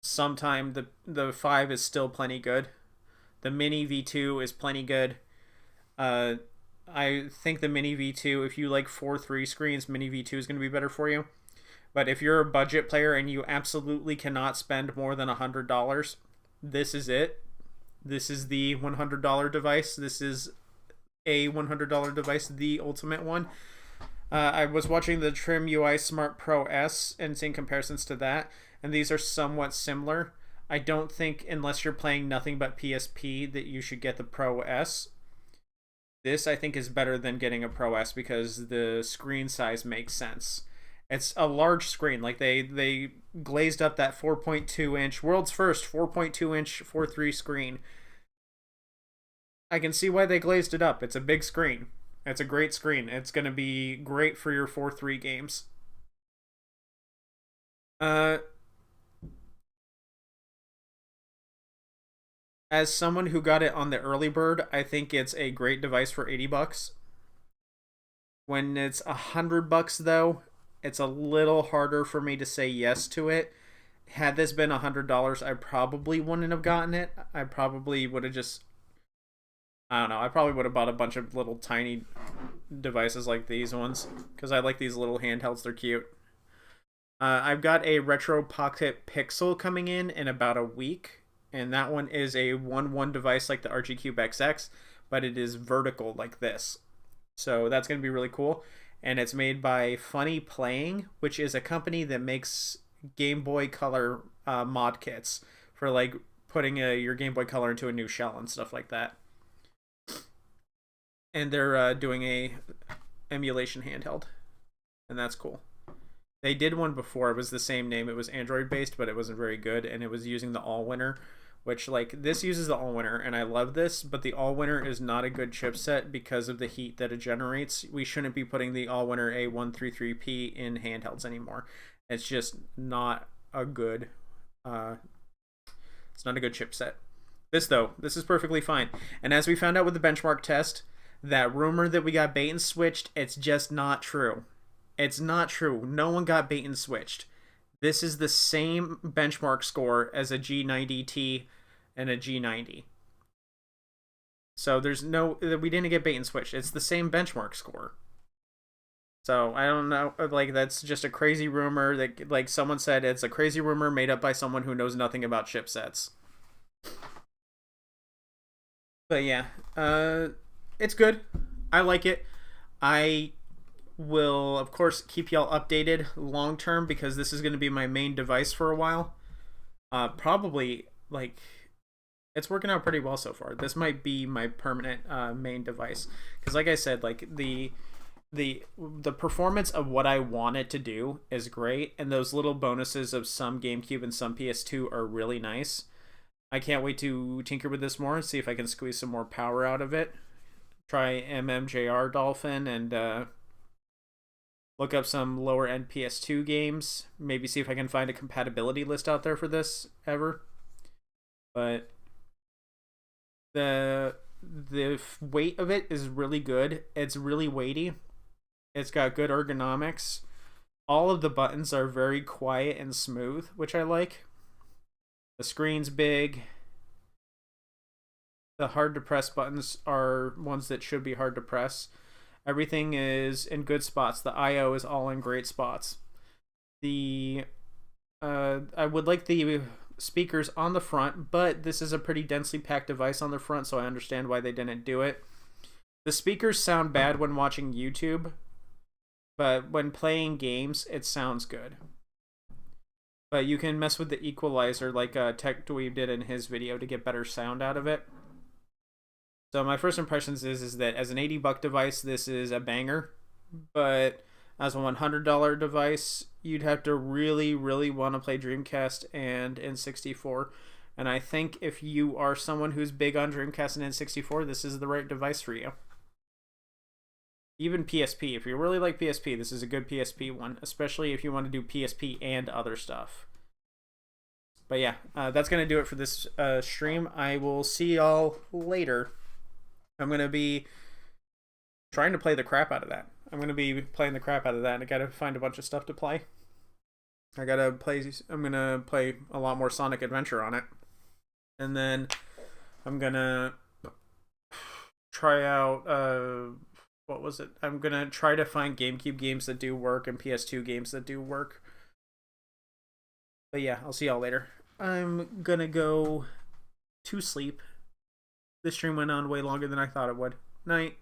sometime, the 5 is still plenty good. The Mini V2 is plenty good. I think the Mini V2, if you like 4.3 screens, Mini V2 is going to be better for you. But if you're a budget player and you absolutely cannot spend more than $100, this is it. This is the $100 device. This is a $100 device, the ultimate one. I was watching the Trim UI Smart Pro S and seeing comparisons to that, and these are somewhat similar. I don't think, unless you're playing nothing but PSP, that you should get the Pro S. This, I think, is better than getting a Pro S because the screen size makes sense. It's a large screen. Like, they glazed up that 4.2 inch, world's first 4.2 inch 4.3 screen. I can see why they glazed it up. It's a big screen. It's a great screen. It's going to be great for your 4.3 games. As someone who got it on the early bird, I think it's a great device for $80. When it's $100 though, it's a little harder for me to say yes to it. Had this been $100, I probably wouldn't have gotten it. I probably would have just, I don't know, I probably would have bought a bunch of little tiny devices like these ones, because I like these little handhelds, they're cute. I've got a Retro Pocket Pixel coming in about a week, and that one is a 1-1 device like the RG Cube XX, but it is vertical like this. So that's going to be really cool, and it's made by Funny Playing, which is a company that makes Game Boy Color mod kits for like putting your Game Boy Color into a new shell and stuff like that. And they're doing a emulation handheld, and that's cool. They did one before. It was the same name. It was Android based, but it wasn't very good, and it was using the Allwinner, which, like, this uses the Allwinner, and I love this, but the Allwinner is not a good chipset because of the heat that it generates. We shouldn't be putting the Allwinner A133P in handhelds anymore. It's just not a good it's not a good chipset. This though, this is perfectly fine. And as we found out with the benchmark test, that rumor that we got bait and switched, it's just not true. It's not true. No one got bait and switched. This is the same benchmark score as a G90T and a G90. So there's no, we didn't get bait and switched. It's the same benchmark score. So I don't know, like, that's just a crazy rumor that, like, someone said it's a crazy rumor made up by someone who knows nothing about chipsets. But yeah, it's good. I like it. I will, of course, keep y'all updated long term because this is going to be my main device for a while. Probably, like, it's working out pretty well so far. This might be my permanent main device because, like I said, like, the performance of what I want it to do is great, and those little bonuses of some GameCube and some PS2 are really nice. I can't wait to tinker with this more and see if I can squeeze some more power out of it. Try MMJR Dolphin and look up some lower end PS2 games. Maybe see if I can find a compatibility list out there for this ever. But the weight of it is really good. It's really weighty. It's got good ergonomics. All of the buttons are very quiet and smooth, which I like. The screen's big. The hard to press buttons are ones that should be hard to press. Everything is in good spots. The I/O is all in great spots. I would like the speakers on the front, but this is a pretty densely packed device on the front, so I understand why they didn't do it. The speakers sound bad when watching YouTube, but when playing games, it sounds good. But you can mess with the equalizer like Tech Dweeb did in his video to get better sound out of it. So my first impressions is that as an $80 device, this is a banger. But as a $100 device, you'd have to really, really want to play Dreamcast and N64. And I think if you are someone who's big on Dreamcast and N64, this is the right device for you. Even PSP. If you really like PSP, this is a good PSP one, especially if you want to do PSP and other stuff. But yeah, that's going to do it for this stream. I will see y'all later. I'm going to be trying to play the crap out of that. I'm going to be playing the crap out of that. I got to find a bunch of stuff to play. I'm going to play a lot more Sonic Adventure on it. And then I'm going to try out, what was it? I'm going to try to find GameCube games that do work and PS2 games that do work. But yeah, I'll see y'all later. I'm going to go to sleep. This stream went on way longer than I thought it would. Night.